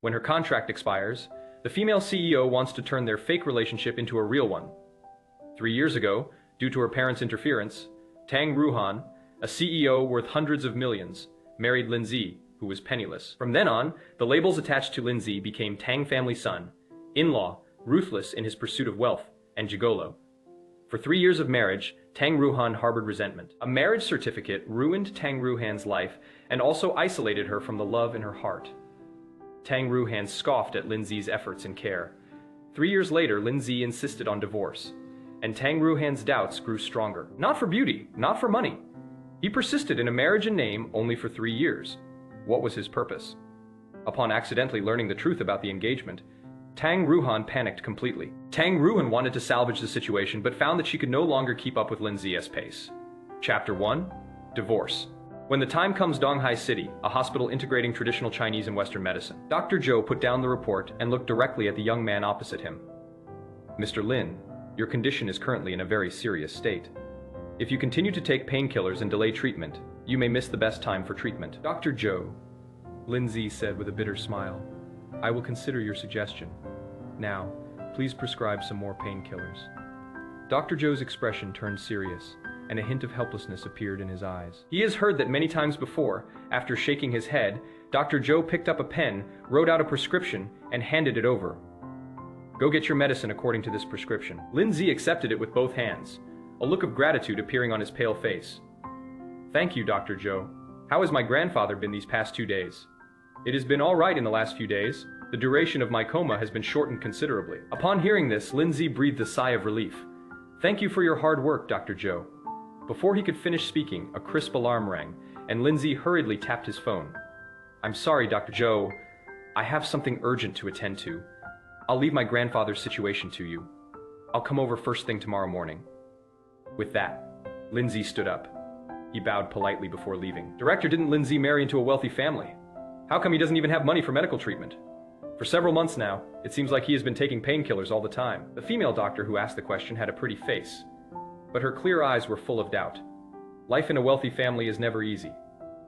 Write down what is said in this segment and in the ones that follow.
When her contract expires, the female CEO wants to turn their fake relationship into a real one. 3 years ago, due to her parents' interference, Tang Ruohan, a CEO worth hundreds of millions, married Lin Ze, who was penniless. From then on, the labels attached to Lin Ze became Tang family son, in-law, ruthless in his pursuit of wealth, and gigolo. For 3 years of marriage, Tang Ruohan harbored resentment. A marriage certificate ruined Tang Ruohan's life and also isolated her from the love in her heart. Tang Ruohan scoffed at Lin Ze's efforts and care. 3 years later, Lin Ze insisted on divorce, and Tang Ruohan's doubts grew stronger. Not for beauty, not for money. He persisted in a marriage in name only for 3 years. What was his purpose? Upon accidentally learning the truth about the engagement, Tang Ruohan panicked completely. Tang Ruohan wanted to salvage the situation, but found that she could no longer keep up with Lin Ze's pace. Chapter 1. Divorce. When the time comes, Donghai City, a hospital integrating traditional Chinese and Western medicine. Dr. Zhou put down the report and looked directly at the young man opposite him. Mr. Lin, your condition is currently in a very serious state. If you continue to take painkillers and delay treatment, you may miss the best time for treatment. Dr. Zhou, Lin Ze said with a bitter smile, I will consider your suggestion. Now, please prescribe some more painkillers. Dr. Zhou's expression turned serious, and a hint of helplessness appeared in his eyes. He has heard that many times before, after shaking his head, Dr. Zhou picked up a pen, wrote out a prescription, and handed it over. Go get your medicine according to this prescription. Lin Ze accepted it with both hands, a look of gratitude appearing on his pale face. Thank you, Dr. Zhou. How has my grandfather been these past 2 days? It has been all right in the last few days. The duration of my coma has been shortened considerably. Upon hearing this, Lin Ze breathed a sigh of relief. Thank you for your hard work, Dr. Zhou. Before he could finish speaking, a crisp alarm rang, and Lin Ze hurriedly tapped his phone. I'm sorry, Dr. Zhou. I have something urgent to attend to. I'll leave my grandfather's situation to you. I'll come over first thing tomorrow morning. With that, Lin Ze stood up. He bowed politely before leaving. Director, didn't Lin Ze marry into a wealthy family? How come he doesn't even have money for medical treatment? For several months now, it seems like he has been taking painkillers all the time. The female doctor who asked the question had a pretty face, but her clear eyes were full of doubt. Life in a wealthy family is never easy.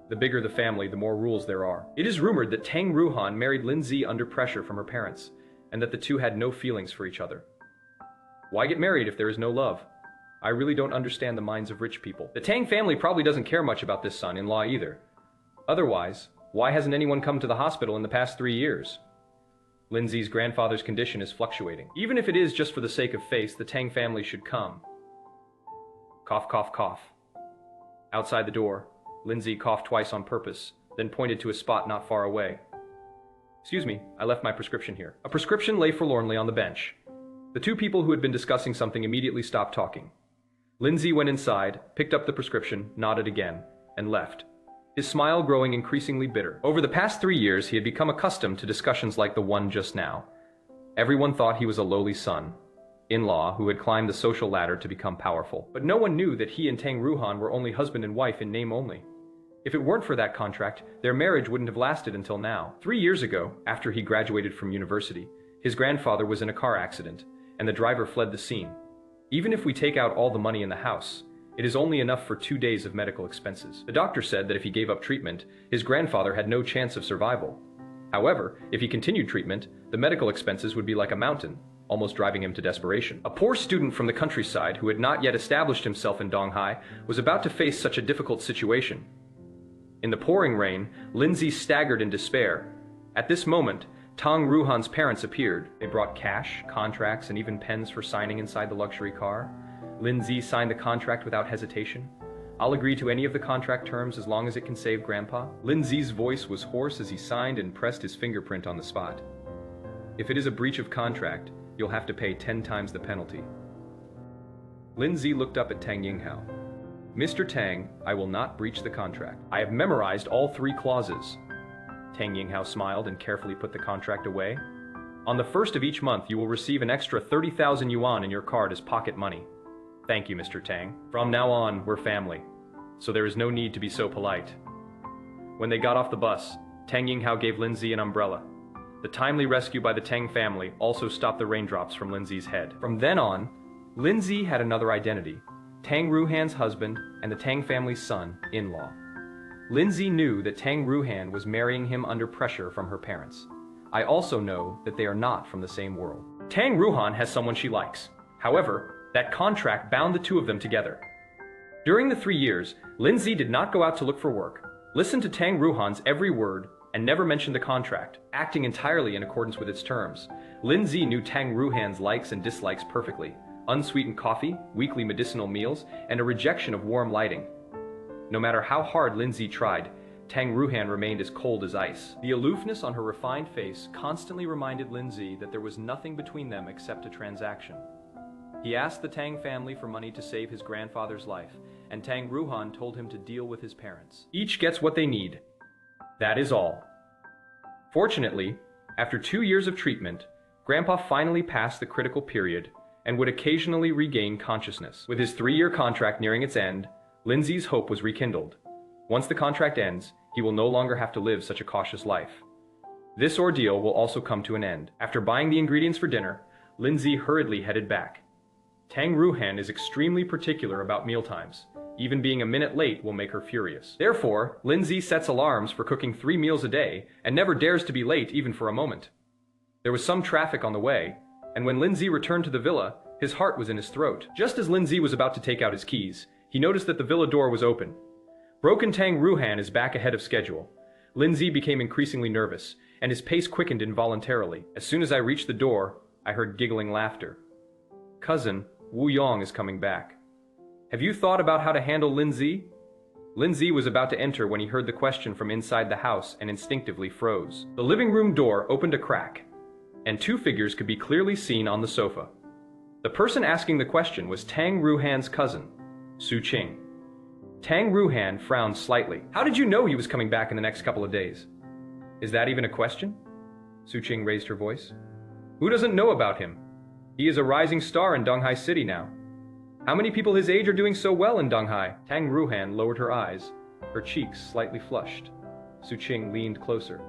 The bigger the family, the more rules there are. It is rumored that Tang Ruohan married Lin Ze under pressure from her parents, and that the two had no feelings for each other. Why get married if there is no love? I really don't understand the minds of rich people. The Tang family probably doesn't care much about this son-in-law either. Otherwise, why hasn't anyone come to the hospital in the past 3 years? Lin Ze's grandfather's condition is fluctuating. Even if it is just for the sake of face, the Tang family should come. Cough, cough, cough. Outside the door, Lin Ze coughed twice on purpose, then pointed to a spot not far away. Excuse me, I left my prescription here. A prescription lay forlornly on the bench. The two people who had been discussing something immediately stopped talking. Lin Ze went inside, picked up the prescription, nodded again, and left, his smile growing increasingly bitter. Over the past 3 years, he had become accustomed to discussions like the one just now. Everyone thought he was a lowly son, in-law who had climbed the social ladder to become powerful. But no one knew that he and Tang Ruohan were only husband and wife in name only. If it weren't for that contract, their marriage wouldn't have lasted until now. 3 years ago, after he graduated from university, his grandfather was in a car accident, and the driver fled the scene. Even if we take out all the money in the house, it is only enough for 2 days of medical expenses. The doctor said that if he gave up treatment, his grandfather had no chance of survival. However, if he continued treatment, the medical expenses would be like a mountain, almost driving him to desperation. A poor student from the countryside who had not yet established himself in Donghai was about to face such a difficult situation. In the pouring rain, Lin Ze staggered in despair. At this moment, Tang Ruohan's parents appeared. They brought cash, contracts, and even pens for signing inside the luxury car. Lin Ze signed the contract without hesitation. I'll agree to any of the contract terms as long as it can save Grandpa. Lin Ze's voice was hoarse as he signed and pressed his fingerprint on the spot. If it is a breach of contract, you'll have to pay 10 times the penalty. Lin Ze looked up at Tang Yinghao. Mr. Tang, I will not breach the contract. I have memorized all 3 clauses. Tang Yinghao smiled and carefully put the contract away. On the first of each month, you will receive an extra 30,000 yuan in your card as pocket money. Thank you, Mr. Tang. From now on, we're family, so there is no need to be so polite. When they got off the bus, Tang Yinghao gave Lin Ze an umbrella. The timely rescue by the Tang family also stopped the raindrops from Lin Ze's head. From then on, Lin Ze had another identity, Tang Ruohan's husband and the Tang family's son, in-law. Lin Ze knew that Tang Ruohan was marrying him under pressure from her parents. I also know that they are not from the same world. Tang Ruohan has someone she likes. However, that contract bound the two of them together. During the 3 years, Lin Ze did not go out to look for work, listened to Tang Ruohan's every word, and never mentioned the contract, acting entirely in accordance with its terms. Lin Ze knew Tang Ruohan's likes and dislikes perfectly: unsweetened coffee, weekly medicinal meals, and a rejection of warm lighting. No matter how hard Lin Ze tried, Tang Ruohan remained as cold as ice. The aloofness on her refined face constantly reminded Lin Ze that there was nothing between them except a transaction. He asked the Tang family for money to save his grandfather's life, and Tang Ruohan told him to deal with his parents. Each gets what they need. That is all. Fortunately, after 2 years of treatment, Grandpa finally passed the critical period and would occasionally regain consciousness. With his 3-year contract nearing its end, Lin Ze's hope was rekindled. Once the contract ends, he will no longer have to live such a cautious life. This ordeal will also come to an end. After buying the ingredients for dinner, Lin Ze hurriedly headed back. Tang Ruohan is extremely particular about mealtimes. Even being a minute late will make her furious. Therefore, Lin Ze sets alarms for cooking 3 meals a day and never dares to be late even for a moment. There was some traffic on the way, and when Lin Ze returned to the villa, his heart was in his throat. Just as Lin Ze was about to take out his keys, he noticed that the villa door was open. Broken Tang Ruohan is back ahead of schedule. Lin Ze became increasingly nervous, and his pace quickened involuntarily. As soon as I reached the door, I heard giggling laughter. "Cousin, Wu Yong is coming back. Have you thought about how to handle Lin Ze?" Lin Ze was about to enter when he heard the question from inside the house and instinctively froze. The living room door opened a crack, and 2 figures could be clearly seen on the sofa. The person asking the question was Tang Ruohan's cousin, Su Qing. Tang Ruohan frowned slightly. "How did you know he was coming back in the next couple of days?" "Is that even a question?" Su Qing raised her voice. "Who doesn't know about him? He is a rising star in Donghai City now. How many people his age are doing so well in Donghai?" Tang Ruohan lowered her eyes, her cheeks slightly flushed. Su Qing leaned closer.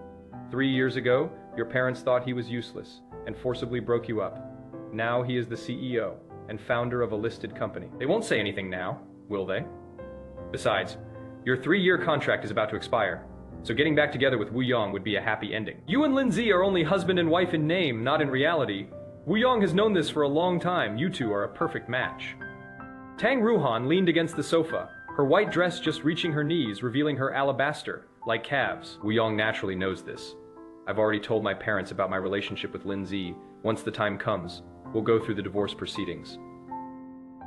3 years ago, your parents thought he was useless and forcibly broke you up. Now he is the CEO and founder of a listed company. They won't say anything now, will they? Besides, your 3-year contract is about to expire, so getting back together with Wu Yong would be a happy ending. You and Lin Ze are only husband and wife in name, not in reality. Wu Yong has known this for a long time. You two are a perfect match. Tang Ruohan leaned against the sofa, her white dress just reaching her knees, revealing her alabaster, like calves. Wu Yong naturally knows this. I've already told my parents about my relationship with Lin Ze. Once the time comes, we'll go through the divorce proceedings.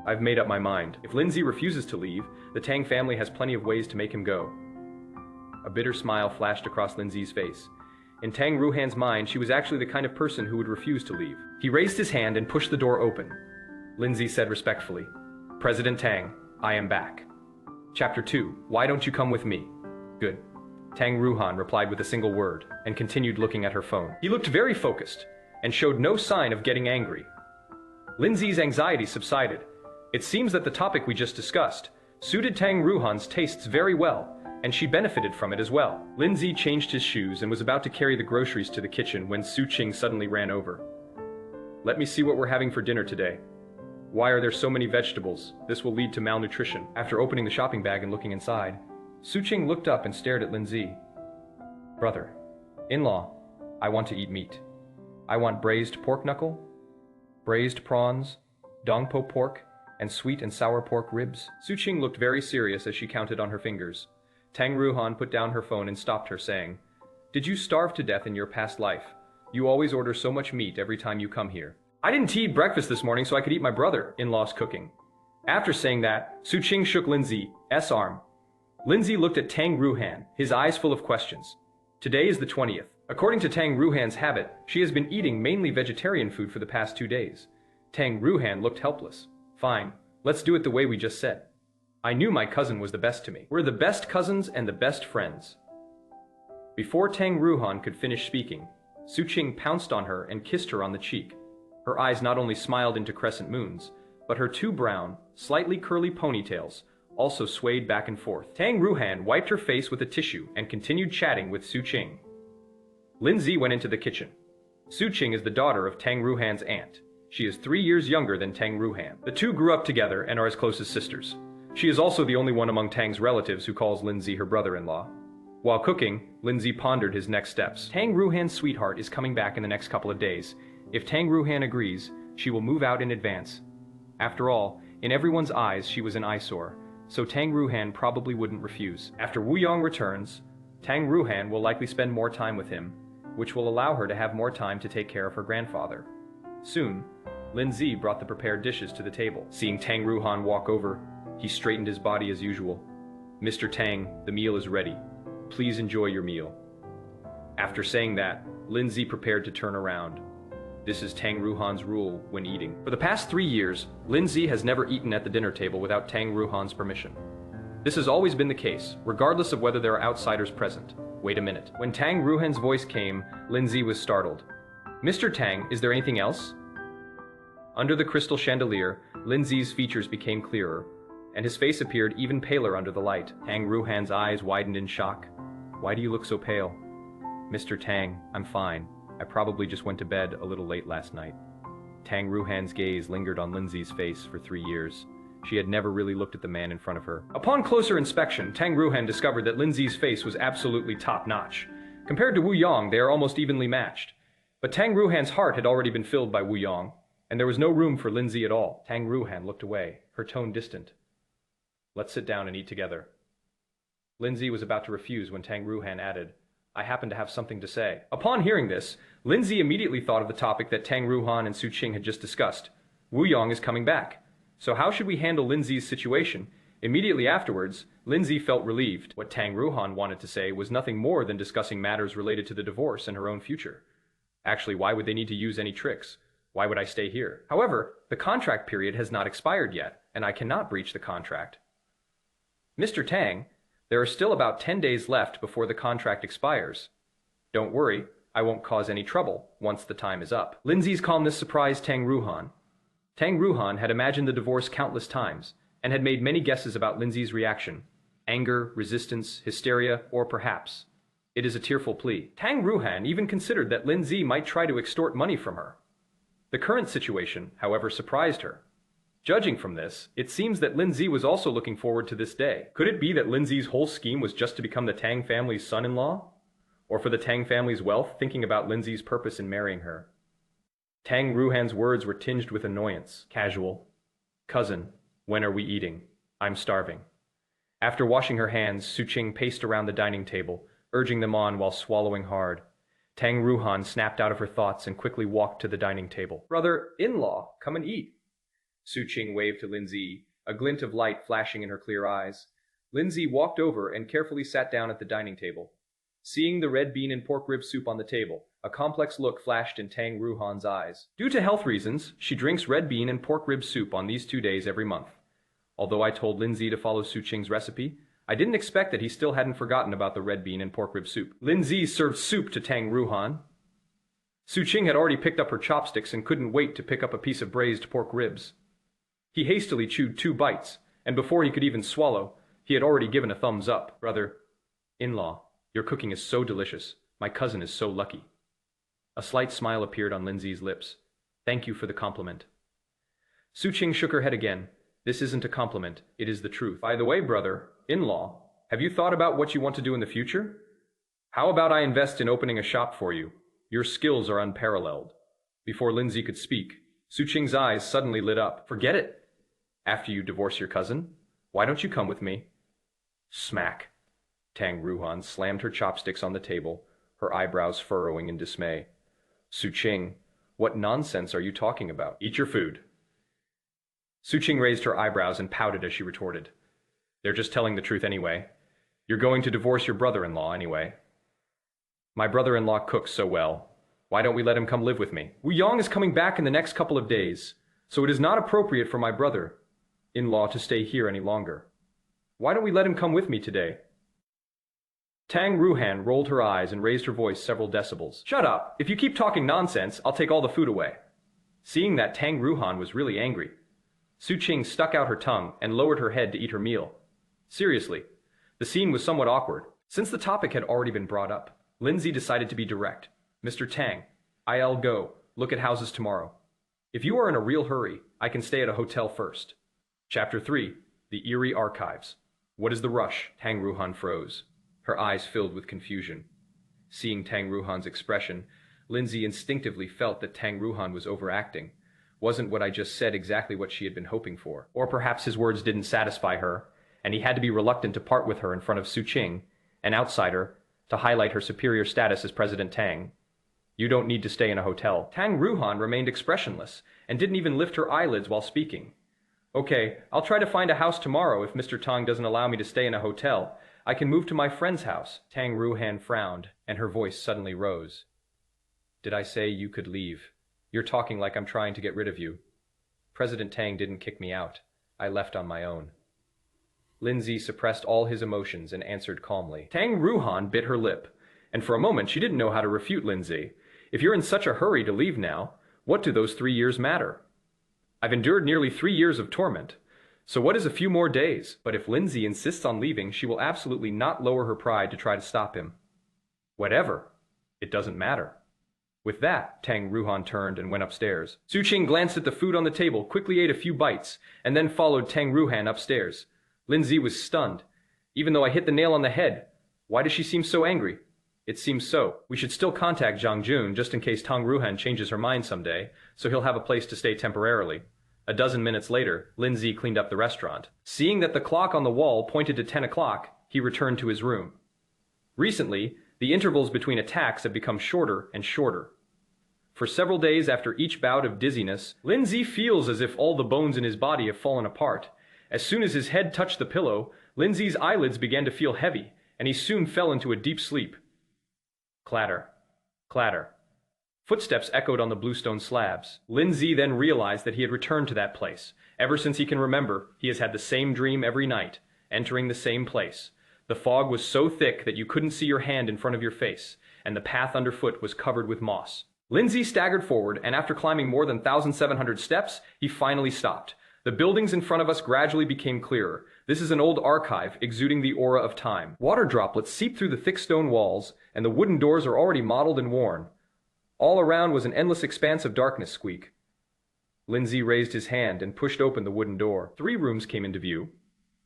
I've made up my mind. If Lin Ze refuses to leave, the Tang family has plenty of ways to make him go. A bitter smile flashed across Lin Ze's face. In Tang Ruohan's mind, she was actually the kind of person who would refuse to leave. He raised his hand and pushed the door open. Lin Ze said respectfully, "President Tang, I am back." Chapter 2. Why don't you come with me? Good. Tang Ruohan replied with a single word, and continued looking at her phone. He looked very focused, and showed no sign of getting angry. Lin Ze's anxiety subsided. It seems that the topic we just discussed suited Tang Ruohan's tastes very well, and she benefited from it as well. Lin Ze changed his shoes and was about to carry the groceries to the kitchen when Su Qing suddenly ran over. "Let me see what we're having for dinner today. Why are there so many vegetables? This will lead to malnutrition." After opening the shopping bag and looking inside, Su Qing looked up and stared at Lin Ze. "Brother, in-law, I want to eat meat. I want braised pork knuckle, braised prawns, dongpo pork, and sweet and sour pork ribs." Su Qing looked very serious as she counted on her fingers. Tang Ruohan put down her phone and stopped her, saying, "Did you starve to death in your past life? You always order so much meat every time you come here." "I didn't eat breakfast this morning so I could eat my brother-in-law's cooking." After saying that, Su Qing shook Lin Ze's arm. Lin Ze looked at Tang Ruohan, his eyes full of questions. Today is the 20th. According to Tang Ruohan's habit, she has been eating mainly vegetarian food for the past 2 days. Tang Ruohan looked helpless. "Fine, let's do it the way we just said. I knew my cousin was the best to me. We're the best cousins and the best friends." Before Tang Ruohan could finish speaking, Su Qing pounced on her and kissed her on the cheek. Her eyes not only smiled into crescent moons, but her 2 brown, slightly curly ponytails also swayed back and forth. Tang Ruohan wiped her face with a tissue and continued chatting with Su Qing. Lin Ze went into the kitchen. Su Qing is the daughter of Tang Ruohan's aunt. She is 3 years younger than Tang Ruohan. The two grew up together and are as close as sisters. She is also the only one among Tang's relatives who calls Lin Ze her brother-in-law. While cooking, Lin Ze pondered his next steps. Tang Ruohan's sweetheart is coming back in the next couple of days. If Tang Ruohan agrees, she will move out in advance. After all, in everyone's eyes she was an eyesore, so Tang Ruohan probably wouldn't refuse. After Wu Yong returns, Tang Ruohan will likely spend more time with him, which will allow her to have more time to take care of her grandfather. Soon, Lin Ze brought the prepared dishes to the table. Seeing Tang Ruohan walk over, he straightened his body as usual. "Mr. Tang, the meal is ready. Please enjoy your meal." After saying that, Lin Ze prepared to turn around. This is Tang Ruohan's rule when eating. For the past 3 years, Lin Ze has never eaten at the dinner table without Tang Ruohan's permission. This has always been the case, regardless of whether there are outsiders present. Wait a minute. When Tang Ruohan's voice came, Lin Ze was startled. "Mr. Tang, is there anything else?" Under the crystal chandelier, Lin Ze's features became clearer, and his face appeared even paler under the light. Tang Ruohan's eyes widened in shock. "Why do you look so pale?" "Mr. Tang, I'm fine. I probably just went to bed a little late last night." Tang Ruohan's gaze lingered on Lin Ze's face for 3 years. She had never really looked at the man in front of her. Upon closer inspection, Tang Ruohan discovered that Lin Ze's face was absolutely top-notch. Compared to Wu Yong, they are almost evenly matched. But Tang Ruohan's heart had already been filled by Wu Yong, and there was no room for Lin Ze at all. Tang Ruohan looked away, her tone distant. "Let's sit down and eat together." Lin Ze was about to refuse when Tang Ruohan added, "I happen to have something to say." Upon hearing this, Lin Ze immediately thought of the topic that Tang Ruohan and Su Qing had just discussed. Wu Yong is coming back. So how should we handle Lin Ze's situation? Immediately afterwards, Lin Ze felt relieved. What Tang Ruohan wanted to say was nothing more than discussing matters related to the divorce and her own future. Actually, why would they need to use any tricks? Why would I stay here? However, the contract period has not expired yet, and I cannot breach the contract. "Mr. Tang, there are still about 10 days left before the contract expires. Don't worry, I won't cause any trouble once the time is up." Lin Ze's calmness surprised Tang Ruohan. Tang Ruohan had imagined the divorce countless times, and had made many guesses about Lin Ze's reaction. Anger, resistance, hysteria, or perhaps it is a tearful plea. Tang Ruohan even considered that Lin Ze might try to extort money from her. The current situation, however, surprised her. Judging from this, it seems that Lin Ze was also looking forward to this day. Could it be that Lin Ze's whole scheme was just to become the Tang family's son-in-law? Or for the Tang family's wealth, thinking about Lin Ze's purpose in marrying her? Tang Ruohan's words were tinged with annoyance. Casual. "Cousin, when are we eating? I'm starving." After washing her hands, Su Qing paced around the dining table, urging them on while swallowing hard. Tang Ruohan snapped out of her thoughts and quickly walked to the dining table. "Brother-in-law, come and eat." Su Qing waved to Lin Ze, a glint of light flashing in her clear eyes. Lin Ze walked over and carefully sat down at the dining table. Seeing the red bean and pork rib soup on the table, a complex look flashed in Tang Ruohan's eyes. Due to health reasons, she drinks red bean and pork rib soup on these 2 days every month. Although I told Lin Ze to follow Su Qing's recipe, I didn't expect that he still hadn't forgotten about the red bean and pork rib soup. Lin Ze served soup to Tang Ruohan. Su Qing had already picked up her chopsticks and couldn't wait to pick up a piece of braised pork ribs. He hastily chewed 2 bites, and before he could even swallow, he had already given a thumbs up. "Brother-in-law, your cooking is so delicious. My cousin is so lucky." A slight smile appeared on Lin Ze's lips. "Thank you for the compliment." Su Qing shook her head again. "This isn't a compliment, it is the truth. By the way, brother-in-law, have you thought about what you want to do in the future? How about I invest in opening a shop for you? Your skills are unparalleled." Before Lin Ze could speak, Su Qing's eyes suddenly lit up. "Forget it. After you divorce your cousin, why don't you come with me?" Smack. Tang Ruohan slammed her chopsticks on the table, her eyebrows furrowing in dismay. "Su Qing, what nonsense are you talking about? Eat your food." Su Qing raised her eyebrows and pouted as she retorted. "They're just telling the truth anyway. You're going to divorce your brother-in-law anyway." "My brother-in-law cooks so well. Why don't we let him come live with me?" "Wu Yong is coming back in the next couple of days, so it is not appropriate for my brother-in-law to stay here any longer. Why don't we let him come with me today?" Tang Ruohan rolled her eyes and raised her voice several decibels. "Shut up! If you keep talking nonsense, I'll take all the food away." Seeing that Tang Ruohan was really angry, Su Qing stuck out her tongue and lowered her head to eat her meal. Seriously, the scene was somewhat awkward. Since the topic had already been brought up, Lin Ze decided to be direct. "Mr. Tang, I'll go look at houses tomorrow. If you are in a real hurry, I can stay at a hotel first." Chapter 3. The Eerie Archives. "What is the rush?" Tang Ruohan froze. her eyes filled with confusion. Seeing Tang Ruohan's expression, Lin Ze instinctively felt that Tang Ruohan was overacting. Wasn't what I just said exactly what she had been hoping for? Or perhaps his words didn't satisfy her, and he had to be reluctant to part with her in front of Su Qing, an outsider, to highlight her superior status as President Tang. You don't need to stay in a hotel. Tang Ruohan remained expressionless, and didn't even lift her eyelids while speaking. Okay, I'll try to find a house tomorrow if Mr. Tang doesn't allow me to stay in a hotel. I can move to my friend's house. Tang Ruohan frowned, and her voice suddenly rose. Did I say you could leave? You're talking like I'm trying to get rid of you. President Tang didn't kick me out. I left on my own. Lin Ze suppressed all his emotions and answered calmly. Tang Ruohan bit her lip, and for a moment she didn't know how to refute Lin Ze. If you're in such a hurry to leave now, what do those 3 years matter? I've endured nearly 3 years of torment. So what is a few more days? But if Lin Ze insists on leaving, she will absolutely not lower her pride to try to stop him. Whatever. It doesn't matter. With that, Tang Ruohan turned and went upstairs. Su Qing glanced at the food on the table, quickly ate a few bites, and then followed Tang Ruohan upstairs. Lin Ze was stunned. Even though I hit the nail on the head, why does she seem so angry? It seems so. We should still contact Zhang Jun just in case Tang Ruohan changes her mind someday, so he'll have a place to stay temporarily. A dozen minutes later, Lin Ze cleaned up the restaurant. Seeing that the clock on the wall pointed to 10 o'clock, he returned to his room. Recently, the intervals between attacks have become shorter and shorter. For several days after each bout of dizziness, Lin Ze feels as if all the bones in his body have fallen apart. As soon as his head touched the pillow, Lin Ze's eyelids began to feel heavy, and he soon fell into a deep sleep. Clatter. Clatter. Footsteps echoed on the bluestone slabs. Lin Ze then realized that he had returned to that place. Ever since he can remember, he has had the same dream every night, entering the same place. The fog was so thick that you couldn't see your hand in front of your face, and the path underfoot was covered with moss. Lin Ze staggered forward, and after climbing more than 1,700 steps, he finally stopped. The buildings in front of us gradually became clearer. This is an old archive, exuding the aura of time. Water droplets seep through the thick stone walls, and the wooden doors are already mottled and worn. All around was an endless expanse of darkness. Squeak. Lin Ze raised his hand and pushed open the wooden door. 3 rooms came into view.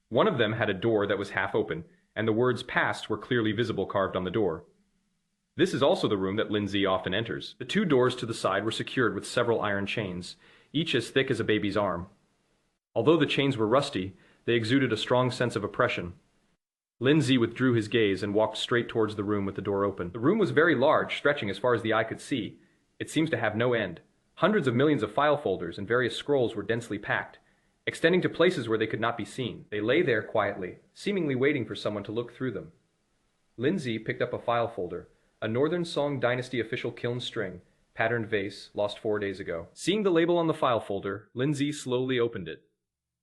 One of them had a door that was half open, and the words "past" were clearly visible carved on the door. This is also the room that Lin Ze often enters. The 2 doors to the side were secured with several iron chains, each as thick as a baby's arm. Although the chains were rusty, they exuded a strong sense of oppression. Lin Ze withdrew his gaze and walked straight towards the room with the door open. The room was very large, stretching as far as the eye could see. It seems to have no end. Hundreds of millions of file folders and various scrolls were densely packed, extending to places where they could not be seen. They lay there quietly, seemingly waiting for someone to look through them. Lin Ze picked up a file folder. A Northern Song Dynasty official kiln string, patterned vase, lost 4 days ago. Seeing the label on the file folder, Lin Ze slowly opened it.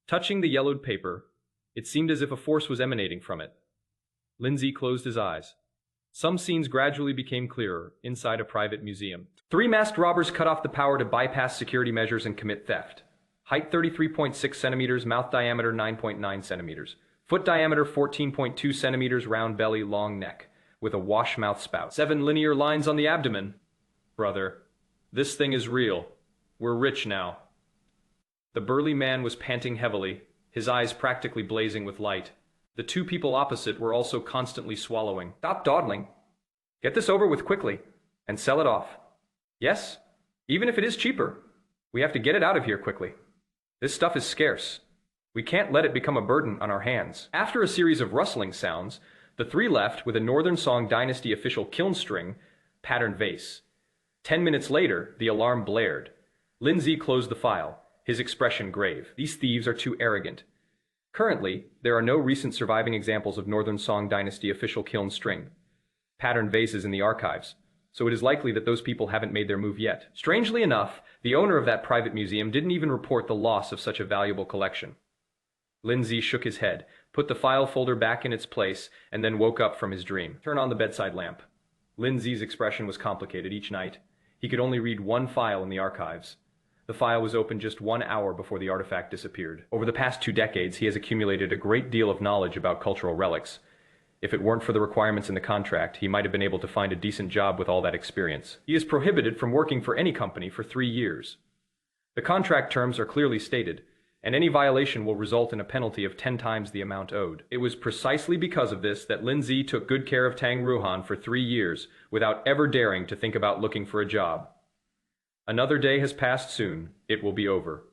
Touching the yellowed paper, it seemed as if a force was emanating from it. Lin Ze closed his eyes. Some scenes gradually became clearer, inside a private museum. 3 masked robbers cut off the power to bypass security measures and commit theft. Height 33.6 centimeters, mouth diameter 9.9 centimeters. Foot diameter 14.2 centimeters, round belly, long neck, with a wash-mouth spout. 7 linear lines on the abdomen. Brother, this thing is real. We're rich now. The burly man was panting heavily, his eyes practically blazing with light. The 2 people opposite were also constantly swallowing. Stop dawdling. Get this over with quickly, and sell it off. Yes, even if it is cheaper. We have to get it out of here quickly. This stuff is scarce. We can't let it become a burden on our hands. After a series of rustling sounds, the 3 left with a Northern Song Dynasty official kiln string, patterned vase. 10 minutes later, the alarm blared. Lin Ze closed the file, his expression grave. These thieves are too arrogant. Currently, there are no recent surviving examples of Northern Song Dynasty official kiln string, patterned vases in the archives, so it is likely that those people haven't made their move yet. Strangely enough, the owner of that private museum didn't even report the loss of such a valuable collection. Lin Ze shook his head, put the file folder back in its place, and then woke up from his dream. Turn on the bedside lamp. Lin Ze's expression was complicated each night. He could only read 1 file in the archives. The file was opened just 1 hour before the artifact disappeared. Over the past 2 decades, he has accumulated a great deal of knowledge about cultural relics. If it weren't for the requirements in the contract, he might have been able to find a decent job with all that experience. He is prohibited from working for any company for 3 years. The contract terms are clearly stated, and any violation will result in a penalty of 10 times the amount owed. It was precisely because of this that Lin Ze took good care of Tang Ruohan for 3 years without ever daring to think about looking for a job. Another day has passed soon. It will be over.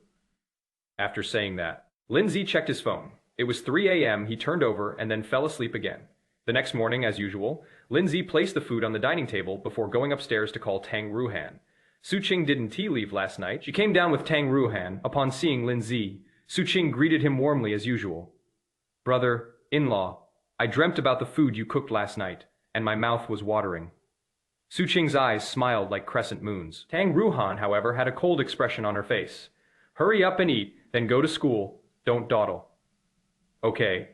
After saying that, Lin Ze checked his phone. It was 3 a.m. He turned over and then fell asleep again. The next morning, as usual, Lin Ze placed the food on the dining table before going upstairs to call Tang Ruohan. Su Qing didn't tea leave last night. She came down with Tang Ruohan. Upon seeing Lin Ze, Su Qing greeted him warmly as usual. "Brother-in-law, I dreamt about the food you cooked last night, and my mouth was watering." Su Qing's eyes smiled like crescent moons. Tang Ruohan, however, had a cold expression on her face. "Hurry up and eat, then go to school. Don't dawdle." "Okay."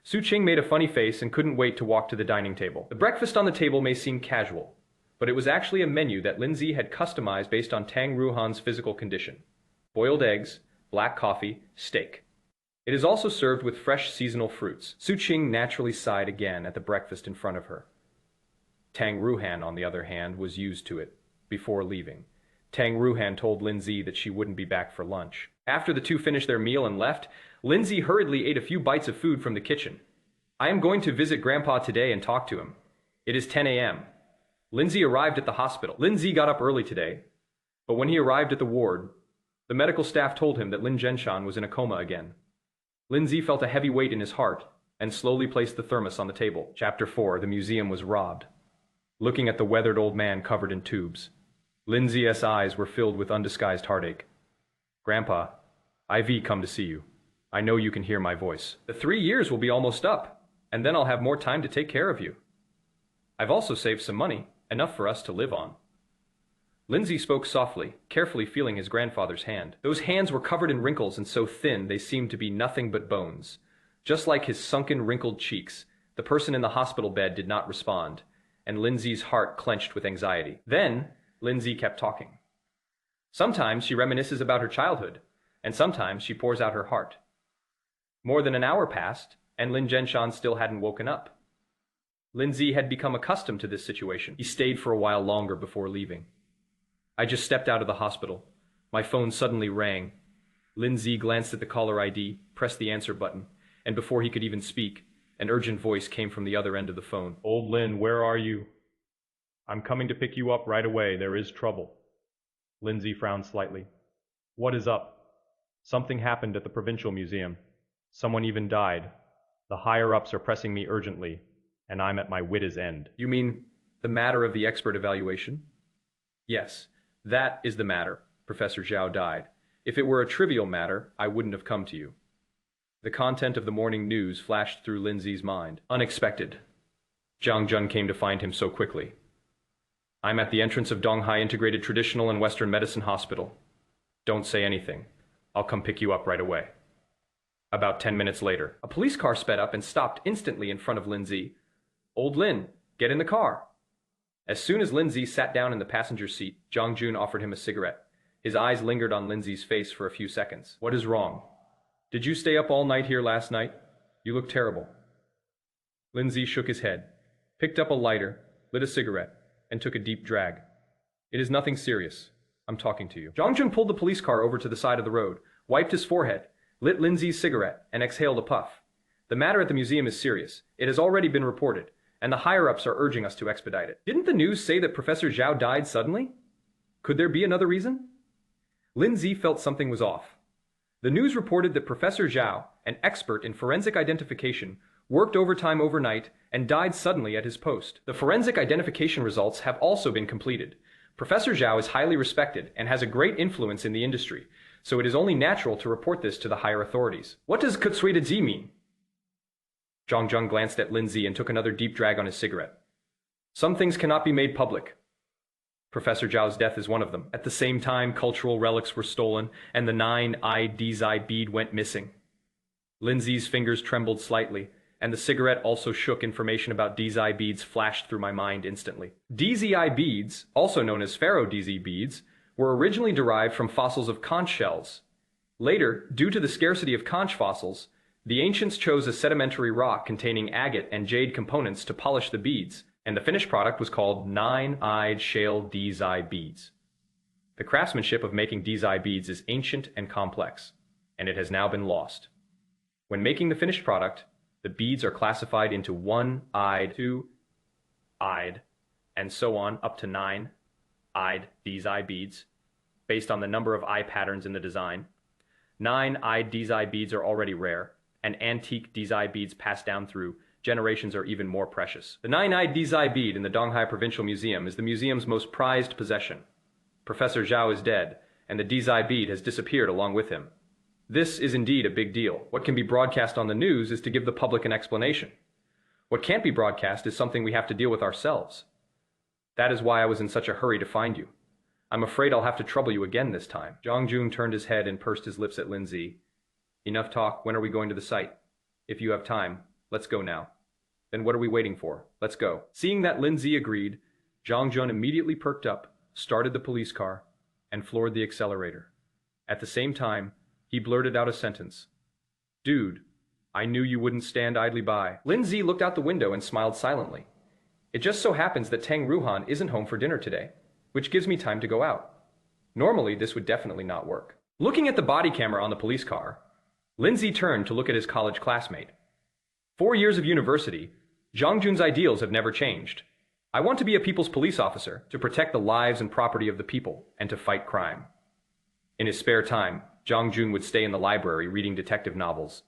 Su Qing made a funny face and couldn't wait to walk to the dining table. The breakfast on the table may seem casual, but it was actually a menu that Lin Ze had customized based on Tang Ruohan's physical condition. Boiled eggs, black coffee, steak. It is also served with fresh seasonal fruits. Su Qing naturally sighed again at the breakfast in front of her. Tang Ruohan, on the other hand, was used to it. Before leaving, Tang Ruohan told Lin Ze that she wouldn't be back for lunch. After the two finished their meal and left, Lin Ze hurriedly ate a few bites of food from the kitchen. "I am going to visit Grandpa today and talk to him. It is 10 a.m. Lin Ze arrived at the hospital. Lin Ze got up early today, but when he arrived at the ward, the medical staff told him that Lin Zhenshan was in a coma again. Lin Ze felt a heavy weight in his heart and slowly placed the thermos on the table. Chapter 4. The museum was robbed. Looking at the weathered old man covered in tubes, Lin Ze's eyes were filled with undisguised heartache. "Grandpa, I've come to see you. I know you can hear my voice. The 3 years will be almost up, and then I'll have more time to take care of you. I've also saved some money, enough for us to live on." Lin Ze spoke softly, carefully feeling his grandfather's hand. Those hands were covered in wrinkles and so thin they seemed to be nothing but bones. Just like his sunken, wrinkled cheeks, the person in the hospital bed did not respond, and Lin Ze's heart clenched with anxiety. Then, Lin Ze kept talking. Sometimes she reminisces about her childhood, and sometimes she pours out her heart. More than an hour passed, and Lin Zhenshan still hadn't woken up. Lin Ze had become accustomed to this situation. He stayed for a while longer before leaving. "I just stepped out of the hospital. My phone suddenly rang." Lin Ze glanced at the caller ID, pressed the answer button, and before he could even speak, an urgent voice came from the other end of the phone. "Old Lin, where are you? I'm coming to pick you up right away. There is trouble." Lin Ze frowned slightly. "What is up?" "Something happened at the Provincial Museum. Someone even died. The higher-ups are pressing me urgently, and I'm at my wit's end." "You mean the matter of the expert evaluation?" "Yes, that is the matter. Professor Zhao died. If it were a trivial matter, I wouldn't have come to you." The content of the morning news flashed through Lin Ze's mind. Unexpected. Zhang Jun came to find him so quickly. "I'm at the entrance of Donghai Integrated Traditional and Western Medicine Hospital. Don't say anything. I'll come pick you up right away." About 10 minutes later, a police car sped up and stopped instantly in front of Lin Ze. "Old Lin, get in the car." As soon as Lin Ze sat down in the passenger seat, Zhang Jun offered him a cigarette. His eyes lingered on Lin Ze's face for a few seconds. "What is wrong? Did you stay up all night here last night? You look terrible." Lin Ze shook his head, picked up a lighter, lit a cigarette, and took a deep drag. "It is nothing serious. I'm talking to you." Zhang Jun pulled the police car over to the side of the road, wiped his forehead, lit Lin Ze's cigarette, and exhaled a puff. "The matter at the museum is serious. It has already been reported, and the higher-ups are urging us to expedite it." "Didn't the news say that Professor Zhao died suddenly? Could there be another reason?" Lin Ze felt something was off. The news reported that Professor Zhao, an expert in forensic identification, worked overtime overnight and died suddenly at his post. The forensic identification results have also been completed. Professor Zhao is highly respected and has a great influence in the industry, so it is only natural to report this to the higher authorities. "What does Zi mean?" Zhang Jun glanced at Lin Ze and took another deep drag on his cigarette. "Some things cannot be made public. Professor Zhao's death is one of them. At the same time, cultural relics were stolen, and the 9-eyed Dizai bead went missing." Lin Ze's fingers trembled slightly, and the cigarette also shook. Information about Dizai beads flashed through my mind instantly. Dzi beads, also known as Pharaoh Dzi beads, were originally derived from fossils of conch shells. Later, due to the scarcity of conch fossils, the ancients chose a sedimentary rock containing agate and jade components to polish the beads, and the finished product was called 9-eyed shale Dzi beads. The craftsmanship of making Dzi beads is ancient and complex. and it has now been lost. When making the finished product, the beads are classified into one-eyed, two-eyed, and so on up to nine-eyed, these eye beads, based on the number of eye patterns in the design. Nine-eyed these eye beads are already rare, and antique these eye beads passed down through generations are even more precious. The nine-eyed these eye bead in the Donghai Provincial Museum is the museum's most prized possession. Professor Zhao is dead, and the these eye bead has disappeared along with him. This is indeed a big deal. What can be broadcast on the news is to give the public an explanation. What can't be broadcast is something we have to deal with ourselves. That is why I was in such a hurry to find you. I'm afraid I'll have to trouble you again this time. Zhang Jun turned his head and pursed his lips at Lin Ze. Enough talk. When are we going to the site? If you have time, let's go now. Then what are we waiting for? Let's go. Seeing that Lin Ze agreed, Zhang Jun immediately perked up, started the police car, and floored the accelerator. At the same time, he blurted out a sentence. Dude, I knew you wouldn't stand idly by. Lin Ze looked out the window and smiled silently. It just so happens that Tang Ruohan isn't home for dinner today, which gives me time to go out. Normally, this would definitely not work. Looking at the body camera on the police car, Lin Ze turned to look at his college classmate. 4 years of university, Zhang Jun's ideals have never changed. I want to be a people's police officer, to protect the lives and property of the people, and to fight crime. In his spare time, Zhang Jun would stay in the library reading detective novels.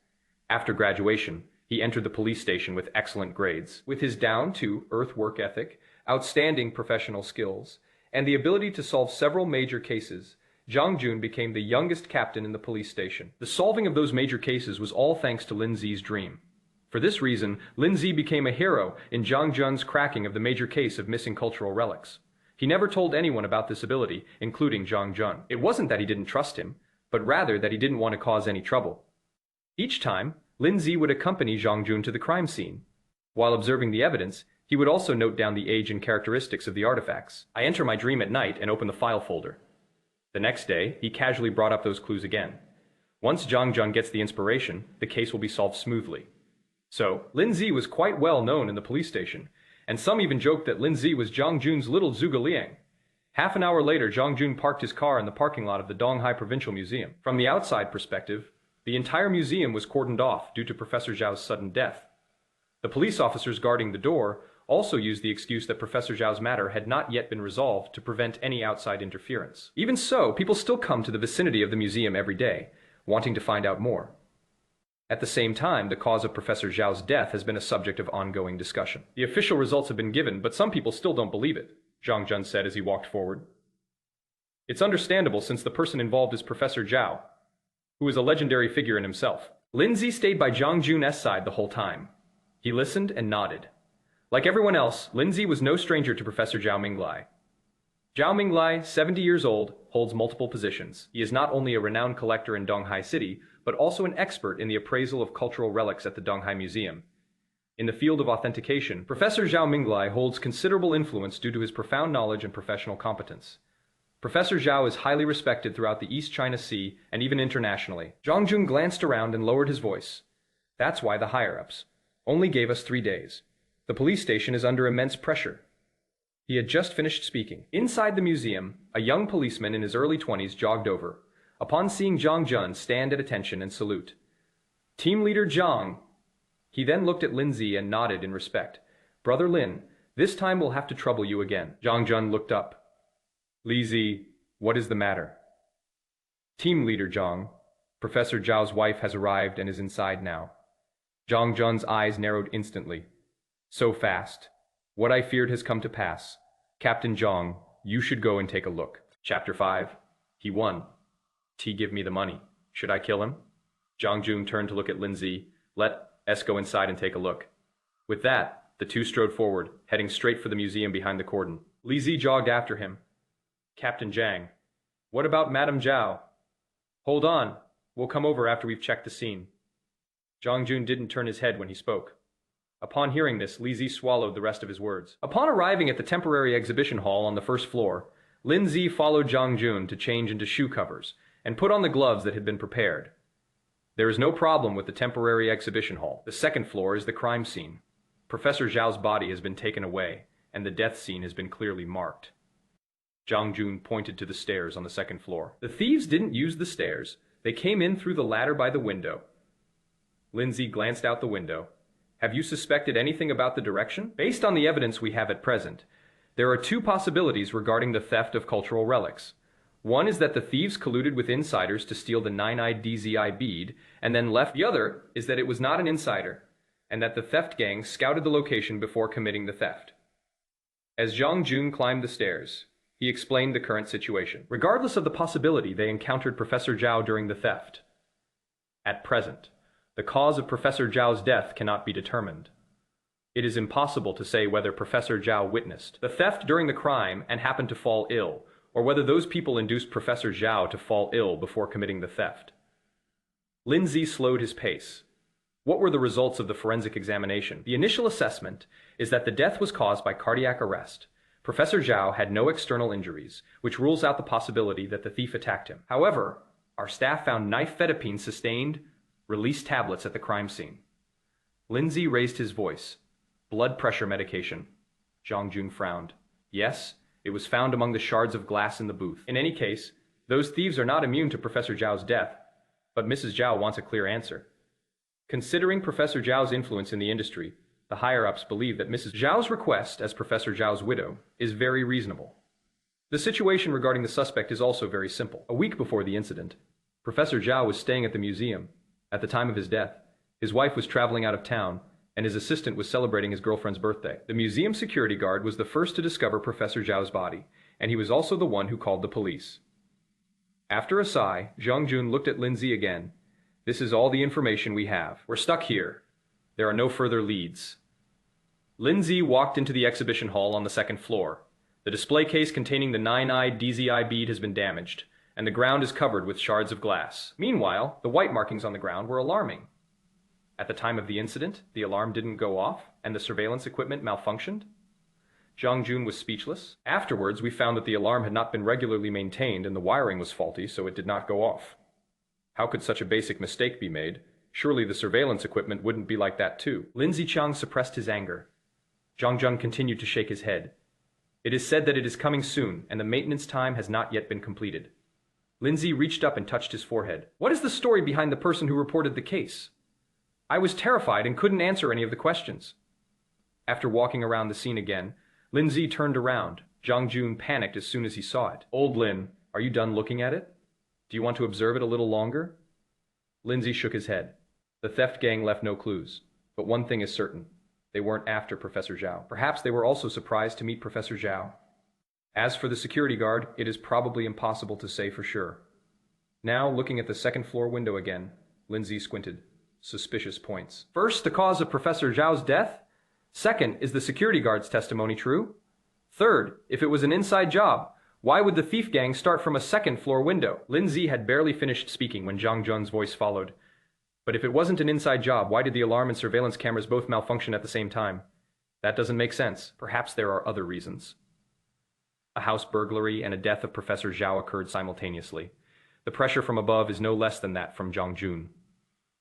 After graduation, he entered the police station with excellent grades. With his down-to-earth work ethic, outstanding professional skills, and the ability to solve several major cases, Zhang Jun became the youngest captain in the police station. The solving of those major cases was all thanks to Lin Ze's dream. For this reason, Lin Ze became a hero in Zhang Jun's cracking of the major case of missing cultural relics. He never told anyone about this ability, including Zhang Jun. It wasn't that he didn't trust him, but rather that he didn't want to cause any trouble. Each time, Lin Ze would accompany Zhang Jun to the crime scene. While observing the evidence, he would also note down the age and characteristics of the artifacts. I enter my dream at night and open the file folder. The next day, he casually brought up those clues again. Once Zhang Jun gets the inspiration, the case will be solved smoothly. So, Lin Ze was quite well known in the police station, and some even joked that Lin Ze was Zhang Jun's little Zhuge. Half an hour later, Zhang Jun parked his car in the parking lot of the Donghai Provincial Museum. From the outside perspective, the entire museum was cordoned off due to Professor Zhao's sudden death. The police officers guarding the door also used the excuse that Professor Zhao's matter had not yet been resolved to prevent any outside interference. Even so, people still come to the vicinity of the museum every day, wanting to find out more. At the same time, the cause of Professor Zhao's death has been a subject of ongoing discussion. The official results have been given, but some people still don't believe it, Zhang Jun said as he walked forward. It's understandable since the person involved is Professor Zhao, who is a legendary figure in himself. Lin Ze stayed by Zhang Jun's side the whole time. He listened and nodded. Like everyone else, Lin Ze was no stranger to Professor Zhao Minglai. Zhao Minglai, 70 years old, holds multiple positions. He is not only a renowned collector in Donghai City, but also an expert in the appraisal of cultural relics at the Donghai Museum. In the field of authentication, Professor Zhao Minglai holds considerable influence due to his profound knowledge and professional competence. Professor Zhao is highly respected throughout the East China Sea and even internationally. Zhang Jun glanced around and lowered his voice. That's why the higher-ups only gave us 3 days. The police station is under immense pressure. He had just finished speaking. Inside the museum, a young policeman in his early 20s jogged over, upon seeing Zhang Jun stand at attention and salute. Team leader Zhang. He then looked at Lin Ze and nodded in respect. Brother Lin, this time we'll have to trouble you again. Zhang Jun looked up. Li Ze, what is the matter? Team leader Zhang. Professor Zhao's wife has arrived and is inside now. Zhang Jun's eyes narrowed instantly. So fast. What I feared has come to pass. Captain Zhang, you should go and take a look. Chapter 5. He won. T, give me the money. Should I kill him? Zhang Jun turned to look at Lin Ze. Let us go inside and take a look. With that, the two strode forward, heading straight for the museum behind the cordon. Li Ze jogged after him. Captain Zhang. What about Madame Zhao? Hold on. We'll come over after we've checked the scene. Zhang Jun didn't turn his head when he spoke. Upon hearing this, Li Ze swallowed the rest of his words. Upon arriving at the temporary exhibition hall on the first floor, Lin Ze followed Zhang Jun to change into shoe covers and put on the gloves that had been prepared. There is no problem with the temporary exhibition hall. The second floor is the crime scene. Professor Zhao's body has been taken away, and the death scene has been clearly marked. Zhang Jun pointed to the stairs on the second floor. The thieves didn't use the stairs, They came in through the ladder by the window. Lin Ze glanced out the window. Have you suspected anything about the direction? Based on the evidence we have at present, there are two possibilities regarding the theft of cultural relics. One is that the thieves colluded with insiders to steal the nine-eyed DZI bead and then left. The other is that it was not an insider and that the theft gang scouted the location before committing the theft. As Zhang Jun climbed the stairs, he explained the current situation. Regardless of the possibility they encountered Professor Zhao during the theft, at present, the cause of Professor Zhao's death cannot be determined. It is impossible to say whether Professor Zhao witnessed the theft during the crime and happened to fall ill, or whether those people induced Professor Zhao to fall ill before committing the theft. Lin Ze slowed his pace. What were the results of the forensic examination? The initial assessment is that the death was caused by cardiac arrest. Professor Zhao had no external injuries, which rules out the possibility that the thief attacked him. However, our staff found nifedipine sustained release tablets at the crime scene. Lin Ze raised his voice. Blood pressure medication. Zhang Jun frowned. Yes, it was found among the shards of glass in the booth. In any case, those thieves are not immune to Professor Zhao's death, but Mrs. Zhao wants a clear answer. Considering Professor Zhao's influence in the industry, the higher-ups believe that Mrs. Zhao's request as Professor Zhao's widow is very reasonable. The situation regarding the suspect is also very simple. A week before the incident, Professor Zhao was staying at the museum. At the time of his death, his wife was traveling out of town, and his assistant was celebrating his girlfriend's birthday. The museum security guard was the first to discover Professor Zhao's body, and he was also the one who called the police. After a sigh, Zhang Jun looked at Lin Ze again. This is all the information we have. We're stuck here. There are no further leads. Lin Ze walked into the exhibition hall on the second floor. The display case containing the nine-eyed DZI bead has been damaged, and the ground is covered with shards of glass. Meanwhile, the white markings on the ground were alarming. At the time of the incident, the alarm didn't go off, and the surveillance equipment malfunctioned. Zhang Jun was speechless. Afterwards, we found that the alarm had not been regularly maintained and the wiring was faulty, so it did not go off. How could such a basic mistake be made? Surely the surveillance equipment wouldn't be like that too. Lin Zichang suppressed his anger. Zhang Jun continued to shake his head. It is said that it is coming soon, and the maintenance time has not yet been completed. Lin Ze reached up and touched his forehead. What is the story behind the person who reported the case? I was terrified and couldn't answer any of the questions. After walking around the scene again, Lin Ze turned around. Zhang Jun panicked as soon as he saw it. Old Lin, are you done looking at it? Do you want to observe it a little longer? Lin Ze shook his head. The theft gang left no clues, but one thing is certain. They weren't after Professor Zhao. Perhaps they were also surprised to meet Professor Zhao. As for the security guard, it is probably impossible to say for sure. Now, looking at the second floor window again, Lin Ze squinted. Suspicious points. First, the cause of Professor Zhao's death. Second, is the security guard's testimony true? Third, if it was an inside job, why would the thief gang start from a second floor window? Lin Ze had barely finished speaking when Zhang Jun's voice followed. But if it wasn't an inside job, why did the alarm and surveillance cameras both malfunction at the same time? That doesn't make sense. Perhaps there are other reasons. A house burglary and a death of Professor Zhao occurred simultaneously. The pressure from above is no less than that from Zhang Jun.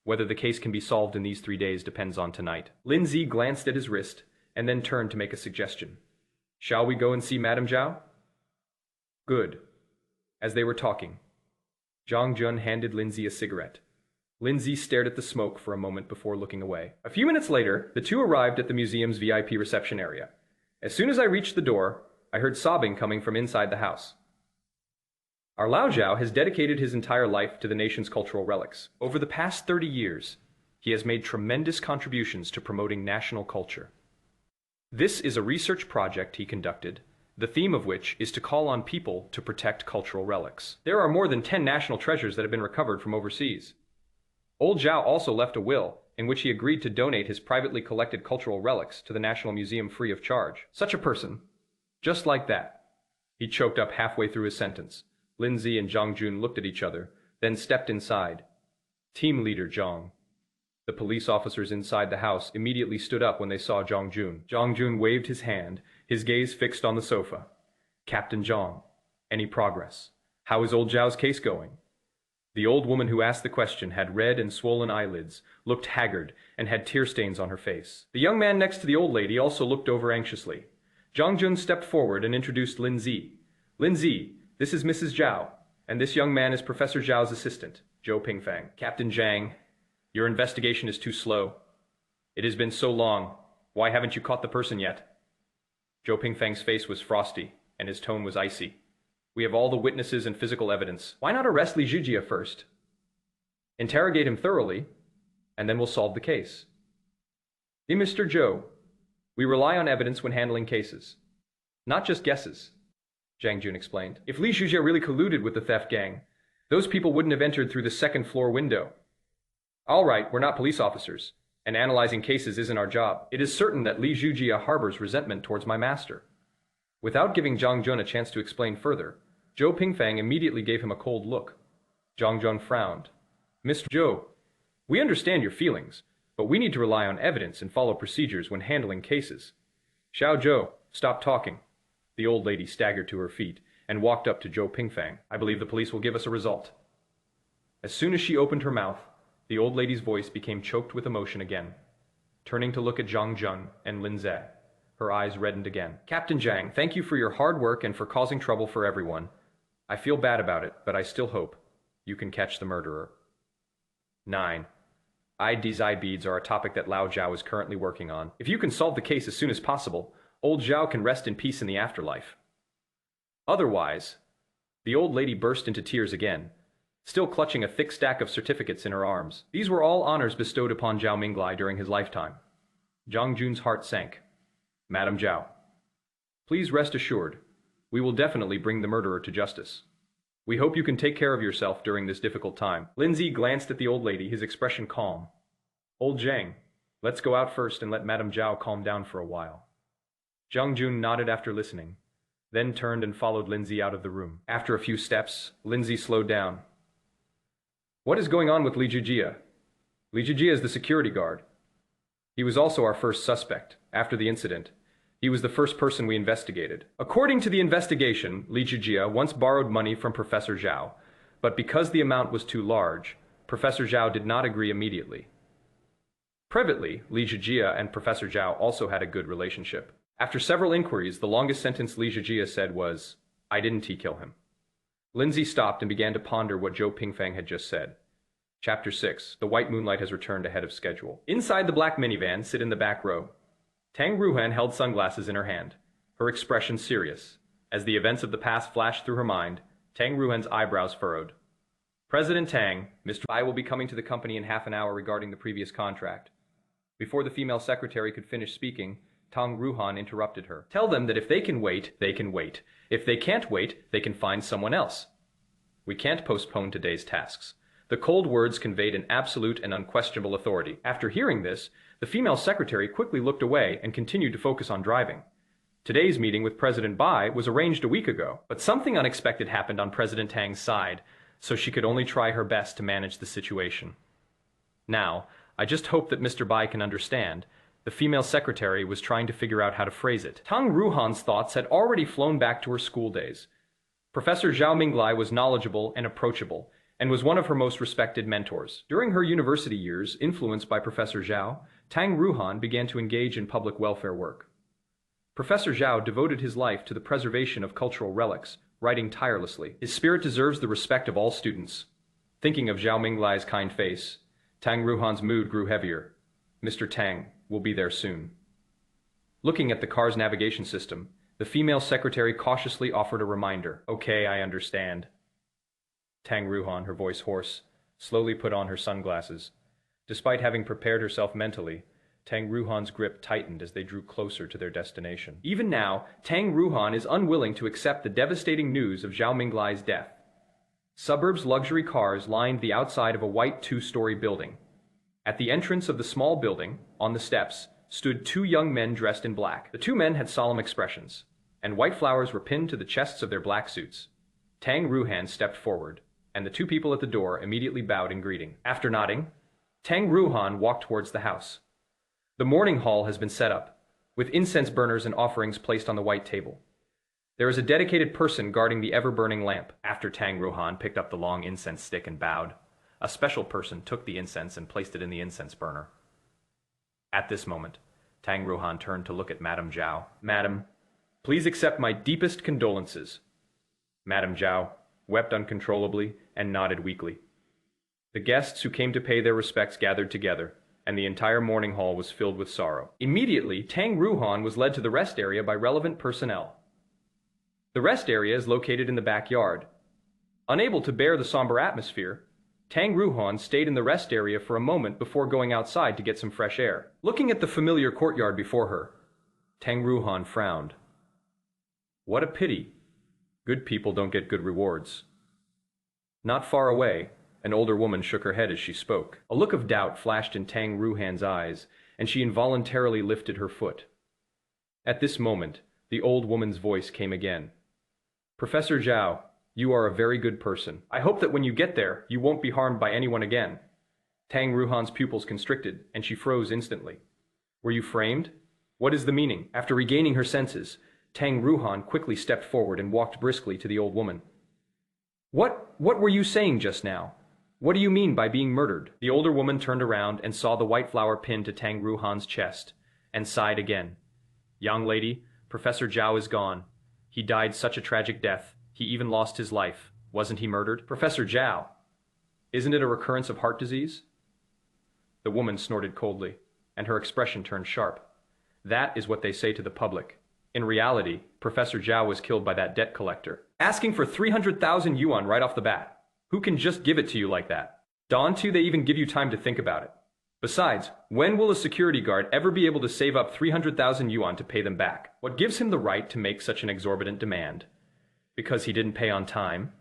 Whether the case can be solved in these 3 days depends on tonight. Lin Ze glanced at his wrist and then turned to make a suggestion. Shall we go and see Madame Zhao? Good. As they were talking, Zhang Jun handed Lin Ze a cigarette. Lin Ze stared at the smoke for a moment before looking away. A few minutes later, the two arrived at the museum's VIP reception area. As soon as I reached the door, I heard sobbing coming from inside the house. Our Lao Zhao has dedicated his entire life to the nation's cultural relics. Over the past 30 years, he has made tremendous contributions to promoting national culture. This is a research project he conducted, the theme of which is to call on people to protect cultural relics. There are more than 10 national treasures that have been recovered from overseas. Old Zhao also left a will in which he agreed to donate his privately collected cultural relics to the National Museum free of charge. Such a person, just like that. He choked up halfway through his sentence. Lin Ze and Zhang Jun looked at each other, then stepped inside. Team leader Zhang. The police officers inside the house immediately stood up when they saw Zhang Jun. Zhang Jun waved his hand, his gaze fixed on the sofa. Captain Zhang, any progress? How is old Zhao's case going? The old woman who asked the question had red and swollen eyelids, looked haggard, and had tear stains on her face. The young man next to the old lady also looked over anxiously. Zhang Jun stepped forward and introduced Lin Ze. Lin Ze, this is Mrs. Zhao. And this young man is Professor Zhao's assistant, Zhou Pingfang. Captain Zhang, your investigation is too slow. It has been so long. Why haven't you caught the person yet? Zhou Pingfang's face was frosty, and his tone was icy. We have all the witnesses and physical evidence. Why not arrest Li Zhijia first? Interrogate him thoroughly, and then we'll solve the case. Dear Mr. Zhou, we rely on evidence when handling cases, not just guesses, Zhang Jun explained. If Li Zhijia really colluded with the theft gang, those people wouldn't have entered through the second-floor window. All right, we're not police officers, and analyzing cases isn't our job. It is certain that Li Zhijia harbors resentment towards my master. Without giving Zhang Jun a chance to explain further, Zhou Pingfang immediately gave him a cold look. Zhang Jun frowned. Mr. Zhou, we understand your feelings, but we need to rely on evidence and follow procedures when handling cases. Xiao Zhou, stop talking. The old lady staggered to her feet and walked up to Zhou Pingfang. I believe the police will give us a result. As soon as she opened her mouth, the old lady's voice became choked with emotion again. Turning to look at Zhang Jun and Lin Ze, her eyes reddened again. Captain Zhang, thank you for your hard work and for causing trouble for everyone. I feel bad about it, but I still hope you can catch the murderer. 9. Eye beads are a topic that Lao Zhao is currently working on. If you can solve the case as soon as possible, old Zhao can rest in peace in the afterlife. Otherwise, the old lady burst into tears again, still clutching a thick stack of certificates in her arms. These were all honors bestowed upon Zhao Minglai during his lifetime. Zhang Jun's heart sank. Madam Zhao, please rest assured, we will definitely bring the murderer to justice. We hope you can take care of yourself during this difficult time. Lin Ze glanced at the old lady, his expression calm. Old Zhang, let's go out first and let Madam Zhao calm down for a while. Zhang Jun nodded after listening, then turned and followed Lin Ze out of the room. After a few steps, Lin Ze slowed down. What is going on with Li Zhijia? Li Zhijia is the security guard. He was also our first suspect. After the incident, he was the first person we investigated. According to the investigation, Li Zhijia once borrowed money from Professor Zhao, but because the amount was too large, Professor Zhao did not agree immediately. Privately, Li Zhijia and Professor Zhao also had a good relationship. After several inquiries, the longest sentence Li Zhijia said was, I didn't kill him. Lin Ze stopped and began to ponder what Zhou Pingfang had just said. Chapter 6. The white moonlight has returned ahead of schedule. Inside the black minivan, sit in the back row. Tang Ruohan held sunglasses in her hand, her expression serious. As the events of the past flashed through her mind, Tang Ruohan's eyebrows furrowed. President Tang, Mr. Bai will be coming to the company in half an hour regarding the previous contract. Before the female secretary could finish speaking, Tang Ruohan interrupted her. Tell them that if they can wait, they can wait. If they can't wait, they can find someone else. We can't postpone today's tasks. The cold words conveyed an absolute and unquestionable authority. After hearing this, the female secretary quickly looked away and continued to focus on driving. Today's meeting with President Bai was arranged a week ago, but something unexpected happened on President Tang's side, so she could only try her best to manage the situation. Now, I just hope that Mr. Bai can understand. The female secretary was trying to figure out how to phrase it. Tang Ruohan's thoughts had already flown back to her school days. Professor Zhao Minglai was knowledgeable and approachable, and was one of her most respected mentors. During her university years, influenced by Professor Zhao, Tang Ruohan began to engage in public welfare work. Professor Zhao devoted his life to the preservation of cultural relics, writing tirelessly. His spirit deserves the respect of all students. Thinking of Zhao Minglai's kind face, Tang Ruohan's mood grew heavier. Mr. Tang will be there soon. Looking at the car's navigation system, the female secretary cautiously offered a reminder. Okay, I understand. Tang Ruohan, her voice hoarse, slowly put on her sunglasses. Despite having prepared herself mentally, Tang Ruohan's grip tightened as they drew closer to their destination. Even now, Tang Ruohan is unwilling to accept the devastating news of Zhao Minglai's death. Suburbs luxury cars lined the outside of a white two-story building. At the entrance of the small building, on the steps, stood two young men dressed in black. The two men had solemn expressions, and white flowers were pinned to the chests of their black suits. Tang Ruohan stepped forward, and the two people at the door immediately bowed in greeting. After nodding, Tang Ruohan walked towards the house. The morning hall has been set up, with incense burners and offerings placed on the white table. There is a dedicated person guarding the ever-burning lamp. After Tang Ruohan picked up the long incense stick and bowed, a special person took the incense and placed it in the incense burner. At this moment, Tang Ruohan turned to look at Madame Zhao. Madam, please accept my deepest condolences. Madame Zhao, wept uncontrollably, and nodded weakly. The guests who came to pay their respects gathered together, and the entire morning hall was filled with sorrow. Immediately, Tang Ruohan was led to the rest area by relevant personnel. The rest area is located in the backyard. Unable to bear the somber atmosphere, Tang Ruohan stayed in the rest area for a moment before going outside to get some fresh air. Looking at the familiar courtyard before her, Tang Ruohan frowned. What a pity. Good people don't get good rewards. Not far away, an older woman shook her head as she spoke. A look of doubt flashed in Tang Ruohan's eyes, and she involuntarily lifted her foot. At this moment, the old woman's voice came again. Professor Zhao, you are a very good person. I hope that when you get there, you won't be harmed by anyone again. Tang Ruohan's pupils constricted, and she froze instantly. Were you framed? What is the meaning? After regaining her senses, Tang Ruohan quickly stepped forward and walked briskly to the old woman. What were you saying just now? What do you mean by being murdered? The older woman turned around and saw the white flower pinned to Tang Ruohan's chest, and sighed again. Young lady, Professor Zhao is gone. He died such a tragic death. He even lost his life. Wasn't he murdered? Professor Zhao, isn't it a recurrence of heart disease? The woman snorted coldly, and her expression turned sharp. That is what they say to the public. In reality, Professor Zhao was killed by that debt collector. Asking for 300,000 yuan right off the bat. Who can just give it to you like that? Don't they even give you time to think about it? Besides, when will a security guard ever be able to save up 300,000 yuan to pay them back? What gives him the right to make such an exorbitant demand? Because he didn't pay on time,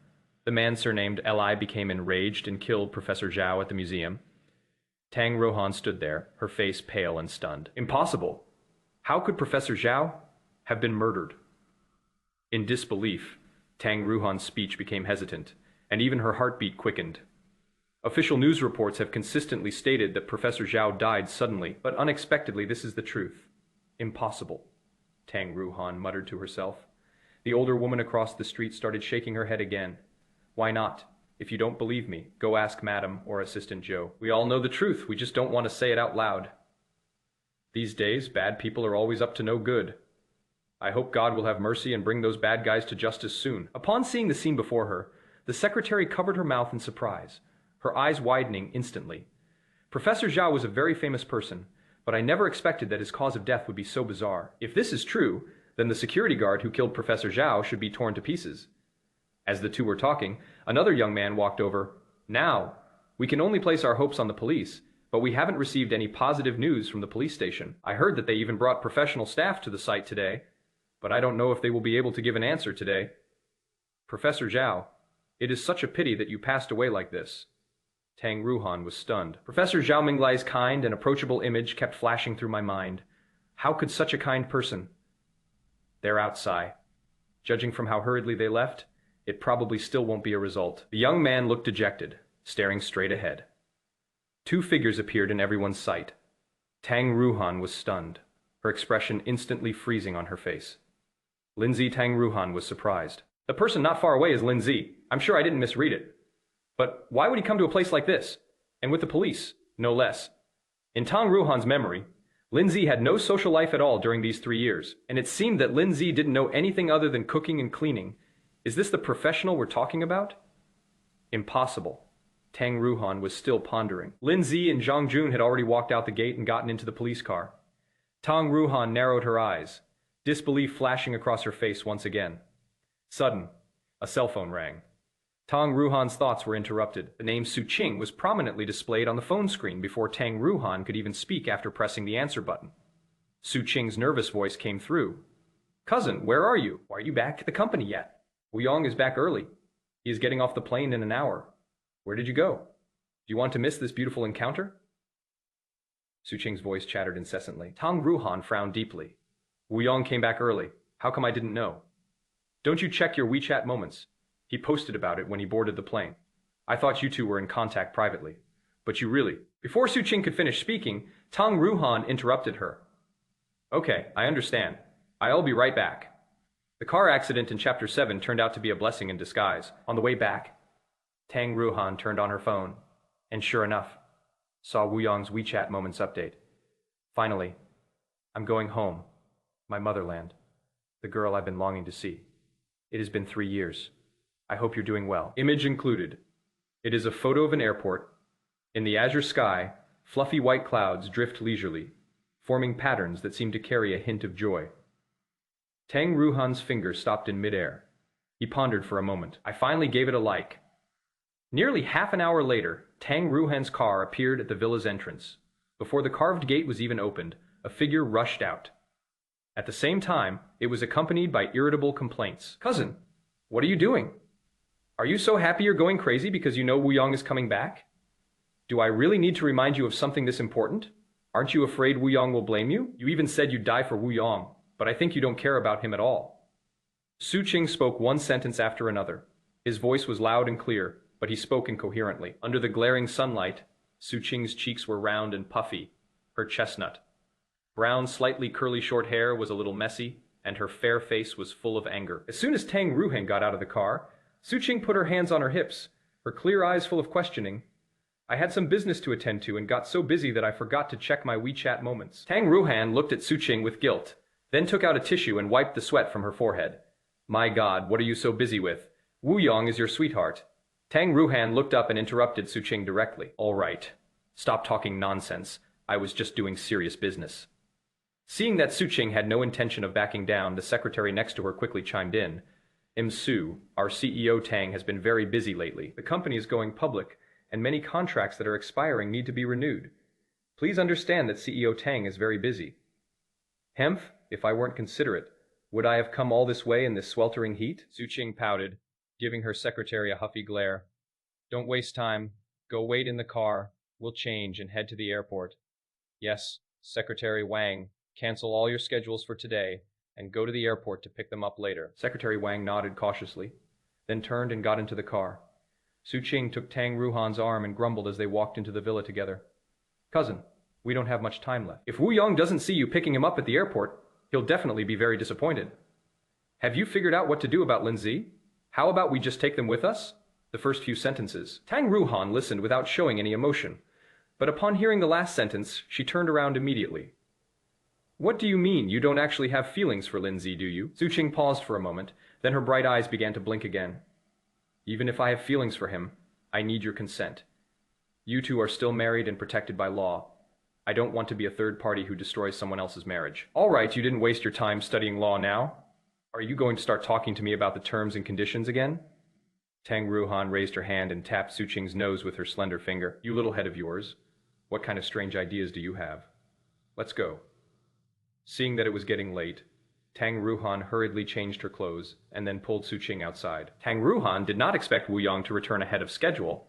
the man surnamed Li became enraged and killed Professor Zhao at the museum. Tang Ruohan stood there, her face pale and stunned. Impossible. How could Professor Zhao have been murdered? In disbelief, Tang Ruohan's speech became hesitant, and even her heartbeat quickened. Official news reports have consistently stated that Professor Zhao died suddenly, but unexpectedly this is the truth. Impossible, Tang Ruohan muttered to herself. The older woman across the street started shaking her head again. Why not? If you don't believe me, go ask Madam or Assistant Joe. We all know the truth, we just don't want to say it out loud. These days, bad people are always up to no good. I hope God will have mercy and bring those bad guys to justice soon. Upon seeing the scene before her, the secretary covered her mouth in surprise, her eyes widening instantly. Professor Zhao was a very famous person, but I never expected that his cause of death would be so bizarre. If this is true, then the security guard who killed Professor Zhao should be torn to pieces. As the two were talking, another young man walked over. Now, we can only place our hopes on the police, but we haven't received any positive news from the police station. I heard that they even brought professional staff to the site today, but I don't know if they will be able to give an answer today. Professor Zhao, it is such a pity that you passed away like this. Tang Ruohan was stunned. Professor Zhao Minglai's kind and approachable image kept flashing through my mind. How could such a kind person... They're outside. Judging from how hurriedly they left, it probably still won't be a result. The young man looked dejected, staring straight ahead. Two figures appeared in everyone's sight. Tang Ruohan was stunned, her expression instantly freezing on her face. Lin Ze Tang Ruohan was surprised. The person not far away is Lin Ze. I'm sure I didn't misread it. But why would he come to a place like this? And with the police, no less. In Tang Ruohan's memory, Lin Ze had no social life at all during these 3 years, and it seemed that Lin Ze didn't know anything other than cooking and cleaning. Is this the professional we're talking about? Impossible. Tang Ruohan was still pondering. Lin Ze and Zhang Jun had already walked out the gate and gotten into the police car. Tang Ruohan narrowed her eyes, disbelief flashing across her face once again. Sudden, a cell phone rang. Tang Ruohan's thoughts were interrupted. The name Su Qing was prominently displayed on the phone screen before Tang Ruohan could even speak after pressing the answer button. Su Qing's nervous voice came through. Cousin, where are you? Why are you back at the company yet? Wu Yong is back early. He is getting off the plane in an hour. Where did you go? Do you want to miss this beautiful encounter? Su Qing's voice chattered incessantly. Tang Ruohan frowned deeply. Wu Yong came back early. How come I didn't know? Don't you check your WeChat moments? He posted about it when he boarded the plane. I thought you two were in contact privately. But you really... Before Su Qing could finish speaking, Tang Ruohan interrupted her. Okay, I understand. I'll be right back. The car accident in Chapter 7 turned out to be a blessing in disguise. On the way back, Tang Ruohan turned on her phone, and sure enough, saw Wu Yong's WeChat moments update. Finally, I'm going home, my motherland, the girl I've been longing to see. It has been 3 years. I hope you're doing well. Image included. It is a photo of an airport. In the azure sky, fluffy white clouds drift leisurely, forming patterns that seem to carry a hint of joy. Tang Ruohan's finger stopped in midair. He pondered for a moment. I finally gave it a like. Nearly half an hour later, Tang Ruohan's car appeared at the villa's entrance. Before the carved gate was even opened, a figure rushed out. At the same time, it was accompanied by irritable complaints. Cousin, what are you doing? Are you so happy you're going crazy because you know Wu Yong is coming back? Do I really need to remind you of something this important? Aren't you afraid Wu Yong will blame you? You even said you'd die for Wu Yong, but I think you don't care about him at all. Su Qing spoke one sentence after another. His voice was loud and clear, but he spoke incoherently. Under the glaring sunlight, Su Qing's cheeks were round and puffy, her chestnut. Brown, slightly curly short hair was a little messy, and her fair face was full of anger. As soon as Tang Ruohan got out of the car, Su Qing put her hands on her hips, her clear eyes full of questioning. I had some business to attend to and got so busy that I forgot to check my WeChat moments. Tang Ruohan looked at Su Qing with guilt, then took out a tissue and wiped the sweat from her forehead. My God, what are you so busy with? Wu Yong is your sweetheart. Tang Ruohan looked up and interrupted Su Qing directly. All right. Stop talking nonsense. I was just doing serious business. Seeing that Su Qing had no intention of backing down, the secretary next to her quickly chimed in. Su, our CEO Tang has been very busy lately. The company is going public, and many contracts that are expiring need to be renewed. Please understand that CEO Tang is very busy. Hemph, if I weren't considerate, would I have come all this way in this sweltering heat? Su Qing pouted, giving her secretary a huffy glare. Don't waste time. Go wait in the car. We'll change and head to the airport. Yes, Secretary Wang, cancel all your schedules for today and go to the airport to pick them up later. Secretary Wang nodded cautiously, then turned and got into the car. Su Qing took Tang Ruohan's arm and grumbled as they walked into the villa together. Cousin, we don't have much time left. If Wu Yong doesn't see you picking him up at the airport, he'll definitely be very disappointed. Have you figured out what to do about Lin Ze? How about we just take them with us? The first few sentences. Tang Ruohan listened without showing any emotion, but upon hearing the last sentence, she turned around immediately. What do you mean you don't actually have feelings for Lin Ze, do you? Su Qing paused for a moment, then her bright eyes began to blink again. Even if I have feelings for him, I need your consent. You two are still married and protected by law. I don't want to be a third party who destroys someone else's marriage. All right, you didn't waste your time studying law now. Are you going to start talking to me about the terms and conditions again? Tang Ruohan raised her hand and tapped Su Qing's nose with her slender finger. You little head of yours. What kind of strange ideas do you have? Let's go. Seeing that it was getting late, Tang Ruohan hurriedly changed her clothes and then pulled Su Qing outside. Tang Ruohan did not expect Wu Yong to return ahead of schedule.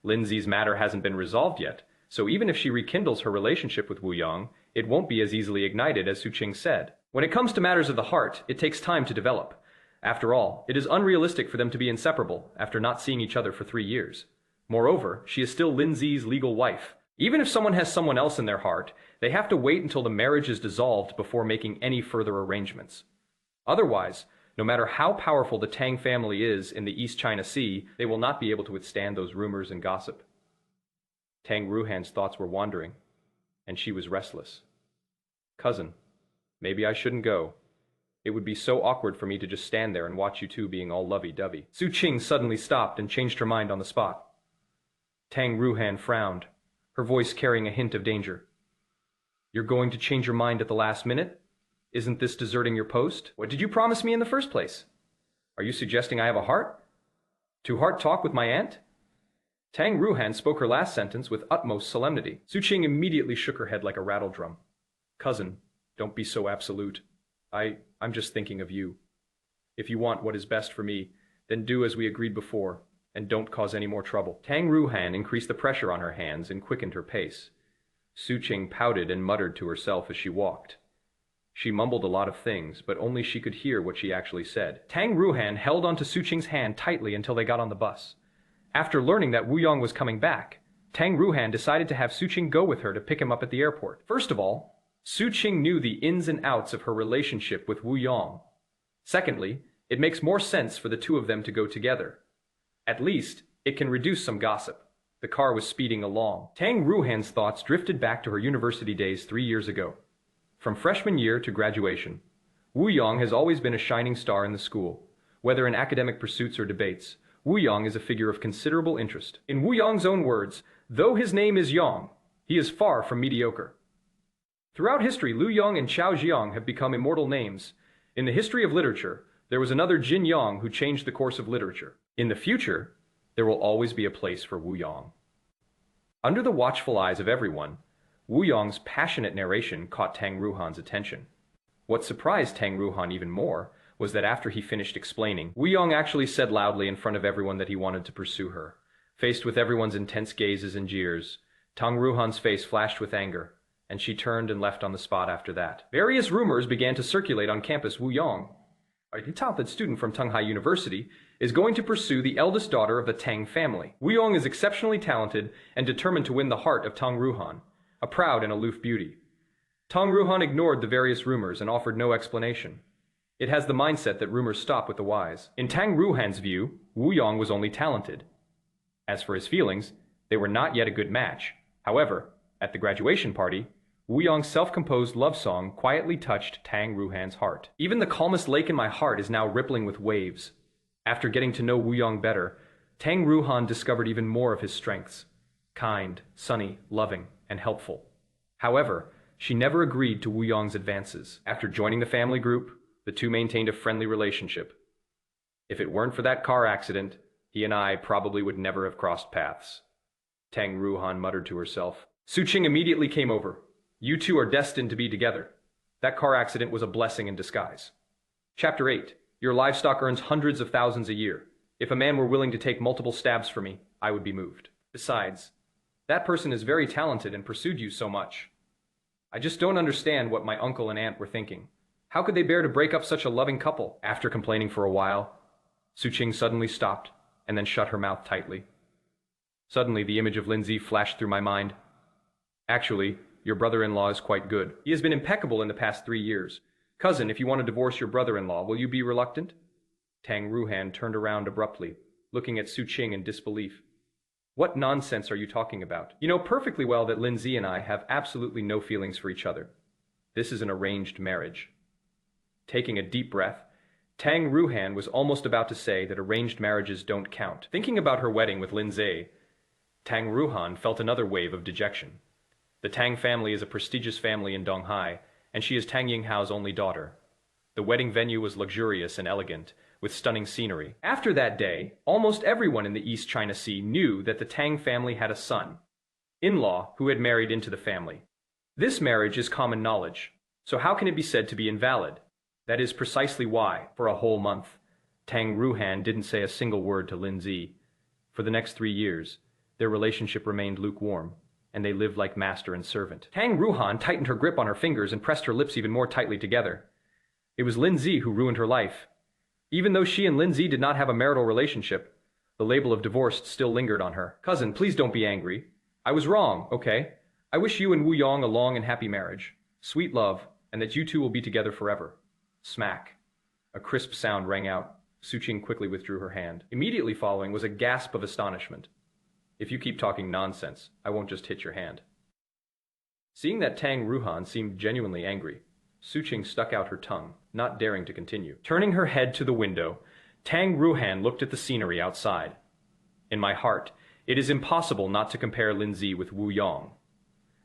Lin Ze's matter hasn't been resolved yet, so even if she rekindles her relationship with Wu Yong, it won't be as easily ignited as Su Qing said. When it comes to matters of the heart, it takes time to develop. After all, it is unrealistic for them to be inseparable after not seeing each other for 3 years. Moreover, she is still Lin Ze's legal wife. Even if someone has someone else in their heart, they have to wait until the marriage is dissolved before making any further arrangements. Otherwise, no matter how powerful the Tang family is in the East China Sea, they will not be able to withstand those rumors and gossip. Tang Ruohan's thoughts were wandering, and she was restless. Cousin, maybe I shouldn't go. It would be so awkward for me to just stand there and watch you two being all lovey-dovey. Su Qing suddenly stopped and changed her mind on the spot. Tang Ruohan frowned, her voice carrying a hint of danger. You're going to change your mind at the last minute? Isn't this deserting your post? What did you promise me in the first place? Are you suggesting I have a heart? To heart talk with my aunt? Tang Ruohan spoke her last sentence with utmost solemnity. Su Qing immediately shook her head like a rattledrum. Cousin, don't be so absolute. I'm just thinking of you. If you want what is best for me, then do as we agreed before, and don't cause any more trouble. Tang Ruohan increased the pressure on her hands and quickened her pace. Su Qing pouted and muttered to herself as she walked. She mumbled a lot of things, but only she could hear what she actually said. Tang Ruohan held onto Su Qing's hand tightly until they got on the bus. After learning that Wu Yong was coming back, Tang Ruohan decided to have Su Qing go with her to pick him up at the airport. First of all, Su Qing knew the ins and outs of her relationship with Wu Yong. Secondly, it makes more sense for the two of them to go together. At least, it can reduce some gossip. The car was speeding along. Tang Ruohan's thoughts drifted back to her university days 3 years ago. From freshman year to graduation, Wu Yong has always been a shining star in the school. Whether in academic pursuits or debates, Wu Yong is a figure of considerable interest. In Wu Yong's own words, though his name is Yong, he is far from mediocre. Throughout history, Lu Yong and Chao Jiang have become immortal names. In the history of literature, there was another Jin Yong who changed the course of literature. In the future, there will always be a place for Wu Yong. Under the watchful eyes of everyone, Wu Yong's passionate narration caught Tang Ruohan's attention. What surprised Tang Ruohan even more was that after he finished explaining, Wu Yong actually said loudly in front of everyone that he wanted to pursue her. Faced with everyone's intense gazes and jeers, Tang Ruohan's face flashed with anger, and she turned and left on the spot after that. Various rumors began to circulate on campus. Wu Yong, a talented student from Tunghai University, is going to pursue the eldest daughter of the Tang family. Wu Yong is exceptionally talented and determined to win the heart of Tang Ruohan, a proud and aloof beauty. Tang Ruohan ignored the various rumors and offered no explanation. It has the mindset that rumors stop with the wise. In Tang Ruohan's view, Wu Yong was only talented. As for his feelings, they were not yet a good match. However, at the graduation party, Wu Yong's self-composed love song quietly touched Tang Ruohan's heart. Even the calmest lake in my heart is now rippling with waves. After getting to know Wu Yong better, Tang Ruohan discovered even more of his strengths. Kind, sunny, loving, and helpful. However, she never agreed to Wu Yong's advances. After joining the family group, the two maintained a friendly relationship. If it weren't for that car accident, he and I probably would never have crossed paths. Tang Ruohan muttered to herself. Su Qing immediately came over. You two are destined to be together. That car accident was a blessing in disguise. Chapter 8. Your livestock earns hundreds of thousands a year. If a man were willing to take multiple stabs for me, I would be moved. Besides, that person is very talented and pursued you so much. I just don't understand what my uncle and aunt were thinking. How could they bear to break up such a loving couple? After complaining for a while, Su Qing suddenly stopped and then shut her mouth tightly. Suddenly, the image of Lin Ze flashed through my mind. Actually, your brother-in-law is quite good. He has been impeccable in the past 3 years. Cousin, if you want to divorce your brother-in-law, will you be reluctant? Tang Ruohan turned around abruptly, looking at Su Qing in disbelief. What nonsense are you talking about? You know perfectly well that Lin Ze and I have absolutely no feelings for each other. This is an arranged marriage. Taking a deep breath, Tang Ruohan was almost about to say that arranged marriages don't count. Thinking about her wedding with Lin Ze, Tang Ruohan felt another wave of dejection. The Tang family is a prestigious family in Donghai, and she is Tang Yinghao's only daughter. The wedding venue was luxurious and elegant, with stunning scenery. After that day, almost everyone in the East China Sea knew that the Tang family had a son, in-law, who had married into the family. This marriage is common knowledge, so how can it be said to be invalid? That is precisely why, for a whole month, Tang Ruohan didn't say a single word to Lin Ze. For the next 3 years, their relationship remained lukewarm, and they lived like master and servant. Tang Ruohan tightened her grip on her fingers and pressed her lips even more tightly together. It was Lin Ze who ruined her life. Even though she and Lin Ze did not have a marital relationship, the label of divorced still lingered on her. Cousin, please don't be angry. I was wrong, okay? I wish you and Wu Yong a long and happy marriage, sweet love, and that you two will be together forever. Smack. A crisp sound rang out. Su Qing quickly withdrew her hand. Immediately following was a gasp of astonishment. If you keep talking nonsense, I won't just hit your hand. Seeing that Tang Ruohan seemed genuinely angry, Su Qing stuck out her tongue, not daring to continue. Turning her head to the window, Tang Ruohan looked at the scenery outside. In my heart, it is impossible not to compare Lin Ze with Wu Yong.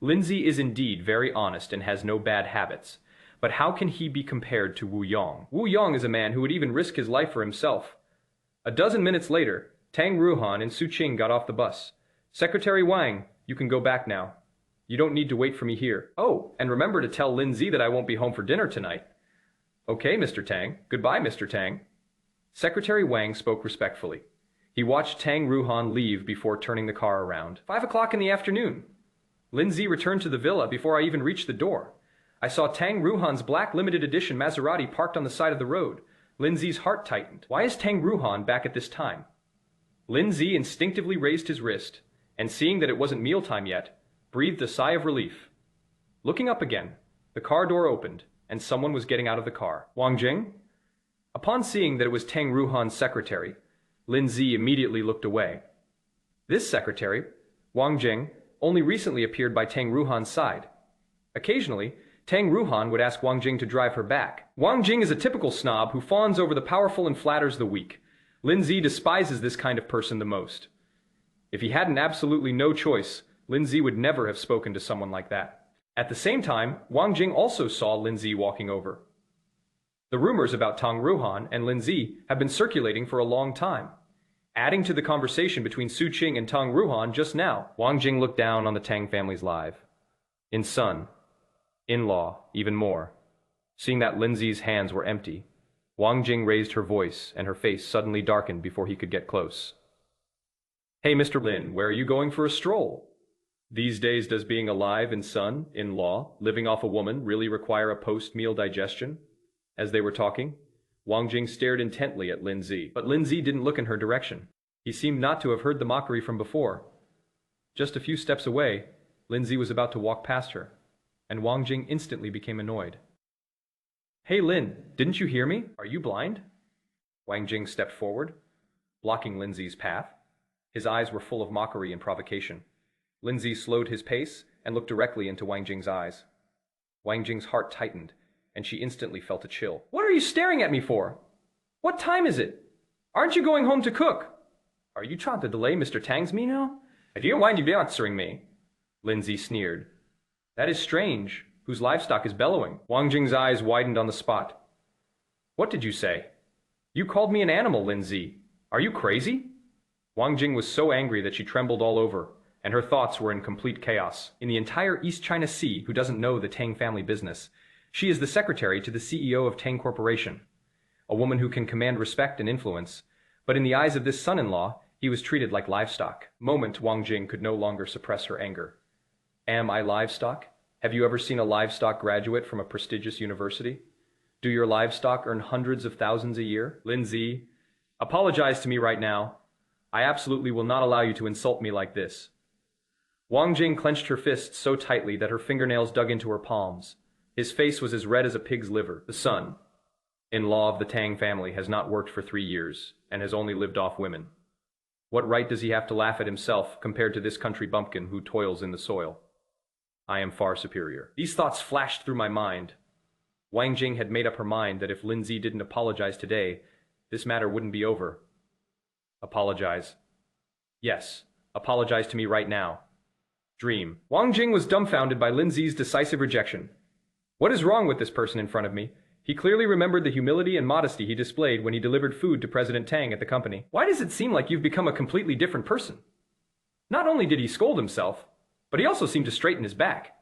Lin Ze is indeed very honest and has no bad habits, but how can he be compared to Wu Yong? Wu Yong is a man who would even risk his life for himself. A dozen minutes later, Tang Ruohan and Su Qing got off the bus. Secretary Wang, you can go back now. You don't need to wait for me here. Oh, and remember to tell Lin Ze that I won't be home for dinner tonight. Okay, Mr. Tang. Goodbye, Mr. Tang. Secretary Wang spoke respectfully. He watched Tang Ruohan leave before turning the car around. 5 o'clock in the afternoon. Lin Ze returned to the villa before I even reached the door. I saw Tang Ruohan's black limited edition Maserati parked on the side of the road. Lin Ze's heart tightened. Why is Tang Ruohan back at this time? Lin Ze instinctively raised his wrist, and seeing that it wasn't mealtime yet, breathed a sigh of relief. Looking up again, the car door opened, and someone was getting out of the car. Wang Jing? Upon seeing that it was Tang Ruohan's secretary, Lin Ze immediately looked away. This secretary, Wang Jing, only recently appeared by Tang Ruohan's side. Occasionally, Tang Ruohan would ask Wang Jing to drive her back. Wang Jing is a typical snob who fawns over the powerful and flatters the weak. Lin Ze despises this kind of person the most. If he had absolutely no choice, Lin Ze would never have spoken to someone like that. At the same time, Wang Jing also saw Lin Ze walking over. The rumors about Tang Ruohan and Lin Ze have been circulating for a long time. Adding to the conversation between Su Qing and Tang Ruohan just now, Wang Jing looked down on the Tang family's life. In son, in-law, even more. Seeing that Lin Ze's hands were empty, Wang Jing raised her voice and her face suddenly darkened before he could get close. Hey, Mr. Lin, where are you going for a stroll? These days, does being alive in son, in-law, living off a woman really require a post-meal digestion? As they were talking, Wang Jing stared intently at Lin Ze, but Lin Ze didn't look in her direction. He seemed not to have heard the mockery from before. Just a few steps away, Lin Ze was about to walk past her, and Wang Jing instantly became annoyed. Hey Lin, didn't you hear me? Are you blind? Wang Jing stepped forward, blocking Lin Ze's path. His eyes were full of mockery and provocation. Lin Ze slowed his pace and looked directly into Wang Jing's eyes. Wang Jing's heart tightened, and she instantly felt a chill. What are you staring at me for? What time is it? Aren't you going home to cook? Are you trying to delay Mr. Tang's meal? I don't mind you answering me. Lin Ze sneered. That is strange. Whose livestock is bellowing? Wang Jing's eyes widened on the spot. What did you say? You called me an animal, Lin Ze. Are you crazy? Wang Jing was so angry that she trembled all over, and her thoughts were in complete chaos. In the entire East China Sea, who doesn't know the Tang family business, she is the secretary to the CEO of Tang Corporation, a woman who can command respect and influence, but in the eyes of this son-in-law, he was treated like livestock. Moment, Wang Jing could no longer suppress her anger. Am I livestock? Have you ever seen a livestock graduate from a prestigious university? Do your livestock earn hundreds of thousands a year? Lin Ze, apologize to me right now. I absolutely will not allow you to insult me like this. Wang Jing clenched her fists so tightly that her fingernails dug into her palms. His face was as red as a pig's liver. The son-in-law of the Tang family has not worked for 3 years and has only lived off women. What right does he have to laugh at himself compared to this country bumpkin who toils in the soil? I am far superior. These thoughts flashed through my mind. Wang Jing had made up her mind that if Lin Ze didn't apologize today, this matter wouldn't be over. Apologize. Yes, apologize to me right now. Dream. Wang Jing was dumbfounded by Lin Ze's decisive rejection. What is wrong with this person in front of me? He clearly remembered the humility and modesty he displayed when he delivered food to President Tang at the company. Why does it seem like you've become a completely different person? Not only did he scold himself, but he also seemed to straighten his back.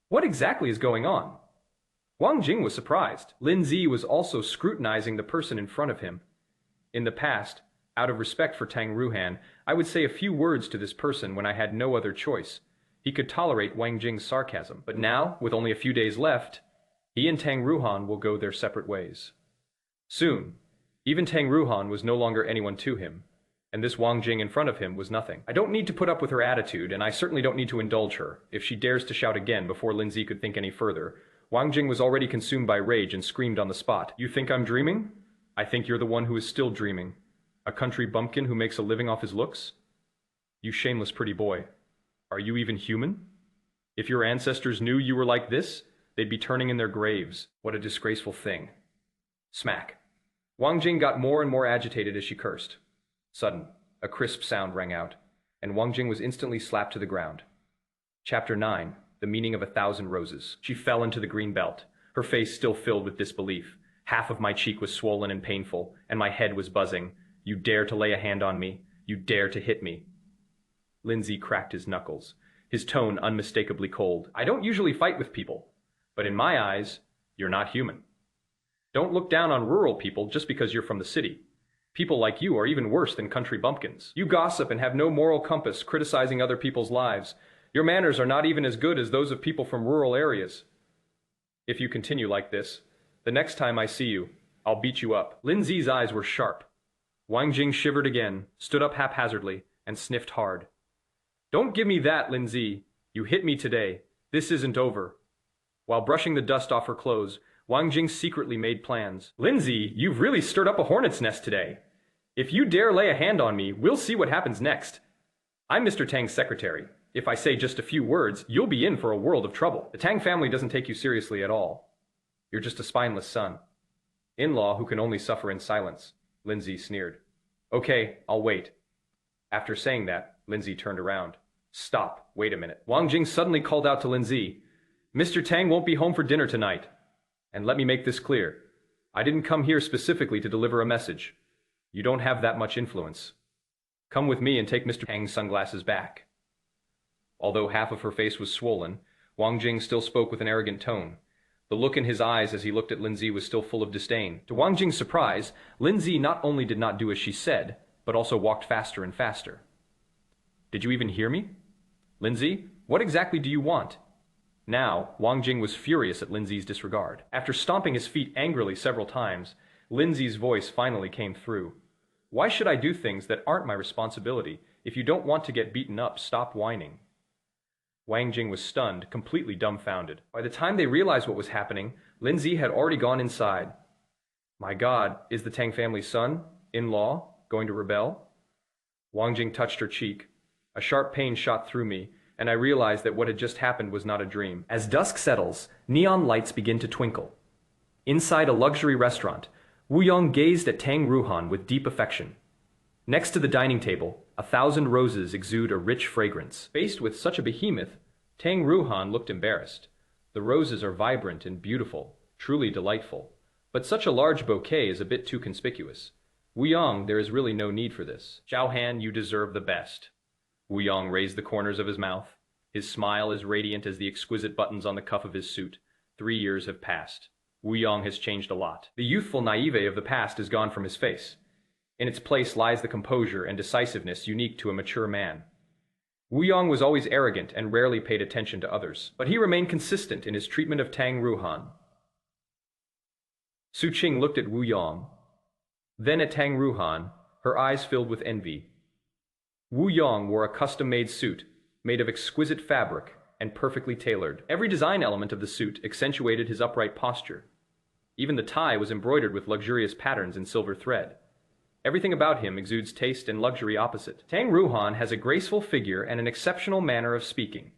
What exactly is going on? Wang Jing was surprised. Lin Ze was also scrutinizing the person in front of him. In the past, out of respect for Tang Ruohan, I would say a few words to this person when I had no other choice. He could tolerate Wang Jing's sarcasm. But now, with only a few days left, he and Tang Ruohan will go their separate ways. Soon, even Tang Ruohan was no longer anyone to him, and this Wang Jing in front of him was nothing. I don't need to put up with her attitude, and I certainly don't need to indulge her. If she dares to shout again before Lin Ze could think any further, Wang Jing was already consumed by rage and screamed on the spot. You think I'm dreaming? I think you're the one who is still dreaming. A country bumpkin who makes a living off his looks? You shameless pretty boy. Are you even human? If your ancestors knew you were like this, they'd be turning in their graves. What a disgraceful thing. Smack. Wang Jing got more and more agitated as she cursed. Sudden, a crisp sound rang out, and Wang Jing was instantly slapped to the ground. Chapter 9. The Meaning of 1,000 Roses. She fell into the green belt, her face still filled with disbelief. Half of my cheek was swollen and painful, and my head was buzzing. You dare to lay a hand on me? You dare to hit me? Lin Ze cracked his knuckles, his tone unmistakably cold. I don't usually fight with people, but in my eyes, you're not human. Don't look down on rural people just because you're from the city. People like you are even worse than country bumpkins. You gossip and have no moral compass, criticizing other people's lives. Your manners are not even as good as those of people from rural areas. If you continue like this, the next time I see you, I'll beat you up. Lin Ze's eyes were sharp. Wang Jing shivered again, stood up haphazardly, and sniffed hard. Don't give me that, Lin Ze. You hit me today. This isn't over. While brushing the dust off her clothes, Wang Jing secretly made plans. Lin Ze, you've really stirred up a hornet's nest today. If you dare lay a hand on me, we'll see what happens next. I'm Mr. Tang's secretary. If I say just a few words, you'll be in for a world of trouble. The Tang family doesn't take you seriously at all. You're just a spineless son. In-law who can only suffer in silence, Lin Ze sneered. Okay, I'll wait. After saying that, Lin Ze turned around. Stop, wait a minute. Wang Jing suddenly called out to Lin Ze, Mr. Tang won't be home for dinner tonight. And let me make this clear. I didn't come here specifically to deliver a message. You don't have that much influence. Come with me and take Mr. Tang's sunglasses back. Although half of her face was swollen, Wang Jing still spoke with an arrogant tone. The look in his eyes as he looked at Lin Ze was still full of disdain. To Wang Jing's surprise, Lin Ze not only did not do as she said, but also walked faster and faster. Did you even hear me? Lin Ze, what exactly do you want? Now, Wang Jing was furious at Lin Ze's disregard. After stomping his feet angrily several times, Lin Ze's voice finally came through. Why should I do things that aren't my responsibility? If you don't want to get beaten up, stop whining. Wang Jing was stunned, completely dumbfounded. By the time they realized what was happening, Lin Ze had already gone inside. My God, is the Tang family's son, in-law, going to rebel? Wang Jing touched her cheek. A sharp pain shot through me, and I realized that what had just happened was not a dream. As dusk settles, neon lights begin to twinkle. Inside a luxury restaurant, Wu Yong gazed at Tang Ruohan with deep affection. Next to the dining table, 1,000 roses exude a rich fragrance. Faced with such a behemoth, Tang Ruohan looked embarrassed. The roses are vibrant and beautiful, truly delightful. But such a large bouquet is a bit too conspicuous. Wu Yong, there is really no need for this. Zhao Han, you deserve the best. Wu Yong raised the corners of his mouth. His smile is radiant as the exquisite buttons on the cuff of his suit. 3 years have passed. Wu Yong has changed a lot. The youthful naivete of the past is gone from his face. In its place lies the composure and decisiveness unique to a mature man. Wu Yong was always arrogant and rarely paid attention to others, but he remained consistent in his treatment of Tang Ruohan. Su Qing looked at Wu Yong, then at Tang Ruohan, her eyes filled with envy. Wu Yong wore a custom-made suit, made of exquisite fabric and perfectly tailored. Every design element of the suit accentuated his upright posture. Even the tie was embroidered with luxurious patterns in silver thread. Everything about him exudes taste and luxury opposite. Tang Ruohan has a graceful figure and an exceptional manner of speaking.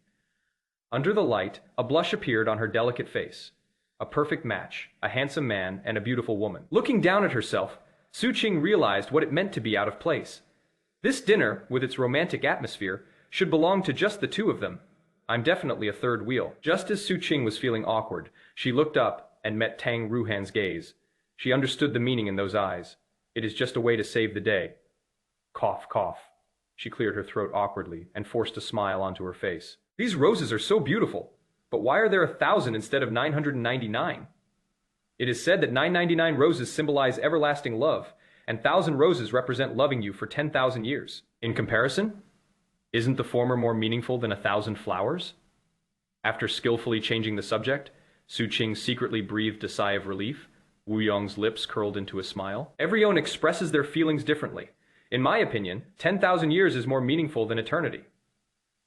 Under the light, a blush appeared on her delicate face. A perfect match, a handsome man and a beautiful woman. Looking down at herself, Su Qing realized what it meant to be out of place. This dinner, with its romantic atmosphere, should belong to just the two of them. I'm definitely a third wheel. Just as Su Qing was feeling awkward, she looked up and met Tang Ruohan's gaze. She understood the meaning in those eyes. It is just a way to save the day. Cough, cough. She cleared her throat awkwardly and forced a smile onto her face. These roses are so beautiful, but why are there 1,000 instead of 999? It is said that 999 roses symbolize everlasting love, and 1,000 roses represent loving you for 10,000 years. In comparison, isn't the former more meaningful than 1,000 flowers? After skillfully changing the subject, Su Qing secretly breathed a sigh of relief. Wu Yong's lips curled into a smile. Everyone expresses their feelings differently. In my opinion, 10,000 years is more meaningful than eternity.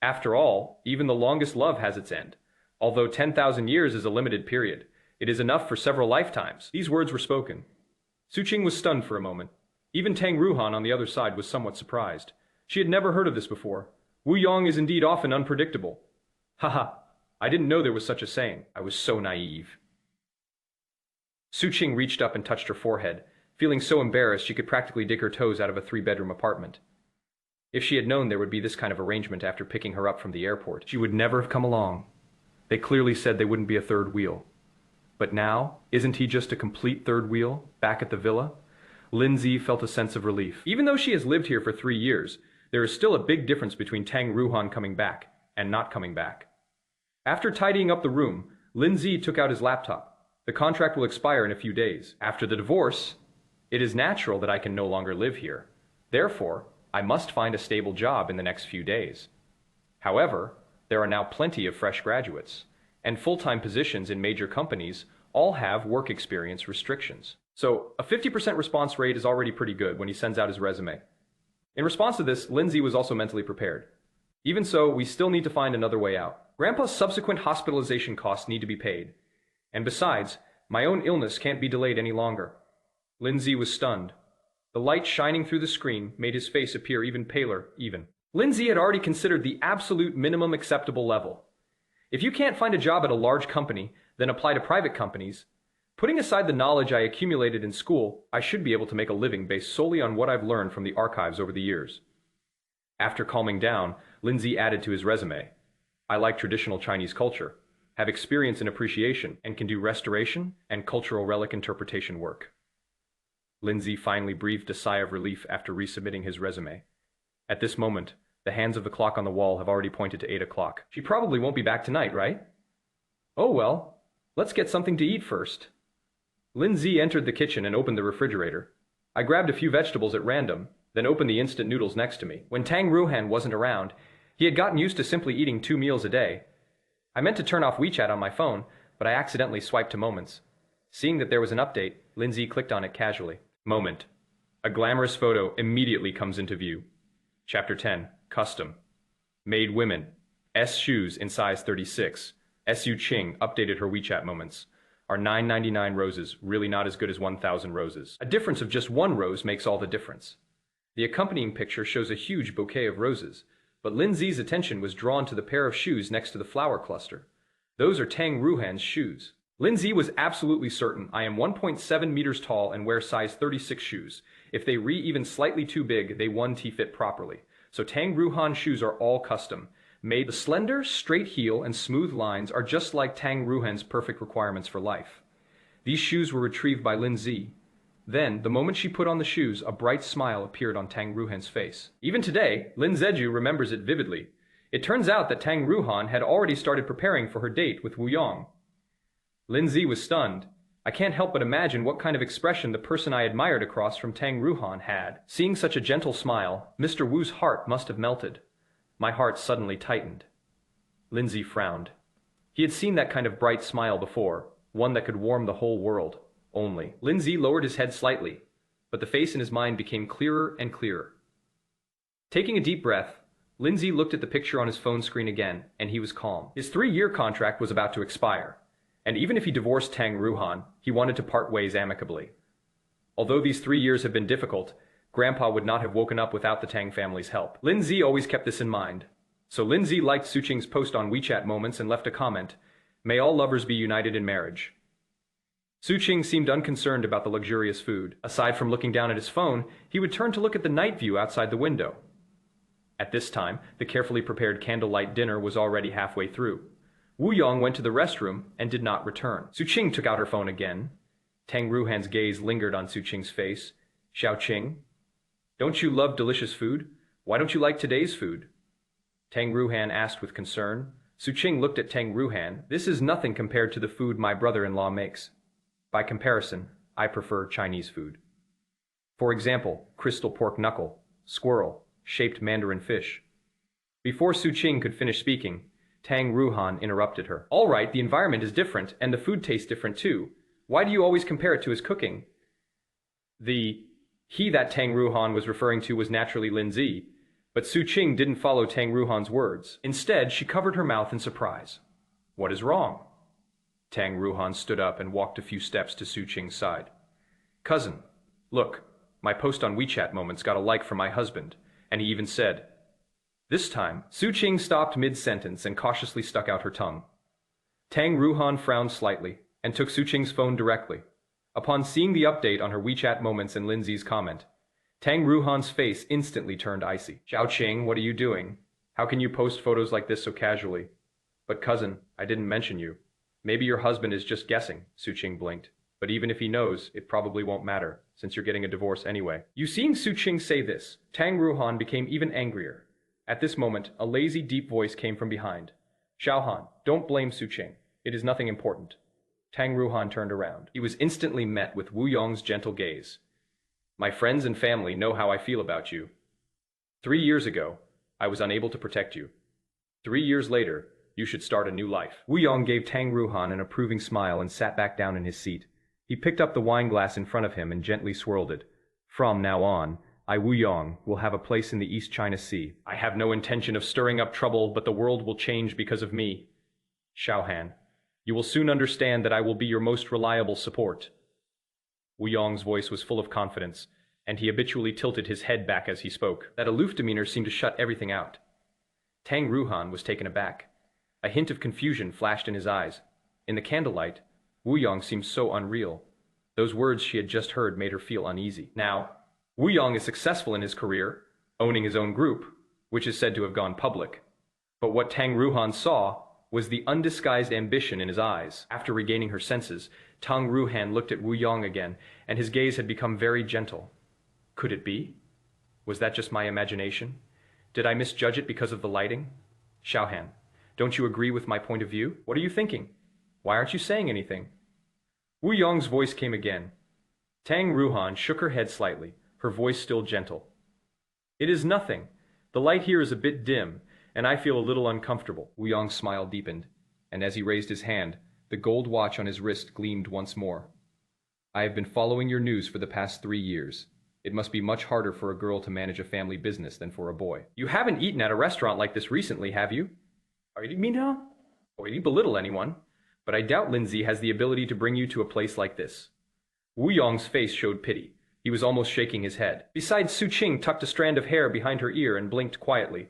After all, even the longest love has its end. Although 10,000 years is a limited period, it is enough for several lifetimes. These words were spoken. Su Qing was stunned for a moment. Even Tang Ruohan on the other side was somewhat surprised. She had never heard of this before. Wu Yong is indeed often unpredictable. Haha, I didn't know there was such a saying. I was so naive. Su Qing reached up and touched her forehead, feeling so embarrassed she could practically dig her toes out of a 3-bedroom apartment. If she had known there would be this kind of arrangement after picking her up from the airport, she would never have come along. They clearly said they wouldn't be a third wheel. But now, isn't he just a complete third wheel, back at the villa? Lin Ze felt a sense of relief. Even though she has lived here for 3 years, there is still a big difference between Tang Ruohan coming back and not coming back. After tidying up the room, Lin Ze took out his laptop. The contract will expire in a few days. After the divorce, it is natural that I can no longer live here. Therefore, I must find a stable job in the next few days. However, there are now plenty of fresh graduates, and full-time positions in major companies all have work experience restrictions. So, a 50% response rate is already pretty good when he sends out his resume. In response to this, Lin Ze was also mentally prepared. Even so, we still need to find another way out. Grandpa's subsequent hospitalization costs need to be paid. And besides, my own illness can't be delayed any longer. Lin Ze was stunned. The light shining through the screen made his face appear even paler, even. Lin Ze had already considered the absolute minimum acceptable level. If you can't find a job at a large company, then apply to private companies. Putting aside the knowledge I accumulated in school, I should be able to make a living based solely on what I've learned from the archives over the years. After calming down, Lin Ze added to his resume, I like traditional Chinese culture, have experience in appreciation, and can do restoration and cultural relic interpretation work. Lin Ze finally breathed a sigh of relief after resubmitting his resume. At this moment, the hands of the clock on the wall have already pointed to 8 o'clock. She probably won't be back tonight, right? Oh well, let's get something to eat first. Lin Ze entered the kitchen and opened the refrigerator. I grabbed a few vegetables at random, then opened the instant noodles next to me. When Tang Ruohan wasn't around, he had gotten used to simply eating 2 meals a day. I meant to turn off WeChat on my phone, but I accidentally swiped to Moments. Seeing that there was an update, Lin Ze clicked on it casually. Moment. A glamorous photo immediately comes into view. Chapter 10. Custom. Made women. S shoes in size 36. Su Ching updated her WeChat Moments. Are 9.99 roses really not as good as 1,000 roses? A difference of just 1 rose makes all the difference. The accompanying picture shows a huge bouquet of roses, but Lin Ze's attention was drawn to the pair of shoes next to the flower cluster. Those are Tang Ruohan's shoes. Lin Ze was absolutely certain I am 1.7 meters tall and wear size 36 shoes. If they even slightly too big, they won't fit properly. So Tang Ruohan shoes are all custom. Made the slender, straight heel and smooth lines are just like Tang Ruohan's perfect requirements for life. These shoes were retrieved by Lin Ze. Then, the moment she put on the shoes, a bright smile appeared on Tang Ruohan's face. Even today, Lin Zeju remembers it vividly. It turns out that Tang Ruohan had already started preparing for her date with Wu Yong. Lin Ze was stunned. I can't help but imagine what kind of expression the person I admired across from Tang Ruohan had. Seeing such a gentle smile, Mr. Wu's heart must have melted. My heart suddenly tightened. Lin Ze frowned. He had seen that kind of bright smile before, one that could warm the whole world. Only. Lin Ze lowered his head slightly, but the face in his mind became clearer and clearer. Taking a deep breath, Lin Ze looked at the picture on his phone screen again, and he was calm. His 3-year contract was about to expire, and even if he divorced Tang Ruohan, he wanted to part ways amicably. Although these 3 years had been difficult, Grandpa would not have woken up without the Tang family's help. Lin Ze always kept this in mind. So Lin Ze liked Su Qing's post on WeChat Moments and left a comment, "May all lovers be united in marriage." Su Qing seemed unconcerned about the luxurious food. Aside from looking down at his phone, he would turn to look at the night view outside the window. At this time, the carefully prepared candlelight dinner was already halfway through. Wu Yong went to the restroom and did not return. Su Qing took out her phone again. Tang Ruohan's gaze lingered on Su Qing's face. "Xiao Qing, don't you love delicious food? Why don't you like today's food?" Tang Ruohan asked with concern. Su Qing looked at Tang Ruohan. "This is nothing compared to the food my brother-in-law makes. By comparison, I prefer Chinese food. For example, crystal pork knuckle, squirrel, shaped mandarin fish." Before Su Qing could finish speaking, Tang Ruohan interrupted her. "All right, the environment is different, and the food tastes different too. Why do you always compare it to his cooking?" He that Tang Ruohan was referring to was naturally Lin Ze, but Su Qing didn't follow Tang Ruohan's words. Instead, she covered her mouth in surprise. "What is wrong?" Tang Ruohan stood up and walked a few steps to Su Qing's side. "Cousin, look, my post on WeChat Moments got a like from my husband, and he even said..." This time, Su Qing stopped mid-sentence and cautiously stuck out her tongue. Tang Ruohan frowned slightly and took Su Qing's phone directly. Upon seeing the update on her WeChat Moments and Lin Ze's comment, Tang Ruohan's face instantly turned icy. "Xiao Qing, what are you doing? How can you post photos like this so casually?" "But cousin, I didn't mention you. Maybe your husband is just guessing," Su Qing blinked. "But even if he knows, it probably won't matter, since you're getting a divorce anyway." Seeing Su Qing say this, Tang Ruohan became even angrier. At this moment, a lazy, deep voice came from behind. "Xiaohan, don't blame Su Qing. It is nothing important." Tang Ruohan turned around. He was instantly met with Wu Yong's gentle gaze. "My friends and family know how I feel about you. 3 years ago, I was unable to protect you. 3 years later, you should start a new life." Wu Yong gave Tang Ruohan an approving smile and sat back down in his seat. He picked up the wine glass in front of him and gently swirled it. "From now on, I, Wu Yong, will have a place in the East China Sea. I have no intention of stirring up trouble, but the world will change because of me. Xiaohan, you will soon understand that I will be your most reliable support." Wu Yong's voice was full of confidence, and he habitually tilted his head back as he spoke. That aloof demeanor seemed to shut everything out. Tang Ruohan was taken aback. A hint of confusion flashed in his eyes. In the candlelight, Wu Yong seemed so unreal. Those words she had just heard made her feel uneasy. Now, Wu Yong is successful in his career, owning his own group, which is said to have gone public. But what Tang Ruohan saw was the undisguised ambition in his eyes. After regaining her senses, Tang Ruohan looked at Wu Yong again, and his gaze had become very gentle. Could it be? Was that just my imagination? Did I misjudge it because of the lighting? Xiaohan, don't you agree with my point of view? What are you thinking? Why aren't you saying anything? Wu Yong's voice came again. Tang Ruohan shook her head slightly, her voice still gentle. It is nothing. The light here is a bit dim, and I feel a little uncomfortable. Wu Yong's smile deepened, and as he raised his hand, the gold watch on his wrist gleamed once more. I have been following your news for the past 3 years. It must be much harder for a girl to manage a family business than for a boy. You haven't eaten at a restaurant like this recently, have you? Are you me now? Or you belittle anyone, but I doubt Lin Ze has the ability to bring you to a place like this. Wu Yong's face showed pity. He was almost shaking his head. Besides, Su Qing tucked a strand of hair behind her ear and blinked quietly.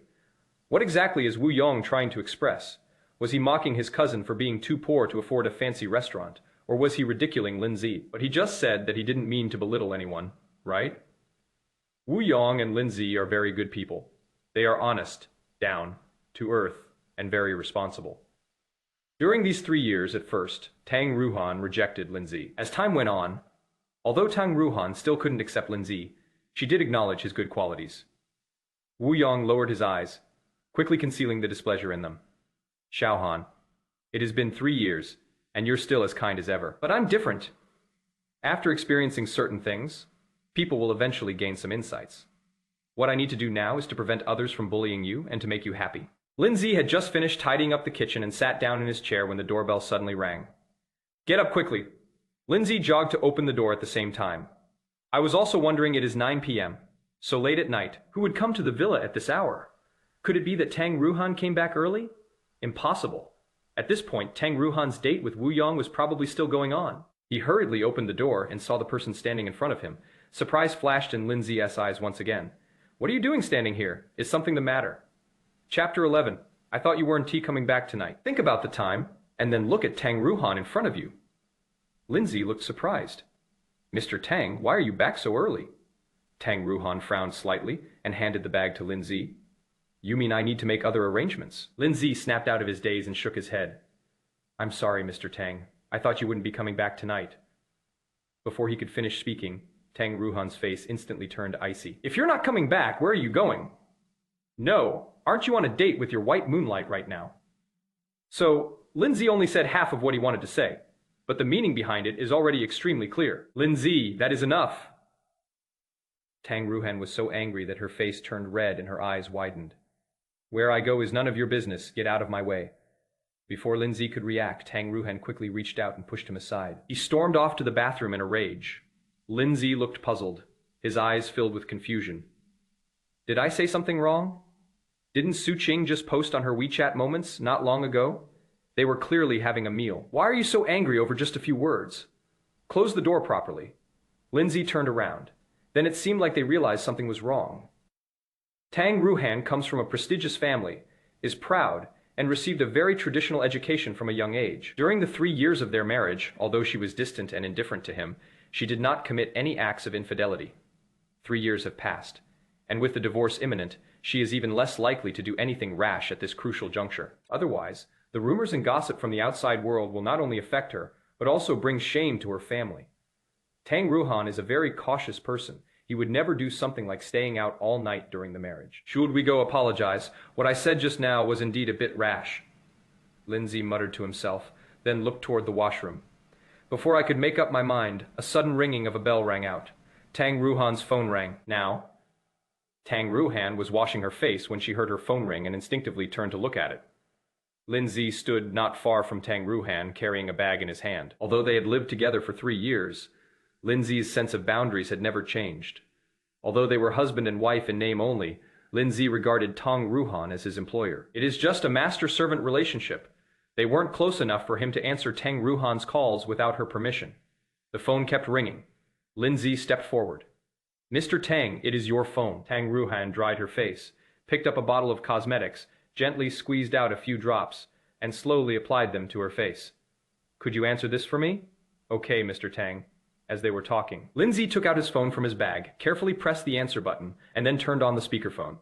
What exactly is Wu Yong trying to express? Was he mocking his cousin for being too poor to afford a fancy restaurant, or was he ridiculing Lin Ze? But he just said that he didn't mean to belittle anyone, right? Wu Yong and Lin Ze are very good people. They are honest, down, to earth, and very responsible. During these 3 years, at first, Tang Ruohan rejected Lin Ze. As time went on, although Tang Ruohan still couldn't accept Lin Ze, she did acknowledge his good qualities. Wu Yong lowered his eyes, quickly concealing the displeasure in them. Xiaohan, it has been 3 years, and you're still as kind as ever. But I'm different. After experiencing certain things, people will eventually gain some insights. What I need to do now is to prevent others from bullying you and to make you happy. Lin Ze had just finished tidying up the kitchen and sat down in his chair when the doorbell suddenly rang. Get up quickly. Lin Ze jogged to open the door at the same time. I was also wondering, it is 9 p.m., so late at night. Who would come to the villa at this hour? Could it be that Tang Ruohan came back early? Impossible. At this point, Tang Ruohan's date with Wu Yong was probably still going on. He hurriedly opened the door and saw the person standing in front of him. Surprise flashed in Lin Ze's eyes once again. What are you doing standing here? Is something the matter? Chapter 11. I thought you weren't coming back tonight. Think about the time, and then look at Tang Ruohan in front of you. Lin Ze looked surprised. Mr. Tang, why are you back so early? Tang Ruohan frowned slightly and handed the bag to Lin Ze. You mean I need to make other arrangements? Lin Ze snapped out of his daze and shook his head. I'm sorry, Mr. Tang. I thought you wouldn't be coming back tonight. Before he could finish speaking, Tang Ruohan's face instantly turned icy. If you're not coming back, where are you going? No, aren't you on a date with your white moonlight right now? So, Lin Ze only said half of what he wanted to say, but the meaning behind it is already extremely clear. Lin Ze, that is enough. Tang Ruohan was so angry that her face turned red and her eyes widened. Where I go is none of your business. Get out of my way. Before Lin Ze could react, Tang Ruohan quickly reached out and pushed him aside. He stormed off to the bathroom in a rage. Lin Ze looked puzzled, his eyes filled with confusion. Did I say something wrong? Didn't Su Qing just post on her WeChat moments not long ago? They were clearly having a meal. Why are you so angry over just a few words? Close the door properly. Lin Ze turned around. Then it seemed like they realized something was wrong. Tang Ruohan comes from a prestigious family, is proud, and received a very traditional education from a young age. During the 3 years of their marriage, although she was distant and indifferent to him, she did not commit any acts of infidelity. 3 years have passed, and with the divorce imminent, she is even less likely to do anything rash at this crucial juncture. Otherwise, the rumors and gossip from the outside world will not only affect her, but also bring shame to her family. Tang Ruohan is a very cautious person. He would never do something like staying out all night during the marriage. Should we go apologize? What I said just now was indeed a bit rash. Lin Ze muttered to himself, then looked toward the washroom. Before I could make up my mind, a sudden ringing of a bell rang out. Tang Ruohan's phone rang. Now, Tang Ruohan was washing her face when she heard her phone ring and instinctively turned to look at it. Lin Ze stood not far from Tang Ruohan, carrying a bag in his hand. Although they had lived together for 3 years, Lin Ze's sense of boundaries had never changed. Although they were husband and wife in name only, Lin Ze regarded Tang Ruohan as his employer. It is just a master-servant relationship. They weren't close enough for him to answer Tang Ruohan's calls without her permission. The phone kept ringing. Lin Ze stepped forward. Mr. Tang, it is your phone. Tang Ruohan dried her face, picked up a bottle of cosmetics, gently squeezed out a few drops, and slowly applied them to her face. Could you answer this for me? Okay, Mr. Tang. As they were talking, Lin Ze took out his phone from his bag, carefully pressed the answer button, and then turned on the speakerphone.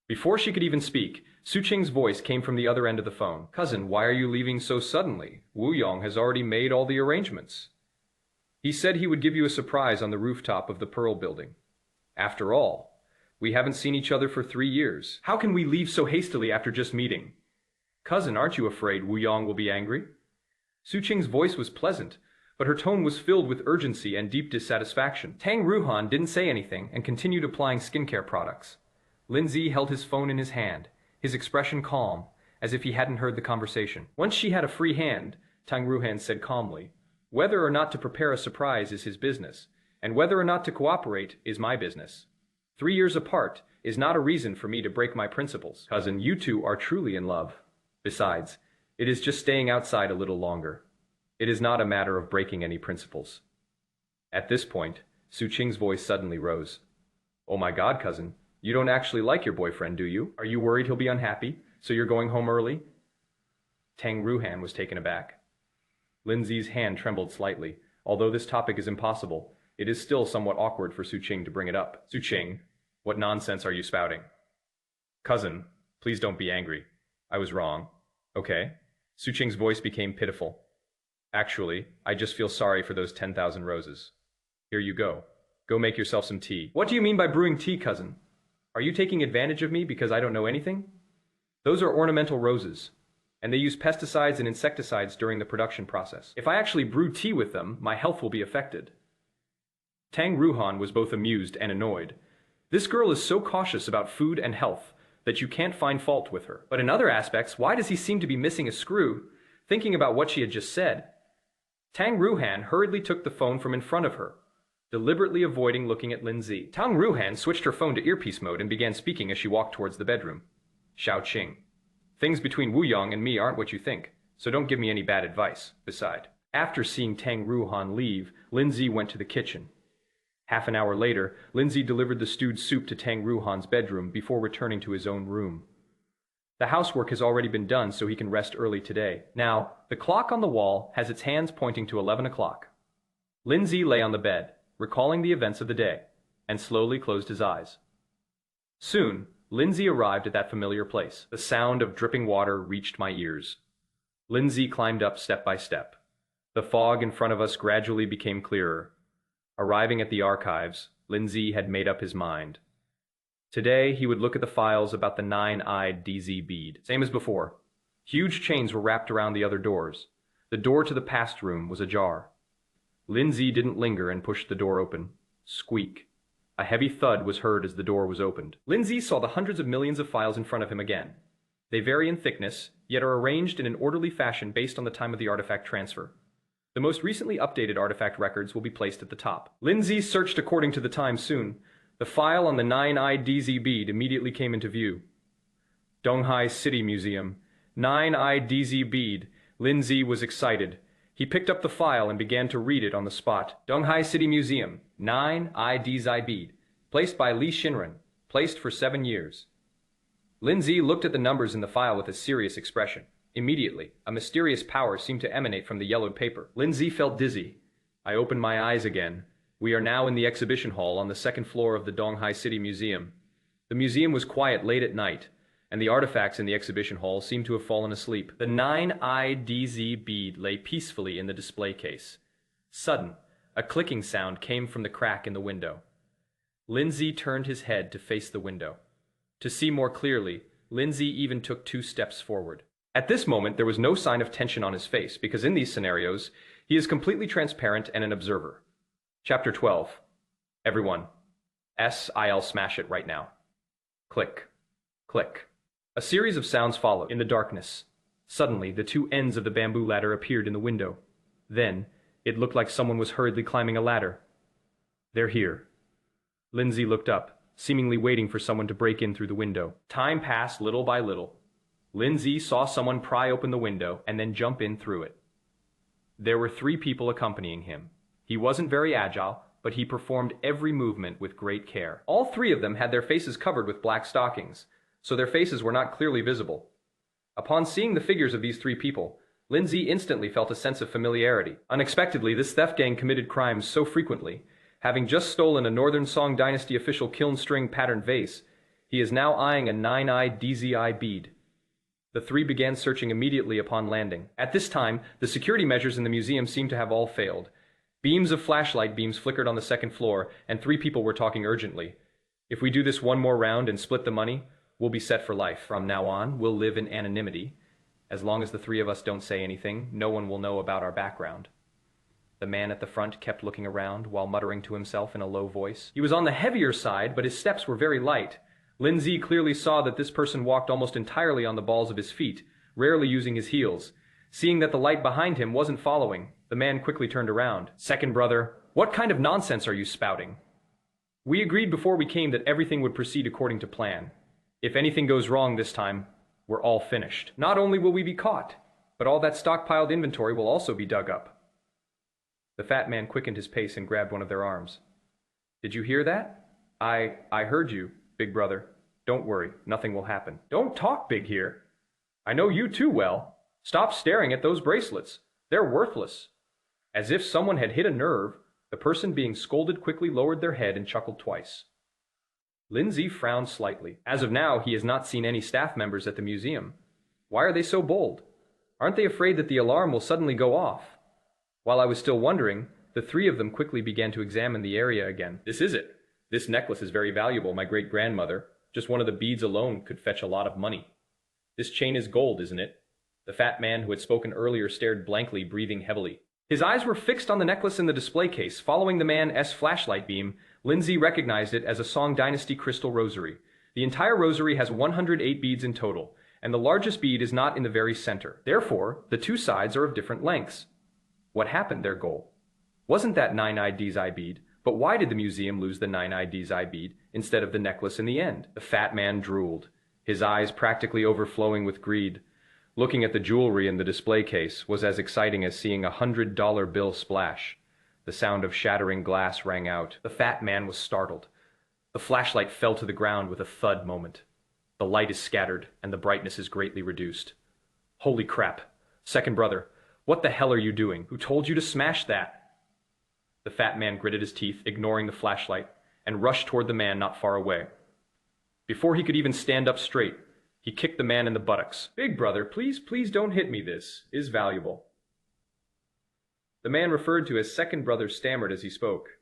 Before she could even speak, Su Qing's voice came from the other end of the phone. Cousin, why are you leaving so suddenly? Wu Yong has already made all the arrangements. He said he would give you a surprise on the rooftop of the Pearl Building. After all, we haven't seen each other for 3 years. How can we leave so hastily after just meeting? Cousin, aren't you afraid Wu Yong will be angry? Su Qing's voice was pleasant, but her tone was filled with urgency and deep dissatisfaction. Tang Ruohan didn't say anything and continued applying skincare products. Lin Ze held his phone in his hand, his expression calm, as if he hadn't heard the conversation. Once she had a free hand, Tang Ruohan said calmly, whether or not to prepare a surprise is his business, and whether or not to cooperate is my business. 3 years apart is not a reason for me to break my principles. Cousin, you two are truly in love. Besides, it is just staying outside a little longer. It is not a matter of breaking any principles. At this point, Su Qing's voice suddenly rose. Oh my God, cousin, you don't actually like your boyfriend, do you? Are you worried he'll be unhappy, so you're going home early? Tang Ruohan was taken aback. Lin Ze's hand trembled slightly. Although this topic is impossible, it is still somewhat awkward for Su Qing to bring it up. Su Qing, what nonsense are you spouting? Cousin, please don't be angry. I was wrong. Okay? Su Qing's voice became pitiful. Actually, I just feel sorry for those 10,000 roses. Here you go. Go make yourself some tea. What do you mean by brewing tea, cousin? Are you taking advantage of me because I don't know anything? Those are ornamental roses, and they use pesticides and insecticides during the production process. If I actually brew tea with them, my health will be affected. Tang Ruohan was both amused and annoyed. This girl is so cautious about food and health that you can't find fault with her. But in other aspects, why does he seem to be missing a screw, thinking about what she had just said? Tang Ruohan hurriedly took the phone from in front of her, deliberately avoiding looking at Lin Ze. Tang Ruohan switched her phone to earpiece mode and began speaking as she walked towards the bedroom. Xiao Qing, things between Wu Yong and me aren't what you think, so don't give me any bad advice. Besides, after seeing Tang Ruohan leave, Lin Ze went to the kitchen. Half an hour later, Lin Ze delivered the stewed soup to Tang Ruohan's bedroom before returning to his own room. The housework has already been done, so he can rest early today. Now, the clock on the wall has its hands pointing to 11 o'clock. Lin Ze lay on the bed, recalling the events of the day, and slowly closed his eyes. Soon, Lin Ze arrived at that familiar place. The sound of dripping water reached my ears. Lin Ze climbed up step by step. The fog in front of us gradually became clearer. Arriving at the archives, Lin Ze had made up his mind. Today, he would look at the files about the nine-eyed DZ bead. Same as before. Huge chains were wrapped around the other doors. The door to the past room was ajar. Lin Ze didn't linger and pushed the door open. Squeak. A heavy thud was heard as the door was opened. Lin Ze saw the hundreds of millions of files in front of him again. They vary in thickness, yet are arranged in an orderly fashion based on the time of the artifact transfer. The most recently updated artifact records will be placed at the top. Lin Ze searched according to the time soon. The file on the nine-eyed DZ bead immediately came into view. Donghai City Museum. Nine-eyed DZ bead. Lin Ze was excited. He picked up the file and began to read it on the spot. Donghai City Museum. Nine-eyed DZ bead. Placed by Li Xinren. Placed for 7 years. Lin Ze looked at the numbers in the file with a serious expression. Immediately, a mysterious power seemed to emanate from the yellowed paper. Lin Ze felt dizzy. I opened my eyes again. We are now in the exhibition hall on the 2nd floor of the Donghai City Museum. The museum was quiet late at night, and the artifacts in the exhibition hall seemed to have fallen asleep. The nine-eyed DZ bead lay peacefully in the display case. Sudden, a clicking sound came from the crack in the window. Lin Ze turned his head to face the window. To see more clearly, Lin Ze even took 2 steps forward. At this moment, there was no sign of tension on his face, because in these scenarios, he is completely transparent and an observer. Chapter 12. Everyone. I'll smash it right now. Click. Click. A series of sounds followed. In the darkness, suddenly the 2 ends of the bamboo ladder appeared in the window. Then, it looked like someone was hurriedly climbing a ladder. They're here. Lin Ze looked up, seemingly waiting for someone to break in through the window. Time passed little by little. Lin Ze saw someone pry open the window and then jump in through it. There were 3 people accompanying him. He wasn't very agile, but he performed every movement with great care. All three of them had their faces covered with black stockings, so their faces were not clearly visible. Upon seeing the figures of these three people, Lin Ze instantly felt a sense of familiarity. Unexpectedly, this theft gang committed crimes so frequently. Having just stolen a Northern Song Dynasty official kiln string patterned vase, he is now eyeing a nine-eyed DZI bead. The three began searching immediately upon landing. At this time, the security measures in the museum seemed to have all failed. Beams of flashlight beams flickered on the second floor, and three people were talking urgently. If we do this one more round and split the money, we'll be set for life. From now on, we'll live in anonymity. As long as the three of us don't say anything, no one will know about our background. The man at the front kept looking around while muttering to himself in a low voice. He was on the heavier side, but his steps were very light. Lin Ze clearly saw that this person walked almost entirely on the balls of his feet, rarely using his heels. Seeing that the light behind him wasn't following, the man quickly turned around. "Second brother, what kind of nonsense are you spouting? We agreed before we came that everything would proceed according to plan. If anything goes wrong this time, we're all finished. Not only will we be caught, but all that stockpiled inventory will also be dug up." The fat man quickened his pace and grabbed one of their arms. "Did you hear that? I heard you, big brother. Don't worry, nothing will happen." "Don't talk big here. I know you too well. Stop staring at those bracelets. They're worthless." As if someone had hit a nerve, the person being scolded quickly lowered their head and chuckled twice. Lin Ze frowned slightly. As of now, he has not seen any staff members at the museum. Why are they so bold? Aren't they afraid that the alarm will suddenly go off? While I was still wondering, the three of them quickly began to examine the area again. "This is it. This necklace is very valuable, my great-grandmother. Just one of the beads alone could fetch a lot of money. This chain is gold, isn't it?" The fat man who had spoken earlier stared blankly, breathing heavily. His eyes were fixed on the necklace in the display case. Following the man's flashlight beam, Lin Ze recognized it as a Song Dynasty crystal rosary. The entire rosary has 108 beads in total, and the largest bead is not in the very center. Therefore, the two sides are of different lengths. What happened, their goal? Wasn't that nine-eyed DZI bead? But why did the museum lose the nine-eyed DZI bead instead of the necklace in the end? The fat man drooled, his eyes practically overflowing with greed. Looking at the jewelry in the display case was as exciting as seeing a $100 bill splash. The sound of shattering glass rang out. The fat man was startled. The flashlight fell to the ground with a thud moment. The light is scattered, and the brightness is greatly reduced. "Holy crap! Second brother, what the hell are you doing? Who told you to smash that?" The fat man gritted his teeth, ignoring the flashlight, and rushed toward the man not far away. Before he could even stand up straight, he kicked the man in the buttocks. "Big brother, please don't hit me. This is valuable." The man referred to as second brother stammered as he spoke.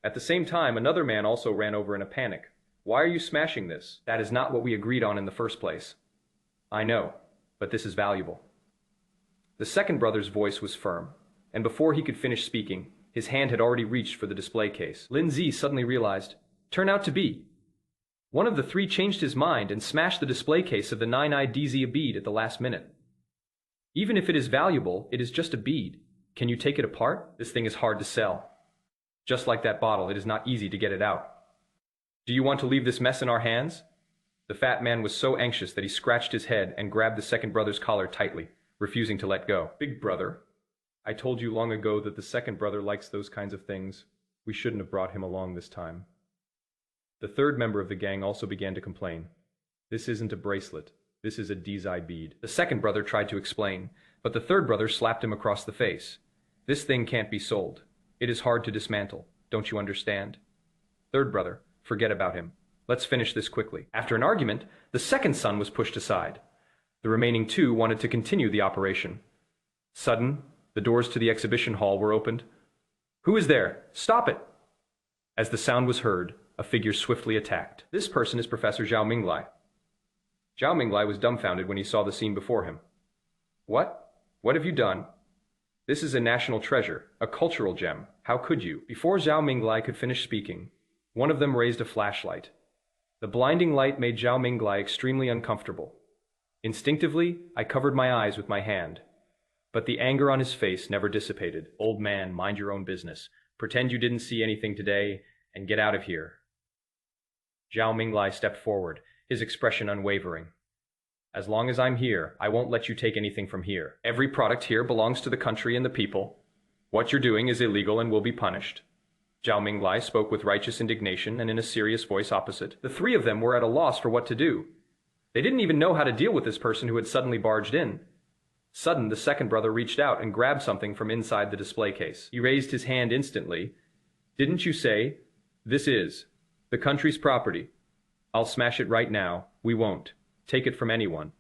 At the same time, another man also ran over in a panic. "Why are you smashing this? That is not what we agreed on in the first place." "I know, but this is valuable." The second brother's voice was firm, and before he could finish speaking, his hand had already reached for the display case. Lin Ze suddenly realized, turn out to be. One of the three changed his mind and smashed the display case of the nine-eyed DZ bead at the last minute. "Even if it is valuable, it is just a bead. Can you take it apart? This thing is hard to sell. Just like that bottle, it is not easy to get it out. Do you want to leave this mess in our hands?" The fat man was so anxious that he scratched his head and grabbed the second brother's collar tightly, refusing to let go. "Big brother, I told you long ago that the second brother likes those kinds of things. We shouldn't have brought him along this time." The third member of the gang also began to complain. "This isn't a bracelet. This is a DZI bead." The second brother tried to explain, but the third brother slapped him across the face. "This thing can't be sold. It is hard to dismantle. Don't you understand?" "Third brother, forget about him. Let's finish this quickly." After an argument, the second son was pushed aside. The remaining two wanted to continue the operation. Sudden, the doors to the exhibition hall were opened. "Who is there? Stop it!" As the sound was heard, a figure swiftly attacked. This person is Professor Zhao Minglai. Zhao Minglai was dumbfounded when he saw the scene before him. "What? What have you done? This is a national treasure, a cultural gem. How could you?" Before Zhao Minglai could finish speaking, one of them raised a flashlight. The blinding light made Zhao Minglai extremely uncomfortable. Instinctively, I covered my eyes with my hand. But the anger on his face never dissipated. "Old man, mind your own business. Pretend you didn't see anything today, and get out of here." Zhao Minglai stepped forward, his expression unwavering. "As long as I'm here, I won't let you take anything from here. Every product here belongs to the country and the people. What you're doing is illegal and will be punished. Zhao Minglai spoke with righteous indignation and in a serious voice opposite. The three of them were at a loss for what to do. They didn't even know how to deal with this person who had suddenly barged in. Sudden, the second brother reached out and grabbed something from inside the display case. He raised his hand instantly. "Didn't you say, 'This is the country's property'? I'll smash it right now. We won't take it from anyone."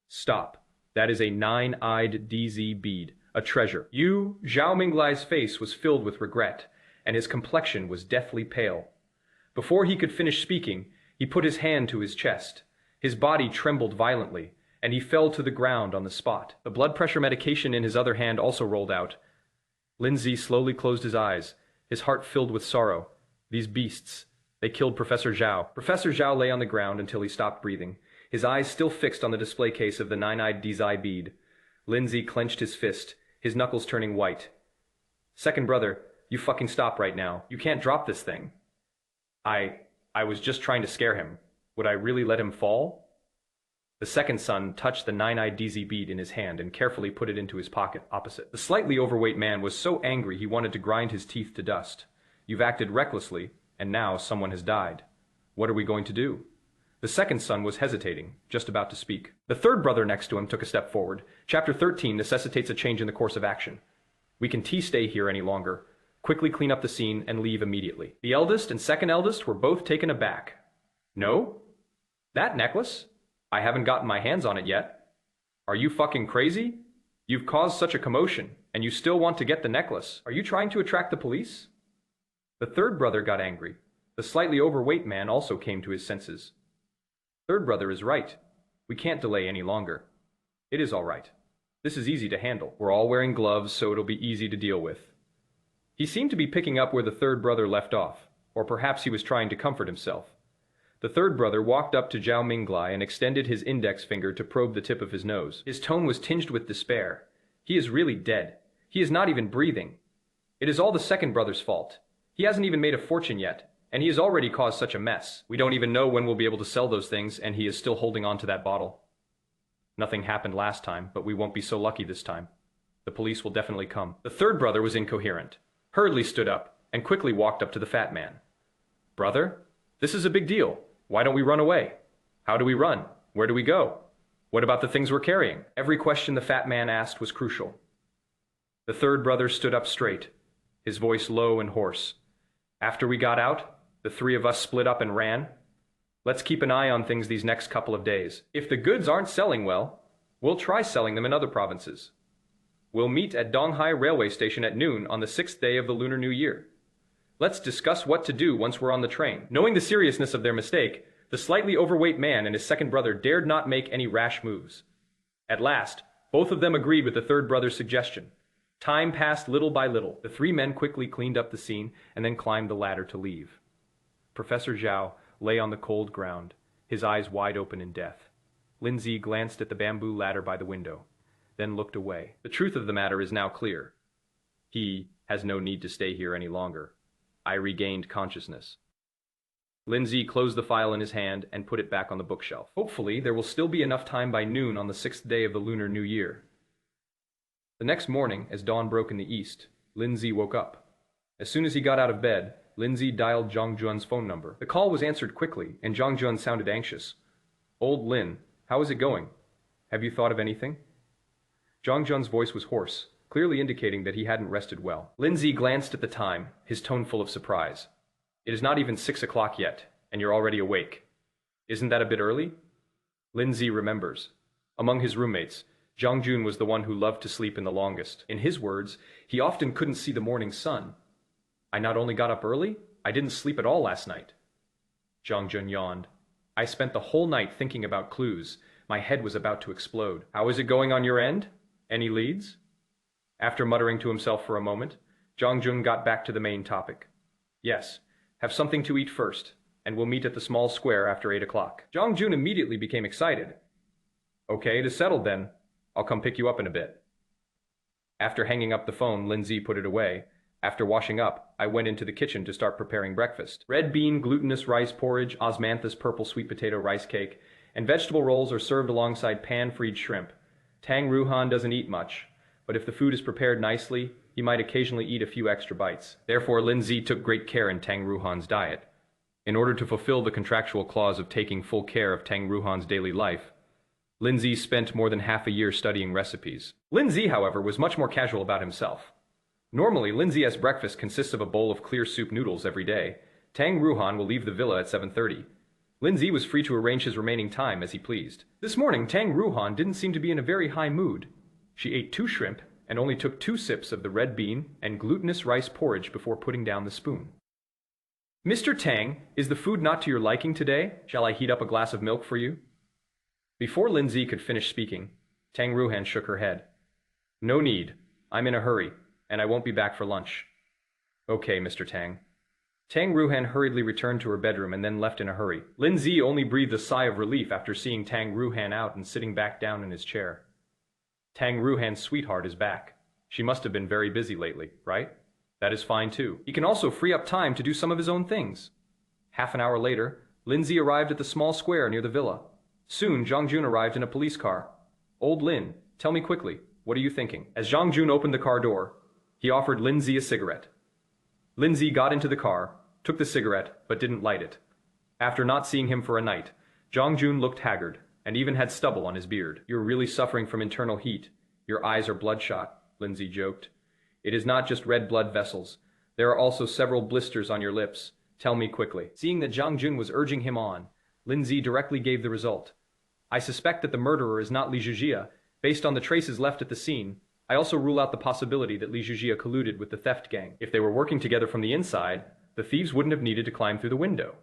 "Stop. That is a nine-eyed DZ bead, a treasure." Zhao Minglai's face was filled with regret, and his complexion was deathly pale. Before he could finish speaking, he put his hand to his chest. His body trembled violently, and he fell to the ground on the spot. The blood pressure medication in his other hand also rolled out. Lin Ze slowly closed his eyes, his heart filled with sorrow. These beasts, they killed Professor Zhao. Professor Zhao lay on the ground until he stopped breathing, his eyes still fixed on the display case of the nine-eyed Dizai bead. Lin Ze clenched his fist, his knuckles turning white. "Second brother, you fucking stop right now. You can't drop this thing." I was just trying to scare him. Would I really let him fall?" The second son touched the nine-eyed DZ bead in his hand and carefully put it into his pocket opposite. The slightly overweight man was so angry he wanted to grind his teeth to dust. "You've acted recklessly, and now someone has died. What are we going to do?" The second son was hesitating, just about to speak. The third brother next to him took a step forward. Chapter 13 necessitates a change in the course of action. We can stay here any longer. Quickly clean up the scene and leave immediately. The eldest and second eldest were both taken aback. "No? That necklace? I haven't gotten my hands on it yet. Are you fucking crazy? You've caused such a commotion, and you still want to get the necklace. Are you trying to attract the police?" The third brother got angry. The slightly overweight man also came to his senses. "Third brother is right. We can't delay any longer. It is all right. This is easy to handle. We're all wearing gloves, so it'll be easy to deal with." He seemed to be picking up where the third brother left off, or perhaps he was trying to comfort himself. The third brother walked up to Zhao Minglai and extended his index finger to probe the tip of his nose. His tone was tinged with despair. "He is really dead. He is not even breathing. It is all the second brother's fault. He hasn't even made a fortune yet, and he has already caused such a mess. We don't even know when we'll be able to sell those things, and he is still holding on to that bottle. Nothing happened last time, but we won't be so lucky this time. The police will definitely come." The third brother was incoherent. Hurriedly stood up and quickly walked up to the fat man. "Brother, this is a big deal. Why don't we run away? How do we run? Where do we go? What about the things we're carrying?" Every question the fat man asked was crucial. The third brother stood up straight, his voice low and hoarse. "After we got out, the three of us split up and ran. Let's keep an eye on things these next couple of days. If the goods aren't selling well, we'll try selling them in other provinces. We'll meet at Donghai railway station at noon on the 6th day of the Lunar New Year. Let's discuss what to do once we're on the train." Knowing the seriousness of their mistake, the slightly overweight man and his second brother dared not make any rash moves. At last, both of them agreed with the third brother's suggestion. Time passed little by little. The three men quickly cleaned up the scene and then climbed the ladder to leave. Professor Zhao lay on the cold ground, his eyes wide open in death. Lin Ze glanced at the bamboo ladder by the window, then looked away. The truth of the matter is now clear. He has no need to stay here any longer. I regained consciousness. Lin Ze closed the file in his hand and put it back on the bookshelf. Hopefully, there will still be enough time by noon on the 6th day of the Lunar New Year. The next morning, as dawn broke in the east, Lin Ze woke up. As soon as he got out of bed, Lin Ze dialed Zhang Juan's phone number. The call was answered quickly, and Zhang Juan sounded anxious. "Old Lin, how is it going? Have you thought of anything?" Zhang Juan's voice was hoarse, clearly indicating that he hadn't rested well. Lin Ze glanced at the time, his tone full of surprise. "It is not even 6 o'clock yet, and you're already awake. Isn't that a bit early?" Lin Ze remembers. Among his roommates, Zhang Jun was the one who loved to sleep in the longest. In his words, he often couldn't see the morning sun. "I not only got up early, I didn't sleep at all last night." Zhang Jun yawned. "I spent the whole night thinking about clues. My head was about to explode. How is it going on your end? Any leads?" After muttering to himself for a moment, Zhang Jun got back to the main topic. "Yes, have something to eat first, and we'll meet at the small square after 8 o'clock. Zhang Jun immediately became excited. "Okay, it is settled then. I'll come pick you up in a bit." After hanging up the phone, Lin Ze put it away. After washing up, I went into the kitchen to start preparing breakfast. Red bean glutinous rice porridge, osmanthus purple sweet potato rice cake, and vegetable rolls are served alongside pan-fried shrimp. Tang Ruohan doesn't eat much, but if the food is prepared nicely, he might occasionally eat a few extra bites. Therefore, Lin Ze took great care in Tang Ruohan's diet. In order to fulfill the contractual clause of taking full care of Tang Ruohan's daily life, Lin Ze spent more than half a year studying recipes. Lin Ze, however, was much more casual about himself. Normally, Lin Ze's breakfast consists of a bowl of clear soup noodles every day. Tang Ruohan will leave the villa at 7:30. Lin Ze was free to arrange his remaining time as he pleased. This morning, Tang Ruohan didn't seem to be in a very high mood. She ate 2 shrimp and only took 2 sips of the red bean and glutinous rice porridge before putting down the spoon. "Mr. Tang, is the food not to your liking today? Shall I heat up a glass of milk for you?" Before Lin Ze could finish speaking, Tang Ruohan shook her head. "No need. I'm in a hurry, and I won't be back for lunch." "Okay, Mr. Tang." Tang Ruohan hurriedly returned to her bedroom and then left in a hurry. Lin Ze only breathed a sigh of relief after seeing Tang Ruohan out and sitting back down in his chair. Tang Ruohan's sweetheart is back. She must have been very busy lately, right? That is fine too. He can also free up time to do some of his own things. Half an hour later, Lin Ze arrived at the small square near the villa. Soon, Zhang Jun arrived in a police car. "Old Lin, tell me quickly, what are you thinking?" As Zhang Jun opened the car door, he offered Lin Ze a cigarette. Lin Ze got into the car, took the cigarette, but didn't light it. After not seeing him for a night, Zhang Jun looked haggard, and even had stubble on his beard. "You're really suffering from internal heat. Your eyes are bloodshot," Lin Ze joked. "It is not just red blood vessels. There are also several blisters on your lips. Tell me quickly." Seeing that Zhang Jun was urging him on, Lin Ze directly gave the result. "I suspect that the murderer is not Li Zhijia. Based on the traces left at the scene, I also rule out the possibility that Li Zhijia colluded with the theft gang. If they were working together from the inside, the thieves wouldn't have needed to climb through the window.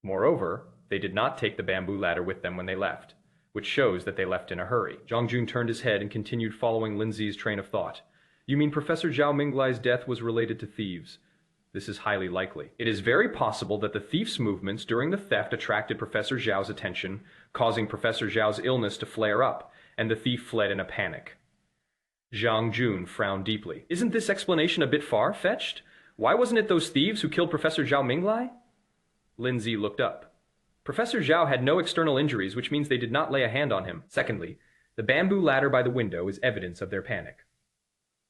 Moreover, they did not take the bamboo ladder with them when they left, which shows that they left in a hurry." Zhang Jun turned his head and continued following Lin Ze's train of thought. "You mean Professor Zhao Minglai's death was related to thieves? This is highly likely. It is very possible that the thief's movements during the theft attracted Professor Zhao's attention, causing Professor Zhao's illness to flare up, and the thief fled in a panic." Zhang Jun frowned deeply. "Isn't this explanation a bit far-fetched? Why wasn't it those thieves who killed Professor Zhao Minglai?" Lin Ze looked up. Professor Zhao had no external injuries, which means they did not lay a hand on him. Secondly, the bamboo ladder by the window is evidence of their panic.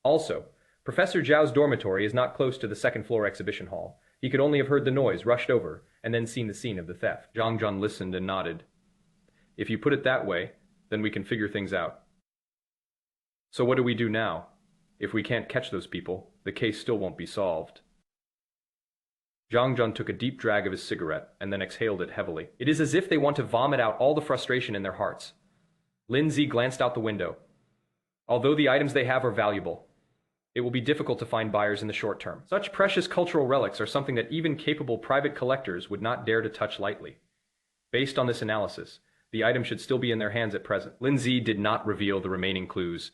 Also, Professor Zhao's dormitory is not close to the second-floor exhibition hall. He could only have heard the noise, rushed over, and then seen the scene of the theft. Zhang Jun listened and nodded. "If you put it that way, then we can figure things out. So what do we do now? If we can't catch those people, the case still won't be solved." Zhang Jun took a deep drag of his cigarette and then exhaled it heavily. It is as if they want to vomit out all the frustration in their hearts. Lin Ze glanced out the window. Although the items they have are valuable, it will be difficult to find buyers in the short term. Such precious cultural relics are something that even capable private collectors would not dare to touch lightly. Based on this analysis, the item should still be in their hands at present. Lin Ze did not reveal the remaining clues.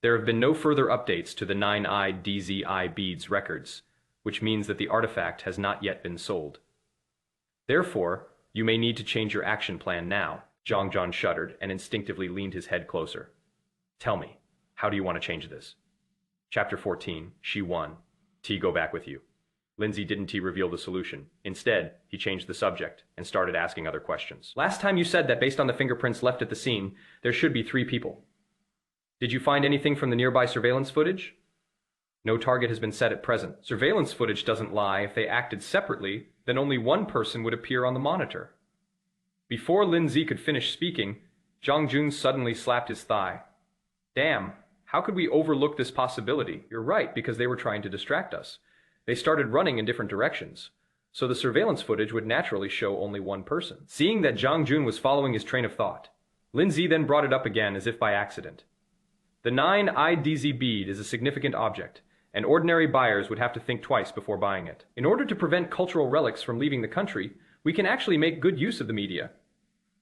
There have been no further updates to the 9-eyed DZI beads records, which means that the artifact has not yet been sold. Therefore, you may need to change your action plan now. Zhang Jun shuddered and instinctively leaned his head closer. "Tell me, how do you want to change this?" Chapter 14, She Won. T go back with you. Lin Ze didn't reveal the solution. Instead, he changed the subject and started asking other questions. "Last time you said that based on the fingerprints left at the scene, there should be 3 people. Did you find anything from the nearby surveillance footage?" "No target has been set at present. Surveillance footage doesn't lie. If they acted separately, then only one person would appear on the monitor." Before Lin Ze could finish speaking, Zhang Jun suddenly slapped his thigh. "Damn, how could we overlook this possibility? You're right, because they were trying to distract us. They started running in different directions, so the surveillance footage would naturally show only one person." Seeing that Zhang Jun was following his train of thought, Lin Ze then brought it up again as if by accident. "The 9-eyed DZ bead is a significant object, and ordinary buyers would have to think twice before buying it. In order to prevent cultural relics from leaving the country, we can actually make good use of the media.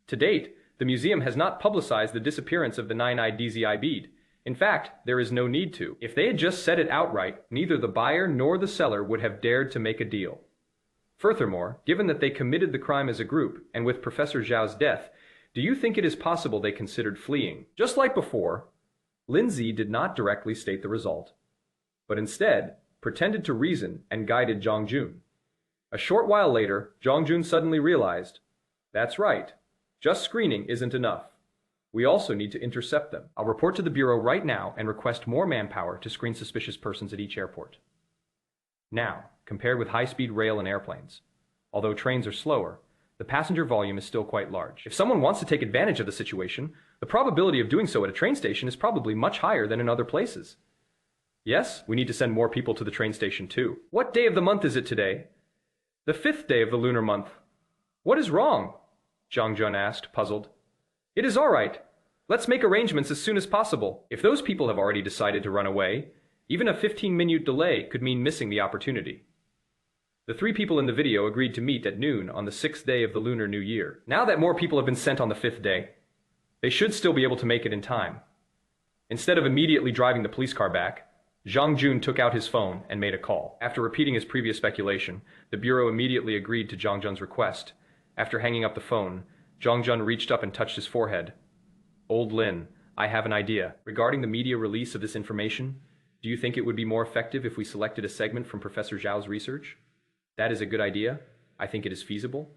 To date, the museum has not publicized the disappearance of the 9-eyed DZI bead. In fact, there is no need to. If they had just said it outright, neither the buyer nor the seller would have dared to make a deal. Furthermore, given that they committed the crime as a group, and with Professor Zhao's death, do you think it is possible they considered fleeing?" Just like before, Lin Ze did not directly state the result, but instead pretended to reason and guided Zhang Jun. A short while later, Zhang Jun suddenly realized, that's right, just screening isn't enough. We also need to intercept them. I'll report to the Bureau right now and request more manpower to screen suspicious persons at each airport. Now, compared with high-speed rail and airplanes, although trains are slower, the passenger volume is still quite large. If someone wants to take advantage of the situation, the probability of doing so at a train station is probably much higher than in other places. Yes, we need to send more people to the train station too. What day of the month is it today? The 5th day of the lunar month. What is wrong? Zhang Jun asked, puzzled. It is all right. Let's make arrangements as soon as possible. If those people have already decided to run away, even a 15-minute delay could mean missing the opportunity. The 3 people in the video agreed to meet at noon on the 6th day of the Lunar New Year. Now that more people have been sent on the 5th day, they should still be able to make it in time. Instead of immediately driving the police car back, Zhang Jun took out his phone and made a call. After repeating his previous speculation, the Bureau immediately agreed to Zhang Jun's request. After hanging up the phone, Zhang Jun reached up and touched his forehead. Old Lin, I have an idea. Regarding the media release of this information, do you think it would be more effective if we selected a segment from Professor Zhao's research? That is a good idea. I think it is feasible.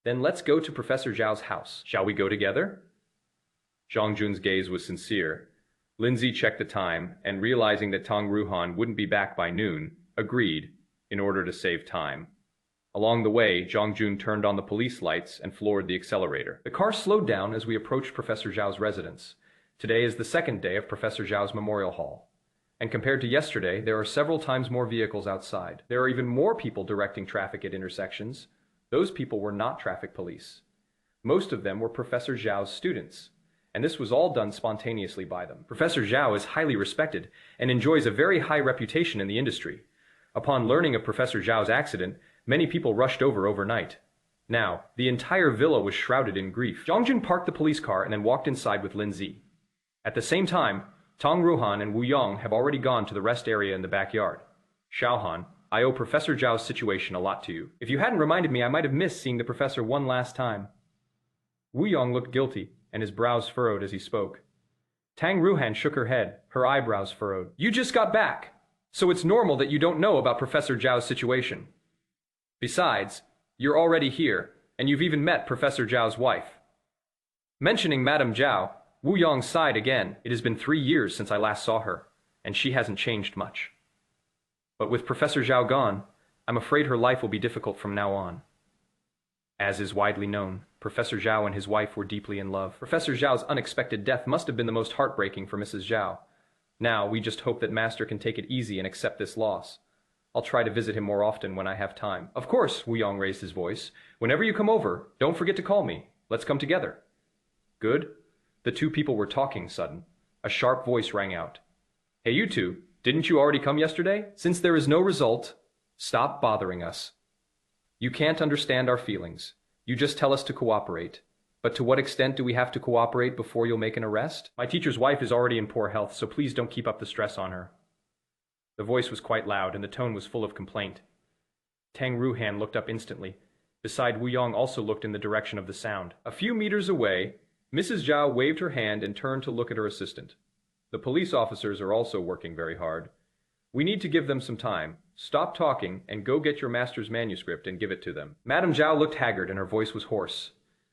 Then let's go to Professor Zhao's house. Shall we go together? Zhang Jun's gaze was sincere. Lin Ze checked the time, and realizing that Tang Ruohan wouldn't be back by noon, agreed, in order to save time. Along the way, Zhang Jun turned on the police lights and floored the accelerator. The car slowed down as we approached Professor Zhao's residence. Today is the 2nd day of Professor Zhao's memorial hall. And compared to yesterday, there are several times more vehicles outside. There are even more people directing traffic at intersections. Those people were not traffic police. Most of them were Professor Zhao's students, and this was all done spontaneously by them. Professor Zhao is highly respected and enjoys a very high reputation in the industry. Upon learning of Professor Zhao's accident, many people rushed over overnight. Now, the entire villa was shrouded in grief. Zhang Jun parked the police car and then walked inside with Lin Ze. At the same time, Tang Ruohan and Wu Yong have already gone to the rest area in the backyard. Xiaohan, I owe Professor Zhao's situation a lot to you. If you hadn't reminded me, I might have missed seeing the professor one last time. Wu Yong looked guilty, and his brows furrowed as he spoke. Tang Ruohan shook her head, her eyebrows furrowed. You just got back, so it's normal that you don't know about Professor Zhao's situation. Besides, you're already here, and you've even met Professor Zhao's wife. Mentioning Madame Zhao, Wu Yong sighed again. It has been 3 years since I last saw her, and she hasn't changed much. But with Professor Zhao gone, I'm afraid her life will be difficult from now on. As is widely known, Professor Zhao and his wife were deeply in love. Professor Zhao's unexpected death must have been the most heartbreaking for Mrs. Zhao. Now, we just hope that Master can take it easy and accept this loss. I'll try to visit him more often when I have time. Of course, Wu Yong raised his voice. Whenever you come over, don't forget to call me. Let's come together. Good. The 2 people were talking sudden. A sharp voice rang out. Hey, you 2, didn't you already come yesterday? Since there is no result, stop bothering us. You can't understand our feelings. You just tell us to cooperate. But to what extent do we have to cooperate before you'll make an arrest? My teacher's wife is already in poor health, so please don't keep up the stress on her. The voice was quite loud, and the tone was full of complaint. Tang Ruohan looked up instantly. Beside, Wu Yong also looked in the direction of the sound. A few meters away, Mrs. Zhao waved her hand and turned to look at her assistant. The police officers are also working very hard. We need to give them some time. Stop talking and go get your master's manuscript and give it to them. Madame Zhao looked haggard and her voice was hoarse.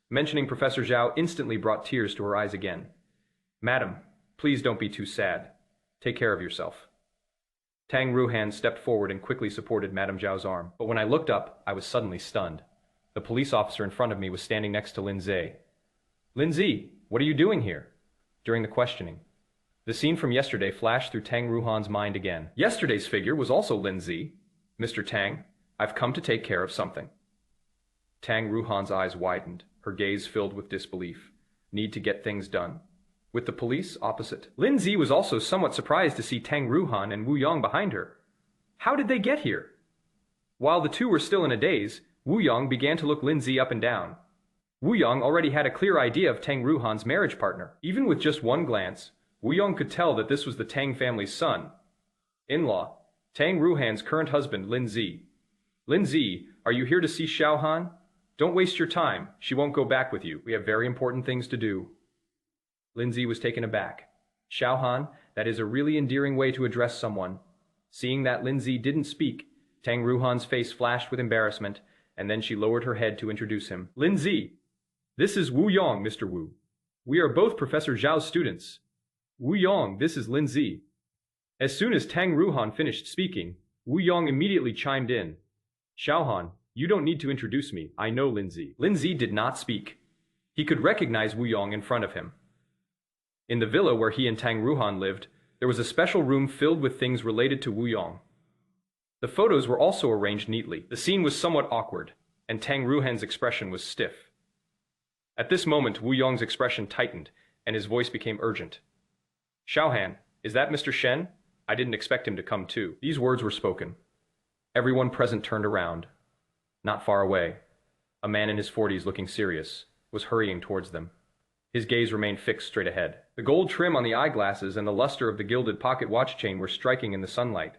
Mentioning Professor Zhao instantly brought tears to her eyes again. Madam, please don't be too sad. Take care of yourself. Tang Ruohan stepped forward and quickly supported Madame Zhao's arm. But when I looked up, I was suddenly stunned. The police officer in front of me was standing next to Lin Ze. Lin Ze, what are you doing here? During the questioning, the scene from yesterday flashed through Tang Ruohan's mind again. Yesterday's figure was also Lin Ze. Mr. Tang, I've come to take care of something. Tang Ruohan's eyes widened, her gaze filled with disbelief. Need to get things done. With the police opposite. Lin Ze was also somewhat surprised to see Tang Ruohan and Wu Yong behind her. How did they get here? While the 2 were still in a daze, Wu Yong began to look Lin Ze up and down. Wu Yong already had a clear idea of Tang Ruohan's marriage partner. Even with just one glance, Wu Yong could tell that this was the Tang family's son. In-law, Tang Ruohan's current husband, Lin Ze. Lin Ze, are you here to see Xiaohan? Don't waste your time. She won't go back with you. We have very important things to do. Lin Ze was taken aback. Xiaohan, that is a really endearing way to address someone. Seeing that Lin Ze didn't speak, Tang Ruohan's face flashed with embarrassment, and then she lowered her head to introduce him. Lin Ze, this is Wu Yong, Mr. Wu. We are both Professor Zhao's students. Wu Yong, this is Lin Ze. As soon as Tang Ruohan finished speaking, Wu Yong immediately chimed in. Xiaohan, you don't need to introduce me, I know Lin Ze. Lin Ze did not speak. He could recognize Wu Yong in front of him. In the villa where he and Tang Ruohan lived, there was a special room filled with things related to Wu Yong. The photos were also arranged neatly. The scene was somewhat awkward, and Tang Ruohan's expression was stiff. At this moment, Wu Yong's expression tightened, and his voice became urgent. Xiaohan, is that Mr. Shen? I didn't expect him to come too. These words were spoken. Everyone present turned around. Not far away, a man in his 40s looking serious was hurrying towards them. His gaze remained fixed straight ahead. The gold trim on the eyeglasses and the luster of the gilded pocket watch chain were striking in the sunlight.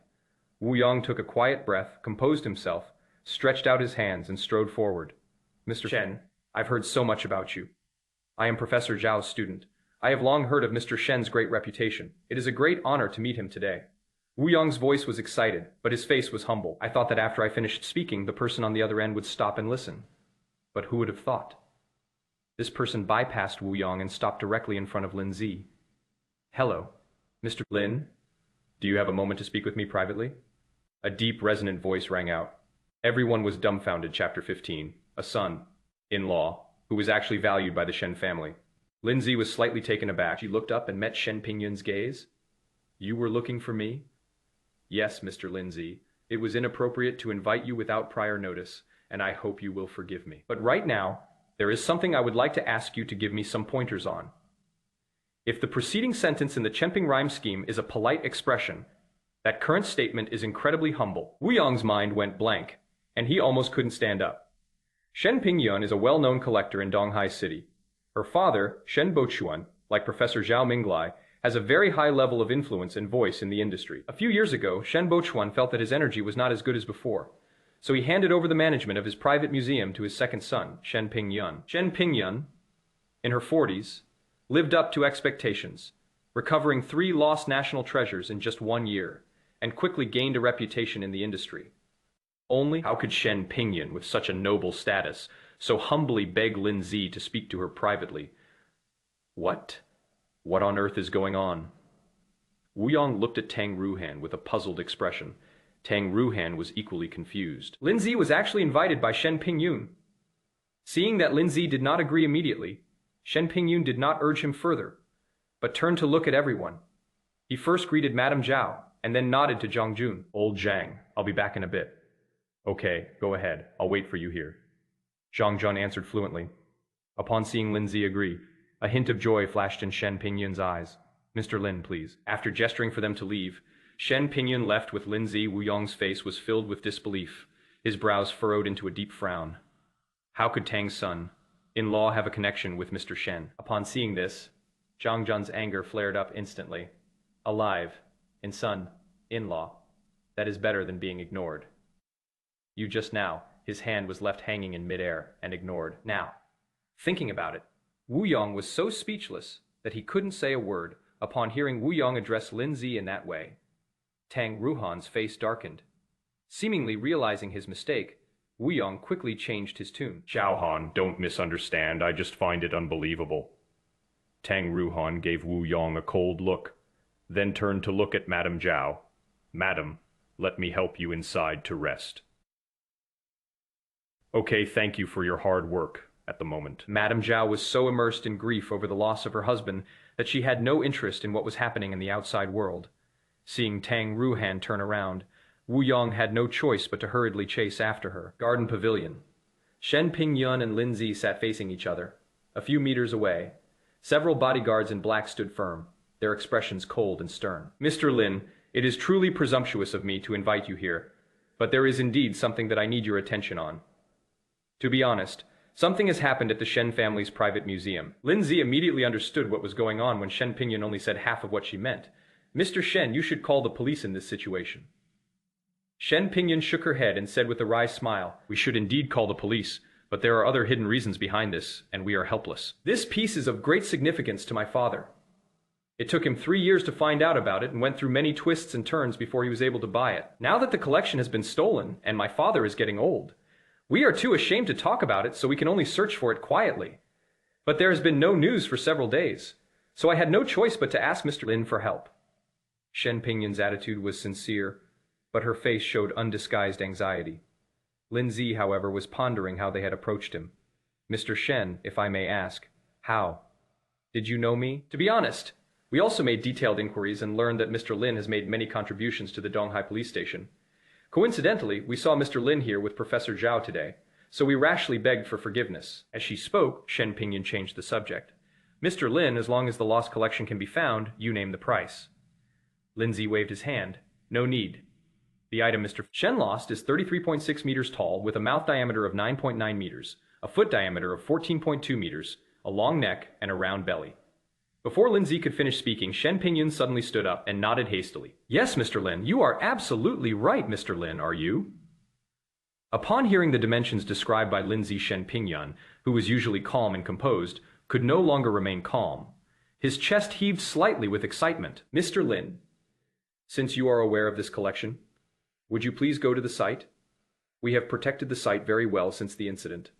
Wu Yong took a quiet breath, composed himself, stretched out his hands, and strode forward. Mr. Shen, I've heard so much about you. I am Professor Zhao's student. I have long heard of Mr. Shen's great reputation. It is a great honor to meet him today. Wu Yong's voice was excited, but his face was humble. I thought that after I finished speaking, the person on the other end would stop and listen. But who would have thought? This person bypassed Wu Yong and stopped directly in front of Lin Ze. Hello, Mr. Lin. Do you have a moment to speak with me privately? A deep, resonant voice rang out. Everyone was dumbfounded. Chapter 15. A son-in-law, who was actually valued by the Shen family. Lin Ze was slightly taken aback. She looked up and met Shen Pingyun's gaze. You were looking for me? Yes, Mr. Lin Ze. It was inappropriate to invite you without prior notice, and I hope you will forgive me. But right now, there is something I would like to ask you to give me some pointers on. If the preceding sentence in the Chenping rhyme scheme is a polite expression, that current statement is incredibly humble. Wu Yong's mind went blank, and he almost couldn't stand up. Shen Pingyun is a well-known collector in Donghai City. Her father, Shen Bochuan, like Professor Zhao Minglai, has a very high level of influence and voice in the industry. A few years ago, Shen Bochuan felt that his energy was not as good as before, so he handed over the management of his private museum to his second son, Shen Pingyun. Shen Pingyun, in her 40s, lived up to expectations, recovering 3 lost national treasures in just 1 year, and quickly gained a reputation in the industry. Only how could Shen Pingyun, with such a noble status, so humbly beg Lin Ze to speak to her privately? What on earth is going on? Wu Yong looked at Tang Ruohan with a puzzled expression. Tang Ruohan was equally confused. Lin Ze was actually invited by Shen Pingyun. Seeing that Lin Ze did not agree immediately, Shen Pingyun did not urge him further, but turned to look at everyone. He first greeted Madame Zhao, and then nodded to Zhang Jun. Old Zhang, I'll be back in a bit. Okay, go ahead. I'll wait for you here. Zhang Jun answered fluently. Upon seeing Lin Ze agree, a hint of joy flashed in Shen Pingyun's eyes. Mr. Lin, please. After gesturing for them to leave, Shen Pingyun left with Lin Ze. Wu Yong's face was filled with disbelief, his brows furrowed into a deep frown. How could Tang's son-in-law have a connection with Mr. Shen? Upon seeing this, Zhang Jun's anger flared up instantly. Alive, in son-in-law. That is better than being ignored. You just now, his hand was left hanging in midair and ignored. Now, thinking about it, Wu Yong was so speechless that he couldn't say a word upon hearing Wu Yong address Lin Ze in that way. Tang Ruohan's face darkened. Seemingly realizing his mistake, Wu Yong quickly changed his tune. Xiaohan, don't misunderstand. I just find it unbelievable. Tang Ruohan gave Wu Yong a cold look, then turned to look at Madame Zhao. Madam, let me help you inside to rest. Okay, thank you for your hard work at the moment. Madame Zhao was so immersed in grief over the loss of her husband that she had no interest in what was happening in the outside world. Seeing Tang Ruohan turn around, Wu Yong had no choice but to hurriedly chase after her. Garden Pavilion. Shen Pingyun and Lin Ze sat facing each other. A few meters away, several bodyguards in black stood firm, their expressions cold and stern. Mr. Lin, it is truly presumptuous of me to invite you here, but there is indeed something that I need your attention on. To be honest, something has happened at the Shen family's private museum. Lin Ze immediately understood what was going on when Shen Pingyun only said half of what she meant. Mr. Shen, you should call the police in this situation. Shen Pingyun shook her head and said with a wry smile, We should indeed call the police, but there are other hidden reasons behind this, and we are helpless. This piece is of great significance to my father. It took him 3 years to find out about it and went through many twists and turns before he was able to buy it. Now that the collection has been stolen, and my father is getting old, we are too ashamed to talk about it, so we can only search for it quietly. But there has been no news for several days, so I had no choice but to ask Mr. Lin for help. Shen Pingyun's attitude was sincere, but her face showed undisguised anxiety. Lin Ze, however, was pondering how they had approached him. Mr. Shen, if I may ask, how? Did you know me? To be honest, we also made detailed inquiries and learned that Mr. Lin has made many contributions to the Donghai police station. Coincidentally, we saw Mr. Lin here with Professor Zhao today, so we rashly begged for forgiveness. As she spoke, Shen Pingyun changed the subject. Mr. Lin, as long as the lost collection can be found, you name the price. Lin Ze waved his hand. No need. The item Mr. Shen lost is 33.6 meters tall with a mouth diameter of 9.9 meters, a foot diameter of 14.2 meters, a long neck, and a round belly. Before Lin Ze could finish speaking, Shen Pingyun suddenly stood up and nodded hastily. Yes, Mr. Lin, you are absolutely right, Mr. Lin, are you? Upon hearing the dimensions described by Lin Ze, Shen Pingyun, who was usually calm and composed, could no longer remain calm. His chest heaved slightly with excitement. Mr. Lin, since you are aware of this collection, would you please go to the site? We have protected the site very well since the incident.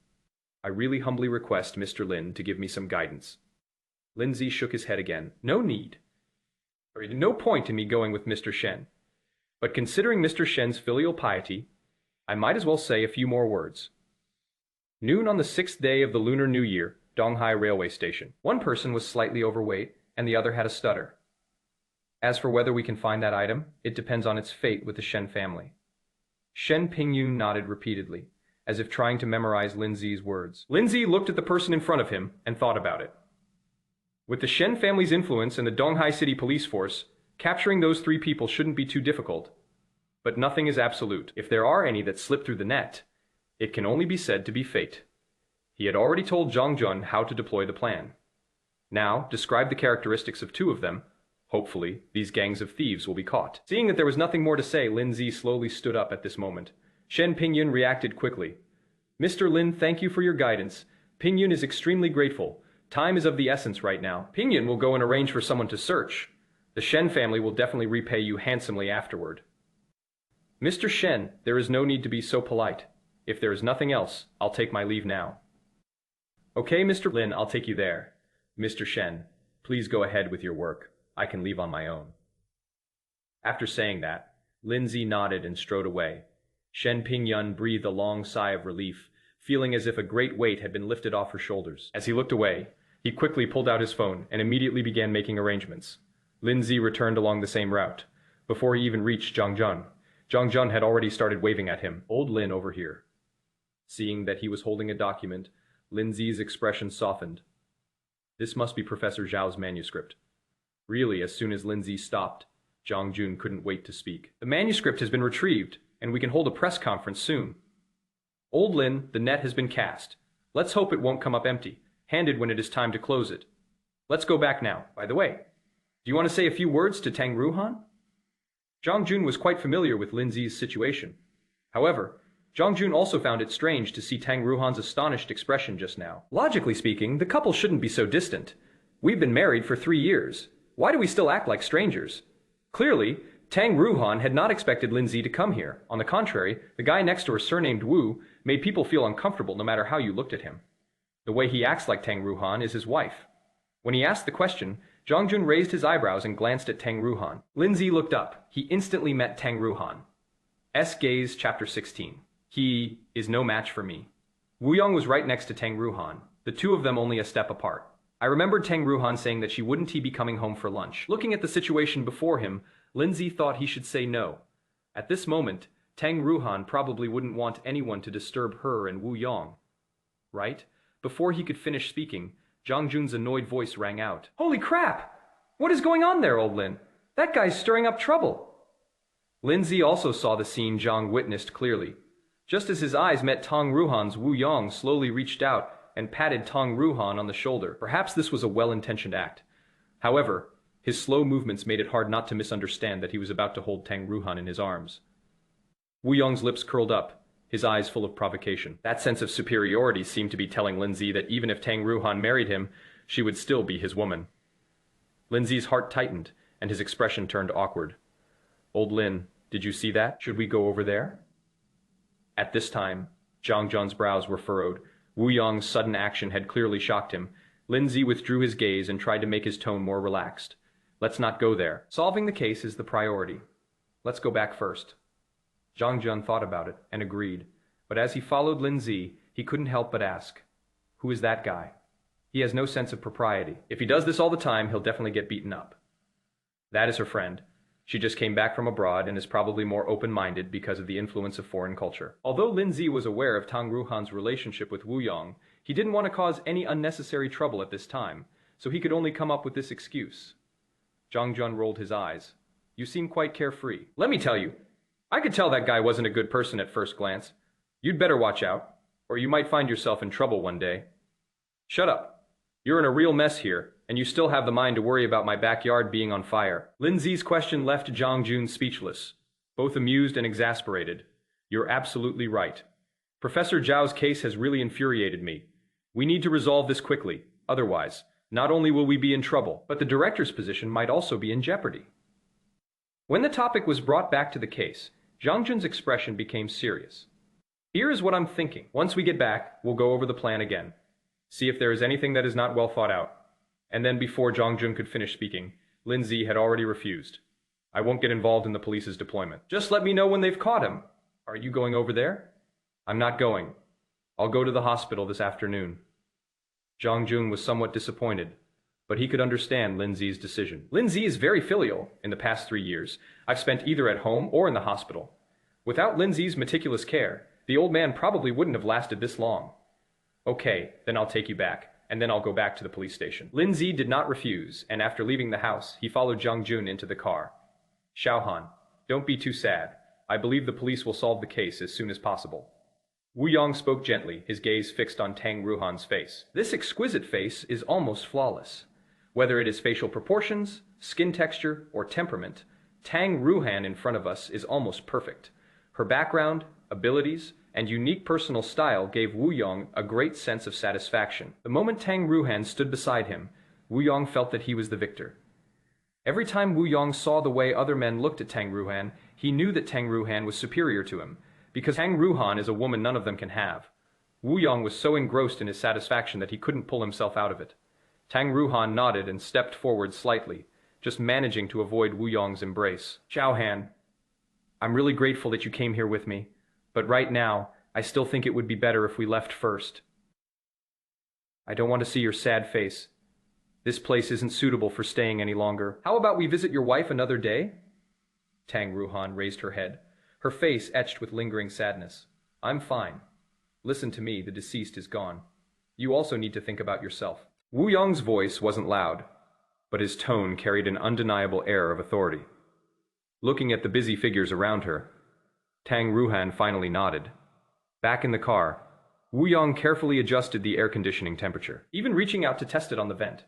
I really humbly request Mr. Lin to give me some guidance. Lin Ze shook his head again. No need. There is no point in me going with Mr. Shen. But considering Mr. Shen's filial piety, I might as well say a few more words. Noon on the 6th day of the Lunar New Year, Donghai Railway Station. One person was slightly overweight, and the other had a stutter. As for whether we can find that item, it depends on its fate with the Shen family. Shen Pingyun nodded repeatedly, as if trying to memorize Lin Ze's words. Lin Ze looked at the person in front of him and thought about it. With the Shen family's influence and the Donghai City police force, capturing those three people shouldn't be too difficult. But nothing is absolute. If there are any that slip through the net, it can only be said to be fate. He had already told Zhang Jun how to deploy the plan. Now, describe the characteristics of two of them. Hopefully, these gangs of thieves will be caught. Seeing that there was nothing more to say, Lin Ze slowly stood up at this moment. Shen Pingyun reacted quickly. Mr. Lin, thank you for your guidance. Pingyun is extremely grateful. Time is of the essence right now. Pingyun will go and arrange for someone to search. The Shen family will definitely repay you handsomely afterward. Mr. Shen, there is no need to be so polite. If there is nothing else, I'll take my leave now. Okay, Mr. Lin, I'll take you there. Mr. Shen, please go ahead with your work. I can leave on my own. After saying that, Lin Ze nodded and strode away. Shen Pingyun breathed a long sigh of relief, feeling as if a great weight had been lifted off her shoulders. As he looked away, he quickly pulled out his phone and immediately began making arrangements. Lin Ze returned along the same route. Before he even reached Zhang Jun had already started waving at him. Old Lin over here. Seeing that he was holding a document, Lin Ze's expression softened. This must be Professor Zhao's manuscript. Really, as soon as Lin Ze stopped, Zhang Jun couldn't wait to speak. The manuscript has been retrieved, and we can hold a press conference soon. Old Lin, the net has been cast. Let's hope it won't come up empty, handed when it is time to close it. Let's go back now. By the way, do you want to say a few words to Tang Ruohan? Zhang Jun was quite familiar with Lin Ze's situation. However, Zhang Jun also found it strange to see Tang Ruohan's astonished expression just now. Logically speaking, the couple shouldn't be so distant. We've been married for 3 years. Why do we still act like strangers? Clearly, Tang Ruohan had not expected Lin Ze to come here. On the contrary, the guy next to her, surnamed Wu, made people feel uncomfortable no matter how you looked at him. The way he acts like Tang Ruohan is his wife. When he asked the question, Zhang Jun raised his eyebrows and glanced at Tang Ruohan. Lin Ze looked up. He instantly met Tang Ruohan. Gaze, Chapter 16. He is no match for me. Wu Yong was right next to Tang Ruohan, the two of them only a step apart. I remembered Tang Ruohan saying that she wouldn't be coming home for lunch. Looking at the situation before him, Lin Ze thought he should say no. At this moment, Tang Ruohan probably wouldn't want anyone to disturb her and Wu Yong. Right? Before he could finish speaking, Zhang Jun's annoyed voice rang out. Holy crap! What is going on there, old Lin? That guy's stirring up trouble. Lin Ze also saw the scene Zhang witnessed clearly. Just as his eyes met Tang Ruohan's, Wu Yong slowly reached out and patted Tang Ruohan on the shoulder. Perhaps this was a well-intentioned act. However, his slow movements made it hard not to misunderstand that he was about to hold Tang Ruohan in his arms. Wu Yong's lips curled up, his eyes full of provocation. That sense of superiority seemed to be telling Lin Ze that even if Tang Ruohan married him, she would still be his woman. Lin Ze's heart tightened, and his expression turned awkward. Old Lin, did you see that? Should we go over there? At this time, Zhang Jun's brows were furrowed. Wu Yong's sudden action had clearly shocked him. Lin Ze withdrew his gaze and tried to make his tone more relaxed. Let's not go there. Solving the case is the priority. Let's go back first. Zhang Jun thought about it and agreed, but as he followed Lin Ze, he couldn't help but ask, who is that guy? He has no sense of propriety. If he does this all the time, he'll definitely get beaten up. That is her friend. She just came back from abroad and is probably more open-minded because of the influence of foreign culture. Although Lin Ze was aware of Tang Ruohan's relationship with Wu Yong, he didn't want to cause any unnecessary trouble at this time, so he could only come up with this excuse. Zhang Jun rolled his eyes. You seem quite carefree. Let me tell you, I could tell that guy wasn't a good person at first glance. You'd better watch out, or you might find yourself in trouble one day. Shut up. You're in a real mess here, and you still have the mind to worry about my backyard being on fire. Lin Ze's question left Zhang Jun speechless, both amused and exasperated. You're absolutely right. Professor Zhao's case has really infuriated me. We need to resolve this quickly. Otherwise, not only will we be in trouble, but the director's position might also be in jeopardy. When the topic was brought back to the case, Zhang Jun's expression became serious. Here is what I'm thinking. Once we get back, we'll go over the plan again. See if there is anything that is not well thought out. And then before Zhang Jun could finish speaking, Lin Ze had already refused. I won't get involved in the police's deployment. Just let me know when they've caught him. Are you going over there? I'm not going. I'll go to the hospital this afternoon. Zhang Jun was somewhat disappointed, but he could understand Lin Ze's decision. Lin Ze is very filial. In the past 3 years, I've spent either at home or in the hospital. Without Lin Ze's meticulous care, the old man probably wouldn't have lasted this long. Okay, then I'll take you back, and then I'll go back to the police station. Lin Ze did not refuse, and after leaving the house, he followed Zhang Jun into the car. Xiaohan, don't be too sad. I believe the police will solve the case as soon as possible. Wu Yong spoke gently, his gaze fixed on Tang Ruohan's face. This exquisite face is almost flawless. Whether it is facial proportions, skin texture, or temperament, Tang Ruohan in front of us is almost perfect. Her background, abilities, and unique personal style gave Wu Yong a great sense of satisfaction. The moment Tang Ruohan stood beside him, Wu Yong felt that he was the victor. Every time Wu Yong saw the way other men looked at Tang Ruohan, he knew that Tang Ruohan was superior to him, because Tang Ruohan is a woman none of them can have. Wu Yong was so engrossed in his satisfaction that he couldn't pull himself out of it. Tang Ruohan nodded and stepped forward slightly, just managing to avoid Wu Yong's embrace. Xiaohan, I'm really grateful that you came here with me. But right now, I still think it would be better if we left first. I don't want to see your sad face. This place isn't suitable for staying any longer. How about we visit your wife another day? Tang Ruohan raised her head, her face etched with lingering sadness. I'm fine. Listen to me, the deceased is gone. You also need to think about yourself. Wu Yong's voice wasn't loud, but his tone carried an undeniable air of authority. Looking at the busy figures around her, Tang Ruohan finally nodded. Back in the car, Wu Yong carefully adjusted the air conditioning temperature, even reaching out to test it on the vent.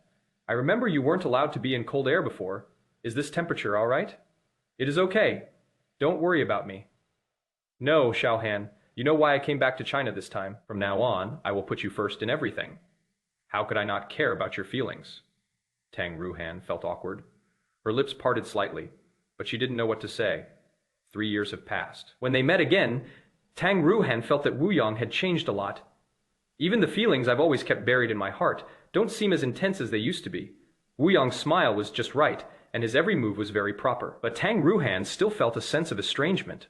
I remember you weren't allowed to be in cold air before. Is this temperature all right? It is okay. Don't worry about me. No, Xiaohan, you know why I came back to China this time. From now on, I will put you first in everything. How could I not care about your feelings? Tang Ruohan felt awkward. Her lips parted slightly, but she didn't know what to say. 3 years have passed. When they met again, Tang Ruohan felt that Wu Yong had changed a lot. Even the feelings I've always kept buried in my heart don't seem as intense as they used to be. Wu Yong's smile was just right, and his every move was very proper. But Tang Ruohan still felt a sense of estrangement.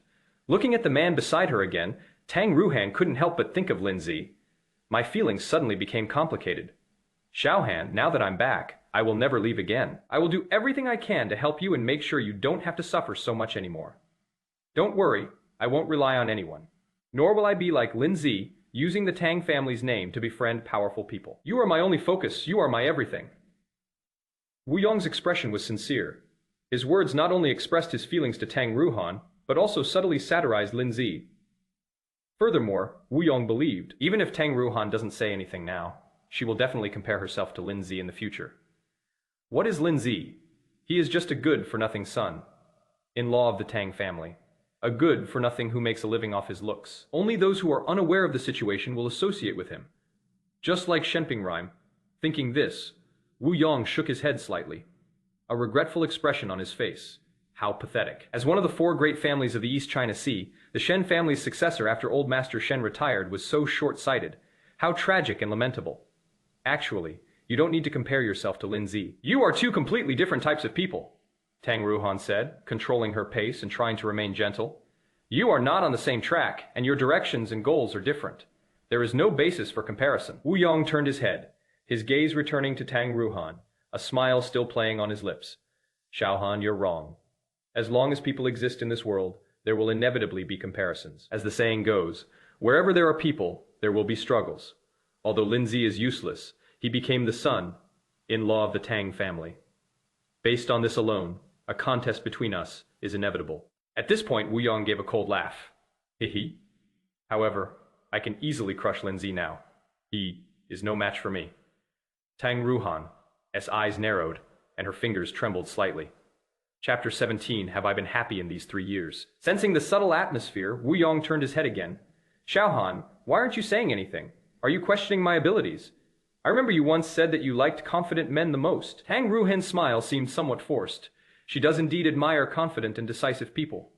Looking at the man beside her again, Tang Ruohan couldn't help but think of Lin Ze. My feelings suddenly became complicated. Xiaohan, now that I'm back, I will never leave again. I will do everything I can to help you and make sure you don't have to suffer so much anymore. Don't worry, I won't rely on anyone. Nor will I be like Lin Ze, using the Tang family's name to befriend powerful people. You are my only focus, you are my everything. Wu Yong's expression was sincere. His words not only expressed his feelings to Tang Ruohan, but also subtly satirized Lin Ze. Furthermore, Wu Yong believed, even if Tang Ruohan doesn't say anything now, she will definitely compare herself to Lin Ze in the future. What is Lin Ze? He is just a good-for-nothing son, in-law of the Tang family. A good-for-nothing who makes a living off his looks. Only those who are unaware of the situation will associate with him. Just like Shenping Rhyme, thinking this, Wu Yong shook his head slightly, a regretful expression on his face. How pathetic. As one of the 4 great families of the East China Sea, the Shen family's successor after Old Master Shen retired was so short-sighted. How tragic and lamentable. Actually, You don't need to compare yourself to Lin Ze. You are two completely different types of people, Tang Ruohan said, controlling her pace and trying to remain gentle. You are not on the same track, and your directions and goals are different. There is no basis for comparison. Wu Yong turned his head, his gaze returning to Tang Ruohan, a smile still playing on his lips. Xiaohan, you're wrong. As long as people exist in this world, there will inevitably be comparisons. As the saying goes, wherever there are people, there will be struggles. Although Lin Ze is useless, he became the son-in-law of the Tang family. Based on this alone, a contest between us is inevitable. At this point, Wu Yong gave a cold laugh. Hee. However, I can easily crush Lin Ze now. He is no match for me. Tang Ruohan's eyes narrowed, and her fingers trembled slightly. Chapter 17, Have I Been Happy in These 3 Years? Sensing the subtle atmosphere, Wu Yong turned his head again. Xiaohan, why aren't you saying anything? Are you questioning my abilities? I remember you once said that you liked confident men the most. Tang Ruohan's smile seemed somewhat forced. She does indeed admire confident and decisive people.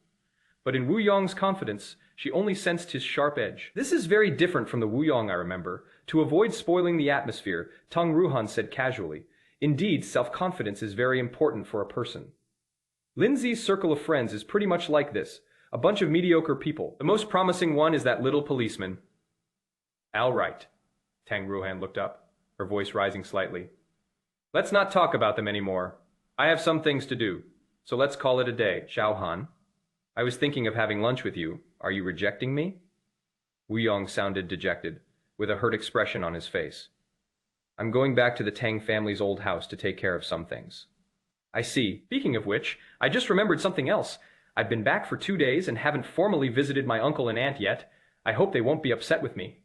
But in Wu Yong's confidence, she only sensed his sharp edge. This is very different from the Wu Yong I remember. To avoid spoiling the atmosphere, Tang Ruohan said casually, Indeed, self-confidence is very important for a person. Lin Ze's circle of friends is pretty much like this, a bunch of mediocre people. The most promising one is that little policeman. All right. Tang Ruohan looked up, her voice rising slightly. Let's not talk about them anymore. I have some things to do, so let's call it a day. Xiaohan, I was thinking of having lunch with you. Are you rejecting me? Wu Yong sounded dejected, with a hurt expression on his face. I'm going back to the Tang family's old house to take care of some things. I see. Speaking of which, I just remembered something else. I've been back for 2 days and haven't formally visited my uncle and aunt yet. I hope they won't be upset with me.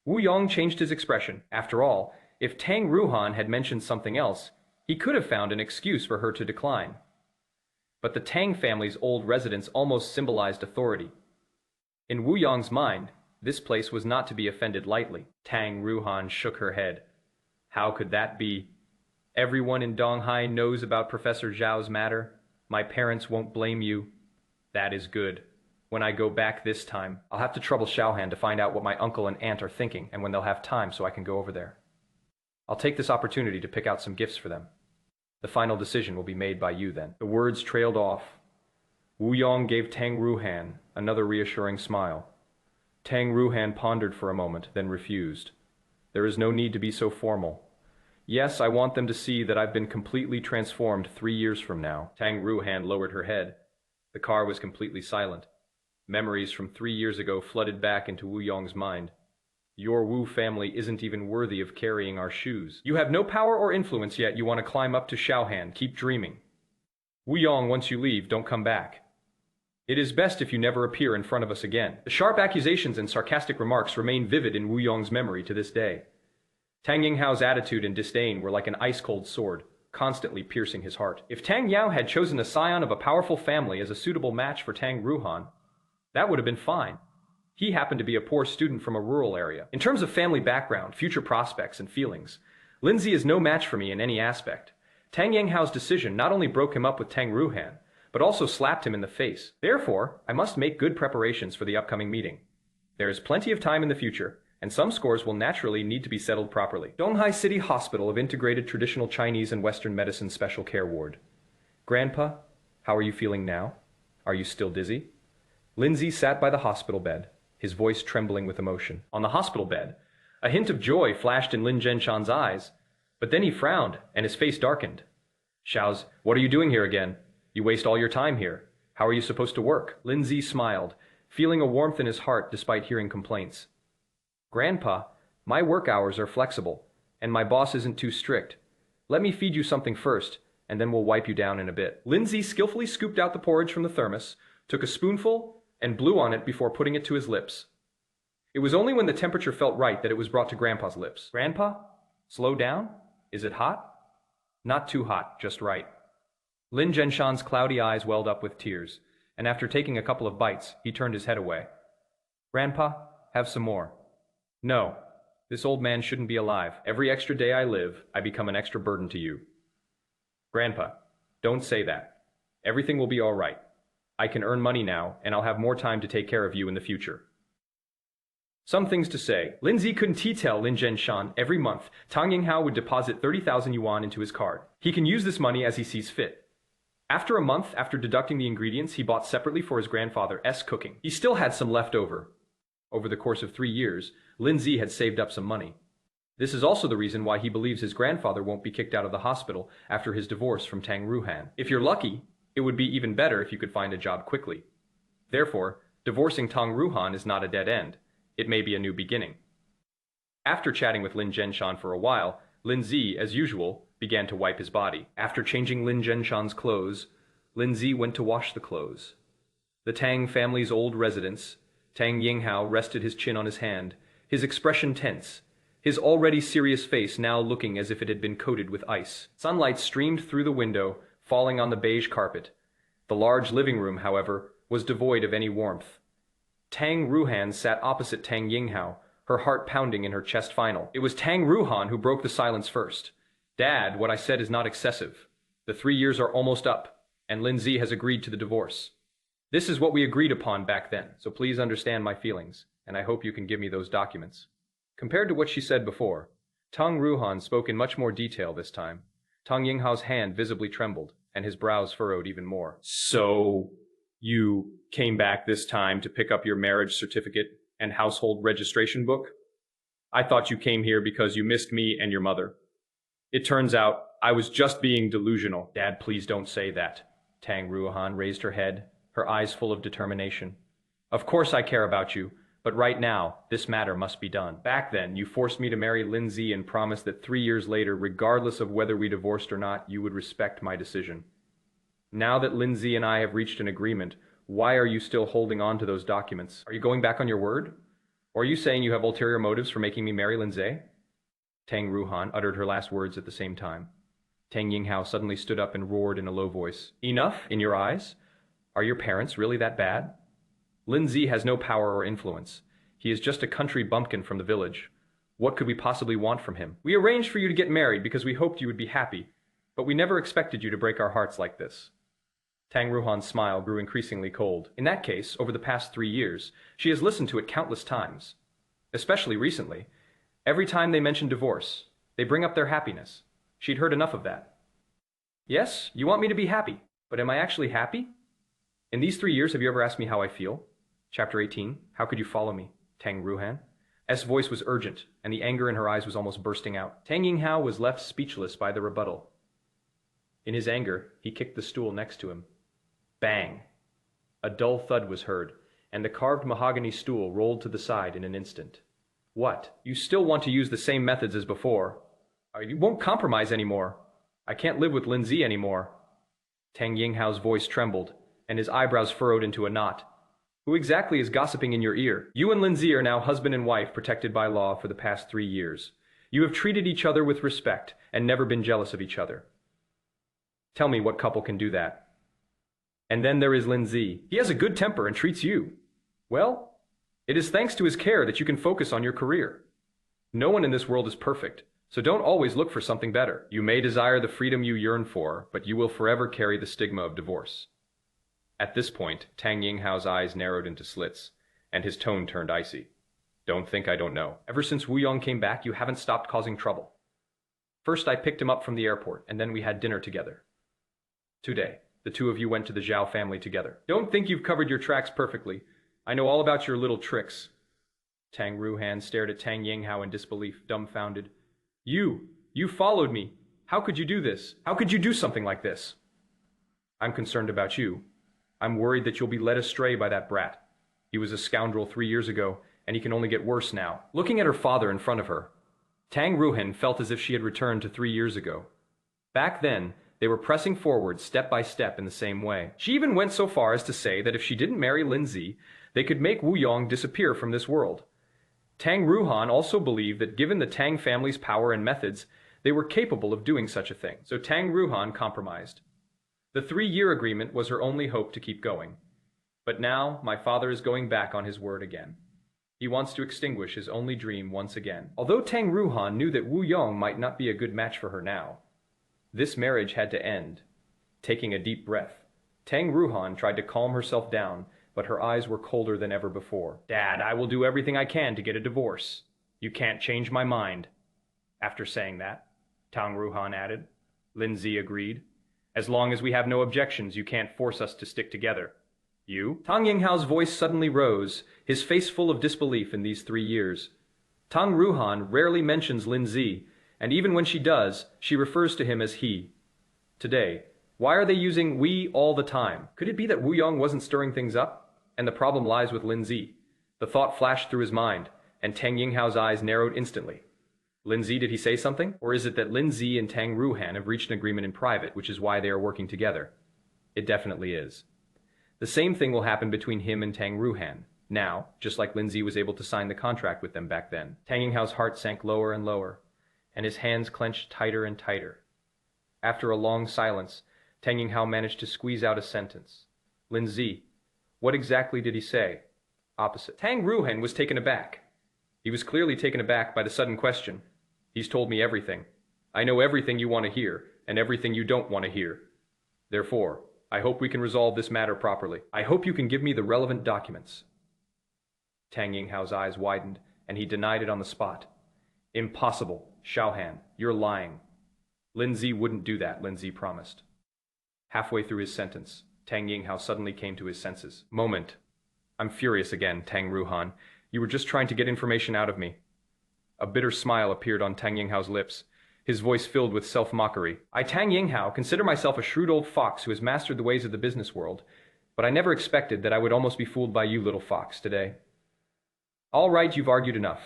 Wu Yong changed his expression. After all, if Tang Ruohan had mentioned something else, he could have found an excuse for her to decline. But the Tang family's old residence almost symbolized authority. In Wu Yong's mind, this place was not to be offended lightly. Tang Ruohan shook her head. How could that be? Everyone in Donghai knows about Professor Zhao's matter. My parents won't blame you. That is good. When I go back this time, I'll have to trouble Xiaohan to find out what my uncle and aunt are thinking and when they'll have time so I can go over there. I'll take this opportunity to pick out some gifts for them. The final decision will be made by you then. The words trailed off. Wu Yong gave Tang Ruohan another reassuring smile. Tang Ruohan pondered for a moment, then refused. There is no need to be so formal. Yes, I want them to see that I've been completely transformed 3 years from now. Tang Ruohan lowered her head. The car was completely silent. Memories from 3 years ago flooded back into Wu Yong's mind. Your Wu family isn't even worthy of carrying our shoes. You have no power or influence yet you want to climb up to Xiaohan. Keep dreaming. Wu Yong, once you leave, don't come back. It is best if you never appear in front of us again. The sharp accusations and sarcastic remarks remain vivid in Wu Yong's memory to this day. Tang Yinghao's attitude and disdain were like an ice-cold sword, constantly piercing his heart. If Tang Yao had chosen a scion of a powerful family as a suitable match for Tang Ruohan, that would have been fine. He happened to be a poor student from a rural area. In terms of family background, future prospects, and feelings, Lin Ze is no match for me in any aspect. Tang Yinghao's decision not only broke him up with Tang Ruohan, but also slapped him in the face. Therefore, I must make good preparations for the upcoming meeting. There is plenty of time in the future, and some scores will naturally need to be settled properly. Donghai City Hospital of Integrated Traditional Chinese and Western Medicine Special Care Ward. Grandpa, how are you feeling now? Are you still dizzy? Lin Ze sat by the hospital bed, his voice trembling with emotion. On the hospital bed, a hint of joy flashed in Lin Zhenshan's eyes, but then he frowned and his face darkened. Xiao's, what are you doing here again? You waste all your time here. How are you supposed to work? Lin Ze smiled, feeling a warmth in his heart despite hearing complaints. Grandpa, my work hours are flexible, and my boss isn't too strict. Let me feed you something first, and then we'll wipe you down in a bit. Lin Ze skillfully scooped out the porridge from the thermos, took a spoonful, and blew on it before putting it to his lips. It was only when the temperature felt right that it was brought to Grandpa's lips. Grandpa, slow down. Is it hot? Not too hot, just right. Lin Zhenshan's cloudy eyes welled up with tears, and after taking a couple of bites, he turned his head away. Grandpa, have some more. No, this old man shouldn't be alive. Every extra day I live, I become an extra burden to you. Grandpa, don't say that. Everything will be all right. I can earn money now, and I'll have more time to take care of you in the future. Some things to say. Lin Ze couldn't tell Lin Zhenshan every month Tang Yinghao would deposit 30,000 yuan into his card. He can use this money as he sees fit. After a month, after deducting the ingredients he bought separately for his grandfather's cooking, he still had some left over. Over the course of 3 years, Lin Ze had saved up some money. This is also the reason why he believes his grandfather won't be kicked out of the hospital after his divorce from Tang Ruohan. If you're lucky, it would be even better if you could find a job quickly. Therefore, divorcing Tang Ruohan is not a dead end. It may be a new beginning. After chatting with Lin Zhenshan for a while, Lin Ze, as usual, began to wipe his body. After changing Lin Zhenshan's clothes, Lin Ze went to wash the clothes. The Tang family's old residence, Tang Yinghao rested his chin on his hand, his expression tense, his already serious face now looking as if it had been coated with ice. Sunlight streamed through the window, falling on the beige carpet. The large living room, however, was devoid of any warmth. Tang Ruohan sat opposite Tang Yinghao, her heart pounding in her chest final. It was Tang Ruohan who broke the silence first. Dad, what I said is not excessive. The 3 years are almost up, and Lin Ze has agreed to the divorce. This is what we agreed upon back then, so please understand my feelings, and I hope you can give me those documents. Compared to what she said before, Tang Ruohan spoke in much more detail this time. Tang Yinghao's hand visibly trembled, and his brows furrowed even more. So, you came back this time to pick up your marriage certificate and household registration book? I thought you came here because you missed me and your mother. It turns out I was just being delusional. Dad, please don't say that. Tang Ruohan raised her head, her eyes full of determination. Of course I care about you, but right now, this matter must be done. Back then, you forced me to marry Lin Ze and promised that 3 years later, regardless of whether we divorced or not, you would respect my decision. Now that Lin Ze and I have reached an agreement, why are you still holding on to those documents? Are you going back on your word? Or are you saying you have ulterior motives for making me marry Lin Ze? Tang Ruohan uttered her last words at the same time. Tang Yinghao suddenly stood up and roared in a low voice. Enough, in your eyes? Are your parents really that bad? Lin Ze has no power or influence. He is just a country bumpkin from the village. What could we possibly want from him? We arranged for you to get married because we hoped you would be happy, but we never expected you to break our hearts like this. Tang Ruohan's smile grew increasingly cold. In that case, over the past 3 years, she has listened to it countless times. Especially recently. Every time they mention divorce, they bring up their happiness. She'd heard enough of that. Yes, you want me to be happy, but am I actually happy? In these 3 years, have you ever asked me how I feel? Chapter 18, How Could You Follow Me? Tang Ruohan. S' voice was urgent, and the anger in her eyes was almost bursting out. Tang Yinghao was left speechless by the rebuttal. In his anger, he kicked the stool next to him. Bang! A dull thud was heard, and the carved mahogany stool rolled to the side in an instant. What? You still want to use the same methods as before? You won't compromise anymore. I can't live with Lin Ze anymore. Tang Yinghao's voice trembled, and his eyebrows furrowed into a knot. Who exactly is gossiping in your ear? You and Lin Ze are now husband and wife protected by law for the past 3 years. You have treated each other with respect and never been jealous of each other. Tell me what couple can do that. And then there is Lin Ze. He has a good temper and treats you. Well, it is thanks to his care that you can focus on your career. No one in this world is perfect, so don't always look for something better. You may desire the freedom you yearn for, but you will forever carry the stigma of divorce. At this point, Tang Yinghao's eyes narrowed into slits, and his tone turned icy. Don't think I don't know. Ever since Wu Yong came back, you haven't stopped causing trouble. First, I picked him up from the airport, and then we had dinner together. Today, the two of you went to the Zhao family together. Don't think you've covered your tracks perfectly. I know all about your little tricks. Tang Ruohan stared at Tang Yinghao in disbelief, dumbfounded. You followed me. How could you do this? How could you do something like this? I'm concerned about you. I'm worried that you'll be led astray by that brat. He was a scoundrel 3 years ago, and he can only get worse now. Looking at her father in front of her, Tang Ruohan felt as if she had returned to 3 years ago. Back then, they were pressing forward step by step in the same way. She even went so far as to say that if she didn't marry Lin Ze, they could make Wu Yong disappear from this world. Tang Ruohan also believed that given the Tang family's power and methods, they were capable of doing such a thing. So Tang Ruohan compromised. The 3-year agreement was her only hope to keep going. But now, my father is going back on his word again. He wants to extinguish his only dream once again. Although Tang Ruohan knew that Wu Yong might not be a good match for her now, this marriage had to end. Taking a deep breath, Tang Ruohan tried to calm herself down but her eyes were colder than ever before. Dad, I will do everything I can to get a divorce. You can't change my mind. After saying that, Tang Ruohan added. Lin Ze agreed. As long as we have no objections, you can't force us to stick together. You? Tang Yinghao's voice suddenly rose, his face full of disbelief in these 3 years. Tang Ruohan rarely mentions Lin Ze, and even when she does, she refers to him as he. Today, why are they using we all the time? Could it be that Wu Yong wasn't stirring things up, and the problem lies with Lin Ze? The thought flashed through his mind, and Tang Yinghao's eyes narrowed instantly. Lin Ze, did he say something? Or is it that Lin Ze and Tang Ruohan have reached an agreement in private, which is why they are working together? It definitely is. The same thing will happen between him and Tang Ruohan, now, just like Lin Ze was able to sign the contract with them back then. Tang Yinghao's heart sank lower and lower, and his hands clenched tighter and tighter. After a long silence, Tang Yinghao managed to squeeze out a sentence. Lin Ze, what exactly did he say? Opposite. Tang Ruohan was taken aback. He was clearly taken aback by the sudden question. He's told me everything. I know everything you want to hear, and everything you don't want to hear. Therefore, I hope we can resolve this matter properly. I hope you can give me the relevant documents. Tang Yinghao's eyes widened, and he denied it on the spot. Impossible, Xiaohan, you're lying. Lin Ze wouldn't do that, Lin Ze promised. Halfway through his sentence, Tang Yinghao suddenly came to his senses. Moment. I'm furious again, Tang Ruohan. You were just trying to get information out of me. A bitter smile appeared on Tang Yinghao's lips, his voice filled with self-mockery. I, Tang Yinghao, consider myself a shrewd old fox who has mastered the ways of the business world, but I never expected that I would almost be fooled by you, little fox, today. All right, you've argued enough.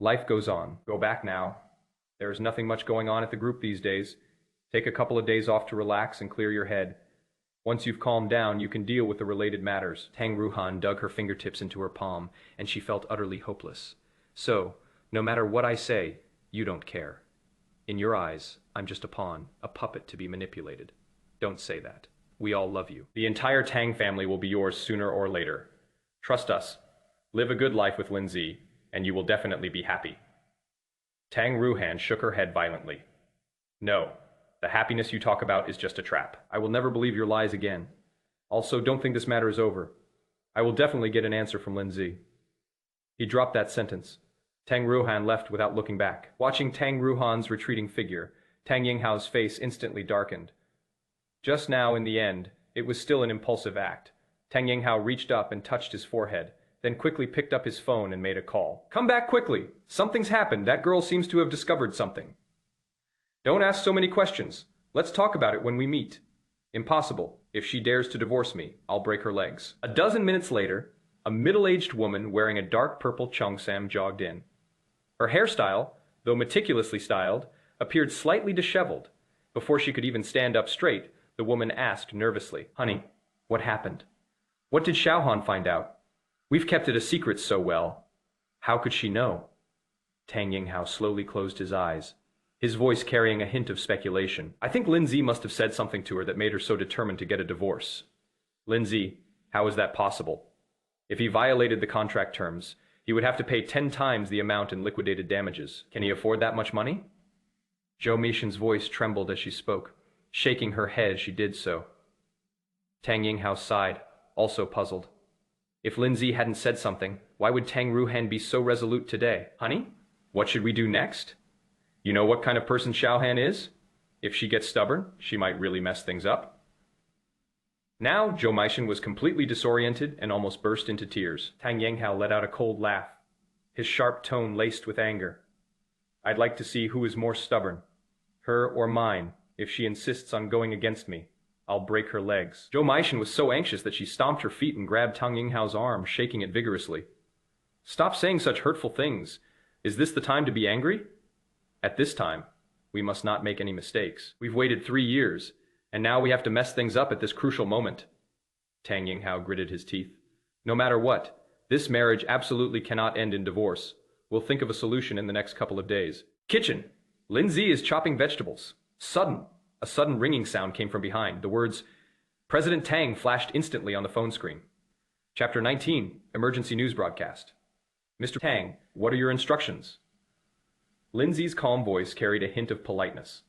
Life goes on. Go back now. There is nothing much going on at the group these days. Take a couple of days off to relax and clear your head. Once you've calmed down, you can deal with the related matters. Tang Ruohan dug her fingertips into her palm, and she felt utterly hopeless. So, no matter what I say, you don't care. In your eyes, I'm just a pawn, a puppet to be manipulated. Don't say that. We all love you. The entire Tang family will be yours sooner or later. Trust us. Live a good life with Lin Ze, and you will definitely be happy. Tang Ruohan shook her head violently. No, the happiness you talk about is just a trap. I will never believe your lies again. Also, don't think this matter is over. I will definitely get an answer from Lin Ze. He dropped that sentence. Tang Ruohan left without looking back. Watching Tang Ruohan's retreating figure, Tang Yinghao's face instantly darkened. Just now, in the end, it was still an impulsive act. Tang Yinghao reached up and touched his forehead, then quickly picked up his phone and made a call. Come back quickly! Something's happened. That girl seems to have discovered something. Don't ask so many questions. Let's talk about it when we meet. Impossible. If she dares to divorce me, I'll break her legs. A dozen minutes later, a middle-aged woman wearing a dark purple cheongsam jogged in. Her hairstyle, though meticulously styled, appeared slightly disheveled. Before she could even stand up straight, the woman asked nervously, Honey, what happened? What did Xiaohan find out? We've kept it a secret so well. How could she know? Tang Yinghao slowly closed his eyes, his voice carrying a hint of speculation. I think Lin Ze must have said something to her that made her so determined to get a divorce. Lin Ze, how is that possible? If he violated the contract terms, he would have to pay 10 times the amount in liquidated damages. Can he afford that much money? Zhou Meishan's voice trembled as she spoke, shaking her head as she did so. Tang Yinghao sighed, also puzzled. If Lin Ze hadn't said something, why would Tang Ruohan be so resolute today? Honey, what should we do next? You know what kind of person Xiaohan is? If she gets stubborn, she might really mess things up. Now, Zhou Meishan was completely disoriented and almost burst into tears. Tang Yinghao let out a cold laugh, his sharp tone laced with anger. I'd like to see who is more stubborn, her or mine. If she insists on going against me, I'll break her legs. Zhou Meishan was so anxious that she stomped her feet and grabbed Tang Yinghao's arm, shaking it vigorously. Stop saying such hurtful things. Is this the time to be angry? At this time, we must not make any mistakes. We've waited 3 years, and now we have to mess things up at this crucial moment. Tang Yinghao gritted his teeth. No matter what, this marriage absolutely cannot end in divorce. We'll think of a solution in the next couple of days. Kitchen! Lin Ze is chopping vegetables. A sudden ringing sound came from behind. The words, President Tang flashed instantly on the phone screen. Chapter 19, Emergency News Broadcast. Mr. Tang, what are your instructions? Lin Ze's calm voice carried a hint of politeness.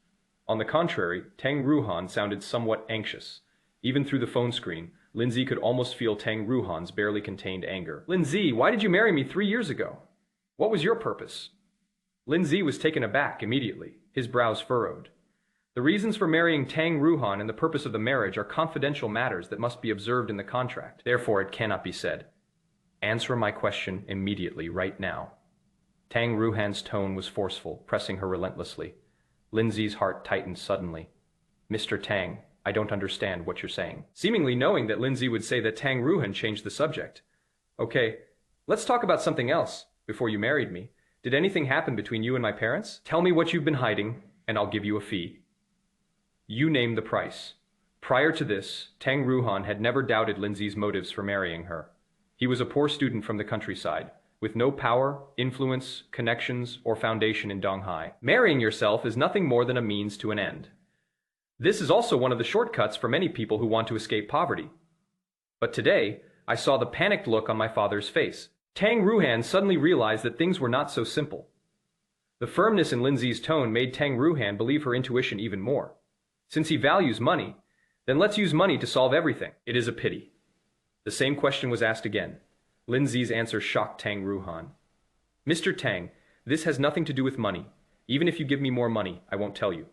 On the contrary, Tang Ruohan sounded somewhat anxious. Even through the phone screen, Lin Ze could almost feel Tang Ruohan's barely contained anger. Lin Ze, why did you marry me 3 years ago? What was your purpose? Lin Ze was taken aback immediately, his brows furrowed. The reasons for marrying Tang Ruohan and the purpose of the marriage are confidential matters that must be observed in the contract. Therefore, it cannot be said. Answer my question immediately, right now. Tang Ruohan's tone was forceful, pressing her relentlessly. Lin Ze's heart tightened suddenly. Mr. Tang, I don't understand what you're saying. Seemingly knowing that Lin Ze would say that Tang Ruohan changed the subject. Okay, let's talk about something else. Before you married me, did anything happen between you and my parents? Tell me what you've been hiding, and I'll give you a fee. You name the price. Prior to this, Tang Ruohan had never doubted Lin Ze's motives for marrying her. He was a poor student from the countryside, with no power, influence, connections, or foundation in Donghai. Marrying yourself is nothing more than a means to an end. This is also one of the shortcuts for many people who want to escape poverty. But today, I saw the panicked look on my father's face. Tang Ruohan suddenly realized that things were not so simple. The firmness in Lin Ze's tone made Tang Ruohan believe her intuition even more. Since he values money, then let's use money to solve everything. It is a pity. The same question was asked again. Lin Ze's answer shocked Tang Ruohan. Mr. Tang, this has nothing to do with money. Even if you give me more money, I won't tell you.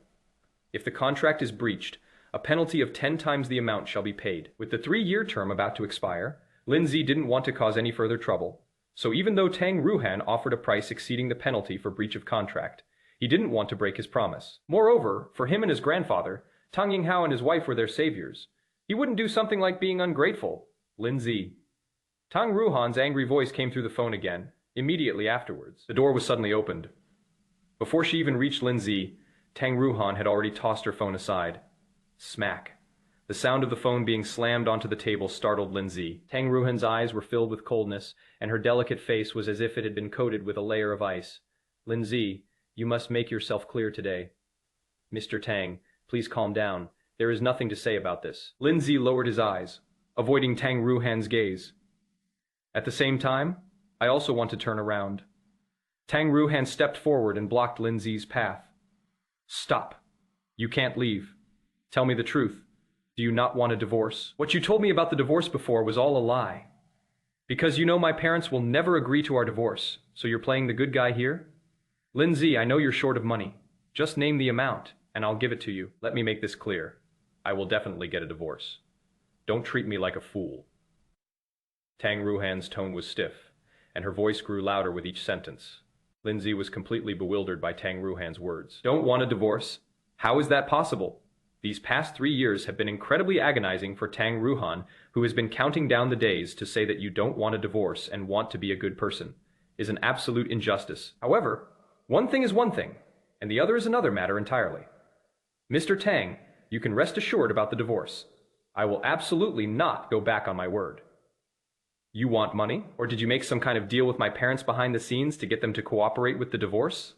If the contract is breached, a penalty of 10 times the amount shall be paid. With the 3-year term about to expire, Lin Ze didn't want to cause any further trouble. So even though Tang Ruohan offered a price exceeding the penalty for breach of contract, he didn't want to break his promise. Moreover, for him and his grandfather, Tang Yinghao and his wife were their saviors. He wouldn't do something like being ungrateful. Lin Ze. Tang Ruohan's angry voice came through the phone again, immediately afterwards. The door was suddenly opened. Before she even reached Lin Ze, Tang Ruohan had already tossed her phone aside. Smack. The sound of the phone being slammed onto the table startled Lin Ze. Tang Ruohan's eyes were filled with coldness, and her delicate face was as if it had been coated with a layer of ice. Lin Ze, you must make yourself clear today. Mr. Tang, please calm down. There is nothing to say about this. Lin Ze lowered his eyes, avoiding Tang Ruohan's gaze. At the same time, I also want to turn around. Tang Ruohan stepped forward and blocked Lin Ze's path. Stop. You can't leave. Tell me the truth. Do you not want a divorce? What you told me about the divorce before was all a lie. Because you know my parents will never agree to our divorce, so you're playing the good guy here? Lin Ze, I know you're short of money. Just name the amount, and I'll give it to you. Let me make this clear. I will definitely get a divorce. Don't treat me like a fool. Tang Ruohan's tone was stiff, and her voice grew louder with each sentence. Lin Ze was completely bewildered by Tang Ruohan's words. Don't want a divorce? How is that possible? These past 3 years have been incredibly agonizing for Tang Ruohan, who has been counting down the days to say that you don't want a divorce and want to be a good person, is an absolute injustice. However, one thing is one thing, and the other is another matter entirely. Mr. Tang, you can rest assured about the divorce. I will absolutely not go back on my word. You want money, or did you make some kind of deal with my parents behind the scenes to get them to cooperate with the divorce?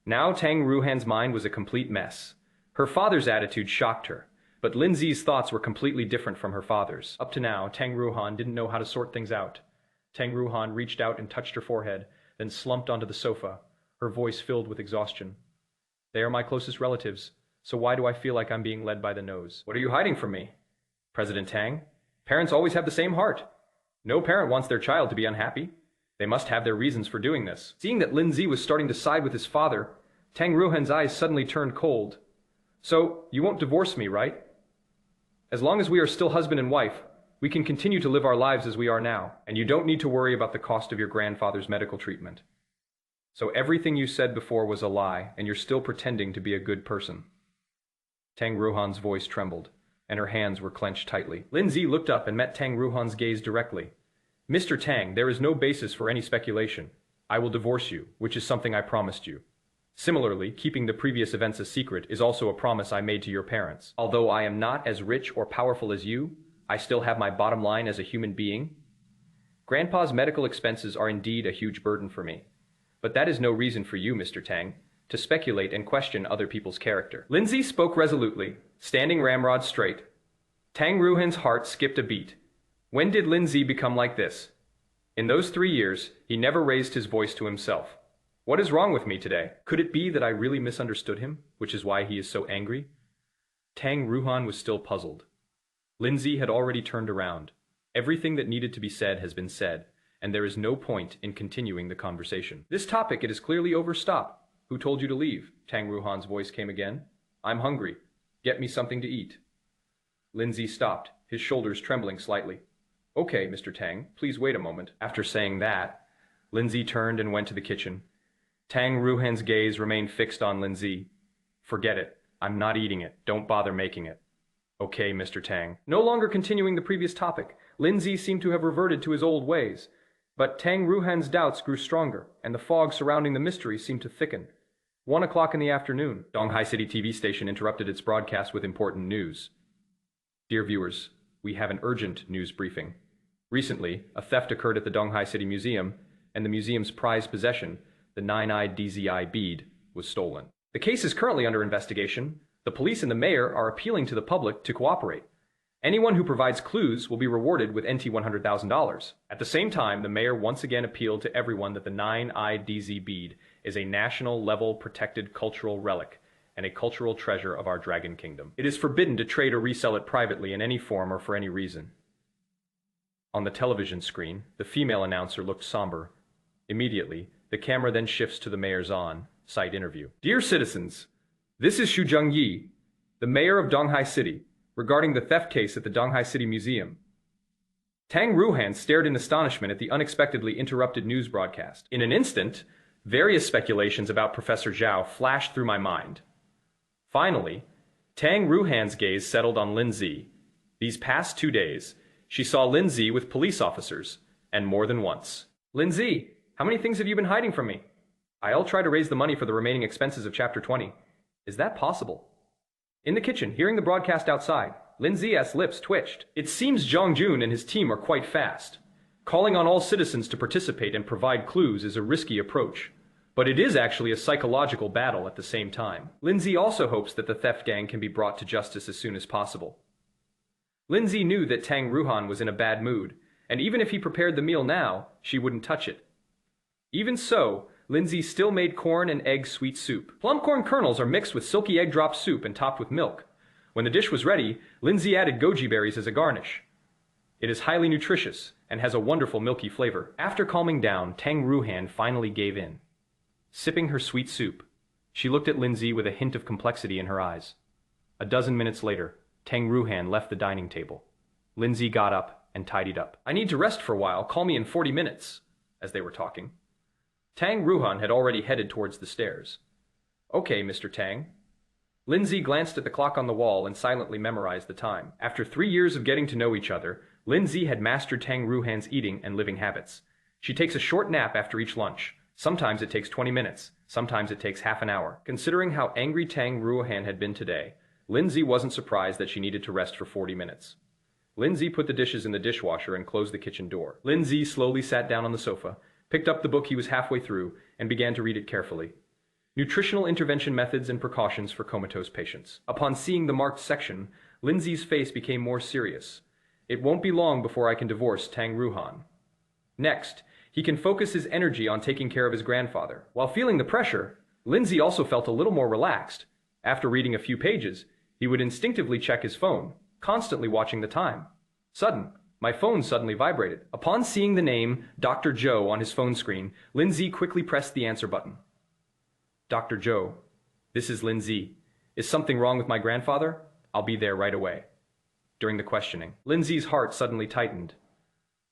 Now Tang Ruohan's mind was a complete mess. Her father's attitude shocked her, but Lin Ze's thoughts were completely different from her father's. Up to now, Tang Ruohan didn't know how to sort things out. Tang Ruohan reached out and touched her forehead, then slumped onto the sofa, her voice filled with exhaustion. They are my closest relatives, so why do I feel like I'm being led by the nose? What are you hiding from me? President Tang, parents always have the same heart. No parent wants their child to be unhappy. They must have their reasons for doing this. Seeing that Lin Ze was starting to side with his father, Tang Ruohan's eyes suddenly turned cold. So, you won't divorce me, right? As long as we are still husband and wife, we can continue to live our lives as we are now, and you don't need to worry about the cost of your grandfather's medical treatment. So everything you said before was a lie, and you're still pretending to be a good person. Tang Ruohan's voice trembled, and her hands were clenched tightly. Lin Ze looked up and met Tang Ruohan's gaze directly. Mr. Tang, there is no basis for any speculation. I will divorce you, which is something I promised you. Similarly, keeping the previous events a secret is also a promise I made to your parents. Although I am not as rich or powerful as you, I still have my bottom line as a human being. Grandpa's medical expenses are indeed a huge burden for me. But that is no reason for you, Mr. Tang, to speculate and question other people's character. Lin Ze spoke resolutely, standing ramrod straight. Tang Ruohan's heart skipped a beat. When did Lin Ze become like this? In those 3 years, he never raised his voice to himself. What is wrong with me today? Could it be that I really misunderstood him, which is why he is so angry? Tang Ruohan was still puzzled. Lin Ze had already turned around. Everything that needed to be said has been said, and there is no point in continuing the conversation. This topic, it is clearly over. Stop. Who told you to leave? Tang Ruohan's voice came again. I'm hungry. Get me something to eat. Lin Ze stopped, his shoulders trembling slightly. Okay, Mr. Tang, please wait a moment. After saying that, Lin Ze turned and went to the kitchen. Tang Ruohan's gaze remained fixed on Lin Ze. Forget it. I'm not eating it. Don't bother making it. Okay, Mr. Tang. No longer continuing the previous topic, Lin Ze seemed to have reverted to his old ways. But Tang Ruohan's doubts grew stronger, and the fog surrounding the mystery seemed to thicken. 1 o'clock in the afternoon, Donghai City TV station interrupted its broadcast with important news. Dear viewers, we have an urgent news briefing. Recently, a theft occurred at the Donghai City Museum, and the museum's prized possession, the nine-eyed DZI bead, was stolen. The case is currently under investigation. The police and the mayor are appealing to the public to cooperate. Anyone who provides clues will be rewarded with NT $100,000. At the same time, the mayor once again appealed to everyone that the nine-eyed DZ bead is a national-level protected cultural relic and a cultural treasure of our Dragon Kingdom. It is forbidden to trade or resell it privately in any form or for any reason. On the television screen, the female announcer looked somber. Immediately, the camera then shifts to the mayor's on-site interview. Dear citizens, this is Xu Zhengyi, the mayor of Donghai City, regarding the theft case at the Donghai City Museum. Tang Ruohan stared in astonishment at the unexpectedly interrupted news broadcast. In an instant, various speculations about Professor Zhao flashed through my mind. Finally, Tang Ruohan's gaze settled on Lin Ze. These past 2 days, she saw Lin Ze with police officers, and more than once. Lin Ze, how many things have you been hiding from me? I'll try to raise the money for the remaining expenses of Chapter 20. Is that possible? In the kitchen, hearing the broadcast outside, Lin Ze's lips twitched. It seems Zhang Jun and his team are quite fast. Calling on all citizens to participate and provide clues is a risky approach, but it is actually a psychological battle at the same time. Lin Ze also hopes that the theft gang can be brought to justice as soon as possible. Lin Ze knew that Tang Ruohan was in a bad mood, and even if he prepared the meal now, she wouldn't touch it. Even so, Lin Ze still made corn and egg sweet soup. Plum corn kernels are mixed with silky egg drop soup and topped with milk. When the dish was ready, Lin Ze added goji berries as a garnish. It is highly nutritious and has a wonderful milky flavor. After calming down, Tang Ruohan finally gave in. Sipping her sweet soup, she looked at Lin Ze with a hint of complexity in her eyes. A dozen minutes later, Tang Ruohan left the dining table. Lin Ze got up and tidied up. I need to rest for a while. Call me in 40 minutes, as they were talking. Tang Ruohan had already headed towards the stairs. Okay, Mr. Tang. Lin Ze glanced at the clock on the wall and silently memorized the time. After 3 years of getting to know each other, Lin Ze had mastered Tang Ruohan's eating and living habits. She takes a short nap after each lunch. Sometimes it takes 20 minutes. Sometimes it takes half an hour. Considering how angry Tang Ruohan had been today, Lin Ze wasn't surprised that she needed to rest for 40 minutes. Lin Ze put the dishes in the dishwasher and closed the kitchen door. Lin Ze slowly sat down on the sofa, picked up the book he was halfway through, and began to read it carefully. Nutritional Intervention Methods and Precautions for Comatose Patients. Upon seeing the marked section, Lin Ze's face became more serious. It won't be long before I can divorce Tang Ruohan. Next, he can focus his energy on taking care of his grandfather. While feeling the pressure, Lin Ze also felt a little more relaxed. After reading a few pages, he would instinctively check his phone, constantly watching the time. My phone suddenly vibrated. Upon seeing the name Dr. Zhou on his phone screen, Lin Ze quickly pressed the answer button. Dr. Zhou, this is Lin Ze. Is something wrong with my grandfather? I'll be there right away. During the questioning, Lin Ze's heart suddenly tightened.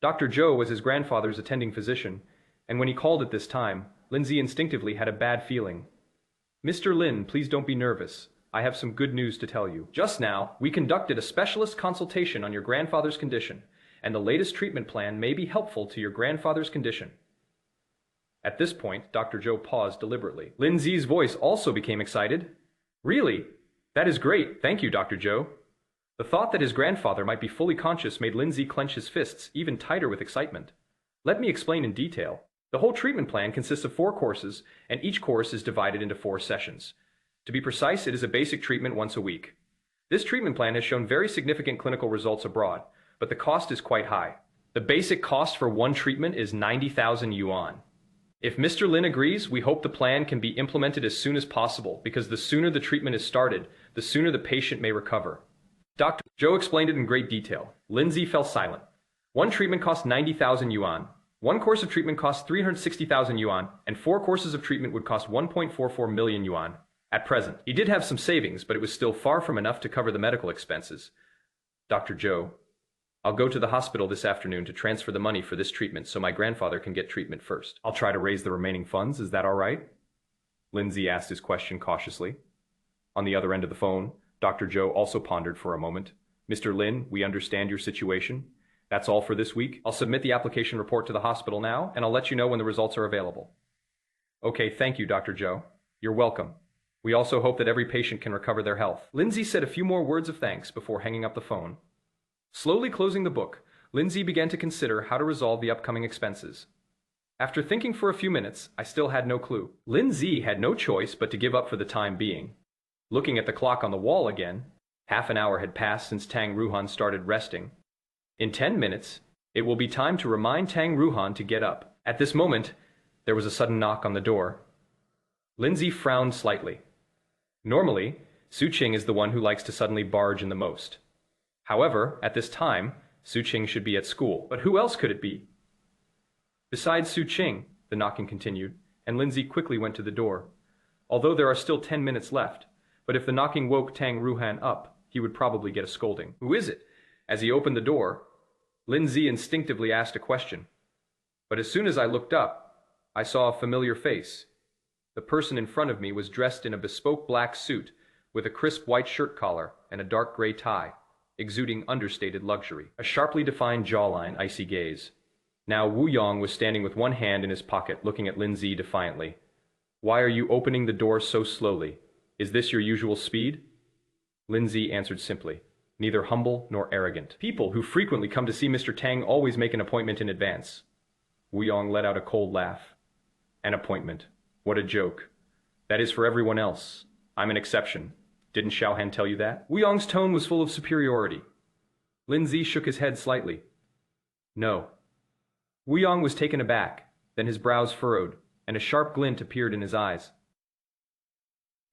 Dr. Zhou was his grandfather's attending physician, and when he called at this time, Lin Ze instinctively had a bad feeling. Mr. Lin, please don't be nervous. I have some good news to tell you. Just now, we conducted a specialist consultation on your grandfather's condition, and the latest treatment plan may be helpful to your grandfather's condition. At this point, Dr. Zhou paused deliberately. Lin Ze's voice also became excited. Really? That is great. Thank you, Dr. Zhou. The thought that his grandfather might be fully conscious made Lin Ze clench his fists even tighter with excitement. Let me explain in detail. The whole treatment plan consists of 4 courses, and each course is divided into 4 sessions. To be precise, it is a basic treatment once a week. This treatment plan has shown very significant clinical results abroad, but the cost is quite high. The basic cost for one treatment is 90,000 yuan. If Mr. Lin agrees, we hope the plan can be implemented as soon as possible, because the sooner the treatment is started, the sooner the patient may recover. Dr. Joe explained it in great detail. Lin Ze fell silent. One treatment cost 90,000 yuan. One course of treatment cost 360,000 yuan, and 4 courses of treatment would cost 1.44 million yuan. At present, he did have some savings, but it was still far from enough to cover the medical expenses. Dr. Joe, I'll go to the hospital this afternoon to transfer the money for this treatment so my grandfather can get treatment first. I'll try to raise the remaining funds, is that all right? Lin Ze asked his question cautiously. On the other end of the phone, Dr. Joe also pondered for a moment. Mr. Lin, we understand your situation. That's all for this week. I'll submit the application report to the hospital now, and I'll let you know when the results are available. Okay, thank you, Dr. Joe. You're welcome. We also hope that every patient can recover their health. Lin Ze said a few more words of thanks before hanging up the phone. Slowly closing the book, Lin Ze began to consider how to resolve the upcoming expenses. After thinking for a few minutes, I still had no clue. Lin Ze had no choice but to give up for the time being. Looking at the clock on the wall again, half an hour had passed since Tang Ruohan started resting. In 10 minutes, it will be time to remind Tang Ruohan to get up. At this moment, there was a sudden knock on the door. Lin Ze frowned slightly. Normally, Su Qing is the one who likes to suddenly barge in the most. However, at this time, Su Qing should be at school. But who else could it be? Besides Su Qing, the knocking continued, and Lin Ze quickly went to the door. Although there are still 10 minutes left, but if the knocking woke Tang Ruohan up, he would probably get a scolding. Who is it? As he opened the door, Lin Ze instinctively asked a question. But as soon as I looked up, I saw a familiar face. The person in front of me was dressed in a bespoke black suit with a crisp white shirt collar and a dark gray tie, exuding understated luxury. A sharply defined jawline, icy gaze. Now Wu Yong was standing with one hand in his pocket, looking at Lin Ze defiantly. Why are you opening the door so slowly? Is this your usual speed? Lin Ze answered simply, neither humble nor arrogant. People who frequently come to see Mr. Tang always make an appointment in advance. Wu Yong let out a cold laugh. An appointment. What a joke. That is for everyone else. I'm an exception. Didn't Xiaohan tell you that? Wu Yong's tone was full of superiority. Lin Ze shook his head slightly. No. Wu Yong was taken aback, then his brows furrowed, and a sharp glint appeared in his eyes.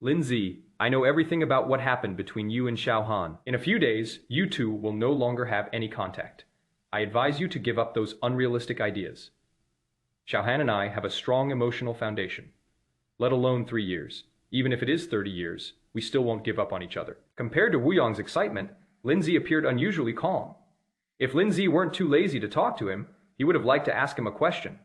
Lin Ze, I know everything about what happened between you and Xiaohan. In a few days, you two will no longer have any contact. I advise you to give up those unrealistic ideas. Xiaohan and I have a strong emotional foundation. Let alone 3 years. Even if it is 30 years, we still won't give up on each other. Compared to Wu Yong's excitement, Lin Ze appeared unusually calm. If Lin Ze weren't too lazy to talk to him, he would have liked to ask him a question.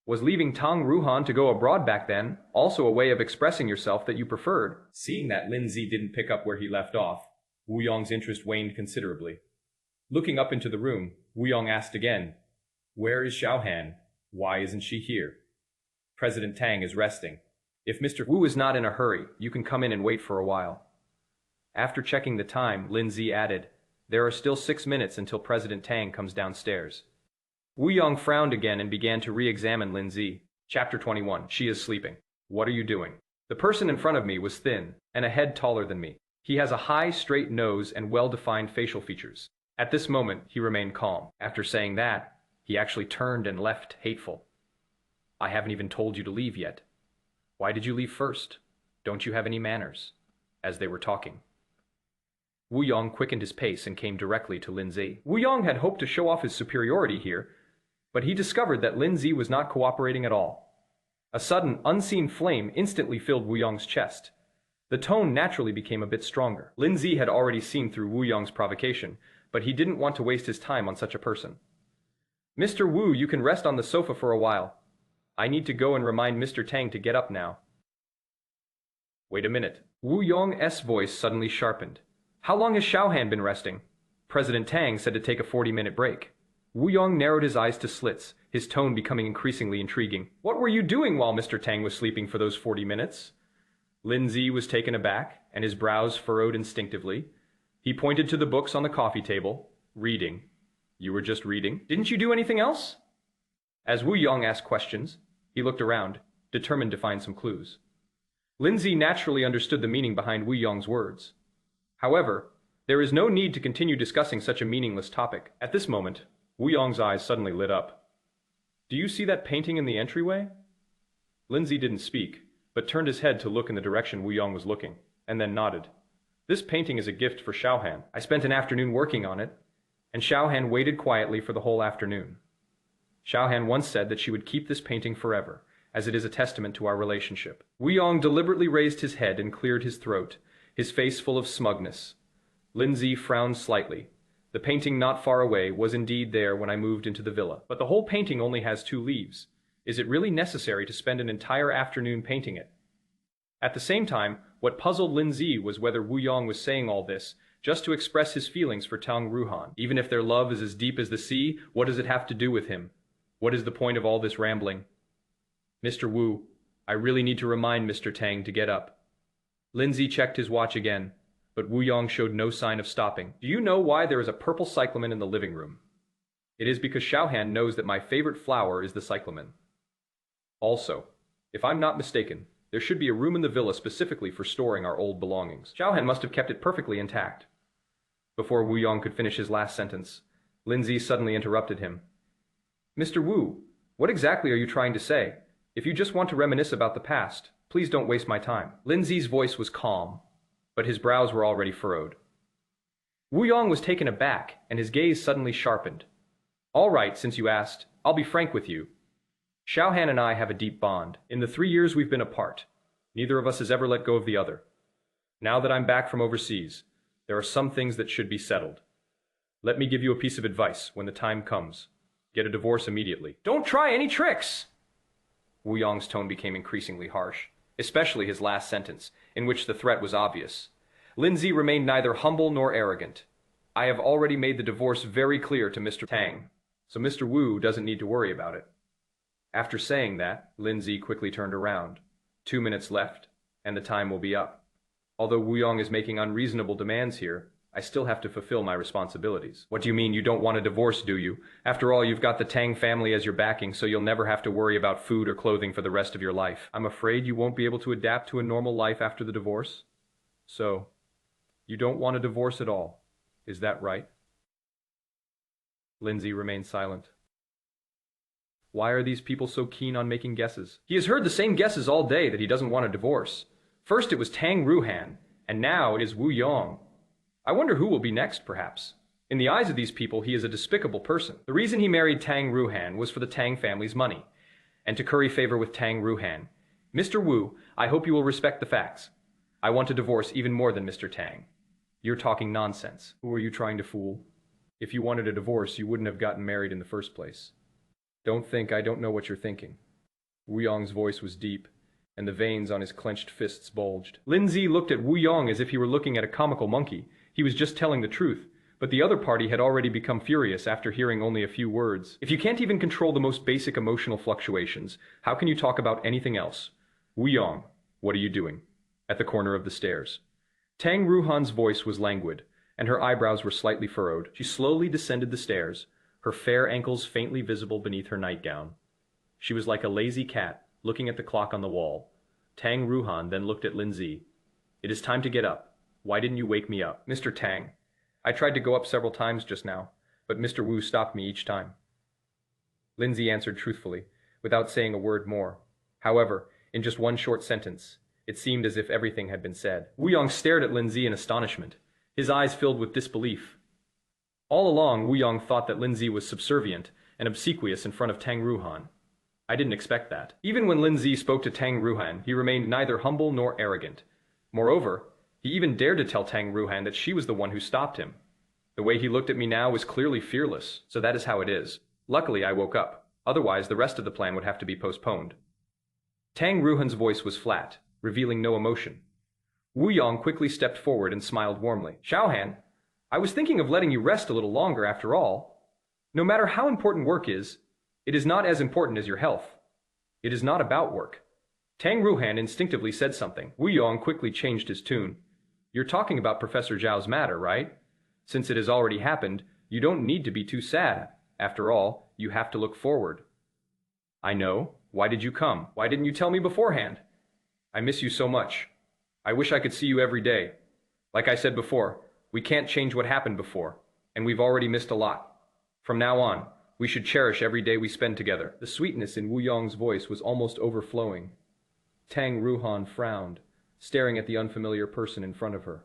Was leaving Tang Ruohan to go abroad back then also a way of expressing yourself that you preferred? Seeing that Lin Ze didn't pick up where he left off, Wu Yong's interest waned considerably. Looking up into the room, Wu Yong asked again, Where is Xiaohan? Why isn't she here? President Tang is resting. If Mr. Wu is not in a hurry, you can come in and wait for a while. After checking the time, Lin Ze added, There are still 6 minutes until President Tang comes downstairs. Wu Yong frowned again and began to re-examine Lin Ze. Chapter 21. She is sleeping. What are you doing? The person in front of me was thin, and a head taller than me. He has a high, straight nose and well-defined facial features. At this moment, he remained calm. After saying that, he actually turned and left, hateful. I haven't even told you to leave yet. Why did you leave first? Don't you have any manners? As they were talking. Wu Yong quickened his pace and came directly to Lin Ze. Wu Yong had hoped to show off his superiority here, but he discovered that Lin Ze was not cooperating at all. A sudden, unseen flame instantly filled Wu Yong's chest. The tone naturally became a bit stronger. Lin Ze had already seen through Wu Yong's provocation, but he didn't want to waste his time on such a person. Mr. Wu, you can rest on the sofa for a while. I need to go and remind Mr. Tang to get up now. Wait a minute. Wu Yong's voice suddenly sharpened. How long has Xiaohan been resting? President Tang said to take a 40-minute break. Wu Yong narrowed his eyes to slits, his tone becoming increasingly intriguing. What were you doing while Mr. Tang was sleeping for those 40 minutes? Lin Ze was taken aback, and his brows furrowed instinctively. He pointed to the books on the coffee table. Reading. You were just reading? Didn't you do anything else? As Wu Yong asked questions, he looked around, determined to find some clues. Lin Ze naturally understood the meaning behind Wu Yong's words. However, there is no need to continue discussing such a meaningless topic. At this moment, Wu Yong's eyes suddenly lit up. Do you see that painting in the entryway? Lin Ze didn't speak, but turned his head to look in the direction Wu Yong was looking, and then nodded. This painting is a gift for Xiaohan. I spent an afternoon working on it, and Xiaohan waited quietly for the whole afternoon. Xiaohan once said that she would keep this painting forever, as it is a testament to our relationship. Wu Yong deliberately raised his head and cleared his throat, his face full of smugness. Lin Ze frowned slightly. The painting not far away was indeed there when I moved into the villa. But the whole painting only has 2 leaves. Is it really necessary to spend an entire afternoon painting it? At the same time, what puzzled Lin Ze was whether Wu Yong was saying all this just to express his feelings for Tang Ruohan. Even if their love is as deep as the sea, what does it have to do with him? What is the point of all this rambling? Mr. Wu, I really need to remind Mr. Tang to get up. Lin Ze checked his watch again, but Wu Yong showed no sign of stopping. Do you know why there is a purple cyclamen in the living room? It is because Xiaohan knows that my favorite flower is the cyclamen. Also, if I'm not mistaken, there should be a room in the villa specifically for storing our old belongings. Xiaohan must have kept it perfectly intact. Before Wu Yong could finish his last sentence, Lin Ze suddenly interrupted him. Mr. Wu, what exactly are you trying to say? If you just want to reminisce about the past, please don't waste my time. Lin Ze's voice was calm, but his brows were already furrowed. Wu Yong was taken aback, and his gaze suddenly sharpened. All right, since you asked, I'll be frank with you. Xiaohan and I have a deep bond. In the 3 years we've been apart, neither of us has ever let go of the other. Now that I'm back from overseas, there are some things that should be settled. Let me give you a piece of advice when the time comes. Get a divorce immediately. Don't try any tricks! Wu Yong's tone became increasingly harsh, especially his last sentence, in which the threat was obvious. Lin Ze remained neither humble nor arrogant. I have already made the divorce very clear to Mr. Tang, so Mr. Wu doesn't need to worry about it. After saying that, Lin Ze quickly turned around. 2 minutes left, and the time will be up. Although Wu Yong is making unreasonable demands here, I still have to fulfill my responsibilities. What do you mean you don't want a divorce, do you? After all, you've got the Tang family as your backing, so you'll never have to worry about food or clothing for the rest of your life. I'm afraid you won't be able to adapt to a normal life after the divorce. So, you don't want a divorce at all. Is that right? Lin Ze remained silent. Why are these people so keen on making guesses? He has heard the same guesses all day that he doesn't want a divorce. First it was Tang Ruohan, and now it is Wu Yong. I wonder who will be next, perhaps. In the eyes of these people, he is a despicable person. The reason he married Tang Ruohan was for the Tang family's money, and to curry favor with Tang Ruohan. Mr. Wu, I hope you will respect the facts. I want a divorce even more than Mr. Tang. You're talking nonsense. Who are you trying to fool? If you wanted a divorce, you wouldn't have gotten married in the first place. Don't think I don't know what you're thinking. Wu Yong's voice was deep, and the veins on his clenched fists bulged. Lin Ze looked at Wu Yong as if he were looking at a comical monkey. He was just telling the truth, but the other party had already become furious after hearing only a few words. If you can't even control the most basic emotional fluctuations, how can you talk about anything else? Wu Yong, what are you doing? At the corner of the stairs. Tang Ruohan's voice was languid, and her eyebrows were slightly furrowed. She slowly descended the stairs, her fair ankles faintly visible beneath her nightgown. She was like a lazy cat, looking at the clock on the wall. Tang Ruohan then looked at Lin Ze. It is time to get up. Why didn't you wake me up? Mr. Tang, I tried to go up several times just now, but Mr. Wu stopped me each time. Lin Ze answered truthfully, without saying a word more. However, in just one short sentence, it seemed as if everything had been said. Wu Yong stared at Lin Ze in astonishment, his eyes filled with disbelief. All along, Wu Yong thought that Lin Ze was subservient and obsequious in front of Tang Ruohan. I didn't expect that. Even when Lin Ze spoke to Tang Ruohan, he remained neither humble nor arrogant. Moreover, he even dared to tell Tang Ruohan that she was the one who stopped him. The way he looked at me now was clearly fearless, so that is how it is. Luckily, I woke up. Otherwise, the rest of the plan would have to be postponed. Tang Ruohan's voice was flat, revealing no emotion. Wu Yong quickly stepped forward and smiled warmly. Xiaohan, I was thinking of letting you rest a little longer after all. No matter how important work is, it is not as important as your health. It is not about work. Tang Ruohan instinctively said something. Wu Yong quickly changed his tune. You're talking about Professor Zhao's matter, right? Since it has already happened, you don't need to be too sad. After all, you have to look forward. I know. Why did you come? Why didn't you tell me beforehand? I miss you so much. I wish I could see you every day. Like I said before, we can't change what happened before, and we've already missed a lot. From now on, we should cherish every day we spend together. The sweetness in Wu Yong's voice was almost overflowing. Tang Ruohan frowned, staring at the unfamiliar person in front of her.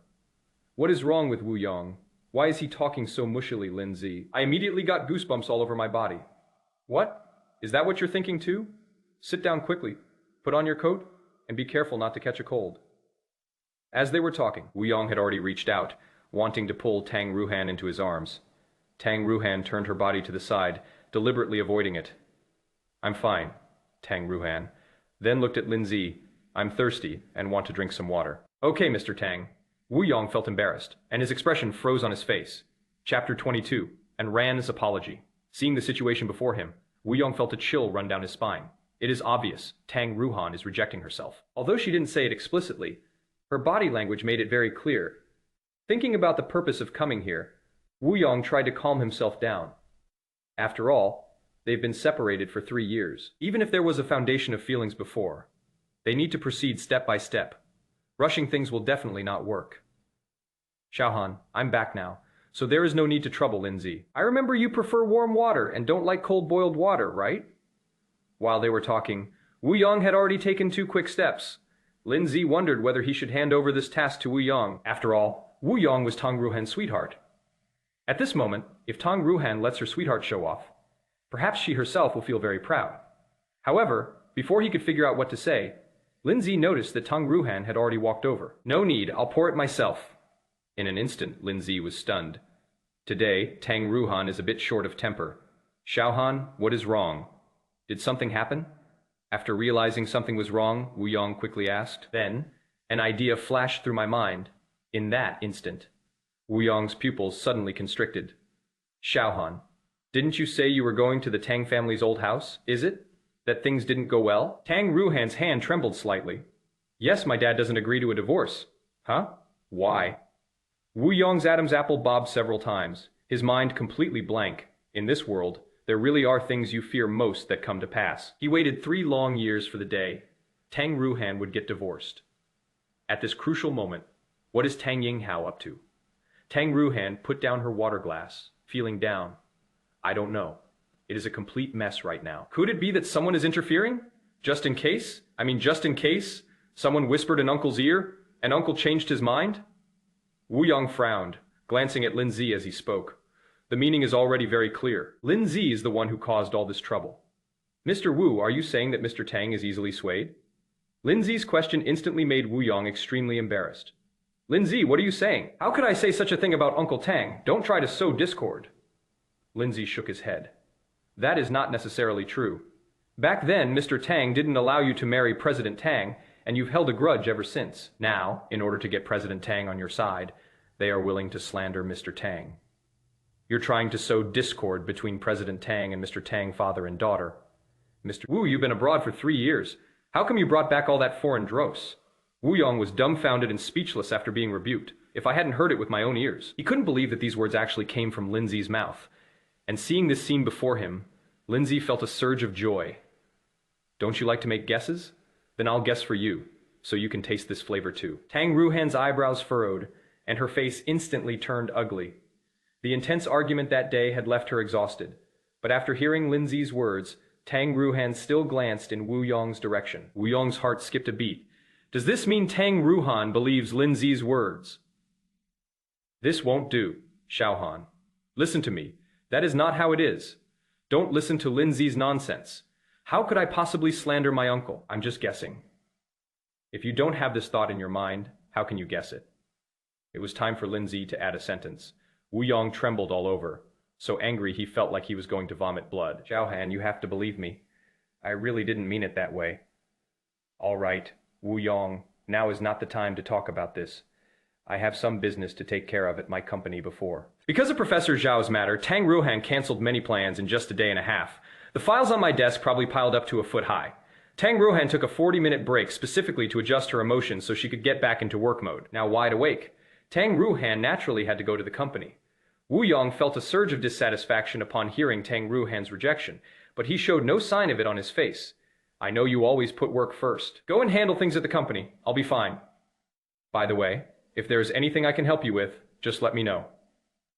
What is wrong with Wu Yong? Why is he talking so mushily, Lin Ze? I immediately got goosebumps all over my body. What? Is that what you're thinking too? Sit down quickly, put on your coat, and be careful not to catch a cold. As they were talking, Wu Yong had already reached out, wanting to pull Tang Ruohan into his arms. Tang Ruohan turned her body to the side, deliberately avoiding it. I'm fine, Tang Ruohan, then looked at Lin Ze. I'm thirsty and want to drink some water. Okay, Mr. Tang. Wu Yong felt embarrassed, and his expression froze on his face. Chapter 22, and ran his apology. Seeing the situation before him, Wu Yong felt a chill run down his spine. It is obvious Tang Ruohan is rejecting herself. Although she didn't say it explicitly, her body language made it very clear. Thinking about the purpose of coming here, Wu Yong tried to calm himself down. After all, they've been separated for 3 years. Even if there was a foundation of feelings before, they need to proceed step by step. Rushing things will definitely not work. Xiaohan, I'm back now, so there is no need to trouble Lin Ze. I remember you prefer warm water and don't like cold-boiled water, right? While they were talking, Wu Yong had already taken 2 quick steps. Lin Ze wondered whether he should hand over this task to Wu Yong. After all, Wu Yong was Tang Ruohan's sweetheart. At this moment, if Tang Ruohan lets her sweetheart show off, perhaps she herself will feel very proud. However, before he could figure out what to say, Lin Ze noticed that Tang Ruohan had already walked over. No need, I'll pour it myself. In an instant, Lin Ze was stunned. Today, Tang Ruohan is a bit short of temper. Xiaohan, what is wrong? Did something happen? After realizing something was wrong, Wu Yong quickly asked. Then, an idea flashed through my mind. In that instant, Wu Yong's pupils suddenly constricted. Xiaohan, didn't you say you were going to the Tang family's old house? Is it that things didn't go well? Tang Ruohan's hand trembled slightly. Yes, my dad doesn't agree to a divorce. Huh? Why? Wu Yong's Adam's apple bobbed several times, his mind completely blank. In this world, there really are things you fear most that come to pass. He waited 3 long years for the day Tang Ruohan would get divorced. At this crucial moment, what is Tang Yinghao up to? Tang Ruohan put down her water glass, feeling down. I don't know. It is a complete mess right now. Could it be that someone is interfering? Just in case? Just in case someone whispered in Uncle's ear and Uncle changed his mind? Wu Yong frowned, glancing at Lin Ze as he spoke. The meaning is already very clear. Lin Ze is the one who caused all this trouble. Mr. Wu, are you saying that Mr. Tang is easily swayed? Lin Ze's question instantly made Wu Yong extremely embarrassed. Lin Ze, what are you saying? How could I say such a thing about Uncle Tang? Don't try to sow discord. Lin Ze shook his head. That is not necessarily true. Back then, Mr. Tang didn't allow you to marry President Tang, and you've held a grudge ever since. Now, in order to get President Tang on your side, they are willing to slander Mr. Tang. You're trying to sow discord between President Tang and Mr. Tang, father and daughter. Mr. Wu, you've been abroad for 3 years. How come you brought back all that foreign dross? Wu Yong was dumbfounded and speechless after being rebuked. If I hadn't heard it with my own ears. He couldn't believe that these words actually came from Lin Ze's mouth. And seeing this scene before him, Lin Ze felt a surge of joy. Don't you like to make guesses? Then I'll guess for you, so you can taste this flavor too. Tang Ruohan's eyebrows furrowed, and her face instantly turned ugly. The intense argument that day had left her exhausted, but after hearing Lin Ze's words, Tang Ruohan still glanced in Wu Yong's direction. Wu Yong's heart skipped a beat. Does this mean Tang Ruohan believes Lin Ze's words? This won't do, Xiaohan. Listen to me. That is not how it is. Don't listen to Lin Ze's nonsense. How could I possibly slander my uncle? I'm just guessing. If you don't have this thought in your mind, how can you guess it? It was time for Lin Ze to add a sentence. Wu Yong trembled all over, so angry he felt like he was going to vomit blood. Xiaohan, you have to believe me. I really didn't mean it that way. All right, Wu Yong, now is not the time to talk about this. I have some business to take care of at my company before. Because of Professor Zhao's matter, Tang Ruohan canceled many plans in just a day and a half. The files on my desk probably piled up to a foot high. Tang Ruohan took a 40-minute break specifically to adjust her emotions so she could get back into work mode. Now wide awake, Tang Ruohan naturally had to go to the company. Wu Yong felt a surge of dissatisfaction upon hearing Tang Ruohan's rejection, but he showed no sign of it on his face. I know you always put work first. Go and handle things at the company. I'll be fine. By the way, if there is anything I can help you with, just let me know.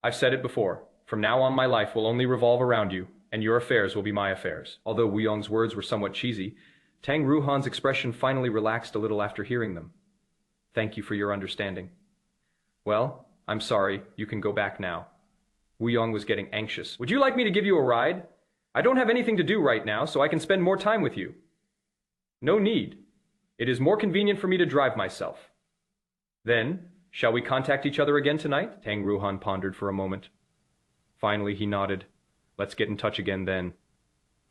I've said it before. From now on, my life will only revolve around you, and your affairs will be my affairs. Although Wu Yong's words were somewhat cheesy, Tang Ruohan's expression finally relaxed a little after hearing them. Thank you for your understanding. Well, I'm sorry, you can go back now. Wu Yong was getting anxious. Would you like me to give you a ride? I don't have anything to do right now, so I can spend more time with you. No need. It is more convenient for me to drive myself. Then, shall we contact each other again tonight? Tang Ruohan pondered for a moment. Finally, he nodded. Let's get in touch again then.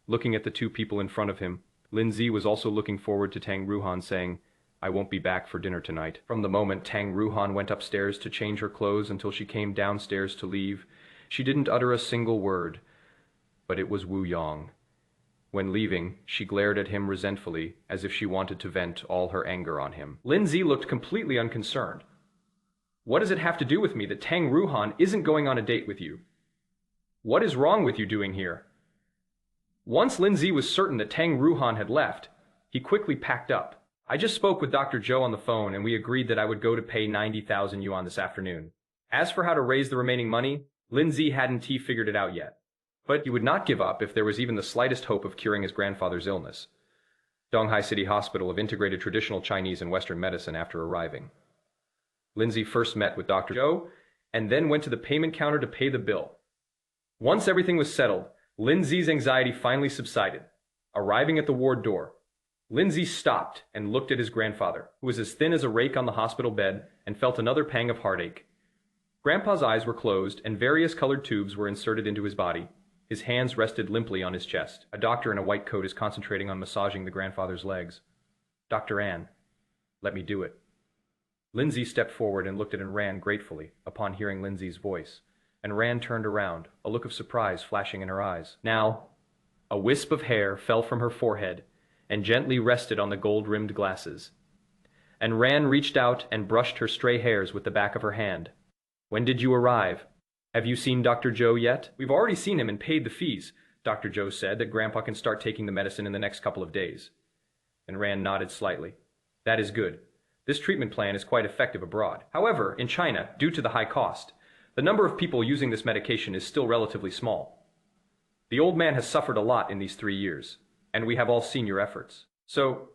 Looking at the two people in front of him, Lin Ze was also looking forward to Tang Ruohan saying, I won't be back for dinner tonight. From the moment Tang Ruohan went upstairs to change her clothes until she came downstairs to leave, she didn't utter a single word. But it was Wu Yong. When leaving, she glared at him resentfully, as if she wanted to vent all her anger on him. Lin Ze looked completely unconcerned. What does it have to do with me that Tang Ruohan isn't going on a date with you? What is wrong with you doing here? Once Lin Ze was certain that Tang Ruohan had left, he quickly packed up. I just spoke with Dr. Zhou on the phone and we agreed that I would go to pay 90,000 yuan this afternoon. As for how to raise the remaining money, Lin Ze hadn't figured it out yet. But he would not give up if there was even the slightest hope of curing his grandfather's illness. Donghai City Hospital of Integrated Traditional Chinese and Western Medicine after arriving. Lin Ze first met with Dr. Zhou and then went to the payment counter to pay the bill. Once everything was settled, Lin Ze's anxiety finally subsided. Arriving at the ward door, Lin Ze stopped and looked at his grandfather, who was as thin as a rake on the hospital bed, and felt another pang of heartache. Grandpa's eyes were closed and various colored tubes were inserted into his body. His hands rested limply on his chest. A doctor in a white coat is concentrating on massaging the grandfather's legs. Dr. An, let me do it. Lin Ze stepped forward and looked at An gratefully upon hearing Lin Ze's voice. And Ran turned around, a look of surprise flashing in her eyes. Now, a wisp of hair fell from her forehead and gently rested on the gold-rimmed glasses. And Ran reached out and brushed her stray hairs with the back of her hand. When did you arrive? Have you seen Dr. Zhou yet? We've already seen him and paid the fees. Dr. Zhou said that Grandpa can start taking the medicine in the next couple of days. And Ran nodded slightly. That is good. This treatment plan is quite effective abroad. However, in China, due to the high cost, the number of people using this medication is still relatively small. The old man has suffered a lot in these 3 years, and we have all seen your efforts. So,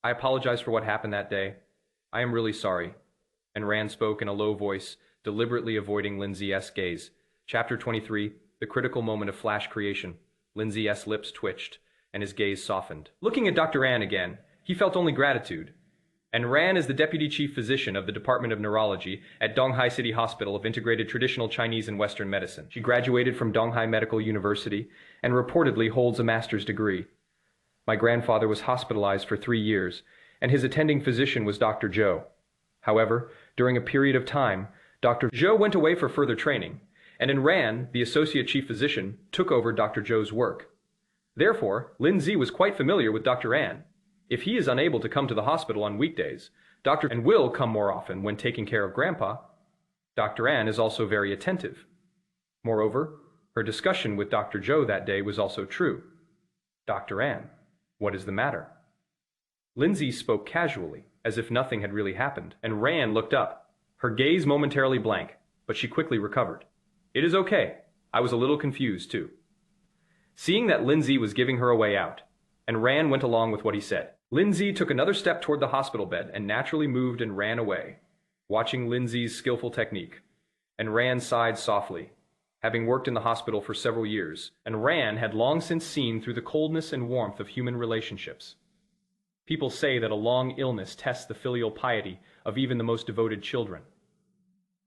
I apologize for what happened that day. I am really sorry. And Ran spoke in a low voice, deliberately avoiding Lin Ze's gaze. Chapter 23, The Critical Moment of Flash Creation. Lin Ze's lips twitched, and his gaze softened. Looking at Dr. An again, he felt only gratitude. And Ran is the Deputy Chief Physician of the Department of Neurology at Donghai City Hospital of Integrated Traditional Chinese and Western Medicine. She graduated from Donghai Medical University and reportedly holds a master's degree. My grandfather was hospitalized for 3 years, and his attending physician was Dr. Zhou. However, during a period of time, Dr. Zhou went away for further training, and in Ran, the Associate Chief Physician, took over Dr. Zhou's work. Therefore, Lin Ze was quite familiar with Dr. An. If he is unable to come to the hospital on weekdays, Dr. An will come more often when taking care of Grandpa. Dr. An is also very attentive. Moreover, her discussion with Dr. Zhou that day was also true. Dr. An, what is the matter? Lin Ze spoke casually, as if nothing had really happened, and Ran looked up, her gaze momentarily blank, but she quickly recovered. It is okay. I was a little confused, too. Seeing that Lin Ze was giving her a way out, and Ran went along with what he said. Lin Ze took another step toward the hospital bed and naturally moved and ran away, watching Lin Ze's skillful technique. And Ran sighed softly, having worked in the hospital for several years, and Ran had long since seen through the coldness and warmth of human relationships. People say that a long illness tests the filial piety of even the most devoted children.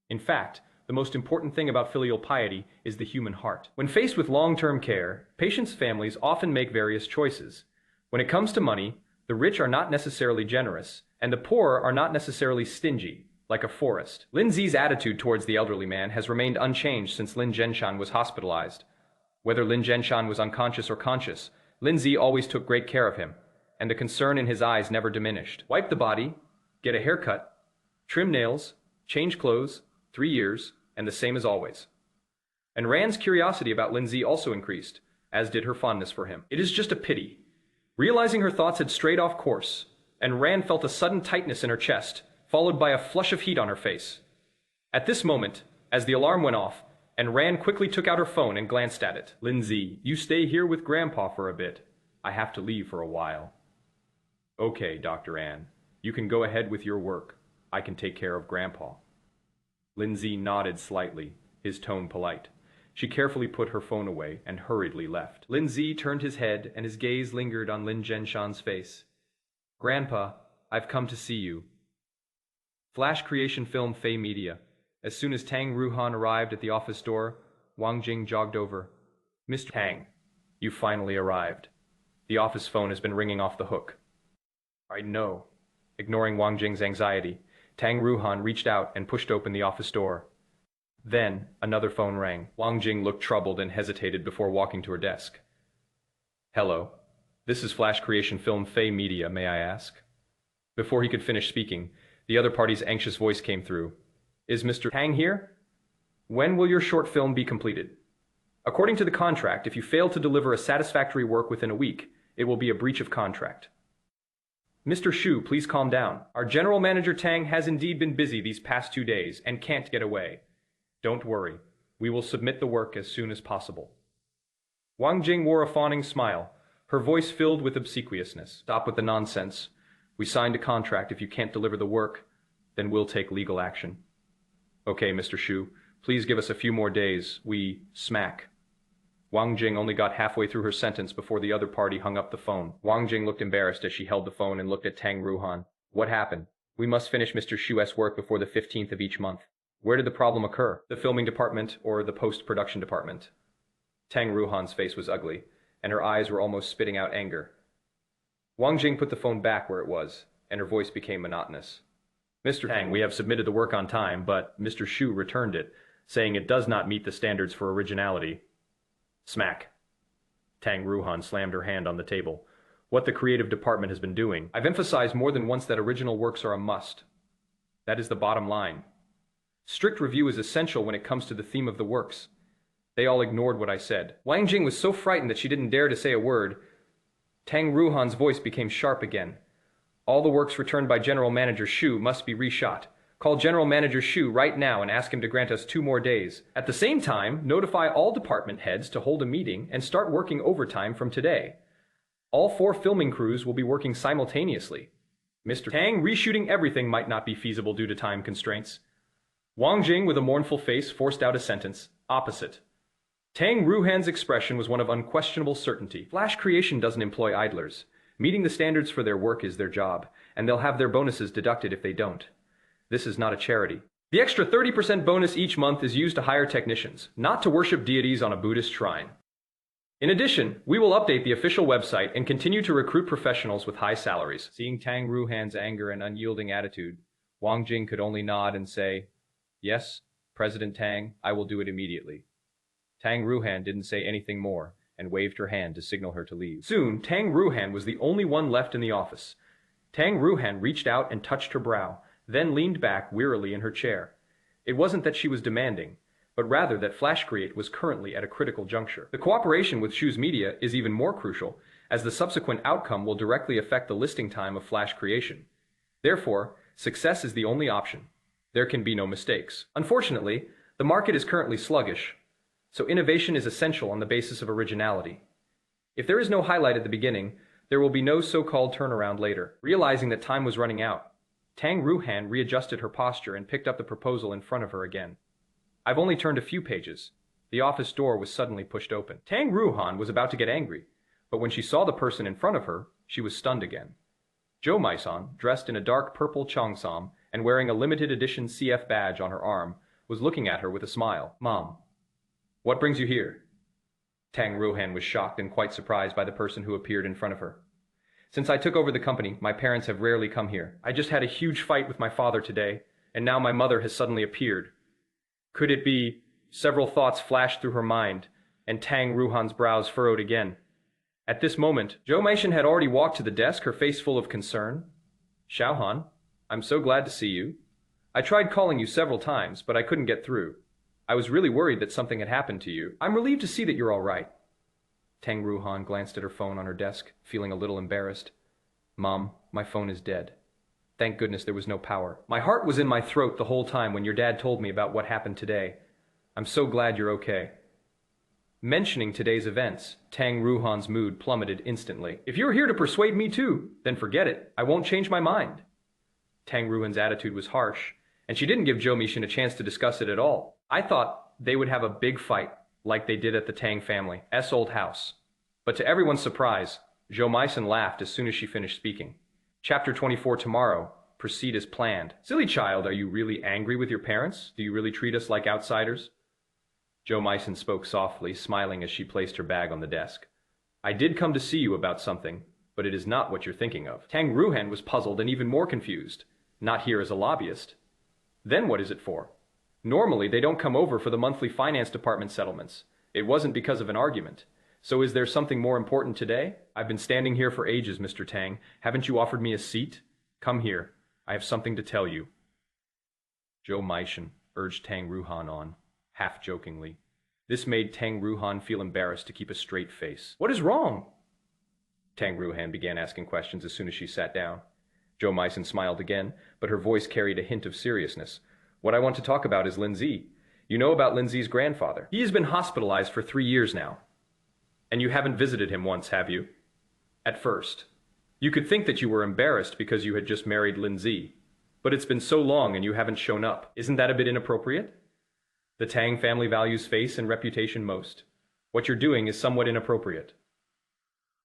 In fact, the most important thing about filial piety is the human heart. When faced with long-term care, patients' families often make various choices. When it comes to money, the rich are not necessarily generous, and the poor are not necessarily stingy, like a forest. Lin Ze's attitude towards the elderly man has remained unchanged since Lin Zhenshan was hospitalized. Whether Lin Zhenshan was unconscious or conscious, Lin Ze always took great care of him, and the concern in his eyes never diminished. Wipe the body, get a haircut, trim nails, change clothes, 3 years, and the same as always. And Ran's curiosity about Lin Ze also increased, as did her fondness for him. It is just a pity. Realizing her thoughts had strayed off course, and Ran felt a sudden tightness in her chest, followed by a flush of heat on her face. At this moment, as the alarm went off, and Ran quickly took out her phone and glanced at it. Lin Ze, you stay here with Grandpa for a bit. I have to leave for a while. Okay, Dr. An, you can go ahead with your work. I can take care of Grandpa. Lin Ze nodded slightly, his tone polite. She carefully put her phone away and hurriedly left. Lin Ze turned his head and his gaze lingered on Lin Zhenshan's face. Grandpa, I've come to see you. Flash Creation Film Fei Media. As soon as Tang Ruohan arrived at the office door, Wang Jing jogged over. Mr. Tang, you finally arrived. The office phone has been ringing off the hook. I know. Ignoring Wang Jing's anxiety, Tang Ruohan reached out and pushed open the office door. Then, another phone rang. Wang Jing looked troubled and hesitated before walking to her desk. Hello. This is Flash Creation Film Fei Media, may I ask? Before he could finish speaking, the other party's anxious voice came through. Is Mr. Tang here? When will your short film be completed? According to the contract, if you fail to deliver a satisfactory work within a week, it will be a breach of contract. Mr. Shu, please calm down. Our general manager Tang has indeed been busy these past 2 days and can't get away. Don't worry. We will submit the work as soon as possible. Wang Jing wore a fawning smile, her voice filled with obsequiousness. Stop with the nonsense. We signed a contract. If you can't deliver the work, then we'll take legal action. Okay, Mr. Shu, please give us a few more days. We smack. Wang Jing only got halfway through her sentence before the other party hung up the phone. Wang Jing looked embarrassed as she held the phone and looked at Tang Ruohan. What happened? We must finish Mr. Shu's work before the 15th of each month. Where did the problem occur? The filming department or the post-production department? Tang Ruohan's face was ugly, and her eyes were almost spitting out anger. Wang Jing put the phone back where it was, and her voice became monotonous. Mr. Tang, we have submitted the work on time, but Mr. Shu returned it, saying it does not meet the standards for originality. Smack. Tang Ruohan slammed her hand on the table. What the creative department has been doing. I've emphasized more than once that original works are a must. That is the bottom line. Strict review is essential when it comes to the theme of the works. They all ignored what I said. Wang Jing was so frightened that she didn't dare to say a word. Tang Ruohan's voice became sharp again. All the works returned by General Manager Shu must be reshot. Call General Manager Shu right now and ask him to grant us 2 more days. At the same time, notify all department heads to hold a meeting and start working overtime from today. All 4 filming crews will be working simultaneously. Mr. Tang, reshooting everything might not be feasible due to time constraints. Wang Jing, with a mournful face, forced out a sentence. Opposite. Tang Ruohan's expression was one of unquestionable certainty. Flash Creation doesn't employ idlers. Meeting the standards for their work is their job, and they'll have their bonuses deducted if they don't. This is not a charity. The extra 30% bonus each month is used to hire technicians, not to worship deities on a Buddhist shrine. In addition, we will update the official website and continue to recruit professionals with high salaries. Seeing Tang Ruohan's anger and unyielding attitude, Wang Jing could only nod and say, Yes, President Tang, I will do it immediately. Tang Ruohan didn't say anything more and waved her hand to signal her to leave. Soon, Tang Ruohan was the only one left in the office. Tang Ruohan reached out and touched her brow, then leaned back wearily in her chair. It wasn't that she was demanding, but rather that Flash Create was currently at a critical juncture. The cooperation with Shu's Media is even more crucial, as the subsequent outcome will directly affect the listing time of Flash Creation. Therefore, success is the only option. There can be no mistakes. Unfortunately, the market is currently sluggish, so innovation is essential on the basis of originality. If there is no highlight at the beginning, there will be no so-called turnaround later. Realizing that time was running out, Tang Ruohan readjusted her posture and picked up the proposal in front of her again. I've only turned a few pages. The office door was suddenly pushed open. Tang Ruohan was about to get angry, but when she saw the person in front of her, she was stunned again. Zhou Maisan, dressed in a dark purple cheongsam and wearing a limited edition CF badge on her arm, was looking at her with a smile. Mom, what brings you here? Tang Ruohan was shocked and quite surprised by the person who appeared in front of her. Since I took over the company, my parents have rarely come here. I just had a huge fight with my father today, and now my mother has suddenly appeared. Could it be? Several thoughts flashed through her mind, and Tang Ruohan's brows furrowed again. At this moment, Zhou Maisan had already walked to the desk, her face full of concern. Xiaohan, I'm so glad to see you. I tried calling you several times, but I couldn't get through. I was really worried that something had happened to you. I'm relieved to see that you're all right. Tang Ruohan glanced at her phone on her desk, feeling a little embarrassed. Mom, my phone is dead. Thank goodness there was no power. My heart was in my throat the whole time when your dad told me about what happened today. I'm so glad you're okay. Mentioning today's events, Tang Ruohan's mood plummeted instantly. If you're here to persuade me too, then forget it. I won't change my mind. Tang Ruohan's attitude was harsh, and she didn't give Zhou Meixin a chance to discuss it at all. I thought they would have a big fight, like they did at the Tang family's old house. But to everyone's surprise, Zhou Meixin laughed as soon as she finished speaking. Chapter 24 tomorrow. Proceed as planned. Silly child, are you really angry with your parents? Do you really treat us like outsiders? Zhou Meixin spoke softly, smiling as she placed her bag on the desk. I did come to see you about something, but it is not what you're thinking of. Tang Ruohan was puzzled and even more confused. Not here as a lobbyist. Then what is it for? Normally, they don't come over for the monthly finance department settlements. It wasn't because of an argument. So is there something more important today? I've been standing here for ages, Mr. Tang. Haven't you offered me a seat? Come here. I have something to tell you. Zhou Meixin urged Tang Ruohan on, half jokingly. This made Tang Ruohan feel embarrassed to keep a straight face. What is wrong? Tang Ruohan began asking questions as soon as she sat down. Zhou Meixin smiled again, but her voice carried a hint of seriousness. What I want to talk about is Lin Ze. You know about Lin Ze's grandfather. He has been hospitalized for 3 years now. And you haven't visited him once, have you? At first. You could think that you were embarrassed because you had just married Lin Ze. But it's been so long and you haven't shown up. Isn't that a bit inappropriate? The Tang family values face and reputation most. What you're doing is somewhat inappropriate.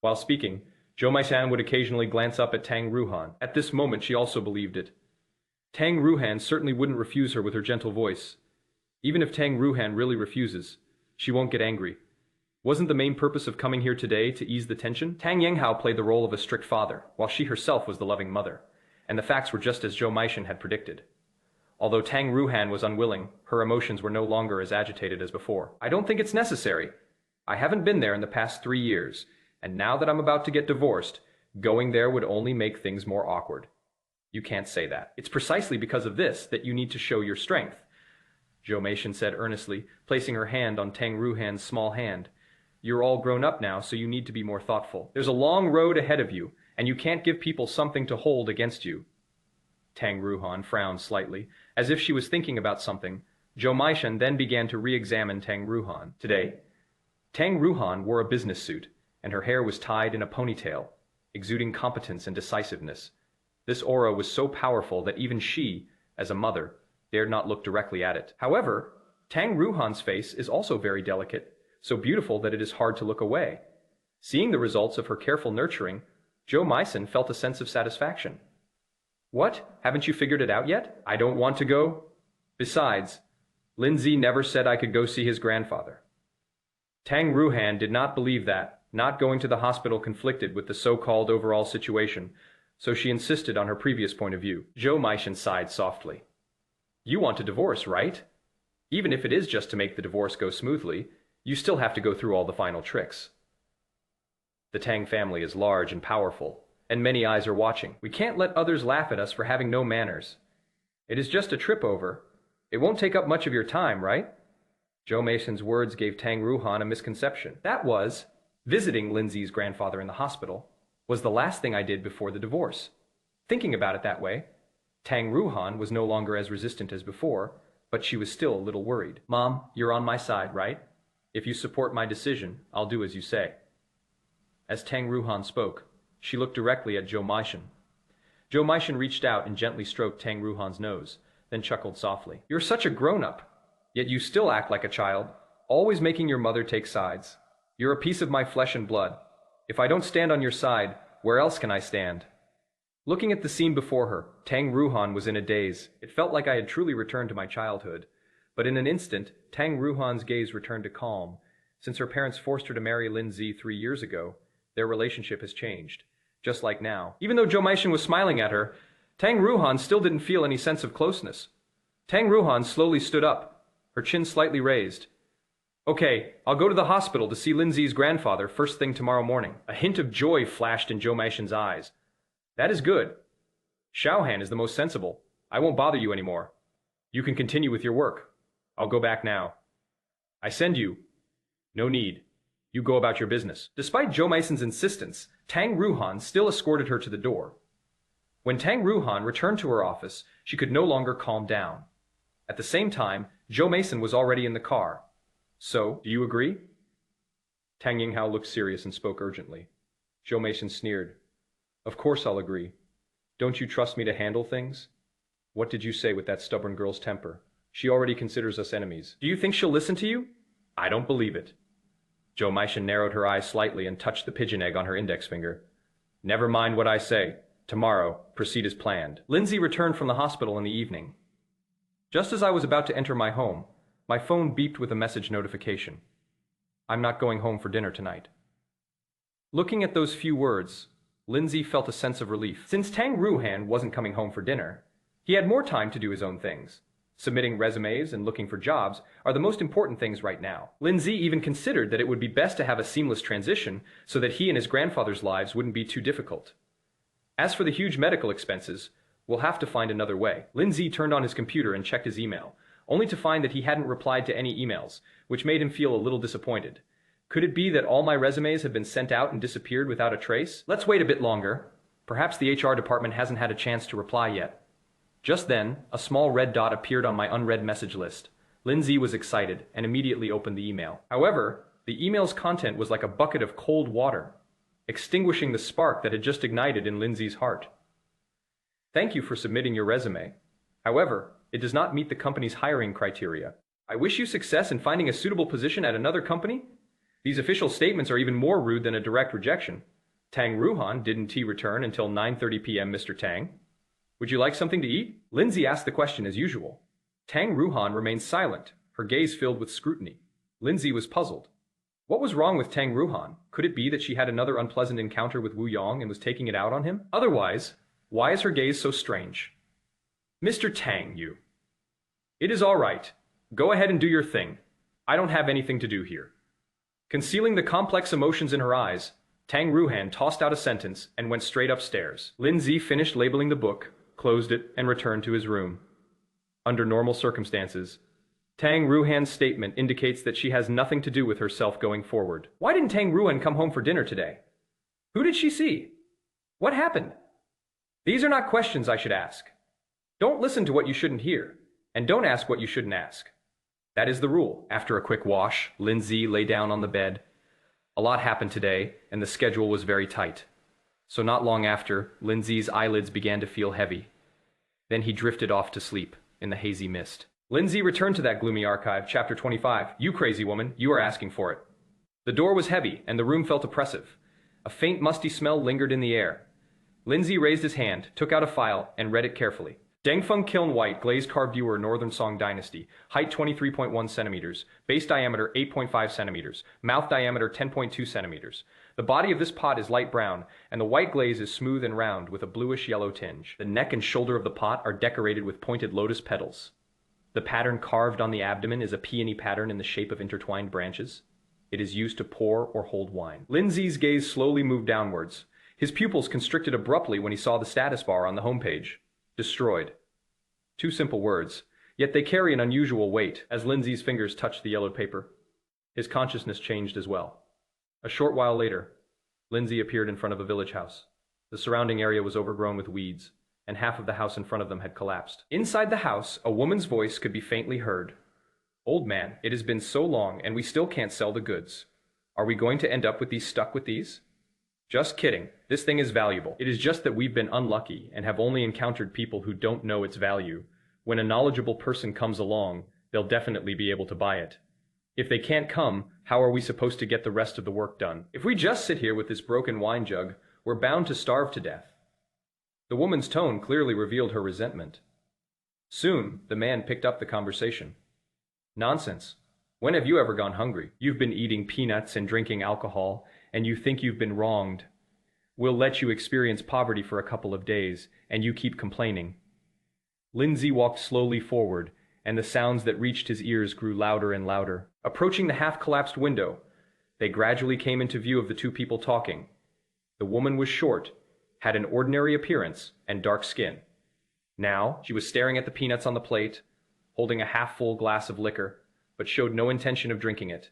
While speaking, Zhou Meixin would occasionally glance up at Tang Ruohan. At this moment, she also believed it. Tang Ruohan certainly wouldn't refuse her with her gentle voice. Even if Tang Ruohan really refuses, she won't get angry. Wasn't the main purpose of coming here today to ease the tension? Tang Yenghao played the role of a strict father, while she herself was the loving mother, and the facts were just as Zhou Meixin had predicted. Although Tang Ruohan was unwilling, her emotions were no longer as agitated as before. I don't think it's necessary. I haven't been there in the past 3 years, and now that I'm about to get divorced, going there would only make things more awkward. You can't say that. It's precisely because of this that you need to show your strength, Zhou Meixin said earnestly, placing her hand on Tang Ruohan's small hand. You're all grown up now, so you need to be more thoughtful. There's a long road ahead of you, and you can't give people something to hold against you. Tang Ruohan frowned slightly, as if she was thinking about something. Zhou Meixin then began to re-examine Tang Ruohan. Today, Tang Ruohan wore a business suit, and her hair was tied in a ponytail, exuding competence and decisiveness. This aura was so powerful that even she, as a mother, dared not look directly at it. However, Tang Ruohan's face is also very delicate, so beautiful that it is hard to look away. Seeing the results of her careful nurturing, Zhou Meixin felt a sense of satisfaction. What? Haven't you figured it out yet? I don't want to go. Besides, Lin Ze never said I could go see his grandfather. Tang Ruohan did not believe that, not going to the hospital conflicted with the so-called overall situation, so she insisted on her previous point of view. Zhou Meixin sighed softly. You want a divorce, right? Even if it is just to make the divorce go smoothly, you still have to go through all the final tricks. The Tang family is large and powerful, and many eyes are watching. We can't let others laugh at us for having no manners. It is just a trip over. It won't take up much of your time, right? Zhou Meixin's words gave Tang Ruohan a misconception. That was, visiting Lin Ze's grandfather in the hospital, was the last thing I did before the divorce. Thinking about it that way, Tang Ruohan was no longer as resistant as before, but she was still a little worried. Mom, you're on my side, right? If you support my decision, I'll do as you say. As Tang Ruohan spoke, she looked directly at Zhou Meixin. Zhou Meixin reached out and gently stroked Tang Ruohan's nose, then chuckled softly. You're such a grown-up, yet you still act like a child, always making your mother take sides. You're a piece of my flesh and blood. If I don't stand on your side, where else can I stand? Looking at the scene before her, Tang Ruohan was in a daze. It felt like I had truly returned to my childhood. But in an instant, Tang Ruohan's gaze returned to calm. Since her parents forced her to marry Lin Ze 3 years ago, their relationship has changed. Just like now. Even though Zhou Meixin was smiling at her, Tang Ruohan still didn't feel any sense of closeness. Tang Ruohan slowly stood up, her chin slightly raised. Okay, I'll go to the hospital to see Lin Ze's grandfather first thing tomorrow morning. A hint of joy flashed in Zhou Meixin's eyes. That is good. Xiaohan is the most sensible. I won't bother you anymore. You can continue with your work. I'll go back now. I send you. No need. You go about your business. Despite Zhou Meixin's insistence, Tang Ruohan still escorted her to the door. When Tang Ruohan returned to her office, she could no longer calm down. At the same time, Zhou Meixin was already in the car. So, do you agree? Tang Yenghao looked serious and spoke urgently. Zhou Meixin sneered. Of course I'll agree. Don't you trust me to handle things? What did you say with that stubborn girl's temper? She already considers us enemies. Do you think she'll listen to you? I don't believe it. Zhou Maishan narrowed her eyes slightly and touched the pigeon egg on her index finger. Never mind what I say. Tomorrow, proceed as planned. Lin Ze returned from the hospital in the evening. Just as I was about to enter my home, my phone beeped with a message notification. I'm not going home for dinner tonight. Looking at those few words, Lin Ze felt a sense of relief. Since Tang Ruohan wasn't coming home for dinner, he had more time to do his own things. Submitting resumes and looking for jobs are the most important things right now. Lin Ze even considered that it would be best to have a seamless transition so that he and his grandfather's lives wouldn't be too difficult. As for the huge medical expenses, we'll have to find another way. Lin Ze turned on his computer and checked his email, only to find that he hadn't replied to any emails, which made him feel a little disappointed. Could it be that all my resumes have been sent out and disappeared without a trace? Let's wait a bit longer. Perhaps the HR department hasn't had a chance to reply yet. Just then, a small red dot appeared on my unread message list. Lin Ze was excited and immediately opened the email. However, the email's content was like a bucket of cold water, extinguishing the spark that had just ignited in Lin Ze's heart. Thank you for submitting your resume. However, it does not meet the company's hiring criteria. I wish you success in finding a suitable position at another company. These official statements are even more rude than a direct rejection. Tang Ruohan didn't return until 9:30 p.m., Mr. Tang. Would you like something to eat? Lin Ze asked the question as usual. Tang Ruohan remained silent, her gaze filled with scrutiny. Lin Ze was puzzled. What was wrong with Tang Ruohan? Could it be that she had another unpleasant encounter with Wu Yong and was taking it out on him? Otherwise, why is her gaze so strange? Mr. Tang, you. It is all right. Go ahead and do your thing. I don't have anything to do here. Concealing the complex emotions in her eyes, Tang Ruohan tossed out a sentence and went straight upstairs. Lin Ze finished labeling the book, closed it, and returned to his room. Under normal circumstances, Tang Ruohan's statement indicates that she has nothing to do with herself going forward. Why didn't Tang Ruohan come home for dinner today? Who did she see? What happened? These are not questions I should ask. Don't listen to what you shouldn't hear, and don't ask what you shouldn't ask. That is the rule. After a quick wash, Lin Ze lay down on the bed. A lot happened today, and the schedule was very tight. So not long after, Lin Ze's eyelids began to feel heavy. Then he drifted off to sleep in the hazy mist. Lin Ze returned to that gloomy archive, chapter 25. You crazy woman, you are asking for it. The door was heavy, and the room felt oppressive. A faint musty smell lingered in the air. Lin Ze raised his hand, took out a file, and read it carefully. Dengfeng Kiln White, glazed carved viewer, Northern Song Dynasty. Height 23.1 centimeters. Base diameter 8.5 centimeters. Mouth diameter 10.2 centimeters. The body of this pot is light brown, and the white glaze is smooth and round with a bluish-yellow tinge. The neck and shoulder of the pot are decorated with pointed lotus petals. The pattern carved on the abdomen is a peony pattern in the shape of intertwined branches. It is used to pour or hold wine. Lin Ze's gaze slowly moved downwards. His pupils constricted abruptly when he saw the status bar on the homepage. Destroyed. 2 simple words, yet they carry an unusual weight. As Lin Ze's fingers touched the yellowed paper, his consciousness changed as well. A short while later, Lin Ze appeared in front of a village house. The surrounding area was overgrown with weeds, and half of the house in front of them had collapsed. Inside the house, a woman's voice could be faintly heard. Old man, it has been so long and we still can't sell the goods. Are we going to end up with these stuck with these? Just kidding. This thing is valuable. It is just that we've been unlucky and have only encountered people who don't know its value. When a knowledgeable person comes along, they'll definitely be able to buy it. If they can't come, how are we supposed to get the rest of the work done? If we just sit here with this broken wine jug, we're bound to starve to death. The woman's tone clearly revealed her resentment. Soon, the man picked up the conversation. Nonsense. When have you ever gone hungry? You've been eating peanuts and drinking alcohol, and you think you've been wronged. We'll let you experience poverty for a couple of days, and you keep complaining. Lin Ze walked slowly forward, and the sounds that reached his ears grew louder and louder. Approaching the half-collapsed window, they gradually came into view of the 2 people talking. The woman was short, had an ordinary appearance, and dark skin. Now, she was staring at the peanuts on the plate, holding a half-full glass of liquor, but showed no intention of drinking it.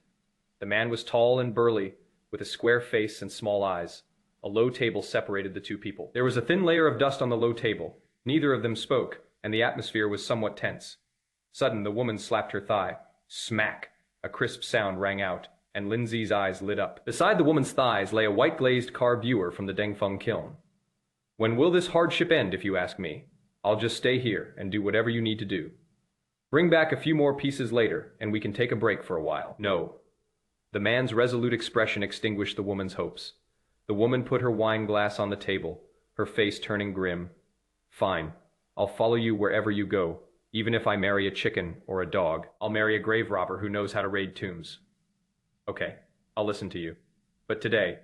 The man was tall and burly, with a square face and small eyes. A low table separated the 2 people. There was a thin layer of dust on the low table. Neither of them spoke, and the atmosphere was somewhat tense. Suddenly, the woman slapped her thigh. Smack! A crisp sound rang out, and Lin Ze's eyes lit up. Beside the woman's thighs lay a white glazed carved ewer from the Dengfeng kiln. When will this hardship end, if you ask me? I'll just stay here and do whatever you need to do. Bring back a few more pieces later, and we can take a break for a while. No. The man's resolute expression extinguished the woman's hopes. The woman put her wine glass on the table, her face turning grim. Fine. I'll follow you wherever you go. Even if I marry a chicken or a dog, I'll marry a grave robber who knows how to raid tombs. Okay, I'll listen to you. But today,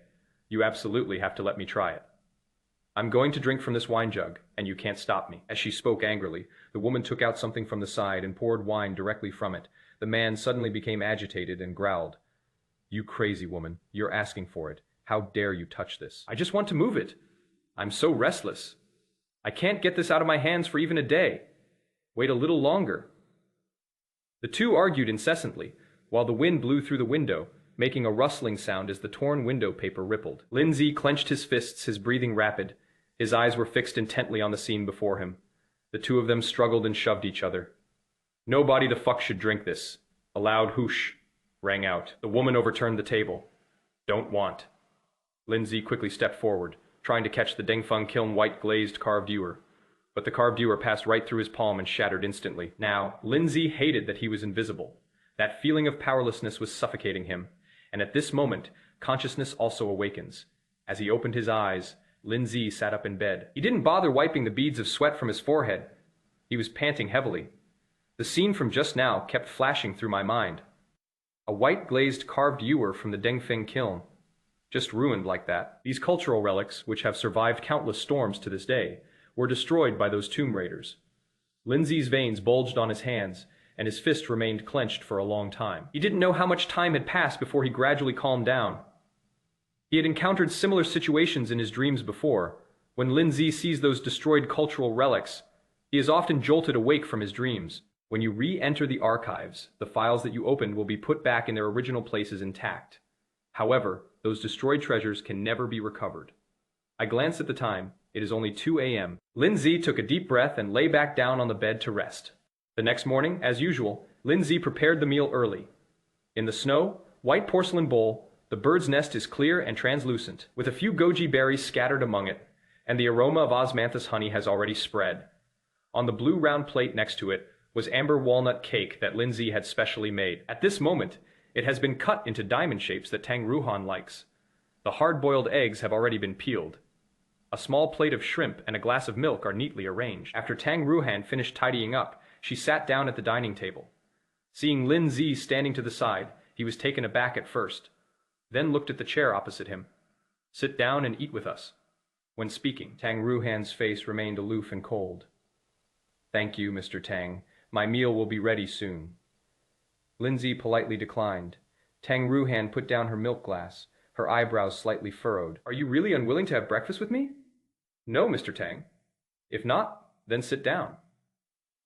you absolutely have to let me try it. I'm going to drink from this wine jug, and you can't stop me. As she spoke angrily, the woman took out something from the side and poured wine directly from it. The man suddenly became agitated and growled. You crazy woman, you're asking for it. How dare you touch this? I just want to move it. I'm so restless. I can't get this out of my hands for even a day. Wait a little longer. The two argued incessantly, while the wind blew through the window, making a rustling sound as the torn window paper rippled. Lin Ze clenched his fists, his breathing rapid. His eyes were fixed intently on the scene before him. The two of them struggled and shoved each other. Nobody the fuck should drink this. A loud whoosh rang out. The woman overturned the table. Don't want. Lin Ze quickly stepped forward, trying to catch the Dengfeng kiln white glazed carved ewer. But the carved ewer passed right through his palm and shattered instantly. Now, Lin Ze hated that he was invisible. That feeling of powerlessness was suffocating him. And at this moment, consciousness also awakens. As he opened his eyes, Lin Ze sat up in bed. He didn't bother wiping the beads of sweat from his forehead. He was panting heavily. The scene from just now kept flashing through my mind. A white glazed carved ewer from the Dengfeng kiln. Just ruined like that. These cultural relics, which have survived countless storms to this day, were destroyed by those tomb raiders. Lin Ze's veins bulged on his hands, and his fist remained clenched for a long time. He didn't know how much time had passed before he gradually calmed down. He had encountered similar situations in his dreams before. When Lin Ze sees those destroyed cultural relics, he is often jolted awake from his dreams. When you re-enter the archives, the files that you opened will be put back in their original places intact. However, those destroyed treasures can never be recovered. I glanced at the time. It is only 2 a.m. Lin Ze took a deep breath and lay back down on the bed to rest. The next morning, as usual, Lin Ze prepared the meal early. In the snow, white porcelain bowl, the bird's nest is clear and translucent, with a few goji berries scattered among it, and the aroma of osmanthus honey has already spread. On the blue round plate next to it was amber walnut cake that Lin Ze had specially made. At this moment, it has been cut into diamond shapes that Tang Ruohan likes. The hard-boiled eggs have already been peeled. A small plate of shrimp and a glass of milk are neatly arranged. After Tang Ruohan finished tidying up, she sat down at the dining table. Seeing Lin Ze standing to the side, he was taken aback at first, then looked at the chair opposite him. Sit down and eat with us. When speaking, Tang Ruohan's face remained aloof and cold. Thank you, Mr. Tang. My meal will be ready soon. Lin Ze politely declined. Tang Ruohan put down her milk glass, her eyebrows slightly furrowed. Are you really unwilling to have breakfast with me? No, Mr. Tang. If not, then sit down.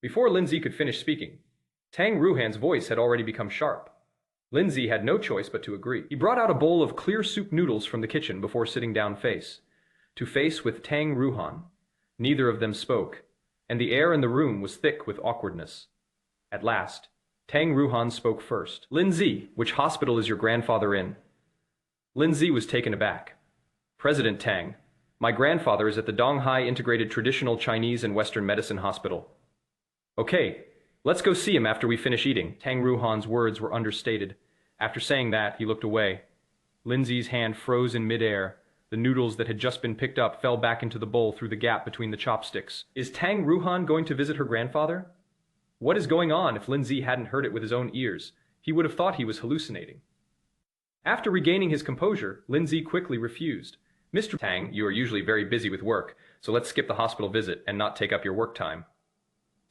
Before Lin Ze could finish speaking, Tang Ruohan's voice had already become sharp. Lin Ze had no choice but to agree. He brought out a bowl of clear soup noodles from the kitchen before sitting down face to face with Tang Ruohan. Neither of them spoke, and the air in the room was thick with awkwardness. At last, Tang Ruohan spoke first. Lin Ze, which hospital is your grandfather in? Lin Ze was taken aback. President Tang, my grandfather is at the Donghai Integrated Traditional Chinese and Western Medicine Hospital. Okay, let's go see him after we finish eating. Tang Ruohan's words were understated. After saying that, he looked away. Lin Ze's hand froze in midair. The noodles that had just been picked up fell back into the bowl through the gap between the chopsticks. Is Tang Ruohan going to visit her grandfather? What is going on? If Lin Ze hadn't heard it with his own ears, he would have thought he was hallucinating. After regaining his composure, Lin Ze quickly refused. Mr. Tang, you are usually very busy with work, so let's skip the hospital visit and not take up your work time.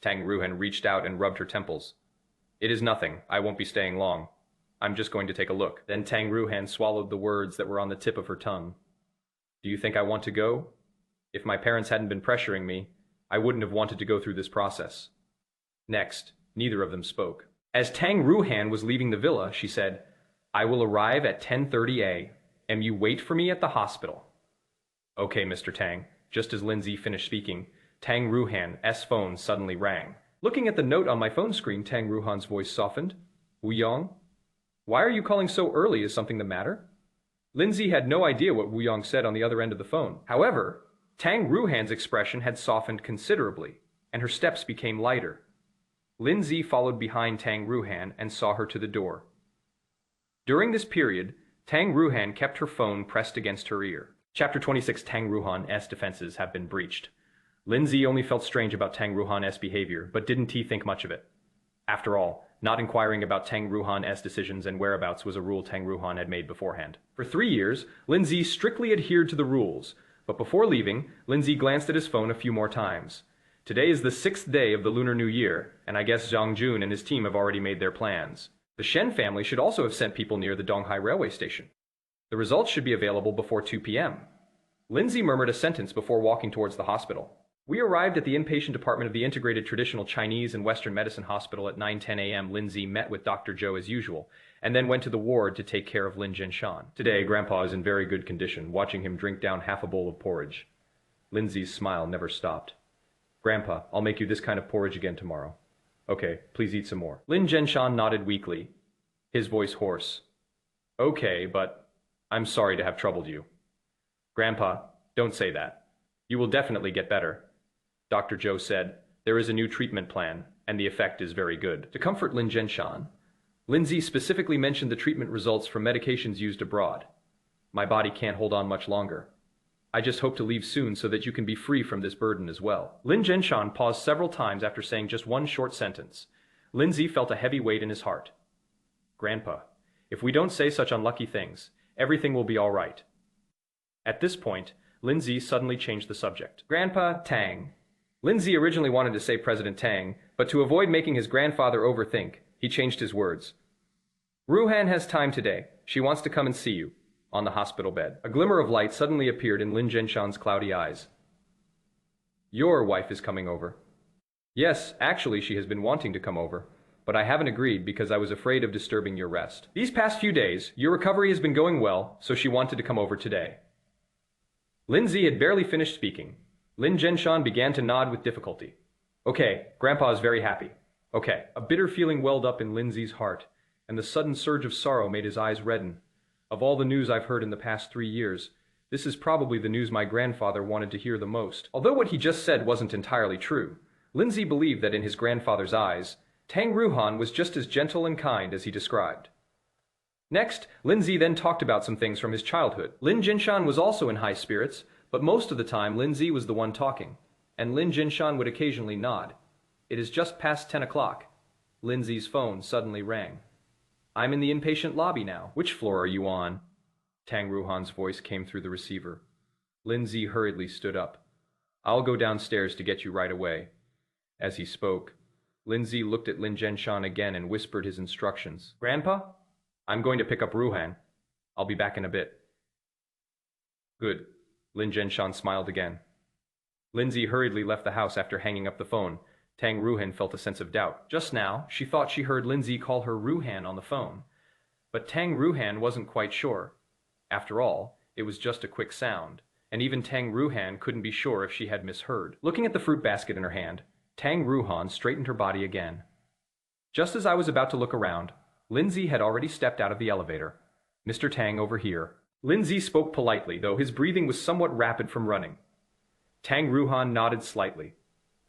Tang Ruohan reached out and rubbed her temples. It is nothing. I won't be staying long. I'm just going to take a look. Then Tang Ruohan swallowed the words that were on the tip of her tongue. Do you think I want to go? If my parents hadn't been pressuring me, I wouldn't have wanted to go through this process. Next, neither of them spoke. As Tang Ruohan was leaving the villa, she said, I will arrive at 10:30 a.m. You wait for me at the hospital. Okay, Mr. Tang. Just as Lin Ze finished speaking, Tang Ruohan's phone suddenly rang. Looking at the note on my phone screen, Tang Ruohan's voice softened. Wu Yong? Why are you calling so early? Is something the matter? Lin Ze had no idea what Wu Yong said on the other end of the phone. However, Tang Ruohan's expression had softened considerably. and her steps became lighter. Lin Ze followed behind Tang Ruohan and saw her to the door. During this period, Tang Ruohan kept her phone pressed against her ear. Chapter 26. Tang Ruohan's defenses have been breached. Lin Ze only felt strange about Tang Ruohan's behavior, but didn't think much of it. After all, not inquiring about Tang Ruohan's decisions and whereabouts was a rule Tang Ruohan had made beforehand. For 3 years, Lin Ze strictly adhered to the rules, but before leaving, Lin Ze glanced at his phone a few more times. Today is the 6th day of the Lunar New Year, and I guess Zhang Jun and his team have already made their plans. The Shen family should also have sent people near the Donghai railway station. The results should be available before 2 p.m. Lin Ze murmured a sentence before walking towards the hospital. We arrived at the inpatient department of the Integrated Traditional Chinese and Western Medicine Hospital at 9:10 a.m. Lin Ze met with Dr. Zhou as usual, and then went to the ward to take care of Lin Zhenshan. Today, Grandpa is in very good condition, watching him drink down half a bowl of porridge. Lin Ze's smile never stopped. Grandpa, I'll make you this kind of porridge again tomorrow. Okay, please eat some more. Lin Zhenshan nodded weakly, his voice hoarse. Okay, but I'm sorry to have troubled you. Grandpa, don't say that. You will definitely get better. Dr. Zhou said, there is a new treatment plan, and the effect is very good. To comfort Lin Zhenshan, Lin Ze specifically mentioned the treatment results from medications used abroad. My body can't hold on much longer. I just hope to leave soon so that you can be free from this burden as well. Lin Zhenshan paused several times after saying just one short sentence. Lin Ze felt a heavy weight in his heart. Grandpa, if we don't say such unlucky things, everything will be all right. At this point, Lin Ze suddenly changed the subject. Grandpa Tang. Lin Ze originally wanted to say President Tang, but to avoid making his grandfather overthink, he changed his words. Ruohan has time today. She wants to come and see you. On the hospital bed. A glimmer of light suddenly appeared in Lin Zhenshan's cloudy eyes. Your wife is coming over. Yes, actually she has been wanting to come over, but I haven't agreed because I was afraid of disturbing your rest. These past few days, your recovery has been going well, so she wanted to come over today. Lin Ze had barely finished speaking. Lin Zhenshan began to nod with difficulty. Okay, Grandpa is very happy. Okay. A bitter feeling welled up in Lin Ze's heart, and the sudden surge of sorrow made his eyes redden. Of all the news I've heard in the past 3 years, this is probably the news my grandfather wanted to hear the most. Although what he just said wasn't entirely true, Lin Ze believed that in his grandfather's eyes, Tang Ruohan was just as gentle and kind as he described. Next, Lin Ze then talked about some things from his childhood. Lin Zhenshan was also in high spirits, but most of the time Lin Ze was the one talking, and Lin Zhenshan would occasionally nod. It is just past 10 o'clock. Lin Ze's phone suddenly rang. I'm in the inpatient lobby now. Which floor are you on? Tang Ruohan's voice came through the receiver. Lin Ze hurriedly stood up. I'll go downstairs to get you right away. As he spoke, Lin Ze looked at Lin Zhenshan again and whispered his instructions. Grandpa, I'm going to pick up Ruohan. I'll be back in a bit. Good. Lin Zhenshan smiled again. Lin Ze hurriedly left the house after hanging up the phone. Tang Ruohan felt a sense of doubt. Just now, she thought she heard Lin Ze call her Ruohan on the phone. But Tang Ruohan wasn't quite sure. After all, it was just a quick sound, and even Tang Ruohan couldn't be sure if she had misheard. Looking at the fruit basket in her hand, Tang Ruohan straightened her body again. Just as I was about to look around, Lin Ze had already stepped out of the elevator. Mr. Tang over here. Lin Ze spoke politely, though his breathing was somewhat rapid from running. Tang Ruohan nodded slightly.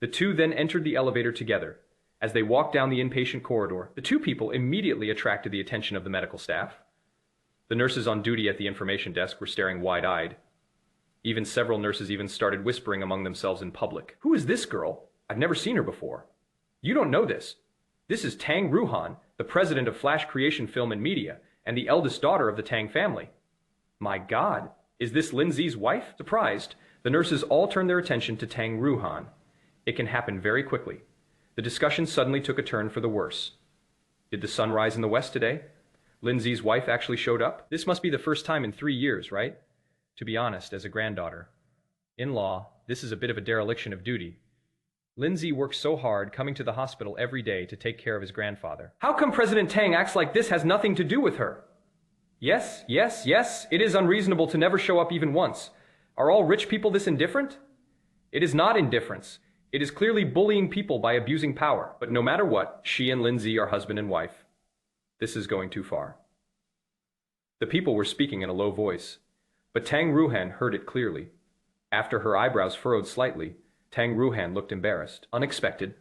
The two then entered the elevator together. As they walked down the inpatient corridor, the two people immediately attracted the attention of the medical staff. The nurses on duty at the information desk were staring wide-eyed. Even several nurses even started whispering among themselves in public. Who is this girl? I've never seen her before. You don't know this. This is Tang Ruohan, the president of Flash Creation Film and Media, and the eldest daughter of the Tang family. My God, is this Lin Ze's wife? Surprised, the nurses all turned their attention to Tang Ruohan. It can happen very quickly. The discussion suddenly took a turn for the worse. Did the sun rise in the west today? Lin Ze's wife actually showed up? This must be the first time in 3 years, right? To be honest, as a granddaughter. In law, this is a bit of a dereliction of duty. Lin Ze works so hard coming to the hospital every day to take care of his grandfather. How come President Tang acts like this has nothing to do with her? Yes, it is unreasonable to never show up even once. Are all rich people this indifferent? It is not indifference. It is clearly bullying people by abusing power. But no matter what, she and Lin Ze are husband and wife. This is going too far. The people were speaking in a low voice, but Tang Ruohan heard it clearly. After her eyebrows furrowed slightly, Tang Ruohan looked embarrassed. Unexpected.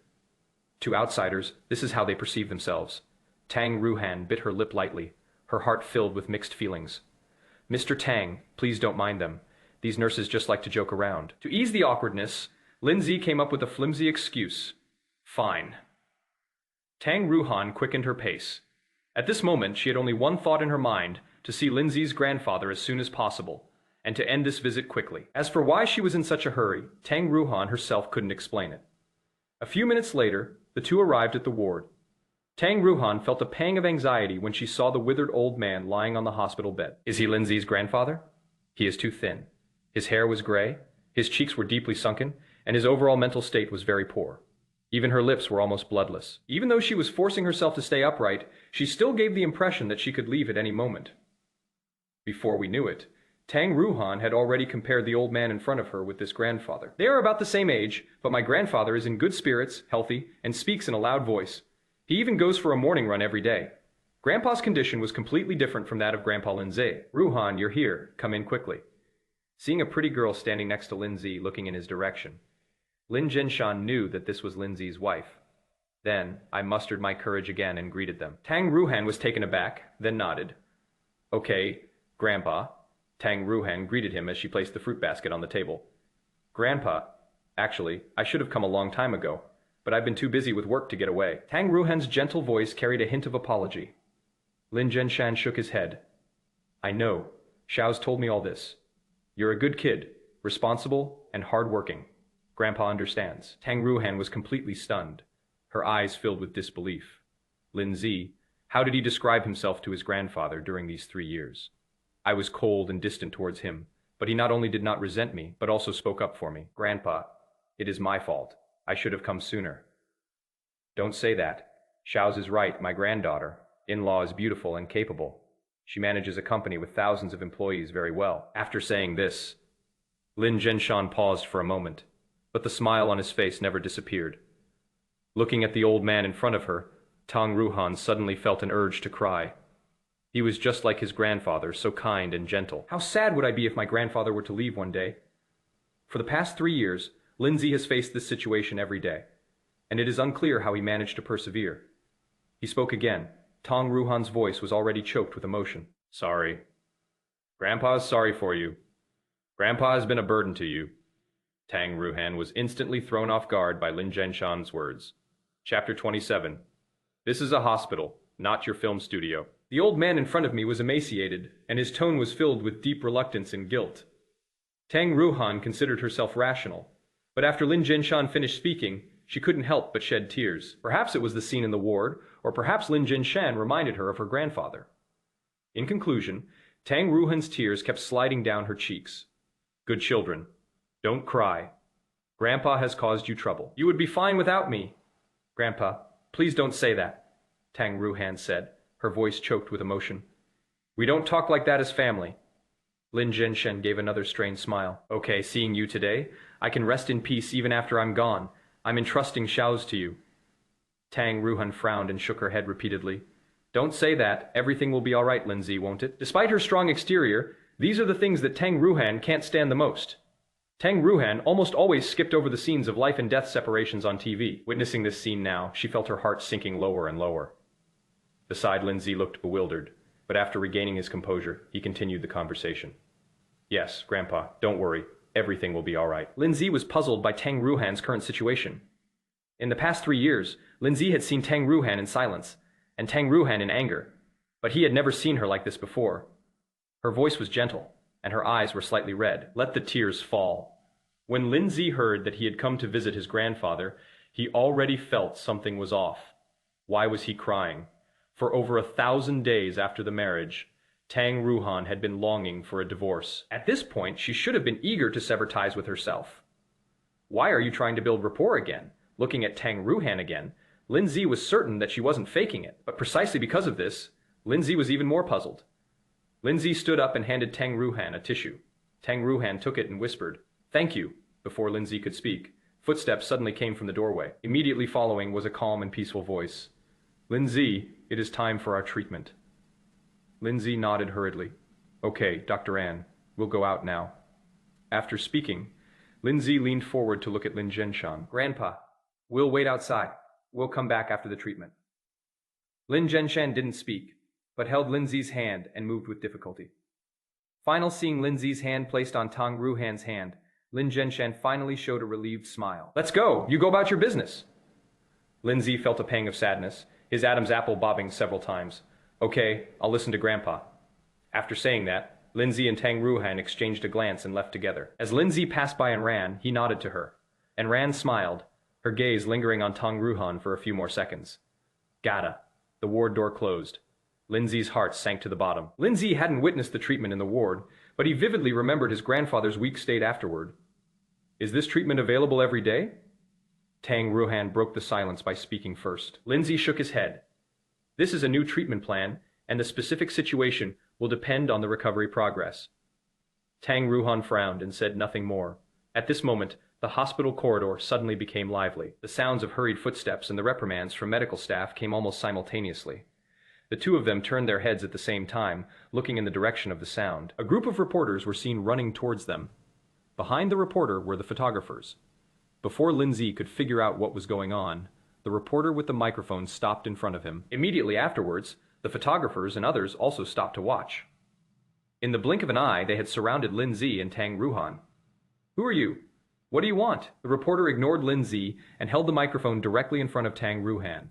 To outsiders, this is how they perceive themselves. Tang Ruohan bit her lip lightly, her heart filled with mixed feelings. Mr. Tang, please don't mind them. These nurses just like to joke around. To ease the awkwardness, Lin Ze came up with a flimsy excuse. Fine. Tang Ruohan quickened her pace. At this moment, she had only one thought in her mind, to see Lin Ze's grandfather as soon as possible, and to end this visit quickly. As for why she was in such a hurry, Tang Ruohan herself couldn't explain it. A few minutes later, the two arrived at the ward. Tang Ruohan felt a pang of anxiety when she saw the withered old man lying on the hospital bed. Is he Lin Ze's grandfather? He is too thin. His hair was gray, his cheeks were deeply sunken, and his overall mental state was very poor. Even her lips were almost bloodless. Even though she was forcing herself to stay upright, she still gave the impression that she could leave at any moment. Before we knew it, Tang Ruohan had already compared the old man in front of her with this grandfather. They are about the same age, but my grandfather is in good spirits, healthy, and speaks in a loud voice. He even goes for a morning run every day. Grandpa's condition was completely different from that of Grandpa Lin Ze. Ruohan, you're here. Come in quickly. Seeing a pretty girl standing next to Lin Ze looking in his direction, Lin Zhenshan knew that this was Lin Ze's wife. Then, I mustered my courage again and greeted them. Tang Ruohan was taken aback, then nodded. Okay, Grandpa. Tang Ruohan greeted him as she placed the fruit basket on the table. Grandpa, actually, I should have come a long time ago, but I've been too busy with work to get away. Tang Ruohan's gentle voice carried a hint of apology. Lin Zhenshan shook his head. I know. Xiao's told me all this. You're a good kid, responsible and hard-working. Grandpa understands. Tang Ruohan was completely stunned, her eyes filled with disbelief. Lin Ze, how did he describe himself to his grandfather during these 3 years? I was cold and distant towards him, but he not only did not resent me, but also spoke up for me. Grandpa, it is my fault. I should have come sooner. Don't say that. Xiao's is right, my granddaughter. In-law is beautiful and capable. She manages a company with thousands of employees very well. After saying this, Lin Zhenshan paused for a moment, but the smile on his face never disappeared. Looking at the old man in front of her, Tang Ruohan suddenly felt an urge to cry. He was just like his grandfather, so kind and gentle. How sad would I be if my grandfather were to leave one day? For the past 3 years, Lin Ze has faced this situation every day, and it is unclear how he managed to persevere. He spoke again. Tang Ruohan's voice was already choked with emotion. Sorry. Grandpa is sorry for you. Grandpa has been a burden to you. Tang Ruohan was instantly thrown off guard by Lin Zhenshan's words. Chapter 27. This is a hospital, not your film studio. The old man in front of me was emaciated, and his tone was filled with deep reluctance and guilt. Tang Ruohan considered herself rational, but after Lin Zhenshan finished speaking, she couldn't help but shed tears. Perhaps it was the scene in the ward, or perhaps Lin Zhenshan reminded her of her grandfather. In conclusion, Tang Ruohan's tears kept sliding down her cheeks. Good children, don't cry. Grandpa has caused you trouble. You would be fine without me. Grandpa, please don't say that, Tang Ruohan said, her voice choked with emotion. We don't talk like that as family. Lin Zhenshan gave another strained smile. Okay, seeing you today, I can rest in peace even after I'm gone. I'm entrusting Xiao's to you. Tang Ruohan frowned and shook her head repeatedly. Don't say that. Everything will be all right, Lin Ze, won't it? Despite her strong exterior, these are the things that Tang Ruohan can't stand the most. Tang Ruohan almost always skipped over the scenes of life and death separations on TV. Witnessing this scene now, she felt her heart sinking lower and lower. Beside Lin Ze looked bewildered, but after regaining his composure, he continued the conversation. Yes, Grandpa, don't worry. Everything will be all right. Lin Ze was puzzled by Tang Ruohan's current situation. In the past 3 years, Lin Ze had seen Tang Ruohan in silence, and Tang Ruohan in anger, but he had never seen her like this before. Her voice was gentle, and her eyes were slightly red. Let the tears fall. When Lin Ze heard that he had come to visit his grandfather, he already felt something was off. Why was he crying? For over 1,000 days after the marriage, Tang Ruohan had been longing for a divorce. At this point, she should have been eager to sever ties with herself. Why are you trying to build rapport again? Looking at Tang Ruohan again, Lin Ze was certain that she wasn't faking it. But precisely because of this, Lin Ze was even more puzzled. Lin Ze stood up and handed Tang Ruohan a tissue. Tang Ruohan took it and whispered, "Thank you," before Lin Ze could speak. Footsteps suddenly came from the doorway. Immediately following was a calm and peaceful voice. "Lin Ze, it is time for our treatment." Lin Ze nodded hurriedly. "Okay, Dr. An, we'll go out now." After speaking, Lin Ze leaned forward to look at Lin Zhenshan. Grandpa, we'll wait outside. We'll come back after the treatment. Lin Zhenshan didn't speak, but held Lin Ze's hand and moved with difficulty. Seeing Lin Ze's hand placed on Tang Ruohan's hand, Lin Zhenshan finally showed a relieved smile. Let's go! You go about your business! Lin Ze felt a pang of sadness, his Adam's apple bobbing several times. Okay, I'll listen to Grandpa. After saying that, Lin Ze and Tang Ruohan exchanged a glance and left together. As Lin Ze passed by and ran, he nodded to her. And Ran smiled, her gaze lingering on Tang Ruohan for a few more seconds. Gata. The ward door closed. Lin Ze's heart sank to the bottom. Lin Ze hadn't witnessed the treatment in the ward, but he vividly remembered his grandfather's weak state afterward. Is this treatment available every day? Tang Ruohan broke the silence by speaking first. Lin Ze shook his head. This is a new treatment plan, and the specific situation will depend on the recovery progress. Tang Ruohan frowned and said nothing more. At this moment, the hospital corridor suddenly became lively. The sounds of hurried footsteps and the reprimands from medical staff came almost simultaneously. The two of them turned their heads at the same time, looking in the direction of the sound. A group of reporters were seen running towards them. Behind the reporter were the photographers. Before Lin Ze could figure out what was going on, the reporter with the microphone stopped in front of him. Immediately afterwards, the photographers and others also stopped to watch. In the blink of an eye, they had surrounded Lin Ze and Tang Ruohan. Who are you? What do you want? The reporter ignored Lin Ze and held the microphone directly in front of Tang Ruohan.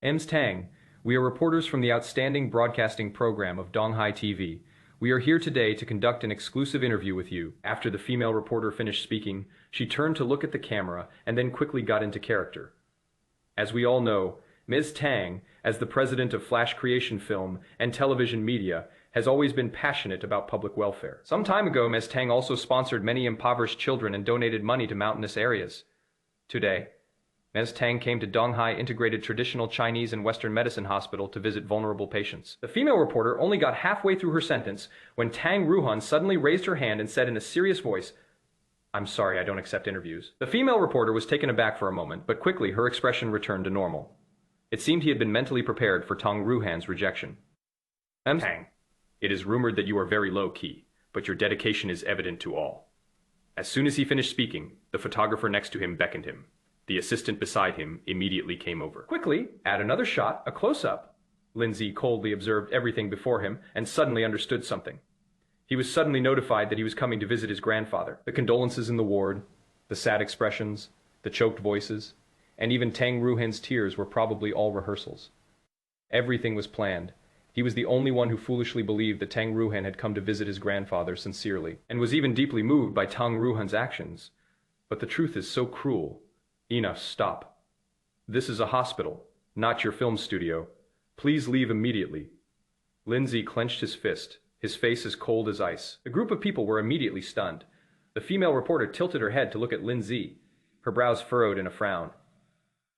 Ms. Tang, we are reporters from the outstanding broadcasting program of Donghai TV. We are here today to conduct an exclusive interview with you. After the female reporter finished speaking, she turned to look at the camera and then quickly got into character. As we all know, Ms. Tang, as the president of Flash Creation Film and Television Media, has always been passionate about public welfare. Some time ago, Ms. Tang also sponsored many impoverished children and donated money to mountainous areas. Today, Ms. Tang came to Donghai Integrated Traditional Chinese and Western Medicine Hospital to visit vulnerable patients. The female reporter only got halfway through her sentence when Tang Ruohan suddenly raised her hand and said in a serious voice, "I'm sorry, I don't accept interviews." The female reporter was taken aback for a moment, but quickly her expression returned to normal. It seemed he had been mentally prepared for Tang Ruohan's rejection. Tang, it is rumored that you are very low-key, but your dedication is evident to all. As soon as he finished speaking, the photographer next to him beckoned him. The assistant beside him immediately came over. Quickly, add another shot, a close-up. Lin Ze coldly observed everything before him and suddenly understood something. He was suddenly notified that he was coming to visit his grandfather. The condolences in the ward, the sad expressions, the choked voices, and even Tang Ruohan's tears were probably all rehearsals. Everything was planned. He was the only one who foolishly believed that Tang Ruohan had come to visit his grandfather sincerely, and was even deeply moved by Tang Ruohan's actions. But the truth is so cruel. Enough, stop. This is a hospital, not your film studio. Please leave immediately. Lin Ze clenched his fist, his face as cold as ice. The group of people were immediately stunned. The female reporter tilted her head to look at Lin Ze, her brows furrowed in a frown.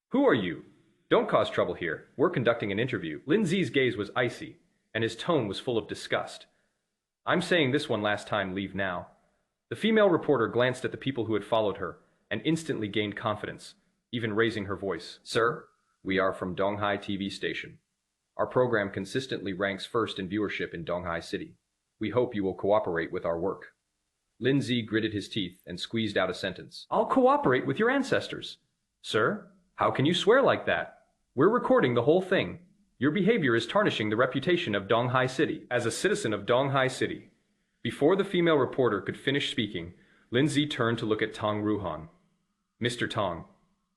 Who are you? Don't cause trouble here. We're conducting an interview. Lin Ze's gaze was icy, and his tone was full of disgust. I'm saying this one last time, leave now. The female reporter glanced at the people who had followed her, and instantly gained confidence, even raising her voice. Sir, we are from Donghai TV station. Our program consistently ranks first in viewership in Donghai City. We hope you will cooperate with our work. Lin Ze gritted his teeth and squeezed out a sentence. I'll cooperate with your ancestors. Sir, how can you swear like that? We're recording the whole thing. Your behavior is tarnishing the reputation of Donghai City. As a citizen of Donghai City. Before the female reporter could finish speaking, Lin Ze turned to look at Tang Ruohan. Mr. Tang,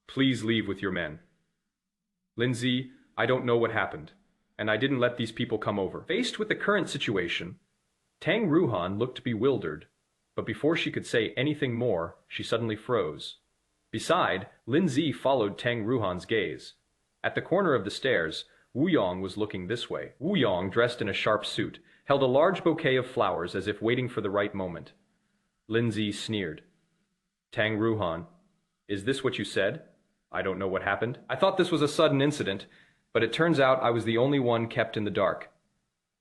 please leave with your men. Lin Ze, I don't know what happened, and I didn't let these people come over. Faced with the current situation, Tang Ruohan looked bewildered, but before she could say anything more, she suddenly froze. Beside, Lin Ze followed Tang Ruohan's gaze. At the corner of the stairs, Wu Yong was looking this way. Wu Yong, dressed in a sharp suit, held a large bouquet of flowers as if waiting for the right moment. Lin Ze sneered. Tang Ruohan, is this what you said? I don't know what happened. I thought this was a sudden incident, but it turns out I was the only one kept in the dark.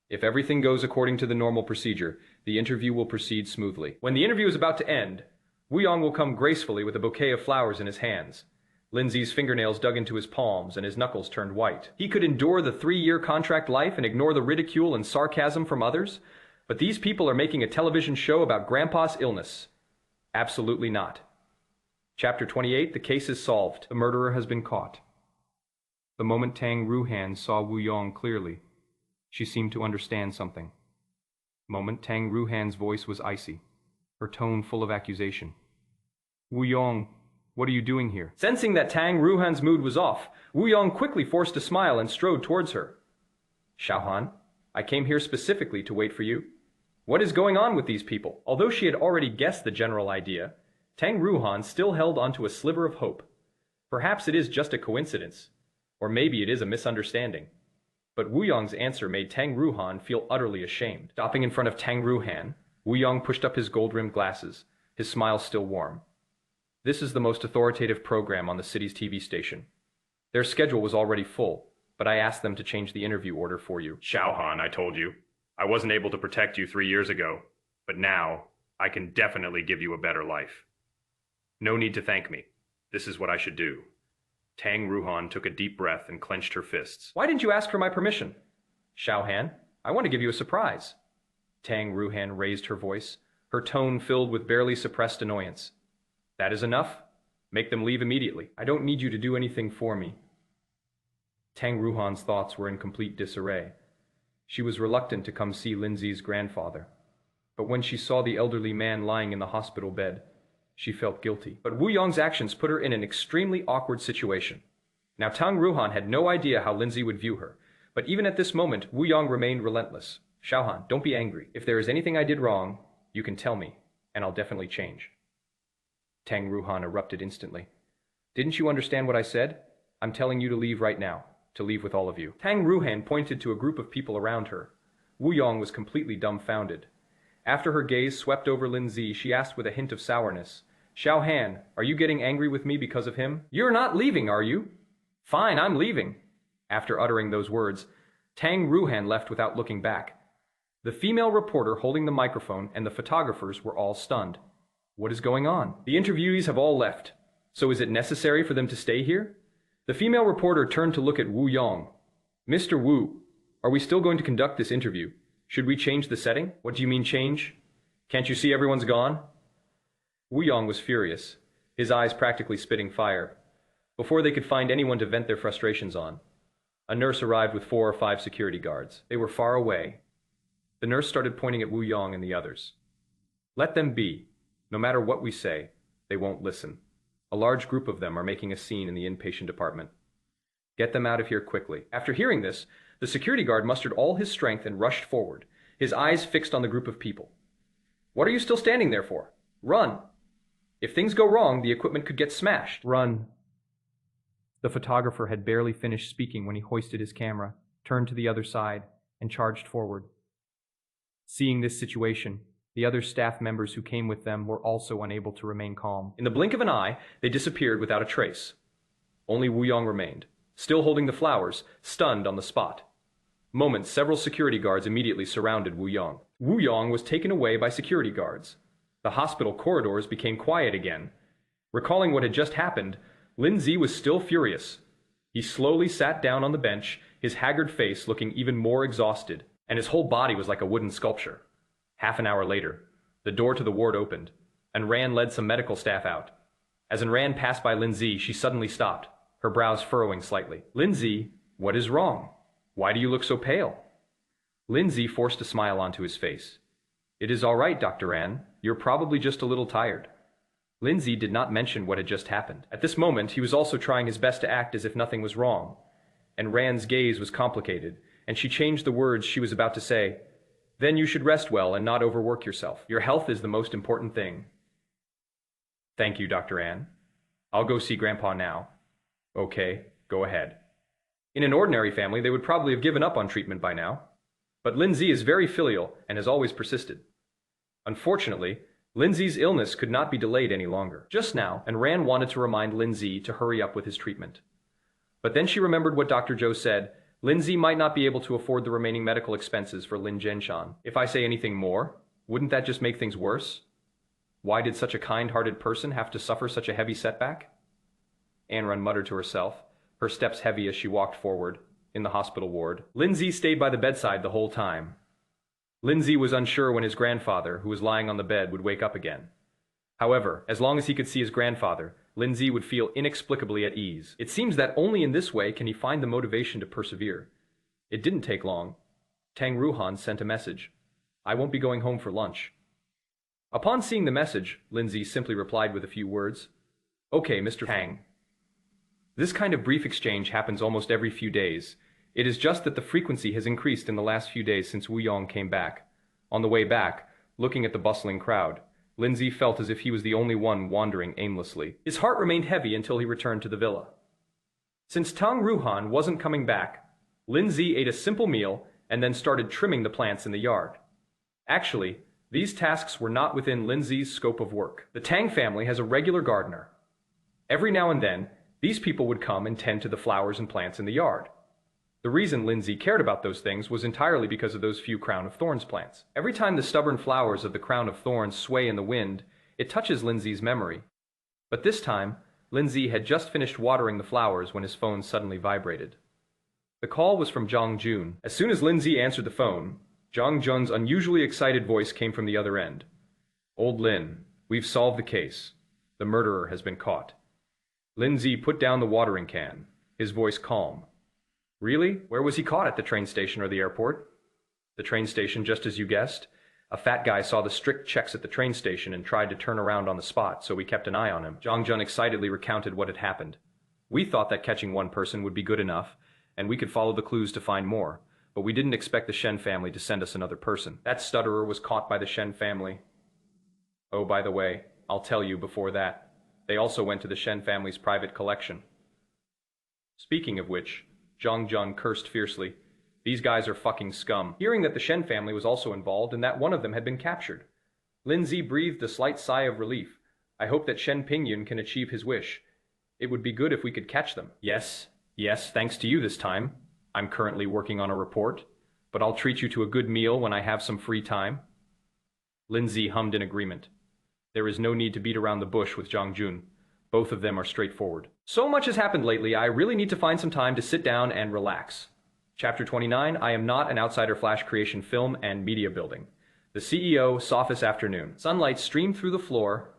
If everything goes according to the normal procedure, the interview will proceed smoothly. When the interview is about to end, Wu Yong will come gracefully with a bouquet of flowers in his hands. Lin Ze's fingernails dug into his palms and his knuckles turned white. He could endure the 3-year contract life and ignore the ridicule and sarcasm from others, but these people are making a television show about Grandpa's illness. Absolutely not. Chapter 28, the case is solved. The murderer has been caught. The moment Tang Ruohan saw Wu Yong clearly, she seemed to understand something. Moment Tang Ruohan's voice was icy, her tone full of accusation. Wu Yong, what are you doing here? Sensing that Tang Ruohan's mood was off, Wu Yong quickly forced a smile and strode towards her. Xiaohan, I came here specifically to wait for you. What is going on with these people? Although she had already guessed the general idea, Tang Ruohan still held onto a sliver of hope. Perhaps it is just a coincidence, or maybe it is a misunderstanding. But Wu Yong's answer made Tang Ruohan feel utterly ashamed. Stopping in front of Tang Ruohan, Wu Yong pushed up his gold-rimmed glasses, his smile still warm. This is the most authoritative program on the city's TV station. Their schedule was already full, but I asked them to change the interview order for you. Xiaohan, I told you. I wasn't able to protect you 3 years ago, but now I can definitely give you a better life. No need to thank me. This is what I should do. Tang Ruohan took a deep breath and clenched her fists. Why didn't you ask for my permission? Xiaohan, I want to give you a surprise. Tang Ruohan raised her voice, her tone filled with barely suppressed annoyance. That is enough. Make them leave immediately. I don't need you to do anything for me. Tang Ruohan's thoughts were in complete disarray. She was reluctant to come see Lin Ze's grandfather. But when she saw the elderly man lying in the hospital bed, she felt guilty. But Wu Yong's actions put her in an extremely awkward situation. Now Tang Ruohan had no idea how Lin Ze would view her, but even at this moment, Wu Yong remained relentless. Xiaohan, don't be angry. If there is anything I did wrong, you can tell me, and I'll definitely change. Tang Ruohan erupted instantly. Didn't you understand what I said? I'm telling you to leave right now, to leave with all of you. Tang Ruohan pointed to a group of people around her. Wu Yong was completely dumbfounded. After her gaze swept over Lin Ze, she asked with a hint of sourness, Xiaohan, are you getting angry with me because of him? You're not leaving, are you? Fine, I'm leaving. After uttering those words, Tang Ruohan left without looking back. The female reporter holding the microphone and the photographers were all stunned. What is going on? The interviewees have all left. So is it necessary for them to stay here? The female reporter turned to look at Wu Yong. Mr. Wu, are we still going to conduct this interview? Should we change the setting? What do you mean change? Can't you see everyone's gone? Wu Yong was furious, his eyes practically spitting fire. Before they could find anyone to vent their frustrations on, a nurse arrived with 4 or 5 security guards. They were far away. The nurse started pointing at Wu Yong and the others. Let them be. No matter what we say, they won't listen. A large group of them are making a scene in the inpatient department. Get them out of here quickly. After hearing this, the security guard mustered all his strength and rushed forward, his eyes fixed on the group of people. What are you still standing there for? Run! If things go wrong, the equipment could get smashed. Run. The photographer had barely finished speaking when he hoisted his camera, turned to the other side, and charged forward. Seeing this situation, the other staff members who came with them were also unable to remain calm. In the blink of an eye, they disappeared without a trace. Only Wu Yong remained, still holding the flowers, stunned on the spot. Moments, several security guards immediately surrounded Wu Yong. Wu Yong was taken away by security guards. The hospital corridors became quiet again. Recalling what had just happened, Lin Ze was still furious. He slowly sat down on the bench, his haggard face looking even more exhausted, and his whole body was like a wooden sculpture. Half an hour later, the door to the ward opened, and Ran led some medical staff out. As Ran passed by Lin Ze, she suddenly stopped, her brows furrowing slightly. Lin Ze, what is wrong? Why do you look so pale? Lin Ze forced a smile onto his face. It is all right, Dr. Ran. You're probably just a little tired. Lin Ze did not mention what had just happened. At this moment, he was also trying his best to act as if nothing was wrong. And Ran's gaze was complicated, and she changed the words she was about to say. Then you should rest well and not overwork yourself. Your health is the most important thing. Thank you, Dr. Ran. I'll go see Grandpa now. Okay, go ahead. In an ordinary family, they would probably have given up on treatment by now. But Lin Ze is very filial and has always persisted. Unfortunately, Lin Ze's illness could not be delayed any longer. Just now, and Ran wanted to remind Lin Ze to hurry up with his treatment. But then she remembered what Dr. Zhou said. Lin Ze might not be able to afford the remaining medical expenses for Lin Zhenshan. If I say anything more, wouldn't that just make things worse? Why did such a kind-hearted person have to suffer such a heavy setback? Anran muttered to herself, her steps heavy as she walked forward, in the hospital ward. Lin Ze stayed by the bedside the whole time. Lin Ze was unsure when his grandfather, who was lying on the bed, would wake up again. However, as long as he could see his grandfather, Lin Ze would feel inexplicably at ease. It seems that only in this way can he find the motivation to persevere. It didn't take long. Tang Ruohan sent a message. I won't be going home for lunch. Upon seeing the message, Lin Ze simply replied with a few words. Okay, Mr. Tang. This kind of brief exchange happens almost every few days. It is just that the frequency has increased in the last few days since Wu Yong came back. On the way back, looking at the bustling crowd, Lin Ze felt as if he was the only one wandering aimlessly. His heart remained heavy until he returned to the villa. Since Tang Ruohan wasn't coming back, Lin Ze ate a simple meal and then started trimming the plants in the yard. Actually, these tasks were not within Lin Ze's scope of work. The Tang family has a regular gardener. Every now and then, these people would come and tend to the flowers and plants in the yard. The reason Lin Ze cared about those things was entirely because of those few crown of thorns plants. Every time the stubborn flowers of the crown of thorns sway in the wind, it touches Lin Ze's memory. But this time, Lin Ze had just finished watering the flowers when his phone suddenly vibrated. The call was from Zhang Jun. As soon as Lin Ze answered the phone, Zhang Jun's unusually excited voice came from the other end. Old Lin, we've solved the case. The murderer has been caught. Lin Ze put down the watering can, his voice calm. Really? Where was he caught, at the train station or the airport? The train station, just as you guessed. A fat guy saw the strict checks at the train station and tried to turn around on the spot, so we kept an eye on him. Zhang Jun excitedly recounted what had happened. We thought that catching one person would be good enough, and we could follow the clues to find more, but we didn't expect the Shen family to send us another person. That stutterer was caught by the Shen family. Oh, by the way, I'll tell you before that. They also went to the Shen family's private collection. Speaking of which, Zhang Jun cursed fiercely. These guys are fucking scum. Hearing that the Shen family was also involved and that one of them had been captured, Lin Ze breathed a slight sigh of relief. I hope that Shen Pingyun can achieve his wish. It would be good if we could catch them. Yes, thanks to you this time. I'm currently working on a report, but I'll treat you to a good meal when I have some free time. Lin Ze hummed in agreement. There is no need to beat around the bush with Zhang Jun. Both of them are straightforward. So much has happened lately, I really need to find some time to sit down and relax. Chapter 29, I am not an outsider flash creation film and media building. The CEO, Sophis afternoon. Sunlight streamed through the floor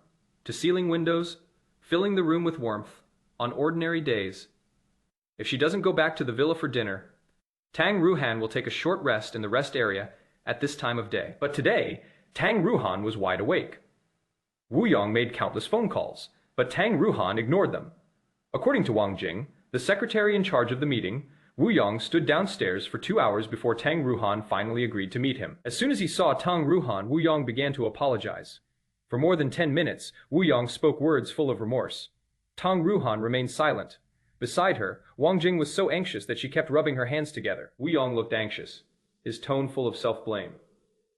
to ceiling windows, filling the room with warmth, on ordinary days. If she doesn't go back to the villa for dinner, Tang Ruohan will take a short rest in the rest area at this time of day. But today, Tang Ruohan was wide awake. Wu Yong made countless phone calls, but Tang Ruohan ignored them. According to Wang Jing, the secretary in charge of the meeting, Wu Yong stood downstairs for 2 hours before Tang Ruohan finally agreed to meet him. As soon as he saw Tang Ruohan, Wu Yong began to apologize. For more than 10 minutes, Wu Yong spoke words full of remorse. Tang Ruohan remained silent. Beside her, Wang Jing was so anxious that she kept rubbing her hands together. Wu Yong looked anxious, his tone full of self-blame.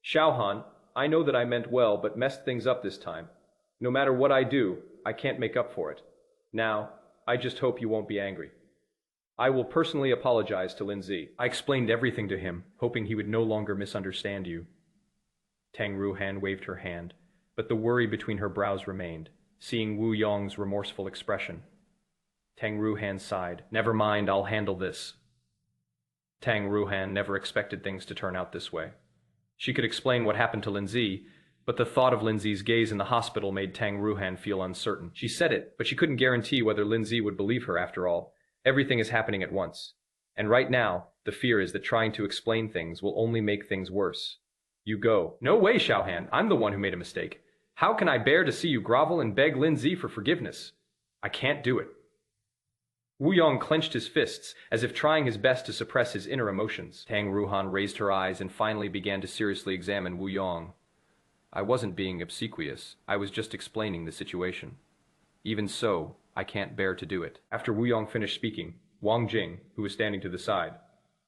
Xiaohan, I know that I meant well but messed things up this time. No matter what I do, I can't make up for it. Now, I just hope you won't be angry. I will personally apologize to Lin Ze. I explained everything to him, hoping he would no longer misunderstand you. Tang Ruohan waved her hand, but the worry between her brows remained, seeing Wu Yong's remorseful expression. Tang Ruohan sighed. Never mind, I'll handle this. Tang Ruohan never expected things to turn out this way. She could explain what happened to Lin Ze, but the thought of Lin Ze's gaze in the hospital made Tang Ruohan feel uncertain. She said it, but she couldn't guarantee whether Lin Ze would believe her after all. Everything is happening at once. And right now, the fear is that trying to explain things will only make things worse. You go. No way, Xiaohan. I'm the one who made a mistake. How can I bear to see you grovel and beg Lin Ze for forgiveness? I can't do it. Wu Yong clenched his fists, as if trying his best to suppress his inner emotions. Tang Ruohan raised her eyes and finally began to seriously examine Wu Yong. I wasn't being obsequious. I was just explaining the situation. Even so, I can't bear to do it. After Wu Yong finished speaking, Wang Jing, who was standing to the side,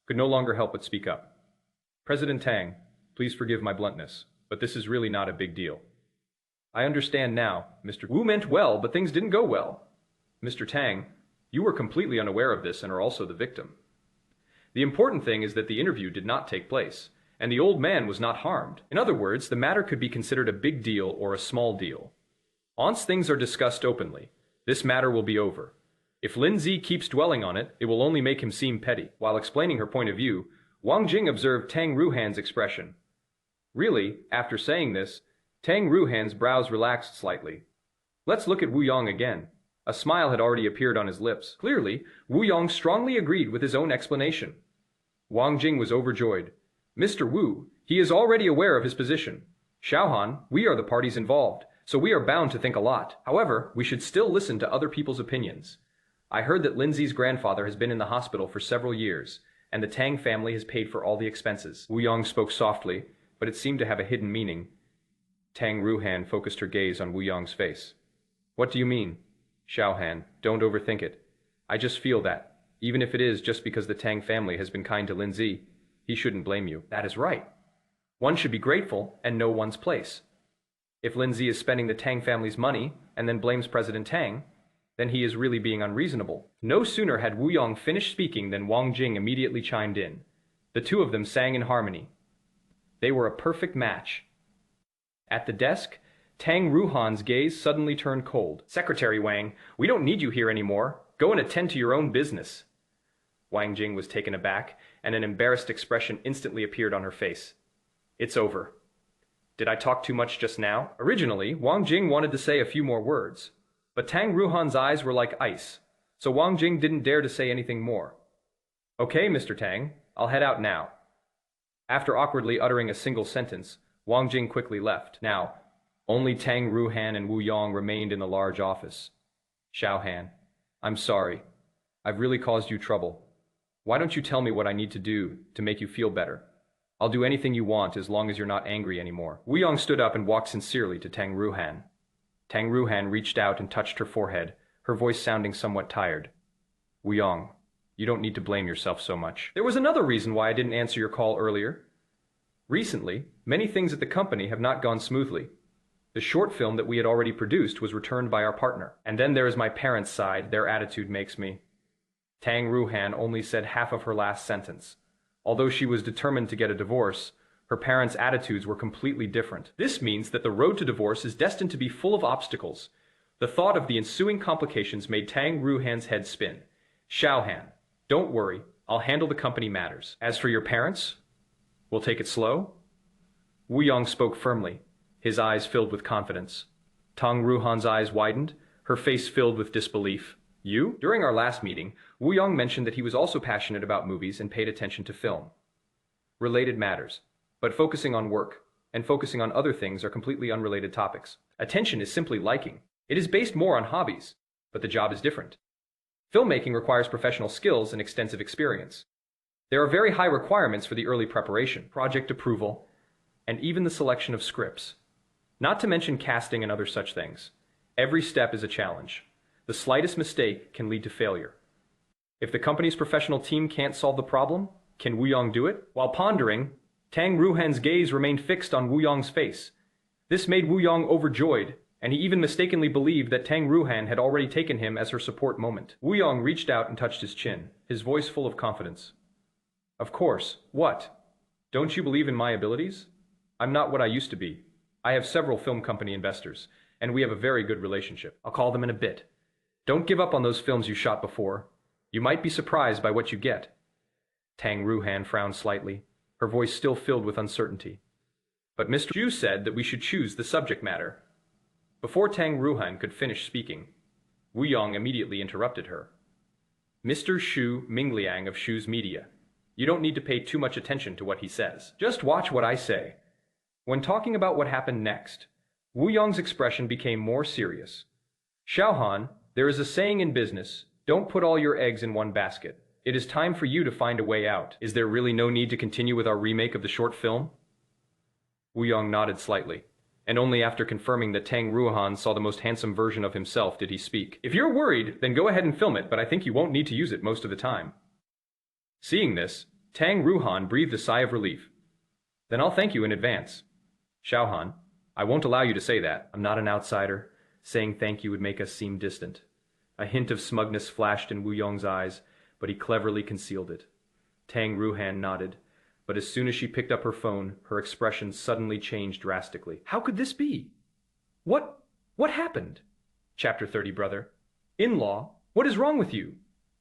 could no longer help but speak up. President Tang, please forgive my bluntness, but this is really not a big deal. I understand now, Mr. Wu meant well, but things didn't go well. Mr. Tang, you were completely unaware of this and are also the victim. The important thing is that the interview did not take place, and the old man was not harmed. In other words, the matter could be considered a big deal or a small deal. Once things are discussed openly, this matter will be over. If Lin Ze keeps dwelling on it, it will only make him seem petty. While explaining her point of view, Wang Jing observed Tang Ruohan's expression. Really, after saying this, Tang Ruohan's brows relaxed slightly. Let's look at Wu Yong again. A smile had already appeared on his lips. Clearly, Wu Yong strongly agreed with his own explanation. Wang Jing was overjoyed. Mr. Wu, he is already aware of his position. Xiaohan, we are the parties involved, so we are bound to think a lot. However, we should still listen to other people's opinions. I heard that Lin Ze's grandfather has been in the hospital for several years, and the Tang family has paid for all the expenses. Wu Yong spoke softly, but it seemed to have a hidden meaning. Tang Ruohan focused her gaze on Wu Yong's face. What do you mean? Xiaohan, don't overthink it. I just feel that, even if it is just because the Tang family has been kind to Lin Ze, he shouldn't blame you. That is right. One should be grateful and know one's place. If Lin Ze is spending the Tang family's money and then blames President Tang, then he is really being unreasonable. No sooner had Wu Yong finished speaking than Wang Jing immediately chimed in. The two of them sang in harmony. They were a perfect match. At the desk, Tang Ruohan's gaze suddenly turned cold. Secretary Wang, we don't need you here anymore. Go and attend to your own business. Wang Jing was taken aback, and an embarrassed expression instantly appeared on her face. It's over. Did I talk too much just now? Originally, Wang Jing wanted to say a few more words, but Tang Ruohan's eyes were like ice, so Wang Jing didn't dare to say anything more. Okay, Mr. Tang, I'll head out now. After awkwardly uttering a single sentence, Wang Jing quickly left. Now, only Tang Ruohan and Wu Yong remained in the large office. Xiaohan, I'm sorry. I've really caused you trouble. Why don't you tell me what I need to do to make you feel better? I'll do anything you want as long as you're not angry anymore. Wu Yong stood up and walked sincerely to Tang Ruohan. Tang Ruohan reached out and touched her forehead, her voice sounding somewhat tired. Wu Yong, you don't need to blame yourself so much. There was another reason why I didn't answer your call earlier. Recently, many things at the company have not gone smoothly. The short film that we had already produced was returned by our partner. And then there is my parents' side. Their attitude makes me. Tang Ruohan only said half of her last sentence. Although she was determined to get a divorce, her parents' attitudes were completely different. This means that the road to divorce is destined to be full of obstacles. The thought of the ensuing complications made Tang Ruohan's head spin. Xiaohan, don't worry. I'll handle the company matters. As for your parents, we'll take it slow. Wu Yong spoke firmly, his eyes filled with confidence. Tang Ruohan's eyes widened, her face filled with disbelief. You? During our last meeting, Wu Yong mentioned that he was also passionate about movies and paid attention to film. Related matters, but focusing on work and focusing on other things are completely unrelated topics. Attention is simply liking. It is based more on hobbies, but the job is different. Filmmaking requires professional skills and extensive experience. There are very high requirements for the early preparation, project approval, and even the selection of scripts. Not to mention casting and other such things. Every step is a challenge. The slightest mistake can lead to failure. If the company's professional team can't solve the problem, can Wu Yong do it? While pondering, Tang Ruohan's gaze remained fixed on Wu Yong's face. This made Wu Yong overjoyed, and he even mistakenly believed that Tang Ruohan had already taken him as her support moment. Wu Yong reached out and touched his chin, his voice full of confidence. Of course. What? Don't you believe in my abilities? I'm not what I used to be. I have several film company investors, and we have a very good relationship. I'll call them in a bit. Don't give up on those films you shot before. You might be surprised by what you get. Tang Ruohan frowned slightly, her voice still filled with uncertainty. But Mr. Zhu said that we should choose the subject matter. Before Tang Ruohan could finish speaking, Wu Yong immediately interrupted her. Mr. Xu Mingliang of Xu's Media. You don't need to pay too much attention to what he says. Just watch what I say. When talking about what happened next, Wu Yong's expression became more serious. Xiaohan, there is a saying in business, don't put all your eggs in one basket. It is time for you to find a way out. Is there really no need to continue with our remake of the short film? Wu Yong nodded slightly, and only after confirming that Tang Ruohan saw the most handsome version of himself did he speak. If you're worried, then go ahead and film it, but I think you won't need to use it most of the time. Seeing this, Tang Ruohan breathed a sigh of relief. Then I'll thank you in advance. Xiaohan, I won't allow you to say that. I'm not an outsider. Saying thank you would make us seem distant. A hint of smugness flashed in Wu Yong's eyes, but he cleverly concealed it. Tang Ruohan nodded, but as soon as she picked up her phone, her expression suddenly changed drastically. How could this be? What happened? Chapter 30, brother. In-law, what is wrong with you?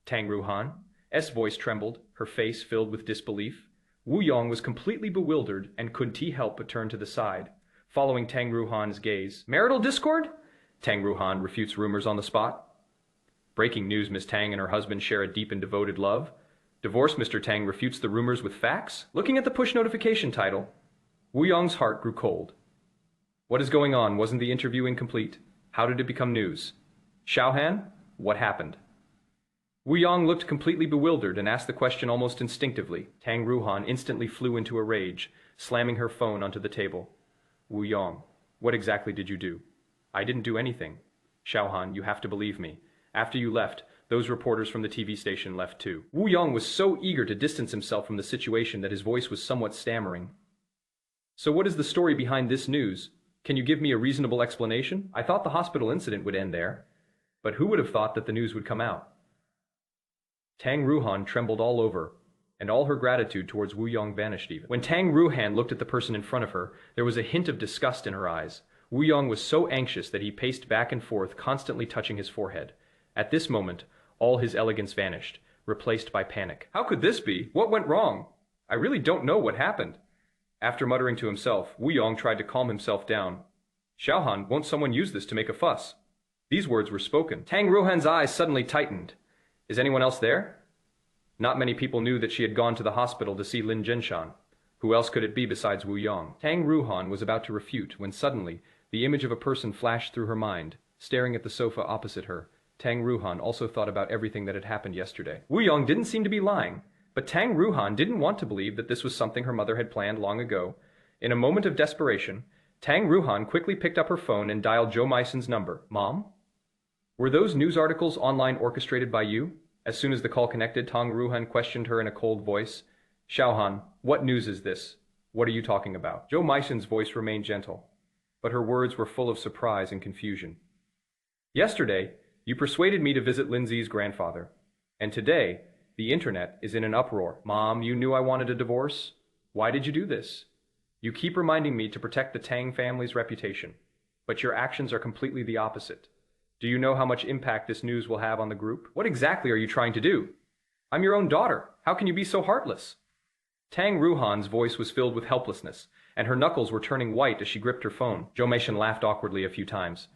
Tang Ruohan's voice trembled, her face filled with disbelief. Wu Yong was completely bewildered and couldn't help but turn to the side. following Tang Ruohan's gaze. Marital discord? Tang Ruohan refutes rumors on the spot. Breaking news, Miss Tang and her husband share a deep and devoted love. Divorce, Mr. Tang refutes the rumors with facts. Looking at the push notification title, Wu Yong's heart grew cold. What is going on? Wasn't the interview incomplete? How did it become news? Xiaohan, what happened? Wu Yong looked completely bewildered and asked the question almost instinctively. Tang Ruohan instantly flew into a rage, slamming her phone onto the table. Wu Yong, what exactly did you do? I didn't do anything. Xiaohan, you have to believe me. After you left, those reporters from the TV station left too. Wu Yong was so eager to distance himself from the situation that his voice was somewhat stammering. So what is the story behind this news? Can you give me a reasonable explanation? I thought the hospital incident would end there. But who would have thought that the news would come out? Tang Ruohan trembled all over, and all her gratitude towards Wu Yong vanished even. When Tang Ruohan looked at the person in front of her, there was a hint of disgust in her eyes. Wu Yong was so anxious that he paced back and forth, constantly touching his forehead. At this moment, all his elegance vanished, replaced by panic. How could this be? What went wrong? I really don't know what happened. After muttering to himself, Wu Yong tried to calm himself down. Xiaohan, won't someone use this to make a fuss? These words were spoken. Tang Ruohan's eyes suddenly tightened. Is anyone else there? Not many people knew that she had gone to the hospital to see Lin Zenshan. Who else could it be besides Wu Yong? Tang Ruohan was about to refute when suddenly the image of a person flashed through her mind, staring at the sofa opposite her. Tang Ruohan also thought about everything that had happened yesterday. Wu Yong didn't seem to be lying, but Tang Ruohan didn't want to believe that this was something her mother had planned long ago. In a moment of desperation, Tang Ruohan quickly picked up her phone and dialed Zhou Meison's number. Mom? Were those news articles online orchestrated by you? As soon as the call connected, Tang Ruohan questioned her in a cold voice. Xiaohan, what news is this? What are you talking about? Zhou Meison's voice remained gentle, but her words were full of surprise and confusion. Yesterday, you persuaded me to visit Lin Ze's grandfather, and today, the internet is in an uproar. Mom, you knew I wanted a divorce? Why did you do this? You keep reminding me to protect the Tang family's reputation, but your actions are completely the opposite. Do you know how much impact this news will have on the group? What exactly are you trying to do? I'm your own daughter. How can you be so heartless? Tang Ruohan's voice was filled with helplessness, and her knuckles were turning white as she gripped her phone. Zhou Meishan laughed awkwardly a few times.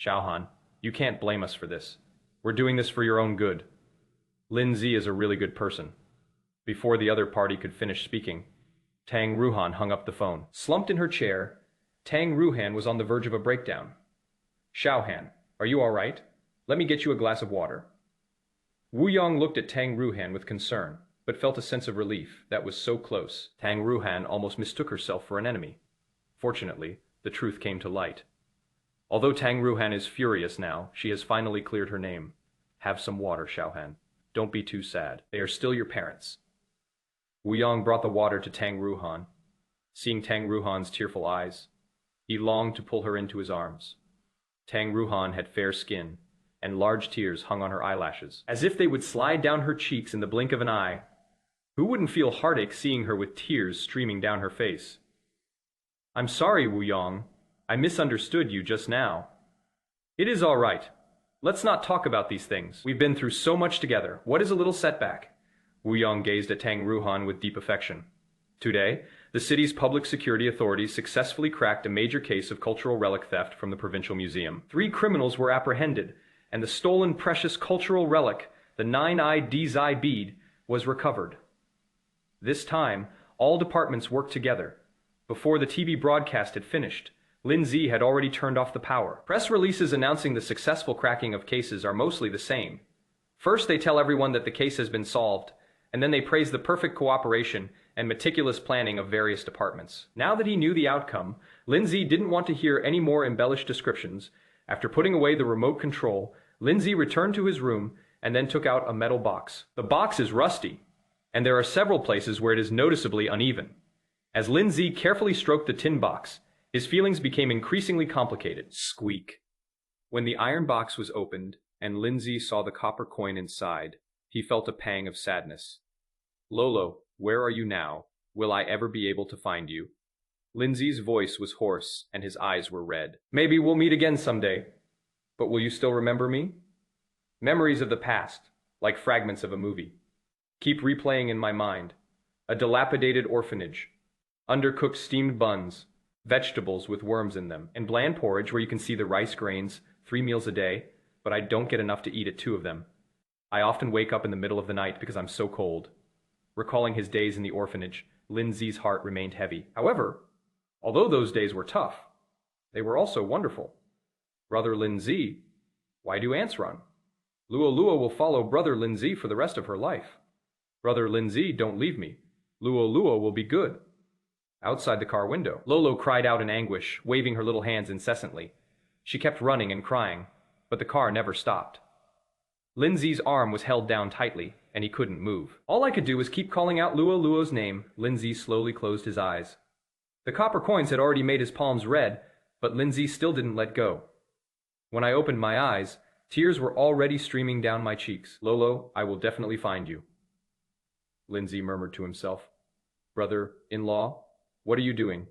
Xiaohan, you can't blame us for this. We're doing this for your own good. Lin Ze is a really good person. Before the other party could finish speaking, Tang Ruohan hung up the phone. Slumped in her chair, Tang Ruohan was on the verge of a breakdown. Xiaohan, are you all right? Let me get you a glass of water. Wu Yong looked at Tang Ruohan with concern, but felt a sense of relief that was so close. Tang Ruohan almost mistook herself for an enemy. Fortunately, the truth came to light. Although Tang Ruohan is furious now, she has finally cleared her name. Have some water, Xiaohan. Don't be too sad. They are still your parents. Wu Yong brought the water to Tang Ruohan. Seeing Tang Ruohan's tearful eyes, he longed to pull her into his arms. Tang Ruohan had fair skin, and large tears hung on her eyelashes, as if they would slide down her cheeks in the blink of an eye. Who wouldn't feel heartache seeing her with tears streaming down her face? I'm sorry, Wu Yong. I misunderstood you just now. It is all right. Let's not talk about these things. We've been through so much together. What is a little setback? Wu Yong gazed at Tang Ruohan with deep affection. Today, the city's public security authorities successfully cracked a major case of cultural relic theft from the provincial museum. 3 criminals were apprehended, and the stolen precious cultural relic, the 9-eyed Zai bead, was recovered. This time, all departments worked together. Before the TV broadcast had finished, Lin Ze had already turned off the power. Press releases announcing the successful cracking of cases are mostly the same. First, they tell everyone that the case has been solved, and then they praise the perfect cooperation and meticulous planning of various departments. Now that he knew the outcome, Lin Ze didn't want to hear any more embellished descriptions. After putting away the remote control, Lin Ze returned to his room and then took out a metal box. The box is rusty, and there are several places where it is noticeably uneven. As Lin Ze carefully stroked the tin box, his feelings became increasingly complicated. Squeak. When the iron box was opened and Lin Ze saw the copper coin inside, he felt a pang of sadness. Lolo, where are you now? Will I ever be able to find you? Lin Ze's voice was hoarse and his eyes were red. Maybe we'll meet again someday. But will you still remember me? Memories of the past, like fragments of a movie, keep replaying in my mind. A dilapidated orphanage, undercooked steamed buns, vegetables with worms in them, and bland porridge where you can see the rice grains 3 meals a day, but I don't get enough to eat at 2 of them. I often wake up in the middle of the night because I'm so cold. Recalling his days in the orphanage, Lin Ze's heart remained heavy. However, although those days were tough, they were also wonderful. Brother Lin Ze, why do ants run? Lua Lua will follow Brother Lin Ze for the rest of her life. Brother Lin Ze, don't leave me. Lua Lua will be good. Outside the car window, Lolo cried out in anguish, waving her little hands incessantly. She kept running and crying, but the car never stopped. Lin Ze's arm was held down tightly, and he couldn't move. All I could do was keep calling out Lua Lua's name. Lin Ze slowly closed his eyes. The copper coins had already made his palms red, but Lin Ze still didn't let go. When I opened my eyes, tears were already streaming down my cheeks. Lolo, I will definitely find you. Lin Ze murmured to himself. Brother-in-law, what are you doing?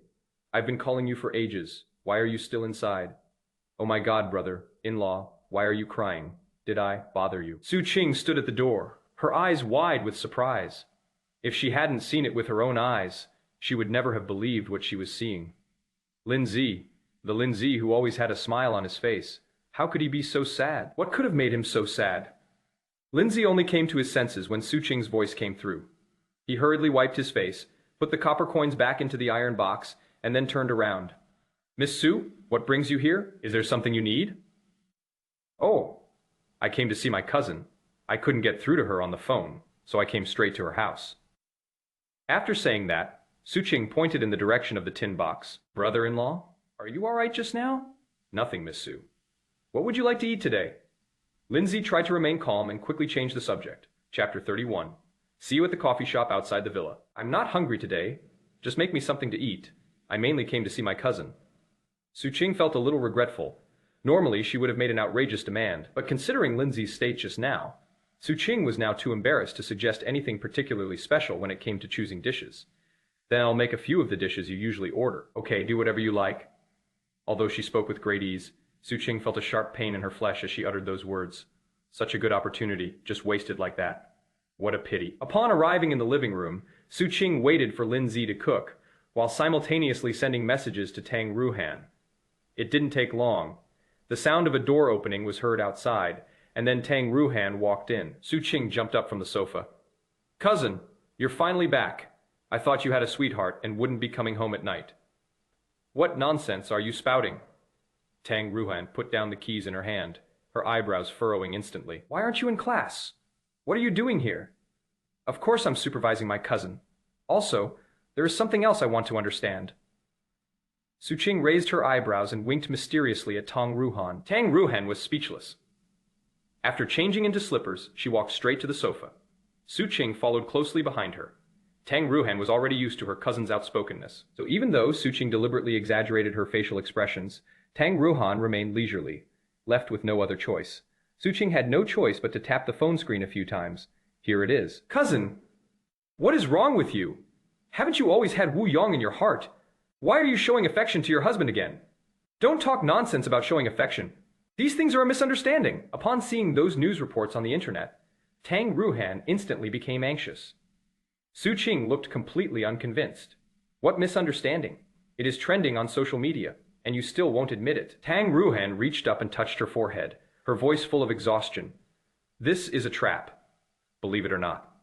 I've been calling you for ages. Why are you still inside? Oh my God, brother-in-law, why are you crying? Did I bother you? Su Qing stood at the door, her eyes wide with surprise. If she hadn't seen it with her own eyes, she would never have believed what she was seeing. Lin Ze, the Lin Ze who always had a smile on his face, how could he be so sad? What could have made him so sad? Lin Ze only came to his senses when Su Qing's voice came through. He hurriedly wiped his face, put the copper coins back into the iron box, and then turned around. Miss Su, what brings you here? Is there something you need? Oh, I came to see my cousin. I couldn't get through to her on the phone, so I came straight to her house. After saying that, Su Qing pointed in the direction of the tin box. Brother-in-law, are you all right just now? Nothing, Miss Su. What would you like to eat today? Lin Ze tried to remain calm and quickly changed the subject. Chapter 31. See you at the coffee shop outside the villa. I'm not hungry today. Just make me something to eat. I mainly came to see my cousin. Su Qing felt a little regretful. Normally, she would have made an outrageous demand, but considering Lin Ze's state just now, Su Qing was now too embarrassed to suggest anything particularly special when it came to choosing dishes. Then I'll make a few of the dishes you usually order. Okay, do whatever you like. Although she spoke with great ease, Su Qing felt a sharp pain in her flesh as she uttered those words. Such a good opportunity, just wasted like that. What a pity. Upon arriving in the living room, Su Qing waited for Lin Ze to cook, while simultaneously sending messages to Tang Ruohan. It didn't take long. The sound of a door opening was heard outside, and then Tang Ruohan walked in. Su Qing jumped up from the sofa. Cousin, you're finally back. I thought you had a sweetheart and wouldn't be coming home at night. What nonsense are you spouting? Tang Ruohan put down the keys in her hand, her eyebrows furrowing instantly. Why aren't you in class? What are you doing here? Of course I'm supervising my cousin. Also, there is something else I want to understand. Su Qing raised her eyebrows and winked mysteriously at Tang Ruohan. Tang Ruohan was speechless. After changing into slippers, she walked straight to the sofa. Su Qing followed closely behind her. Tang Ruohan was already used to her cousin's outspokenness, so even though Su Qing deliberately exaggerated her facial expressions, Tang Ruohan remained leisurely, left with no other choice. Su Qing had no choice but to tap the phone screen a few times. Here it is. Cousin! What is wrong with you? Haven't you always had Wu Yong in your heart? Why are you showing affection to your husband again? Don't talk nonsense about showing affection. These things are a misunderstanding. Upon seeing those news reports on the internet, Tang Ruohan instantly became anxious. Su Qing looked completely unconvinced. What misunderstanding? It is trending on social media, and you still won't admit it. Tang Ruohan reached up and touched her forehead, her voice full of exhaustion. This is a trap, believe it or not.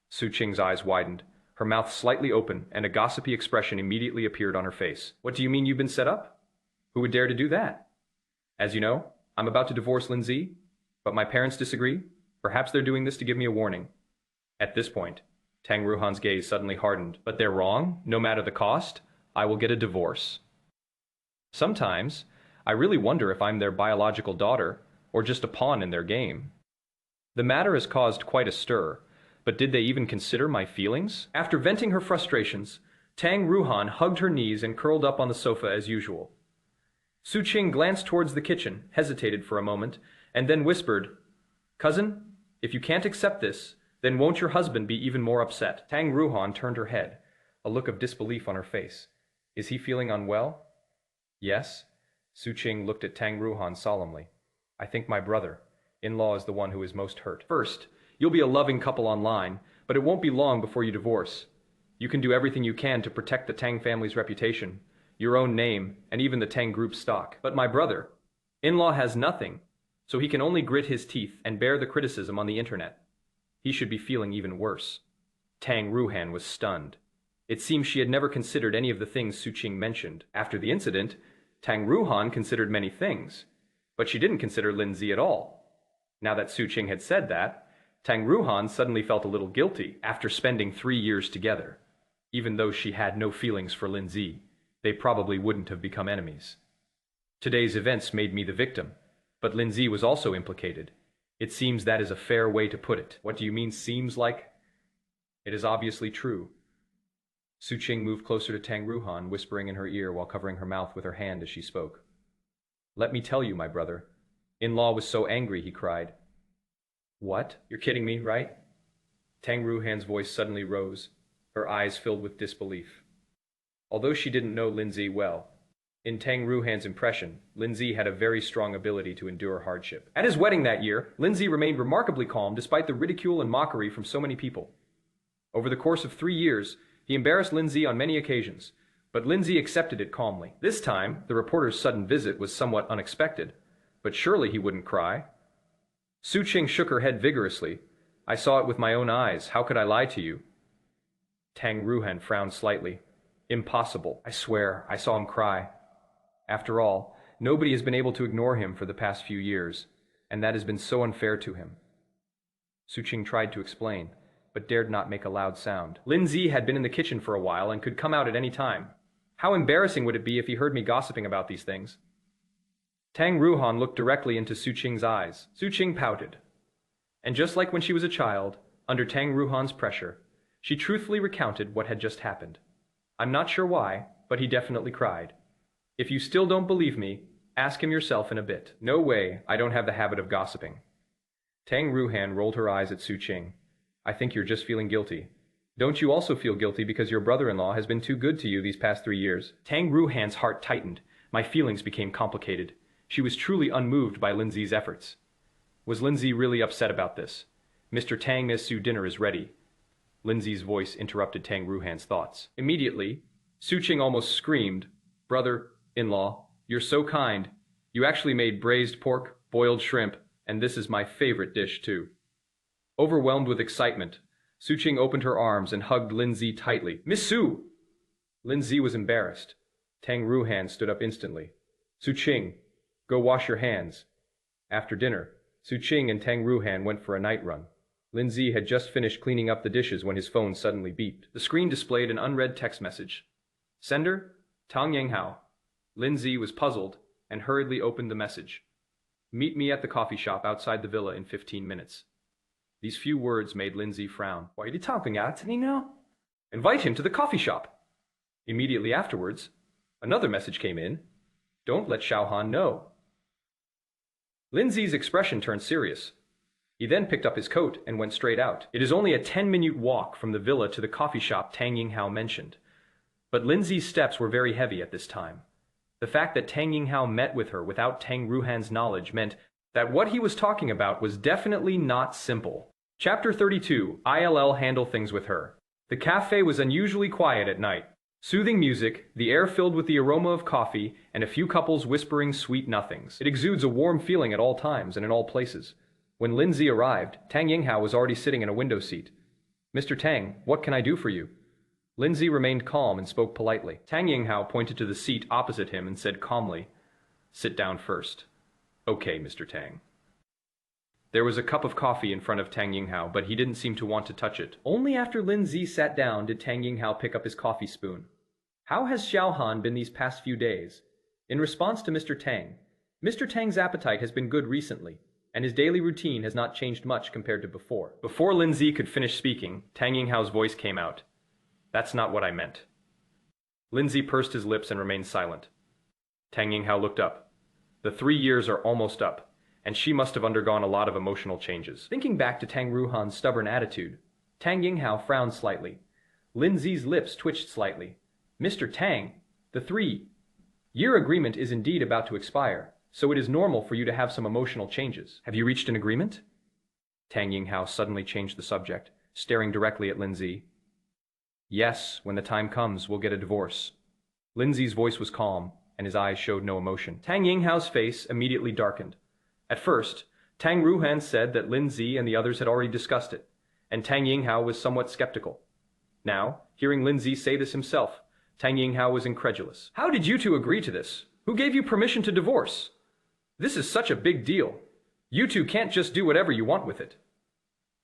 Su Qing's eyes widened, her mouth slightly open, and a gossipy expression immediately appeared on her face. What do you mean you've been set up? Who would dare to do that? As you know, I'm about to divorce Lin Ze, but my parents disagree. Perhaps they're doing this to give me a warning. At this point, Tang Ruohan's gaze suddenly hardened. But they're wrong, no matter the cost. I will get a divorce. Sometimes, I really wonder if I'm their biological daughter, or just a pawn in their game. The matter has caused quite a stir, but did they even consider my feelings? After venting her frustrations, Tang Ruohan hugged her knees and curled up on the sofa as usual. Su Qing glanced towards the kitchen, hesitated for a moment, and then whispered, Cousin, if you can't accept this, then won't your husband be even more upset? Tang Ruohan turned her head, a look of disbelief on her face. Is he feeling unwell? Yes. Su Qing looked at Tang Ruohan solemnly. I think my brother-in-law is the one who is most hurt. First, you'll be a loving couple online, but it won't be long before you divorce. You can do everything you can to protect the Tang family's reputation. your own name, and even the Tang Group stock. But my brother, in-law has nothing, so he can only grit his teeth and bear the criticism on the internet. He should be feeling even worse. Tang Ruohan was stunned. It seemed she had never considered any of the things Su Qing mentioned. After the incident, Tang Ruohan considered many things, but she didn't consider Lin Ze at all. Now that Su Qing had said that, Tang Ruohan suddenly felt a little guilty after spending 3 years together. Even though she had no feelings for Lin Ze, they probably wouldn't have become enemies. Today's events made me the victim, but Lin Ze was also implicated. It seems that is a fair way to put it. What do you mean seems like? It is obviously true. Su Qing moved closer to Tang Ruohan, whispering in her ear while covering her mouth with her hand as she spoke. Let me tell you, my brother. In-law was so angry, he cried. What? You're kidding me, right? Tang Ruohan's voice suddenly rose, her eyes filled with disbelief. Although she didn't know Lin Ze well, in Tang Ruohan's impression, Lin Ze had a very strong ability to endure hardship. At his wedding that year, Lin Ze remained remarkably calm despite the ridicule and mockery from so many people. Over the course of 3 years, he embarrassed Lin Ze on many occasions, but Lin Ze accepted it calmly. This time, the reporter's sudden visit was somewhat unexpected, but surely he wouldn't cry. Su Qing shook her head vigorously. I saw it with my own eyes. How could I lie to you? Tang Ruohan frowned slightly. Impossible. I swear, I saw him cry. After all, nobody has been able to ignore him for the past few years, and that has been so unfair to him. Su Qing tried to explain, but dared not make a loud sound. Lin Ze had been in the kitchen for a while and could come out at any time. How embarrassing would it be if he heard me gossiping about these things? Tang Ruohan looked directly into Su Qing's eyes. Su Qing pouted. And just like when she was a child, under Tang Ruohan's pressure, she truthfully recounted what had just happened. I'm not sure why, but he definitely cried. If you still don't believe me, ask him yourself in a bit. No way, I don't have the habit of gossiping. Tang Ruohan rolled her eyes at Su Qing. I think you're just feeling guilty. Don't you also feel guilty because your brother-in-law has been too good to you these past 3 years? Tang Ruohan's heart tightened. My feelings became complicated. She was truly unmoved by Lin Ze's efforts. Was Lin Ze really upset about this? Mr. Tang, Miss Su, dinner is ready. Lin Ze's voice interrupted Tang Ruohan's thoughts. Immediately, Su Qing almost screamed, Brother-in-law, you're so kind. You actually made braised pork, boiled shrimp, and this is my favorite dish too. Overwhelmed with excitement, Su Qing opened her arms and hugged Lin Ze tightly. Miss Su! Lin Ze was embarrassed. Tang Ruohan stood up instantly. Su Qing, go wash your hands. After dinner, Su Qing and Tang Ruohan went for a night run. Lin Ze had just finished cleaning up the dishes when his phone suddenly beeped. The screen displayed an unread text message. Sender, Tang Yanghao. Lin Ze was puzzled and hurriedly opened the message. Meet me at the coffee shop outside the villa in 15 minutes. These few words made Lin Ze frown. Why are you talking at me now? Invite him to the coffee shop. Immediately afterwards, another message came in. Don't let Xiaohan know. Lin Ze's expression turned serious. He then picked up his coat and went straight out. It is only a 10-minute walk from the villa to the coffee shop Tang Yinghao mentioned. But Lin Ze's steps were very heavy at this time. The fact that Tang Yinghao met with her without Tang Ruohan's knowledge meant that what he was talking about was definitely not simple. Chapter 32, ILL handle things with her. The cafe was unusually quiet at night. Soothing music, the air filled with the aroma of coffee, and a few couples whispering sweet nothings. It exudes a warm feeling at all times and in all places. When Lin Ze arrived, Tang Yinghao was already sitting in a window seat. Mr. Tang, what can I do for you? Lin Ze remained calm and spoke politely. Tang Yinghao pointed to the seat opposite him and said calmly, Sit down first. Okay, Mr. Tang. There was a cup of coffee in front of Tang Yinghao, but he didn't seem to want to touch it. Only after Lin Ze sat down did Tang Yinghao pick up his coffee spoon. How has Xiaohan been these past few days? In response to Mr. Tang's appetite has been good recently, and his daily routine has not changed much compared to before. Before Lin Ze could finish speaking, Tang Yinghao's voice came out. That's not what I meant. Lin Ze pursed his lips and remained silent. Tang Yinghao looked up. The 3 years are almost up, and she must have undergone a lot of emotional changes. Thinking back to Tang Ruohan's stubborn attitude, Tang Yinghao frowned slightly. Lin Ze's lips twitched slightly. Mr. Tang, the 3-year agreement is indeed about to expire, so it is normal for you to have some emotional changes. Have you reached an agreement? Tang Yinghao suddenly changed the subject, staring directly at Lin Ze. Yes, when the time comes, we'll get a divorce. Lin Ze's voice was calm, and his eyes showed no emotion. Tang Yinghao's face immediately darkened. At first, Tang Ruohan said that Lin Ze and the others had already discussed it, and Tang Yinghao was somewhat skeptical. Now, hearing Lin Ze say this himself, Tang Yinghao was incredulous. How did you two agree to this? Who gave you permission to divorce? This is such a big deal. You two can't just do whatever you want with it.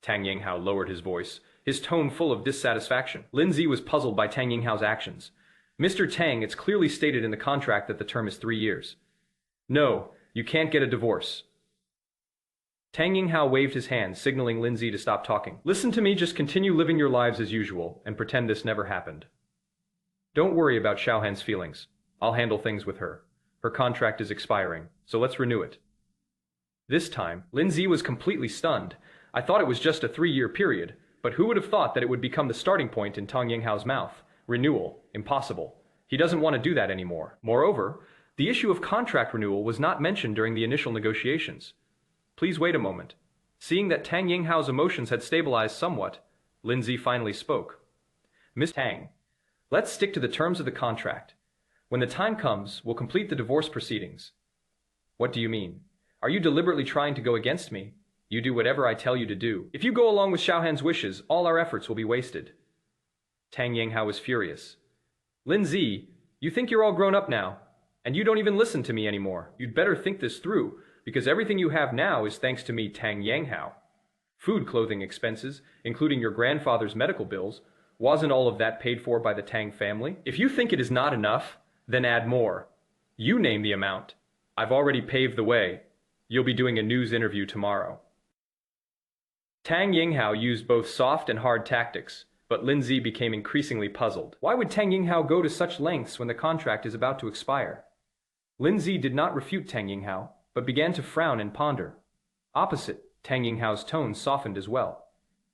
Tang Yinghao lowered his voice, his tone full of dissatisfaction. Lin Ze was puzzled by Tang Yinghao's actions. Mr. Tang, it's clearly stated in the contract that the term is 3 years. No, you can't get a divorce. Tang Yinghao waved his hand, signaling Lin Ze to stop talking. Listen to me, just continue living your lives as usual, and pretend this never happened. Don't worry about Xiaohan's feelings. I'll handle things with her. Her contract is expiring, so let's renew it. This time, Lin Ze was completely stunned. I thought it was just a 3-year period, but who would have thought that it would become the starting point in Tang Yinghao's mouth? Renewal. Impossible. He doesn't want to do that anymore. Moreover, the issue of contract renewal was not mentioned during the initial negotiations. Please wait a moment. Seeing that Tang Yinghao's emotions had stabilized somewhat, Lin Ze finally spoke. Miss Tang, let's stick to the terms of the contract. When the time comes, we'll complete the divorce proceedings. What do you mean? Are you deliberately trying to go against me? You do whatever I tell you to do. If you go along with Xiaohan's wishes, all our efforts will be wasted. Tang Yinghao was furious. Lin Ze, you think you're all grown up now, and you don't even listen to me anymore. You'd better think this through, because everything you have now is thanks to me, Tang Yinghao. Food, clothing expenses, including your grandfather's medical bills, wasn't all of that paid for by the Tang family? If you think it is not enough, then add more. You name the amount. I've already paved the way. You'll be doing a news interview tomorrow. Tang Yinghao used both soft and hard tactics, but Lin Ze became increasingly puzzled. Why would Tang Yinghao go to such lengths when the contract is about to expire? Lin Ze did not refute Tang Yinghao, but began to frown and ponder. Opposite, Tang Yinghao's tone softened as well.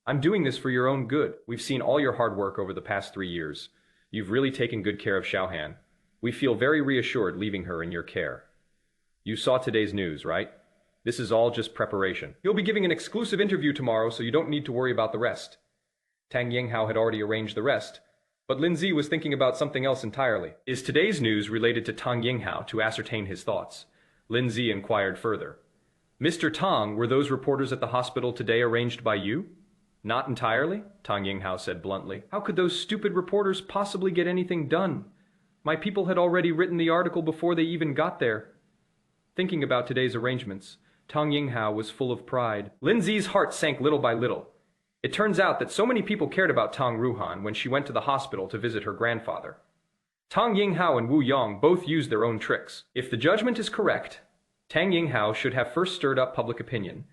I'm doing this for your own good. We've seen all your hard work over the past 3 years. You've really taken good care of Xiaohan. We feel very reassured leaving her in your care. You saw today's news, right? This is all just preparation. You'll be giving an exclusive interview tomorrow, so you don't need to worry about the rest. Tang Yinghao had already arranged the rest, but Lin Ze was thinking about something else entirely. Is today's news related to Tang Yinghao? To ascertain his thoughts, Lin Ze inquired further. Mr. Tang, were those reporters at the hospital today arranged by you? Not entirely, Tang Yinghao said bluntly. How could those stupid reporters possibly get anything done? My people had already written the article before they even got there. Thinking about today's arrangements, Tang Yinghao was full of pride. Lin Ze's heart sank little by little. It turns out that so many people cared about Tang Ruohan when she went to the hospital to visit her grandfather. Tang Yinghao and Wu Yong both used their own tricks. If the judgment is correct, Tang Yinghao should have first stirred up public opinion,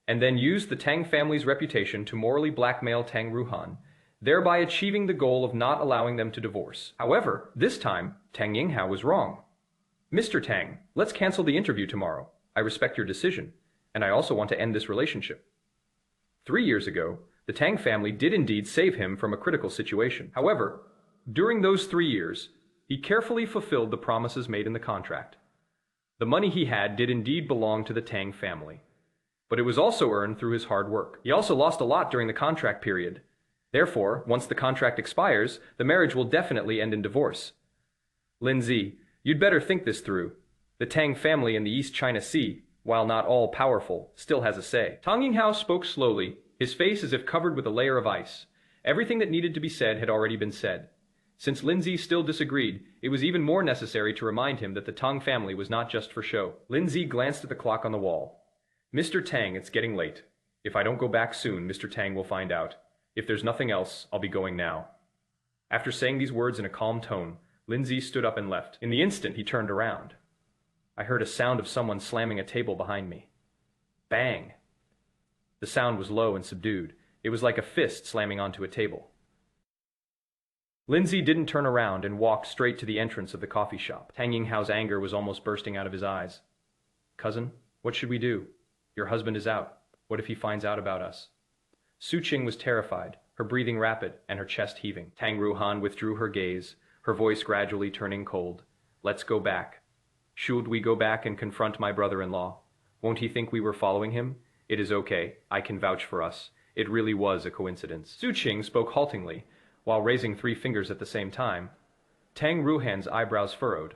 and then used the Tang family's reputation to morally blackmail Tang Ruohan, thereby achieving the goal of not allowing them to divorce. However, this time, Tang Yinghao was wrong. Mr. Tang, let's cancel the interview tomorrow. I respect your decision, and I also want to end this relationship. 3 years ago, the Tang family did indeed save him from a critical situation. However, during those 3 years, he carefully fulfilled the promises made in the contract. The money he had did indeed belong to the Tang family, but it was also earned through his hard work. He also lost a lot during the contract period. Therefore, once the contract expires, the marriage will definitely end in divorce. Lin Ze, you'd better think this through. The Tang family in the East China Sea, while not all-powerful, still has a say. Tang Yinghao spoke slowly, his face as if covered with a layer of ice. Everything that needed to be said had already been said. Since Lin Ze still disagreed, it was even more necessary to remind him that the Tang family was not just for show. Lin Ze glanced at the clock on the wall. Mr. Tang, it's getting late. If I don't go back soon, Mr. Tang will find out. If there's nothing else, I'll be going now. After saying these words in a calm tone, Lin Ze stood up and left. In the instant, he turned around. I heard a sound of someone slamming a table behind me. Bang! The sound was low and subdued. It was like a fist slamming onto a table. Lin Ze didn't turn around and walked straight to the entrance of the coffee shop. Tang Yinghao's anger was almost bursting out of his eyes. Cousin, what should we do? Your husband is out. What if he finds out about us? Su Qing was terrified, her breathing rapid and her chest heaving. Tang Ruohan withdrew her gaze, her voice gradually turning cold. Let's go back. Should we go back and confront my brother-in-law? Won't he think we were following him? It is okay. I can vouch for us. It really was a coincidence. Su Qing spoke haltingly, while raising 3 fingers at the same time. Tang Ruohan's eyebrows furrowed.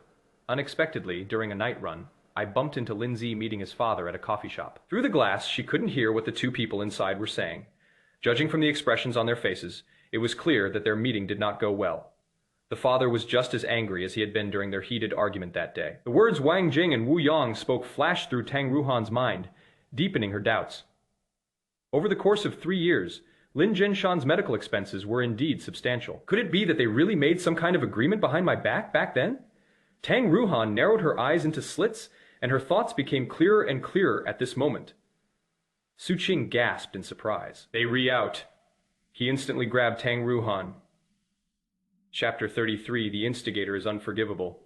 Unexpectedly, during a night run, I bumped into Lin Ze meeting his father at a coffee shop. Through the glass, she couldn't hear what the two people inside were saying. Judging from the expressions on their faces, it was clear that their meeting did not go well. The father was just as angry as he had been during their heated argument that day. The words Wang Jing and Wu Yong spoke flashed through Tang Ruohan's mind, deepening her doubts. Over the course of 3 years, Lin Zhenshan's medical expenses were indeed substantial. Could it be that they really made some kind of agreement behind my back then? Tang Ruohan narrowed her eyes into slits, and her thoughts became clearer and clearer at this moment. Su Qing gasped in surprise. They re-out. He instantly grabbed Tang Ruohan. Chapter 33, The Instigator is Unforgivable.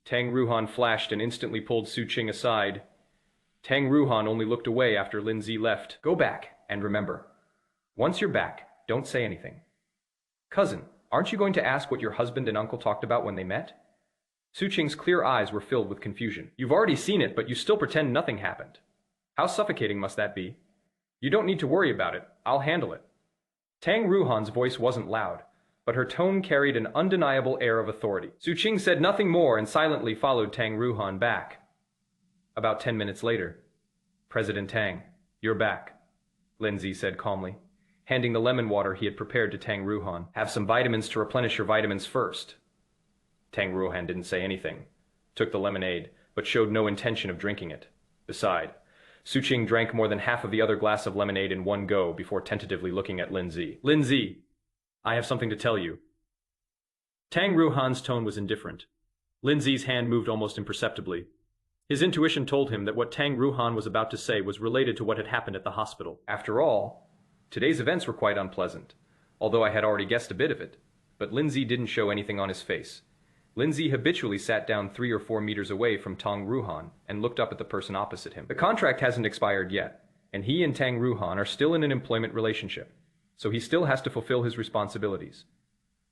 Tang Ruohan flashed and instantly pulled Su Qing aside. Tang Ruohan only looked away after Lin Ze left. Go back, and remember, once you're back, don't say anything. Cousin, aren't you going to ask what your husband and uncle talked about when they met? Su Qing's clear eyes were filled with confusion. You've already seen it, but you still pretend nothing happened. How suffocating must that be? You don't need to worry about it. I'll handle it. Tang Ruohan's voice wasn't loud, but her tone carried an undeniable air of authority. Su Qing said nothing more and silently followed Tang Ruohan back. About 10 minutes later, President Tang, you're back, Lin Ze said calmly, handing the lemon water he had prepared to Tang Ruohan. Have some vitamins to replenish your vitamins first. Tang Ruohan didn't say anything, took the lemonade, but showed no intention of drinking it. Beside, Su Qing drank more than half of the other glass of lemonade in one go before tentatively looking at Lin Ze. Lin Ze, I have something to tell you. Tang Ruohan's tone was indifferent. Lin Ze's hand moved almost imperceptibly. His intuition told him that what Tang Ruohan was about to say was related to what had happened at the hospital. After all, today's events were quite unpleasant, although I had already guessed a bit of it. But Lin Ze didn't show anything on his face. Lin Ze habitually sat down 3 or 4 meters away from Tang Ruohan and looked up at the person opposite him. The contract hasn't expired yet, and he and Tang Ruohan are still in an employment relationship, so he still has to fulfill his responsibilities.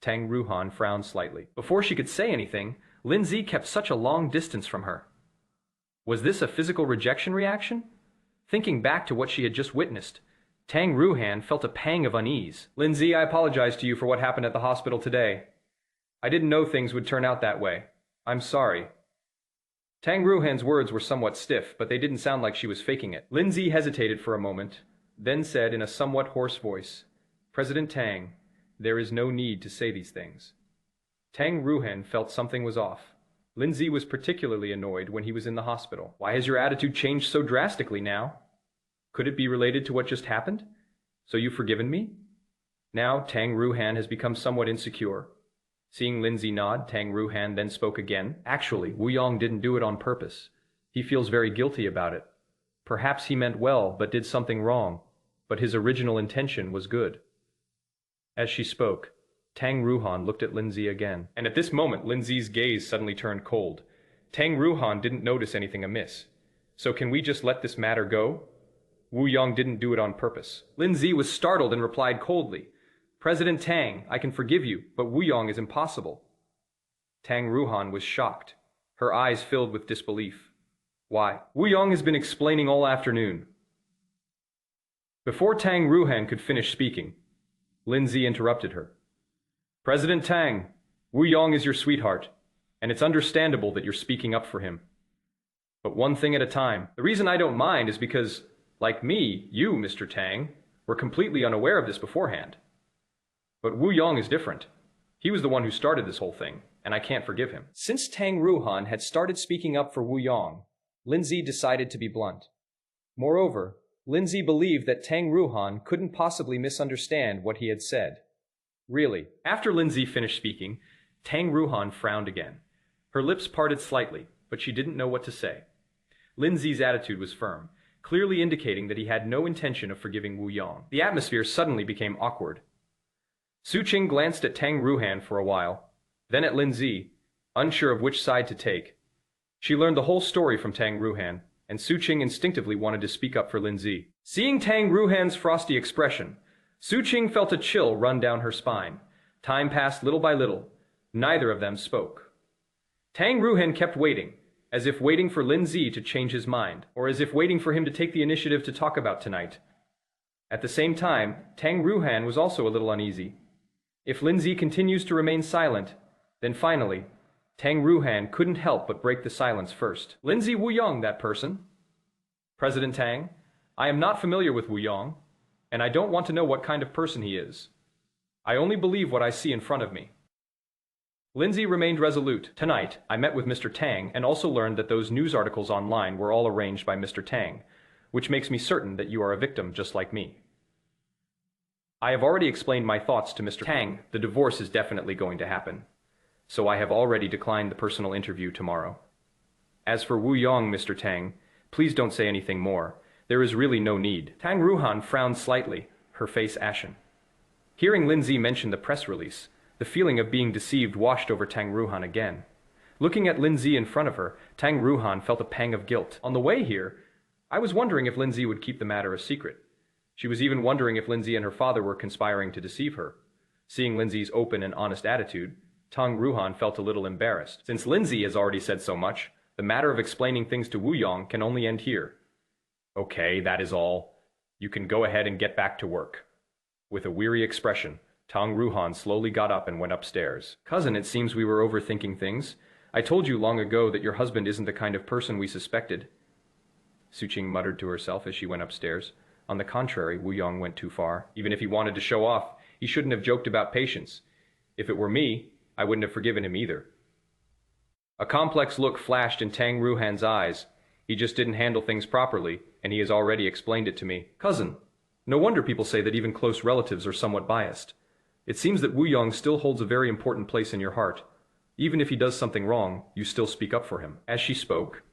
Tang Ruohan frowned slightly. Before she could say anything, Lin Ze kept such a long distance from her. Was this a physical rejection reaction? Thinking back to what she had just witnessed, Tang Ruohan felt a pang of unease. Lin Ze, I apologize to you for what happened at the hospital today. I didn't know things would turn out that way. I'm sorry. Tang Ruohan's words were somewhat stiff, but they didn't sound like she was faking it. Lin Ze hesitated for a moment, then said in a somewhat hoarse voice, President Tang, there is no need to say these things. Tang Ruohan felt something was off. Lin Ze was particularly annoyed when he was in the hospital. Why has your attitude changed so drastically now? Could it be related to what just happened? So you've forgiven me? Now Tang Ruohan has become somewhat insecure. Seeing Lin Ze nod, Tang Ruohan then spoke again. Actually, Wu Yong didn't do it on purpose. He feels very guilty about it. Perhaps he meant well, but did something wrong. But his original intention was good. As she spoke, Tang Ruohan looked at Lin Ze again. And at this moment, Lin Ze's gaze suddenly turned cold. Tang Ruohan didn't notice anything amiss. So can we just let this matter go? Wu Yong didn't do it on purpose. Lin Ze was startled and replied coldly, President Tang, I can forgive you, but Wu Yong is impossible. Tang Ruohan was shocked. Her eyes filled with disbelief. Why? Wu Yong has been explaining all afternoon. Before Tang Ruohan could finish speaking, Lin Ze interrupted her. President Tang, Wu Yong is your sweetheart, and it's understandable that you're speaking up for him. But one thing at a time. The reason I don't mind is because, like me, you, Mr. Tang, were completely unaware of this beforehand. But Wu Yong is different. He was the one who started this whole thing, and I can't forgive him. Since Tang Ruohan had started speaking up for Wu Yong, Lin Ze decided to be blunt. Moreover, Lin Ze believed that Tang Ruohan couldn't possibly misunderstand what he had said. Really. After Lin Ze finished speaking, Tang Ruohan frowned again. Her lips parted slightly, but she didn't know what to say. Lin Ze's attitude was firm, clearly indicating that he had no intention of forgiving Wu Yong. The atmosphere suddenly became awkward. Su Qing glanced at Tang Ruohan for a while, then at Lin Ze, unsure of which side to take. She learned the whole story from Tang Ruohan, and Su Qing instinctively wanted to speak up for Lin Ze. Seeing Tang Ruohan's frosty expression, Su Qing felt a chill run down her spine. Time passed little by little. Neither of them spoke. Tang Ruohan kept waiting, as if waiting for Lin Ze to change his mind, or as if waiting for him to take the initiative to talk about tonight. At the same time, Tang Ruohan was also a little uneasy. If Lin Ze continues to remain silent, Then finally, Tang Ruohan couldn't help but break the silence first. Lin Ze Wuyong, that person. President Tang, I am not familiar with Wuyong, and I don't want to know what kind of person he is. I only believe what I see in front of me. Lin Ze remained resolute. Tonight, I met with Mr. Tang and also learned that those news articles online were all arranged by Mr. Tang, which makes me certain that you are a victim just like me. I have already explained my thoughts to Mr. Tang. The divorce is definitely going to happen, so I have already declined the personal interview tomorrow. As for Wuyong, Mr. Tang, please don't say anything more. There is really no need. Tang Ruohan frowned slightly, her face ashen. Hearing Lin Ze mention the press release, the feeling of being deceived washed over Tang Ruohan again. Looking at Lin Ze in front of her, Tang Ruohan felt a pang of guilt. On the way here, I was wondering if Lin Ze would keep the matter a secret. She was even wondering if Lin Ze and her father were conspiring to deceive her. Seeing Lin Ze's open and honest attitude, Tang Ruohan felt a little embarrassed. Since Lin Ze has already said so much, the matter of explaining things to Wuyong can only end here. Okay, that is all. You can go ahead and get back to work. With a weary expression, Tang Ruohan slowly got up and went upstairs. Cousin, it seems we were overthinking things. I told you long ago that your husband isn't the kind of person we suspected. Suqing muttered to herself as she went upstairs. On the contrary, Wuyong went too far. Even if he wanted to show off, he shouldn't have joked about patience. If it were me, I wouldn't have forgiven him either. A complex look flashed in Tang Ruohan's eyes. He just didn't handle things properly, and he has already explained it to me. Cousin, no wonder people say that even close relatives are somewhat biased. It seems that Wuyong still holds a very important place in your heart. Even if he does something wrong, you still speak up for him. As she spoke,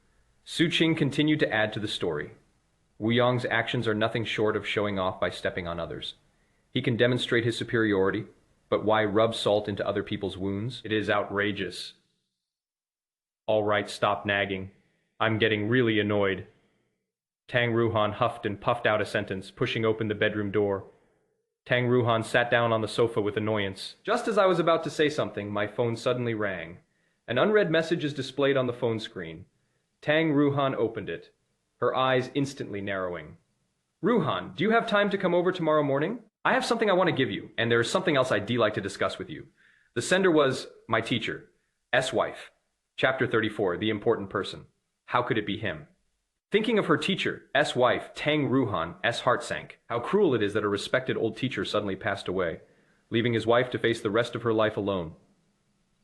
Suqing continued to add to the story. Wuyong's actions are nothing short of showing off by stepping on others. He can demonstrate his superiority, but why rub salt into other people's wounds? It is outrageous. All right, stop nagging. I'm getting really annoyed. Tang Ruohan huffed and puffed out a sentence, pushing open the bedroom door. Tang Ruohan sat down on the sofa with annoyance. Just as I was about to say something, my phone suddenly rang. An unread message is displayed on the phone screen. Tang Ruohan opened it, her eyes instantly narrowing. Ruohan, do you have time to come over tomorrow morning? I have something I want to give you, and there is something else I'd like to discuss with you. The sender was my teacher, S-wife. Chapter 34, The Important Person. How could it be him? Thinking of her teacher, S-wife, Tang Ruohan, S heart sank. How cruel it is that a respected old teacher suddenly passed away, leaving his wife to face the rest of her life alone.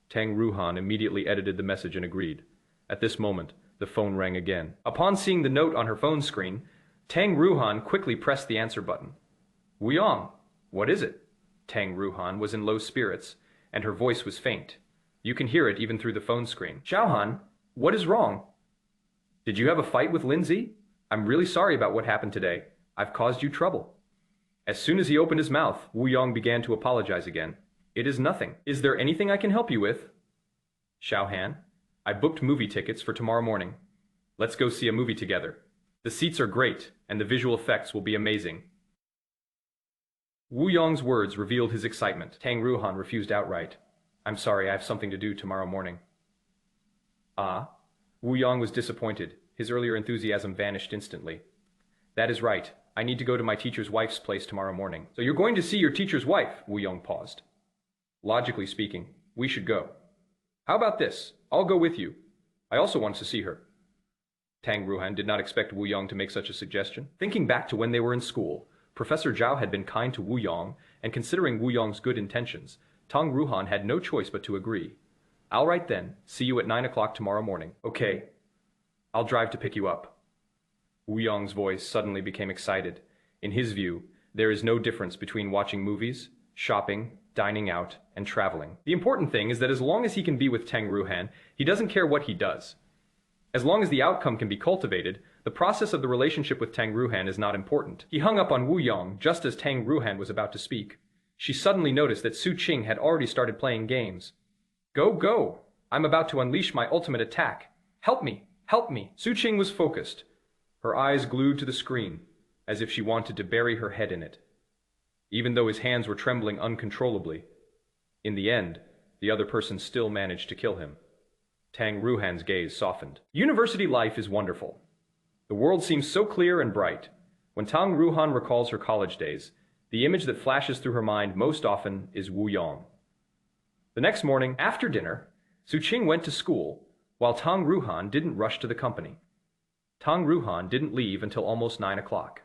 Tang Ruohan immediately edited the message and agreed. At this moment, the phone rang again. Upon seeing the note on her phone screen, Tang Ruohan quickly pressed the answer button. Wuyong, what is it? Tang Ruohan was in low spirits, and her voice was faint. You can hear it even through the phone screen. Xiaohan, what is wrong? Did you have a fight with Lin Ze? I'm really sorry about what happened today. I've caused you trouble. As soon as he opened his mouth, Wuyong began to apologize again. It is nothing. Is there anything I can help you with? Xiaohan, I booked movie tickets for tomorrow morning. Let's go see a movie together. The seats are great, and the visual effects will be amazing. Wuyong's words revealed his excitement. Tang Ruohan refused outright. I'm sorry, I have something to do tomorrow morning. Ah? Wuyong was disappointed. His earlier enthusiasm vanished instantly. That is right. I need to go to my teacher's wife's place tomorrow morning. So you're going to see your teacher's wife? Wuyong paused. Logically speaking, we should go. How about this? I'll go with you. I also want to see her. Tang Ruohan did not expect Wuyong to make such a suggestion. Thinking back to when they were in school, Professor Zhao had been kind to Wuyong, and considering Wuyong's good intentions, Tang Ruohan had no choice but to agree. All right then, see you at 9 o'clock tomorrow morning. Okay, I'll drive to pick you up. Wuyong's voice suddenly became excited. In his view, there is no difference between watching movies, shopping, dining out, and traveling. The important thing is that as long as he can be with Tang Ruohan, he doesn't care what he does. As long as the outcome can be cultivated, the process of the relationship with Tang Ruohan is not important. He hung up on Wuyong just as Tang Ruohan was about to speak. She suddenly noticed that Suqing had already started playing games. Go, go! I'm about to unleash my ultimate attack. Help me! Help me! Suqing was focused, her eyes glued to the screen, as if she wanted to bury her head in it. Even though his hands were trembling uncontrollably, in the end, the other person still managed to kill him. Tang Ruohan's gaze softened. University life is wonderful. The world seems so clear and bright. When Tang Ruohan recalls her college days, the image that flashes through her mind most often is Wuyong. The next morning, after dinner, Su Qing went to school, while Tang Ruohan didn't rush to the company. Tang Ruohan didn't leave until almost 9 o'clock.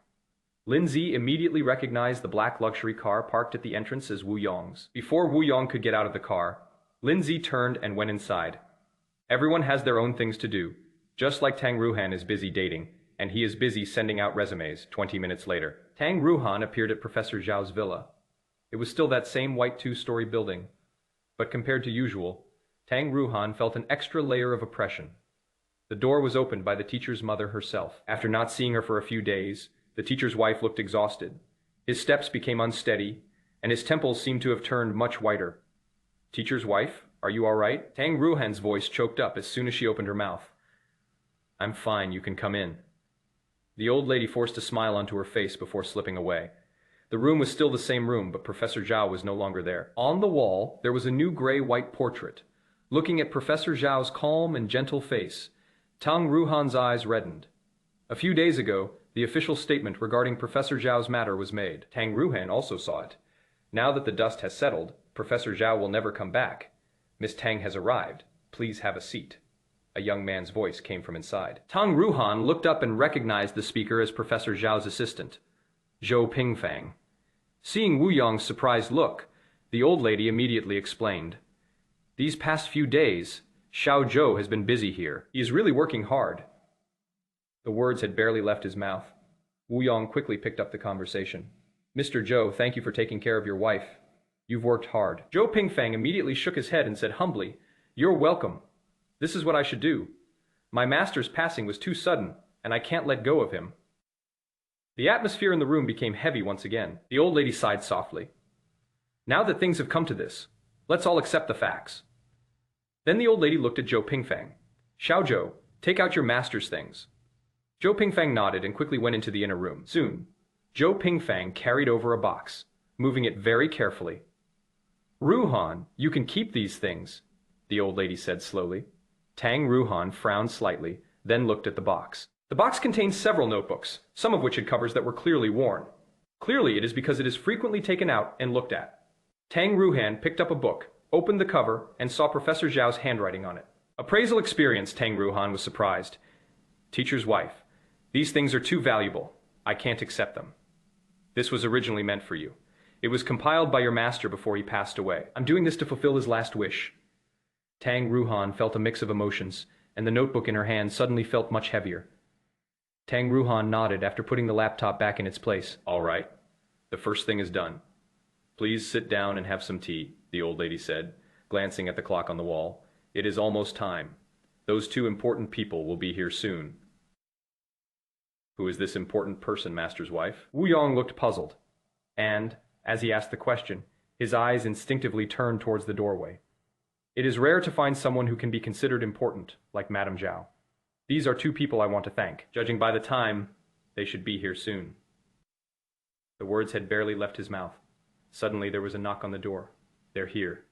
Lin Ze immediately recognized the black luxury car parked at the entrance as Wu Yong's. Before Wu Yong could get out of the car, Lin Ze turned and went inside. Everyone has their own things to do, just like Tang Ruohan is busy dating, and he is busy sending out resumes. 20 minutes later, Tang Ruohan appeared at Professor Zhao's villa. It was still that same white 2-story building, but compared to usual, Tang Ruohan felt an extra layer of oppression. The door was opened by the teacher's mother herself. After not seeing her for a few days, the teacher's wife looked exhausted. His steps became unsteady, and his temples seemed to have turned much whiter. "Teacher's wife, are you all right?" Tang Ruohan's voice choked up as soon as she opened her mouth. "I'm fine, you can come in." The old lady forced a smile onto her face before slipping away. The room was still the same room, but Professor Zhao was no longer there. On the wall, there was a new gray-white portrait. Looking at Professor Zhao's calm and gentle face, Tang Ruohan's eyes reddened. A few days ago, the official statement regarding Professor Zhao's matter was made. Tang Ruohan also saw it. Now that the dust has settled, Professor Zhao will never come back. "Miss Tang has arrived. Please have a seat." A young man's voice came from inside. Tang Ruohan looked up and recognized the speaker as Professor Zhao's assistant, Zhou Pingfang. Seeing Wu Yong's surprised look, the old lady immediately explained. "These past few days, Xiao Zhou has been busy here. He is really working hard." The words had barely left his mouth. Wu Yong quickly picked up the conversation. "Mr. Zhou, thank you for taking care of your wife. You've worked hard." Zhou Pingfang immediately shook his head and said humbly, "You're welcome. This is what I should do. My master's passing was too sudden, and I can't let go of him." The atmosphere in the room became heavy once again. The old lady sighed softly. "Now that things have come to this, let's all accept the facts." Then the old lady looked at Zhou Pingfang. "Xiao Zhou, take out your master's things." Zhou Pingfang nodded and quickly went into the inner room. Soon, Zhou Pingfang carried over a box, moving it very carefully. "Ruohan, you can keep these things," the old lady said slowly. Tang Ruohan frowned slightly, then looked at the box. The box contained several notebooks, some of which had covers that were clearly worn. Clearly it is because it is frequently taken out and looked at. Tang Ruohan picked up a book, opened the cover, and saw Professor Zhao's handwriting on it. "Appraisal experience," Tang Ruohan was surprised. "Teacher's wife, these things are too valuable. I can't accept them. This was originally meant for you. It was compiled by your master before he passed away. I'm doing this to fulfill his last wish." Tang Ruohan felt a mix of emotions, and the notebook in her hand suddenly felt much heavier. Tang Ruohan nodded after putting the laptop back in its place. "All right. The first thing is done. Please sit down and have some tea," the old lady said, glancing at the clock on the wall. "It is almost time. Those two important people will be here soon." "Who is this important person, master's wife?" Wu Yong looked puzzled, and, as he asked the question, his eyes instinctively turned towards the doorway. "It is rare to find someone who can be considered important, like Madame Zhao. These are two people I want to thank. Judging by the time, they should be here soon." The words had barely left his mouth. Suddenly there was a knock on the door. "They're here."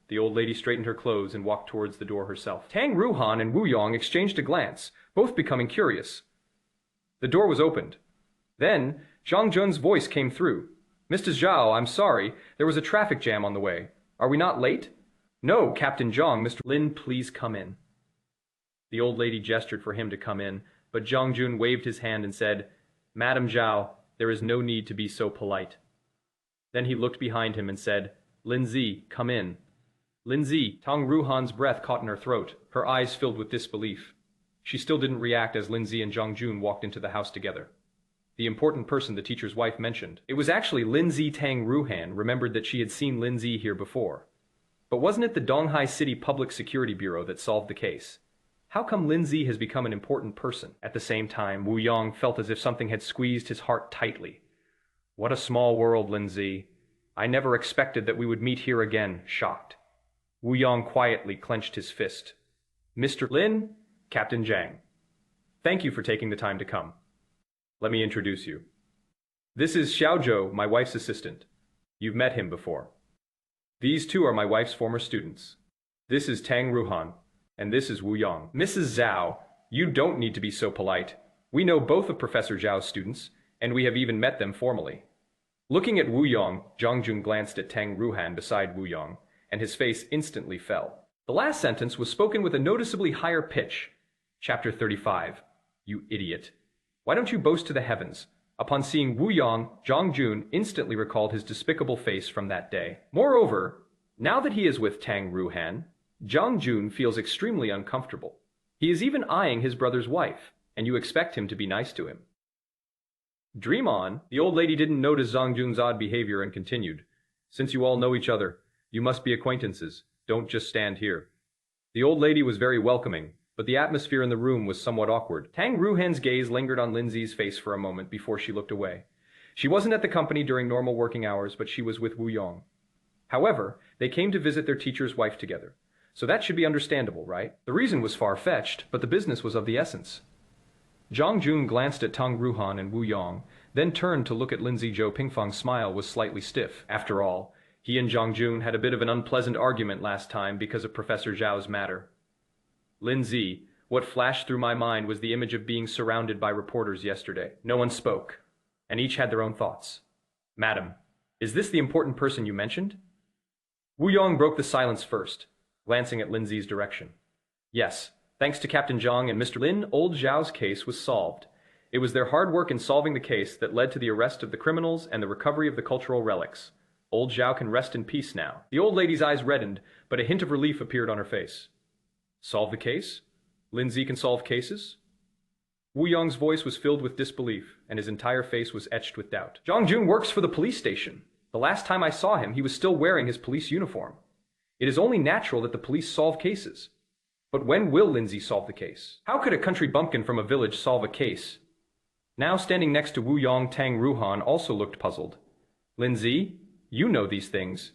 The old lady straightened her clothes and walked towards the door herself. Tang Ruohan and Wu Yong exchanged a glance, both becoming curious. The door was opened. Then, Zhang Jun's voice came through. "Mr. Zhao, I'm sorry. There was a traffic jam on the way. Are we not late?" "No, Captain Zhang, Mr. Lin, please come in." The old lady gestured for him to come in, but Zhang Jun waved his hand and said, "Madame Zhao, there is no need to be so polite." Then he looked behind him and said, "Lin Ze, come in." "Lin Ze," Tang Ruohan's breath caught in her throat, her eyes filled with disbelief. She still didn't react as Lin Ze and Zhang Jun walked into the house together. The important person the teacher's wife mentioned. It was actually Lin Ze. Tang Ruohan remembered that she had seen Lin Ze here before. But wasn't it the Donghai City Public Security Bureau that solved the case? How come Lin Ze has become an important person? At the same time, Wu Yong felt as if something had squeezed his heart tightly. "What a small world, Lin Ze. I never expected that we would meet here again," shocked. Wu Yong quietly clenched his fist. "Mr. Lin, Captain Zhang. Thank you for taking the time to come. Let me introduce you. This is Xiao Zhou, my wife's assistant. You've met him before. These two are my wife's former students. This is Tang Ruohan, and this is Wu Yong." "Mrs. Zhao, you don't need to be so polite. We know both of Professor Zhao's students, and we have even met them formally." Looking at Wu Yong, Zhang Jun glanced at Tang Ruohan beside Wu Yong, and his face instantly fell. The last sentence was spoken with a noticeably higher pitch. Chapter 35. You idiot. Why don't you boast to the heavens? Upon seeing Wu Yang, Zhang Jun instantly recalled his despicable face from that day. Moreover, now that he is with Tang Ruohan, Zhang Jun feels extremely uncomfortable. He is even eyeing his brother's wife, and you expect him to be nice to him. Dream on. The old lady didn't notice Zhang Jun's odd behavior and continued. Since you all know each other, you must be acquaintances. Don't just stand here. The old lady was very welcoming, but the atmosphere in the room was somewhat awkward. Tang Ruohan's gaze lingered on Lin Ze's face for a moment before she looked away. She wasn't at the company during normal working hours, but she was with Wu Yang. However, they came to visit their teacher's wife together. So that should be understandable, right? The reason was far-fetched, but the business was of the essence. Zhang Jun glanced at Tang Ruohan and Wu Yang, then turned to look at Lin Ze. Zhou Pingfang's smile was slightly stiff. After all, he and Zhang Jun had a bit of an unpleasant argument last time because of Professor Zhao's matter. Lin Ze, what flashed through my mind was the image of being surrounded by reporters yesterday. No one spoke, and each had their own thoughts. Madam, is this the important person you mentioned? Wu Yang broke the silence first, glancing at Lin Ze's direction. Yes, thanks to Captain Zhang and Mr. Lin, old Zhao's case was solved. It was their hard work in solving the case that led to the arrest of the criminals and the recovery of the cultural relics. Old Zhao can rest in peace now. The old lady's eyes reddened, but a hint of relief appeared on her face. Solve the case? Lin Ze can solve cases? Wu Yang's voice was filled with disbelief, and his entire face was etched with doubt. Zhang Jun works for the police station. The last time I saw him, he was still wearing his police uniform. It is only natural that the police solve cases. But when will Lin Ze solve the case? How could a country bumpkin from a village solve a case? Now standing next to Wu Yang, Tang Ruohan also looked puzzled. Lin Ze, you know these things.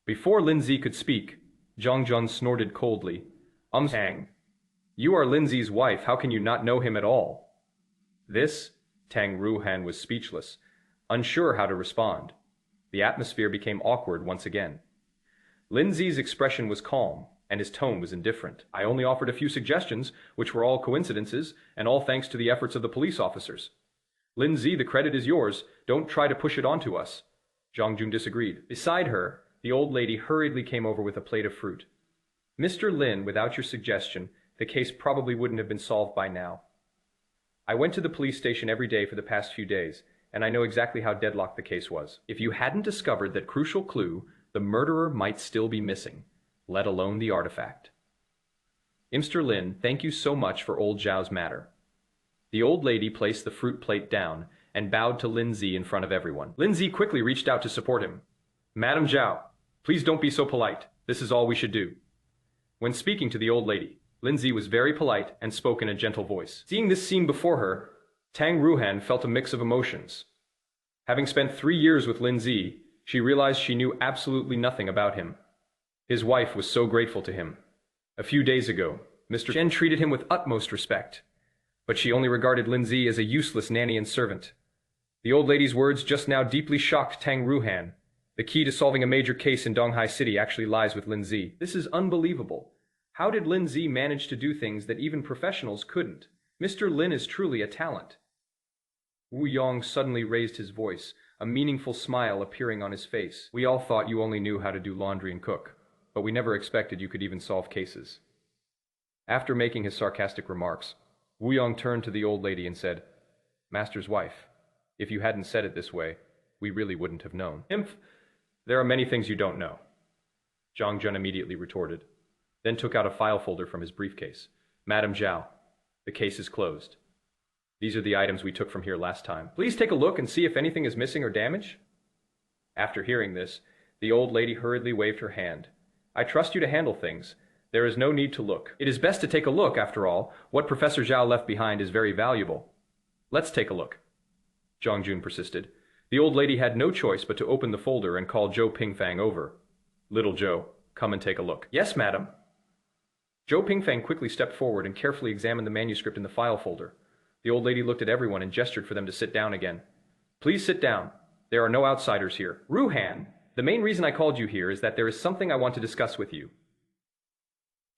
Before Lin Ze could speak, Zhang Jun snorted coldly. Tang, you are Lin Ze's wife, how can you not know him at all? This, Tang Ruohan was speechless, unsure how to respond. The atmosphere became awkward once again. Lin Ze's expression was calm, and his tone was indifferent. I only offered a few suggestions, which were all coincidences, and all thanks to the efforts of the police officers. Lin Ze, the credit is yours. Don't try to push it onto us. Zhang Jun disagreed. Beside her, the old lady hurriedly came over with a plate of fruit. Mr. Lin, without your suggestion, the case probably wouldn't have been solved by now. I went to the police station every day for the past few days, and I know exactly how deadlocked the case was. If you hadn't discovered that crucial clue, the murderer might still be missing, let alone the artifact. Mr. Lin, thank you so much for old Zhao's matter. The old lady placed the fruit plate down and bowed to Lin Ze in front of everyone. Lin Ze quickly reached out to support him. Madam Zhao, please don't be so polite. This is all we should do. When speaking to the old lady, Lin Ze was very polite and spoke in a gentle voice. Seeing this scene before her, Tang Ruohan felt a mix of emotions. Having spent 3 years with Lin Ze, she realized she knew absolutely nothing about him. His wife was so grateful to him. A few days ago, Mr. Chen treated him with utmost respect, but she only regarded Lin Ze as a useless nanny and servant. The old lady's words just now deeply shocked Tang Ruohan. The key to solving a major case in Donghai City actually lies with Lin Ze. This is unbelievable. How did Lin Ze manage to do things that even professionals couldn't? Mr. Lin is truly a talent. Wu Yang suddenly raised his voice, a meaningful smile appearing on his face. We all thought you only knew how to do laundry and cook, but we never expected you could even solve cases. After making his sarcastic remarks, Wu Yang turned to the old lady and said, Master's wife, if you hadn't said it this way, we really wouldn't have known. There are many things you don't know, Zhang Jun immediately retorted, then took out a file folder from his briefcase. Madam Zhao, the case is closed. These are the items we took from here last time. Please take a look and see if anything is missing or damaged. After hearing this, the old lady hurriedly waved her hand. I trust you to handle things. There is no need to look. It is best to take a look, after all. What Professor Zhao left behind is very valuable. Let's take a look, Zhang Jun persisted. The old lady had no choice but to open the folder and call Zhou Pingfang over. Little Zhou, come and take a look. Yes, madam. Zhou Pingfang quickly stepped forward and carefully examined the manuscript in the file folder. The old lady looked at everyone and gestured for them to sit down again. Please sit down. There are no outsiders here. Ruohan, the main reason I called you here is that there is something I want to discuss with you.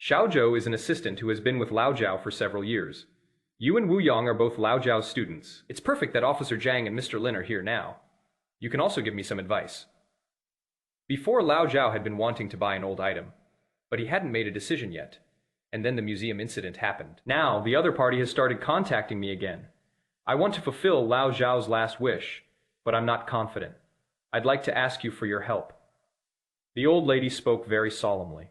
Xiao Zhou is an assistant who has been with Lao Zhao for several years. You and Wu Yang are both Lao Zhao's students. It's perfect that Officer Zhang and Mr. Lin are here now. You can also give me some advice. Before, Lao Zhao had been wanting to buy an old item, but he hadn't made a decision yet. And then the museum incident happened. Now, the other party has started contacting me again. I want to fulfill Lao Zhao's last wish, but I'm not confident. I'd like to ask you for your help. The old lady spoke very solemnly.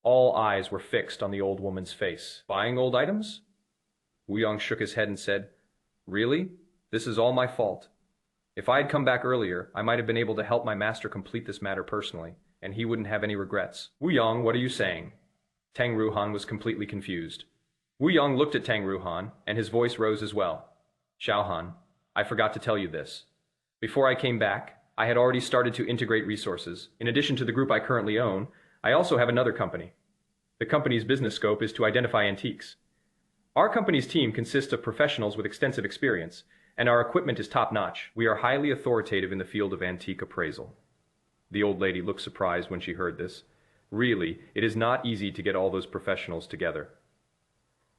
All eyes were fixed on the old woman's face. Buying old items? Wu Yong shook his head and said, Really? This is all my fault. If I had come back earlier, I might have been able to help my master complete this matter personally, and he wouldn't have any regrets. Wu Yong, what are you saying? Tang Ruohan was completely confused. Wu Yong looked at Tang Ruohan, and his voice rose as well. Xiaohan, I forgot to tell you this. Before I came back, I had already started to integrate resources. In addition to the group I currently own, I also have another company. The company's business scope is to identify antiques. Our company's team consists of professionals with extensive experience, and our equipment is top-notch. We are highly authoritative in the field of antique appraisal. The old lady looked surprised when she heard this. Really, it is not easy to get all those professionals together.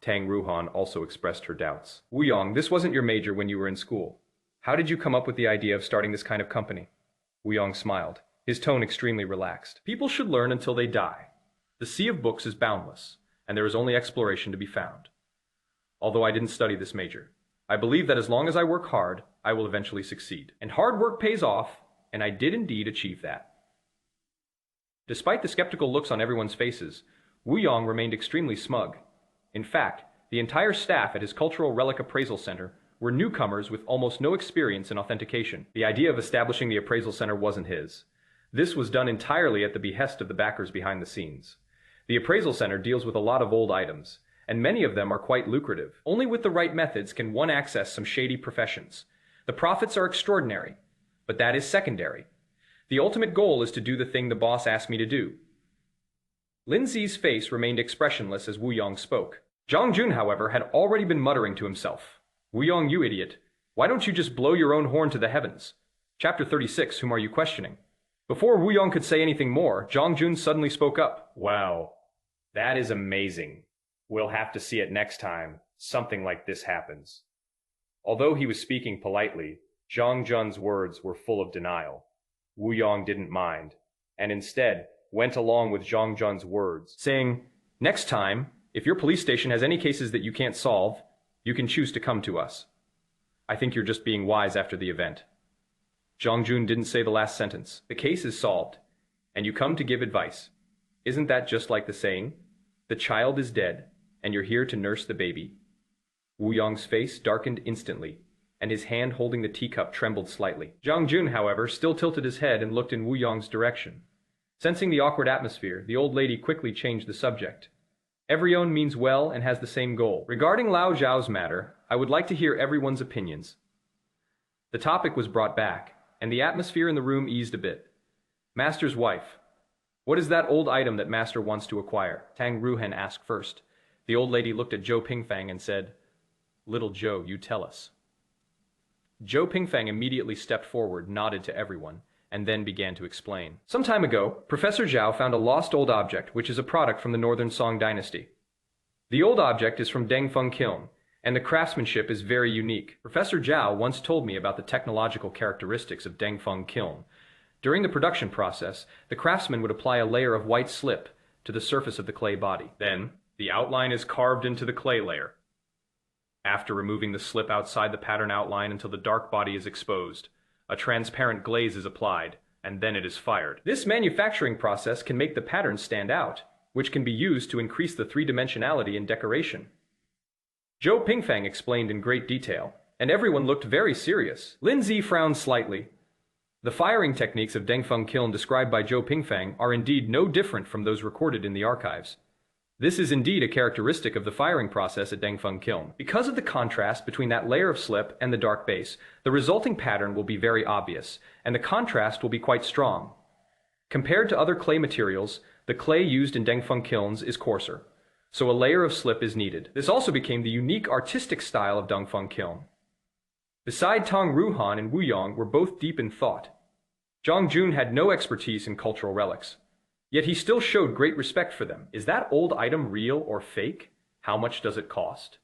Tang Ruohan also expressed her doubts. Wu Yong, this wasn't your major when you were in school. How did you come up with the idea of starting this kind of company? Wu Yong smiled, his tone extremely relaxed. People should learn until they die. The sea of books is boundless, and there is only exploration to be found. Although I didn't study this major, I believe that as long as I work hard, I will eventually succeed. And hard work pays off, and I did indeed achieve that. Despite the skeptical looks on everyone's faces, Wu Yong remained extremely smug. In fact, the entire staff at his Cultural Relic Appraisal Center were newcomers with almost no experience in authentication. The idea of establishing the appraisal center wasn't his. This was done entirely at the behest of the backers behind the scenes. The appraisal center deals with a lot of old items, and many of them are quite lucrative. Only with the right methods can one access some shady professions. The profits are extraordinary, but that is secondary. The ultimate goal is to do the thing the boss asked me to do. Lin Ze's face remained expressionless as Wu Yong spoke. Zhang Jun, however, had already been muttering to himself. Wu Yong, you idiot. Why don't you just blow your own horn to the heavens? Chapter 36, whom are you questioning? Before Wu Yong could say anything more, Zhang Jun suddenly spoke up. Wow, that is amazing. We'll have to see it next time something like this happens. Although he was speaking politely, Zhang Jun's words were full of denial. Wu Yong didn't mind, and instead went along with Zhang Jun's words, saying, Next time, if your police station has any cases that you can't solve, you can choose to come to us. I think you're just being wise after the event. Zhang Jun didn't say the last sentence. The case is solved, and you come to give advice. Isn't that just like the saying? The child is dead, and you're here to nurse the baby. Wu Yong's face darkened instantly, and his hand holding the teacup trembled slightly. Zhang Jun, however, still tilted his head and looked in Wu Yong's direction. Sensing the awkward atmosphere, the old lady quickly changed the subject. Everyone means well and has the same goal. Regarding Lao Zhao's matter, I would like to hear everyone's opinions. The topic was brought back, and the atmosphere in the room eased a bit. Master's wife. What is that old item that Master wants to acquire? Tang Ruohan asked first. The old lady looked at Zhou Pingfang and said, Little Zhou, you tell us. Zhou Pingfang immediately stepped forward, nodded to everyone, and then began to explain. Some time ago, Professor Zhao found a lost old object, which is a product from the Northern Song dynasty. The old object is from Dengfeng Kiln, and the craftsmanship is very unique. Professor Zhao once told me about the technological characteristics of Dengfeng Kiln. During the production process, the craftsman would apply a layer of white slip to the surface of the clay body. Then, the outline is carved into the clay layer. After removing the slip outside the pattern outline until the dark body is exposed, a transparent glaze is applied, and then it is fired. This manufacturing process can make the pattern stand out, which can be used to increase the three-dimensionality in decoration. Zhou Pingfang explained in great detail, and everyone looked very serious. Lin Ze frowned slightly. The firing techniques of Dengfeng Kiln described by Zhou Pingfang are indeed no different from those recorded in the archives. This is indeed a characteristic of the firing process at Dengfeng Kiln. Because of the contrast between that layer of slip and the dark base, the resulting pattern will be very obvious, and the contrast will be quite strong. Compared to other clay materials, the clay used in Dengfeng Kilns is coarser, so a layer of slip is needed. This also became the unique artistic style of Dengfeng Kiln. Beside Tang Ruohan and Wu Yong were both deep in thought. Zhang Jun had no expertise in cultural relics. Yet he still showed great respect for them. Is that old item real or fake? How much does it cost?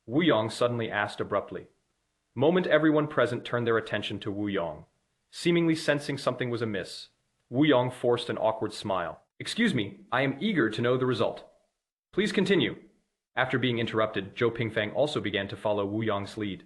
Wu Yong suddenly asked abruptly. The moment everyone present turned their attention to Wu Yong, seemingly sensing something was amiss. Wu Yong forced an awkward smile. Excuse me, I am eager to know the result. Please continue. After being interrupted, Zhou Pingfang also began to follow Wu Yong's lead.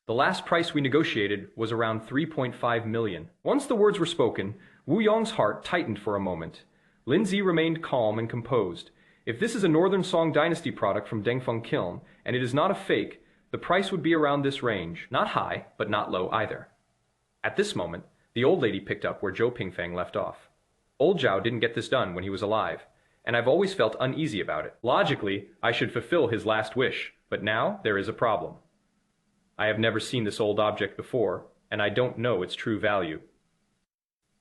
The last price we negotiated was around 3.5 million. Once the words were spoken, Wu Yong's heart tightened for a moment. Lin Ze remained calm and composed. If this is a Northern Song Dynasty product from Dengfeng Kiln, and it is not a fake, the price would be around this range. Not high, but not low either. At this moment, the old lady picked up where Zhou Pingfang left off. Old Zhao didn't get this done when he was alive, and I've always felt uneasy about it. Logically, I should fulfill his last wish, but now there is a problem. I have never seen this old object before, and I don't know its true value.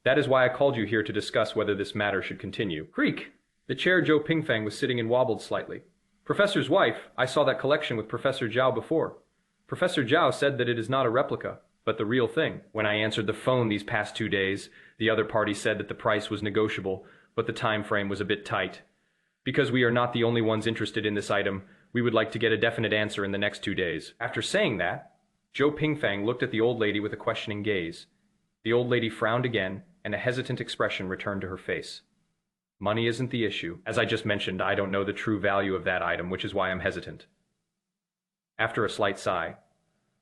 That is why I called you here to discuss whether this matter should continue. Creak! The chair Zhou Pingfang was sitting in wobbled slightly. Professor's wife, I saw that collection with Professor Zhao before. Professor Zhao said that it is not a replica, but the real thing. When I answered the phone these past 2 days, the other party said that the price was negotiable, but the time frame was a bit tight. Because we are not the only ones interested in this item, we would like to get a definite answer in the next 2 days. After saying that, Zhou Pingfang looked at the old lady with a questioning gaze. The old lady frowned again, and a hesitant expression returned to her face. Money isn't the issue. As I just mentioned, I don't know the true value of that item, which is why I'm hesitant. After a slight sigh,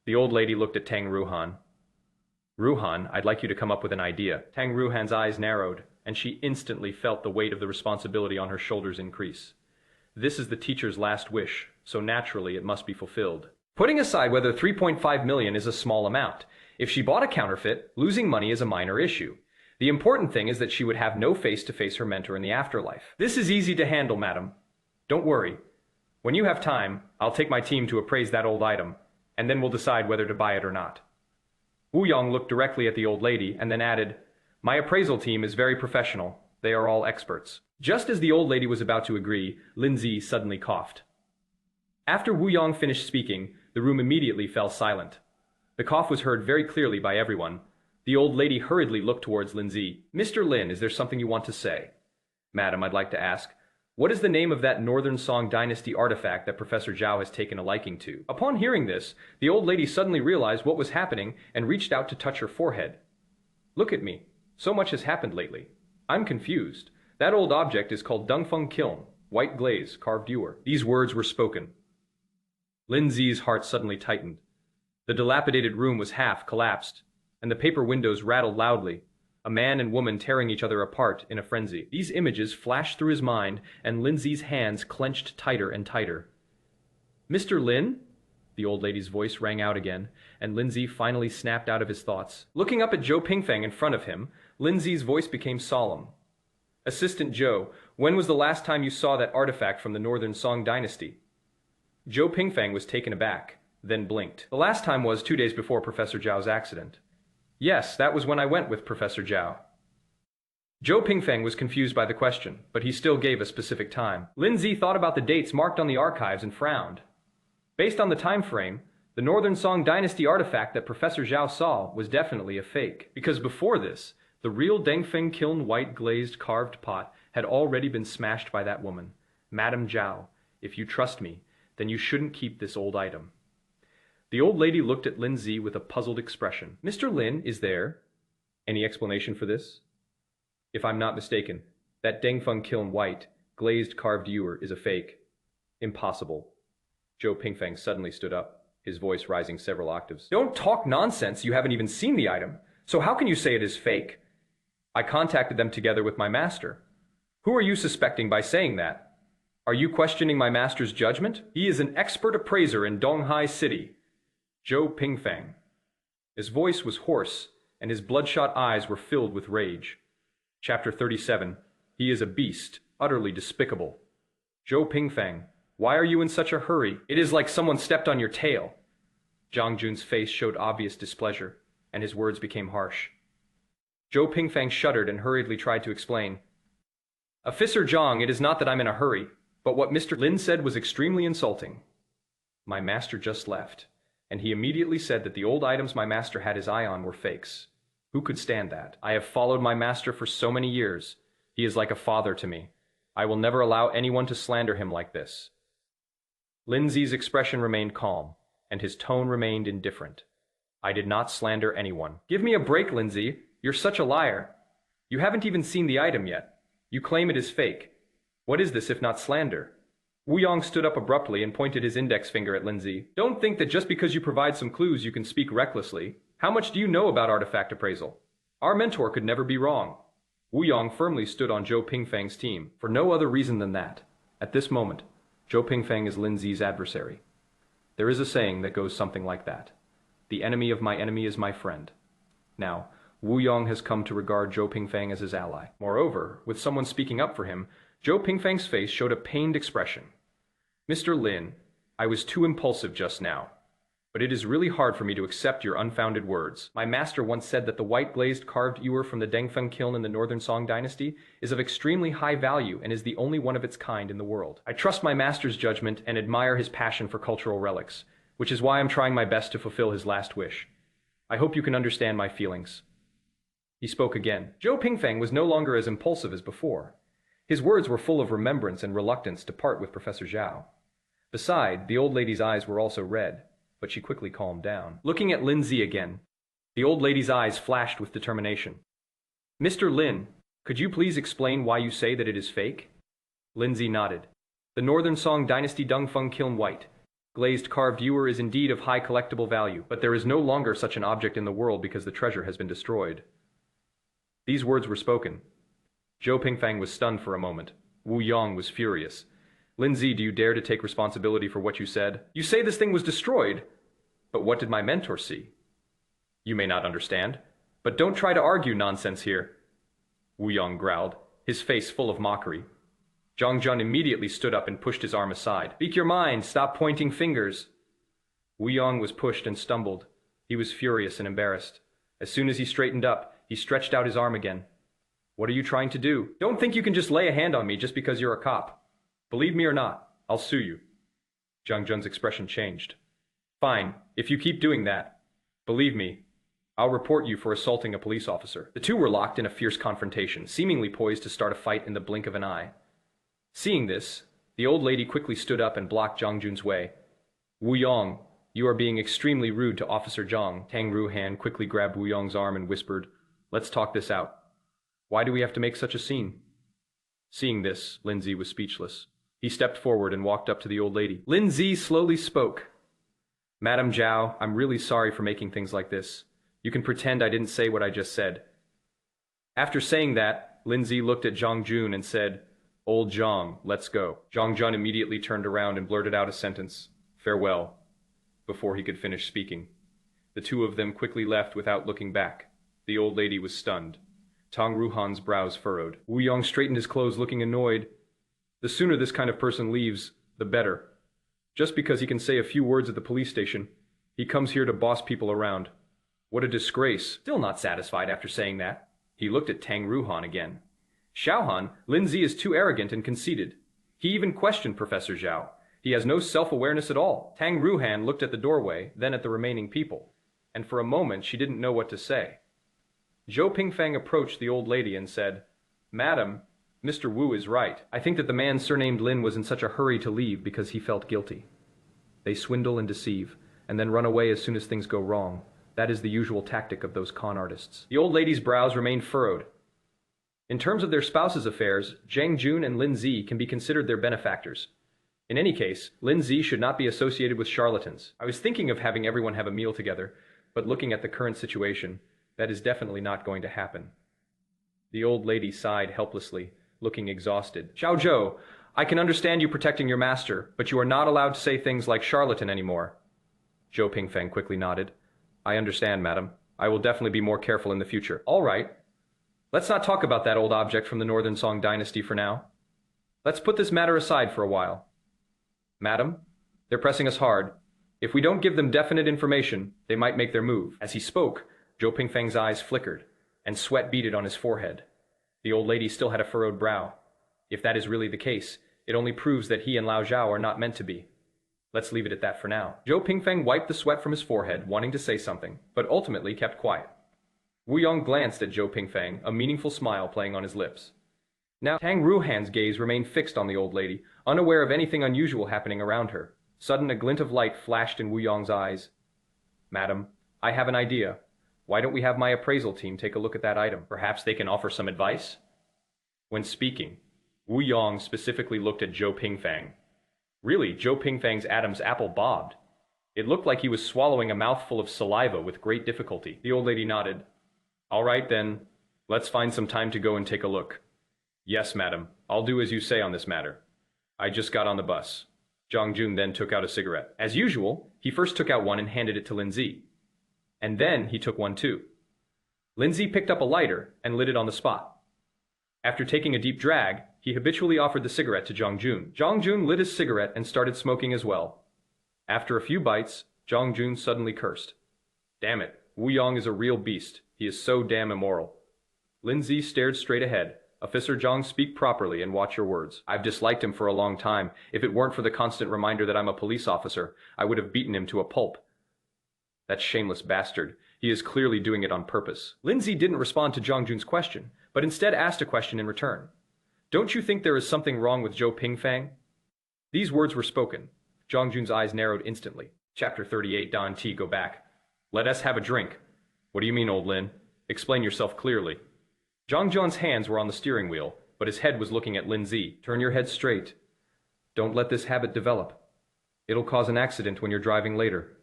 the old lady looked at Tang Ruohan. Ruohan, I'd like you to come up with an idea. Tang Ruohan's eyes narrowed, and she instantly felt the weight of the responsibility on her shoulders increase. This is the teacher's last wish, so naturally it must be fulfilled. Putting aside whether 3.5 million is a small amount, if she bought a counterfeit, losing money is a minor issue. The important thing is that she would have no face to face her mentor in the afterlife. This is easy to handle, madam. Don't worry. When you have time, I'll take my team to appraise that old item, and then we'll decide whether to buy it or not. Wu Yong looked directly at the old lady and then added, My appraisal team is very professional. They are all experts. Just as the old lady was about to agree, Lin Ze suddenly coughed. After Wu Yong finished speaking, the room immediately fell silent. The cough was heard very clearly by everyone. The old lady hurriedly looked towards Lin Ze. Mr. Lin, is there something you want to say? Madam, I'd like to ask, what is the name of that Northern Song Dynasty artifact that Professor Zhao has taken a liking to? Upon hearing this, the old lady suddenly realized what was happening and reached out to touch her forehead. Look at me. So much has happened lately. I'm confused. That old object is called Dengfeng Kiln, white glaze, carved ewer. These words were spoken. Lin Ze's heart suddenly tightened. The dilapidated room was half collapsed, and the paper windows rattled loudly, a man and woman tearing each other apart in a frenzy. These images flashed through his mind, and Lin Ze's hands clenched tighter and tighter. Mr. Lin? The old lady's voice rang out again, and Lin Ze finally snapped out of his thoughts. Looking up at Zhou Pingfang in front of him, Lin Ze's voice became solemn. Assistant Zhou, when was the last time you saw that artifact from the Northern Song Dynasty? Zhou Pingfang was taken aback, then blinked. The last time was 2 days before Professor Zhao's accident. Yes, that was when I went with Professor Zhao. Zhou Pingfang was confused by the question, but he still gave a specific time. Lin Ze thought about the dates marked on the archives and frowned. Based on the time frame, the Northern Song Dynasty artifact that Professor Zhao saw was definitely a fake, because before this, the real Dengfeng Kiln white glazed carved pot had already been smashed by that woman. Madame Zhao, if you trust me, then you shouldn't keep this old item. The old lady looked at Lin Ze with a puzzled expression. Mr. Lin, is there any explanation for this? If I'm not mistaken, that Dengfeng Kiln white, glazed carved ewer is a fake. Impossible. Zhou Pingfang suddenly stood up, his voice rising several octaves. Don't talk nonsense, you haven't even seen the item. So how can you say it is fake? I contacted them together with my master. Who are you suspecting by saying that? Are you questioning my master's judgment? He is an expert appraiser in Donghai City. Zhou Pingfang. His voice was hoarse, and his bloodshot eyes were filled with rage. Chapter 37. He is a beast, utterly despicable. Zhou Pingfang, why are you in such a hurry? It is like someone stepped on your tail. Zhang Jun's face showed obvious displeasure, and his words became harsh. Zhou Pingfang shuddered and hurriedly tried to explain. Officer Zhang, it is not that I'm in a hurry, but what Mr. Lin said was extremely insulting. My master just left, and he immediately said that the old items my master had his eye on were fakes. Who could stand that? I have followed my master for so many years. He is like a father to me. I will never allow anyone to slander him like this. Lin Ze's expression remained calm, and his tone remained indifferent. I did not slander anyone. Give me a break, Lin Ze. You're such a liar. You haven't even seen the item yet. You claim it is fake. What is this if not slander? Wu Yong stood up abruptly and pointed his index finger at Lin Ze. Don't think that just because you provide some clues you can speak recklessly. How much do you know about artifact appraisal? Our mentor could never be wrong. Wu Yong firmly stood on Zhou Pingfang's team, for no other reason than that. At this moment, Zhou Pingfang is Lin Ze's adversary. There is a saying that goes something like that. The enemy of my enemy is my friend. Now, Wu Yong has come to regard Zhou Pingfang as his ally. Moreover, with someone speaking up for him, Zhou Pingfang's face showed a pained expression. Mr. Lin, I was too impulsive just now, but it is really hard for me to accept your unfounded words. My master once said that the white glazed carved ewer from the Dengfeng kiln in the Northern Song dynasty is of extremely high value and is the only one of its kind in the world. I trust my master's judgment and admire his passion for cultural relics, which is why I'm trying my best to fulfill his last wish. I hope you can understand my feelings. He spoke again. Zhou Pingfang was no longer as impulsive as before. His words were full of remembrance and reluctance to part with Professor Zhao. Beside, the old lady's eyes were also red, but she quickly calmed down. Looking at Lin Ze again, the old lady's eyes flashed with determination. Mr. Lin, could you please explain why you say that it is fake? Lin Ze nodded. The Northern Song Dynasty Dengfeng Kiln White glazed carved ewer is indeed of high collectible value, but there is no longer such an object in the world because the treasure has been destroyed. These words were spoken. Zhou Pingfang was stunned for a moment. Wu Yong was furious. Lin Ze, do you dare to take responsibility for what you said? You say this thing was destroyed, but what did my mentor see? You may not understand, but don't try to argue nonsense here. Wu Yong growled, his face full of mockery. Zhang Jun immediately stood up and pushed his arm aside. Speak your mind, stop pointing fingers. Wu Yong was pushed and stumbled. He was furious and embarrassed. As soon as he straightened up, he stretched out his arm again. What are you trying to do? Don't think you can just lay a hand on me just because you're a cop. Believe me or not, I'll sue you. Zhang Jun's expression changed. Fine, if you keep doing that. Believe me, I'll report you for assaulting a police officer. The two were locked in a fierce confrontation, seemingly poised to start a fight in the blink of an eye. Seeing this, the old lady quickly stood up and blocked Zhang Jun's way. Wu Yong, you are being extremely rude to Officer Zhang. Tang Ruohan quickly grabbed Wu Yong's arm and whispered, Let's talk this out. Why do we have to make such a scene? Seeing this, Lin Ze was speechless. He stepped forward and walked up to the old lady. Lin Ze slowly spoke. Madam Zhao, I'm really sorry for making things like this. You can pretend I didn't say what I just said. After saying that, Lin Ze looked at Zhang Jun and said, Old Zhang, let's go. Zhang Jun immediately turned around and blurted out a sentence, farewell, before he could finish speaking. The two of them quickly left without looking back. The old lady was stunned. Tang Ruohan's brows furrowed. Wu Yong straightened his clothes, looking annoyed. The sooner this kind of person leaves, the better. Just because he can say a few words at the police station, he comes here to boss people around. What a disgrace. Still not satisfied after saying that, he looked at Tang Ruohan again. Xiaohan, Lin Ze is too arrogant and conceited. He even questioned Professor Zhao. He has no self-awareness at all. Tang Ruohan looked at the doorway, then at the remaining people, and for a moment she didn't know what to say. Zhou Pingfang approached the old lady and said, Madam, Mr. Wu is right. I think that the man surnamed Lin was in such a hurry to leave because he felt guilty. They swindle and deceive, and then run away as soon as things go wrong. That is the usual tactic of those con artists. The old lady's brows remained furrowed. In terms of their spouses' affairs, Zhang Jun and Lin Ze can be considered their benefactors. In any case, Lin Ze should not be associated with charlatans. I was thinking of having everyone have a meal together, but looking at the current situation, that is definitely not going to happen. The old lady sighed helplessly, looking exhausted. Xiao Zhou, I can understand you protecting your master, but you are not allowed to say things like charlatan anymore. Zhou Pingfang quickly nodded. I understand, madam. I will definitely be more careful in the future. All right. Let's not talk about that old object from the Northern Song dynasty for now. Let's put this matter aside for a while. Madam, they're pressing us hard. If we don't give them definite information, they might make their move. As he spoke, Zhou Pingfang's eyes flickered, and sweat beaded on his forehead. The old lady still had a furrowed brow. If that is really the case, it only proves that he and Lao Zhao are not meant to be. Let's leave it at that for now. Zhou Pingfang wiped the sweat from his forehead, wanting to say something, but ultimately kept quiet. Wu Yong glanced at Zhou Pingfang, a meaningful smile playing on his lips. Now Tang Ruohan's gaze remained fixed on the old lady, unaware of anything unusual happening around her. Sudden, a glint of light flashed in Wu Yong's eyes. Madam, I have an idea. Why don't we have my appraisal team take a look at that item? Perhaps they can offer some advice? When speaking, Wu Yong specifically looked at Zhou Pingfang. Really, Zhou Pingfang's Adam's apple bobbed. It looked like he was swallowing a mouthful of saliva with great difficulty. The old lady nodded. All right then, let's find some time to go and take a look. Yes, madam, I'll do as you say on this matter. I just got on the bus. Zhang Jun then took out a cigarette. As usual, he first took out one and handed it to Lin Ze. And then he took one too. Lin Ze picked up a lighter and lit it on the spot. After taking a deep drag, he habitually offered the cigarette to Zhang Jun. Zhang Jun lit his cigarette and started smoking as well. After a few bites, Zhang Jun suddenly cursed. Damn it, Wu Yong is a real beast. He is so damn immoral. Lin Ze stared straight ahead. Officer Zhang, speak properly and watch your words. I've disliked him for a long time. If it weren't for the constant reminder that I'm a police officer, I would have beaten him to a pulp. That shameless bastard. He is clearly doing it on purpose. Lin Ze didn't respond to Zhang Jun's question, but instead asked a question in return. Don't you think there is something wrong with Zhou Pingfang? These words were spoken. Zhang Jun's eyes narrowed instantly. Chapter 38, Don T, go back. Let us have a drink. What do you mean, old Lin? Explain yourself clearly. Zhang Jun's hands were on the steering wheel, but his head was looking at Lin Ze. Turn your head straight. Don't let this habit develop. It'll cause an accident when you're driving later.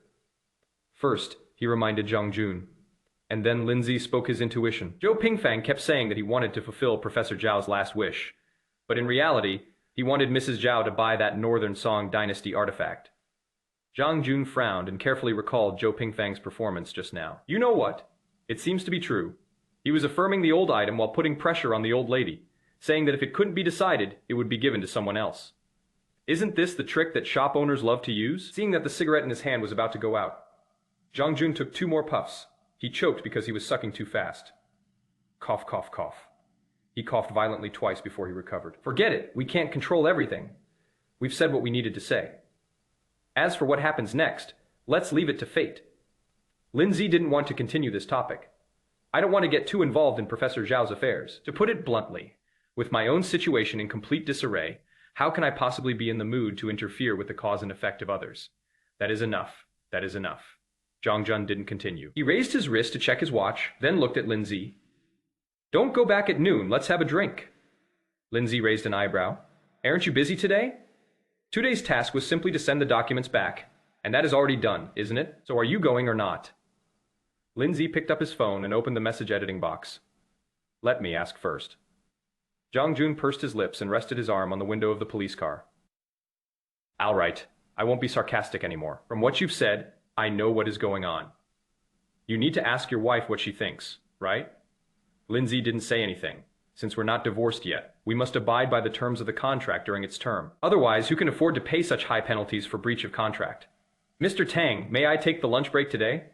First, he reminded Zhang Jun. And then Lin Ze spoke his intuition. Zhou Pingfang kept saying that he wanted to fulfill Professor Zhao's last wish. But in reality, he wanted Mrs. Zhao to buy that Northern Song Dynasty artifact. Zhang Jun frowned and carefully recalled Zhou Pingfang's performance just now. You know what? It seems to be true. He was affirming the old item while putting pressure on the old lady, saying that if it couldn't be decided, it would be given to someone else. Isn't this the trick that shop owners love to use? Seeing that the cigarette in his hand was about to go out, Zhang Jun took 2 more puffs. He choked because he was sucking too fast. Cough, cough, cough. He coughed violently twice before he recovered. Forget it. We can't control everything. We've said what we needed to say. As for what happens next, let's leave it to fate. Lin Ze didn't want to continue this topic. I don't want to get too involved in Professor Zhao's affairs. To put it bluntly, with my own situation in complete disarray, how can I possibly be in the mood to interfere with the cause and effect of others? That is enough. That is enough. Zhang Jun didn't continue. He raised his wrist to check his watch, then looked at Lin Ze. Don't go back at noon. Let's have a drink. Lin Ze raised an eyebrow. Aren't you busy today? Today's task was simply to send the documents back, and that is already done, isn't it? So are you going or not? Lin Ze picked up his phone and opened the message editing box. Let me ask first. Zhang Jun pursed his lips and rested his arm on the window of the police car. All right, I won't be sarcastic anymore. From what you've said, I know what is going on. You need to ask your wife what she thinks, right? Lin Ze didn't say anything. Since we're not divorced yet, we must abide by the terms of the contract during its term. Otherwise, who can afford to pay such high penalties for breach of contract? Mr. Tang, may I take the lunch break today?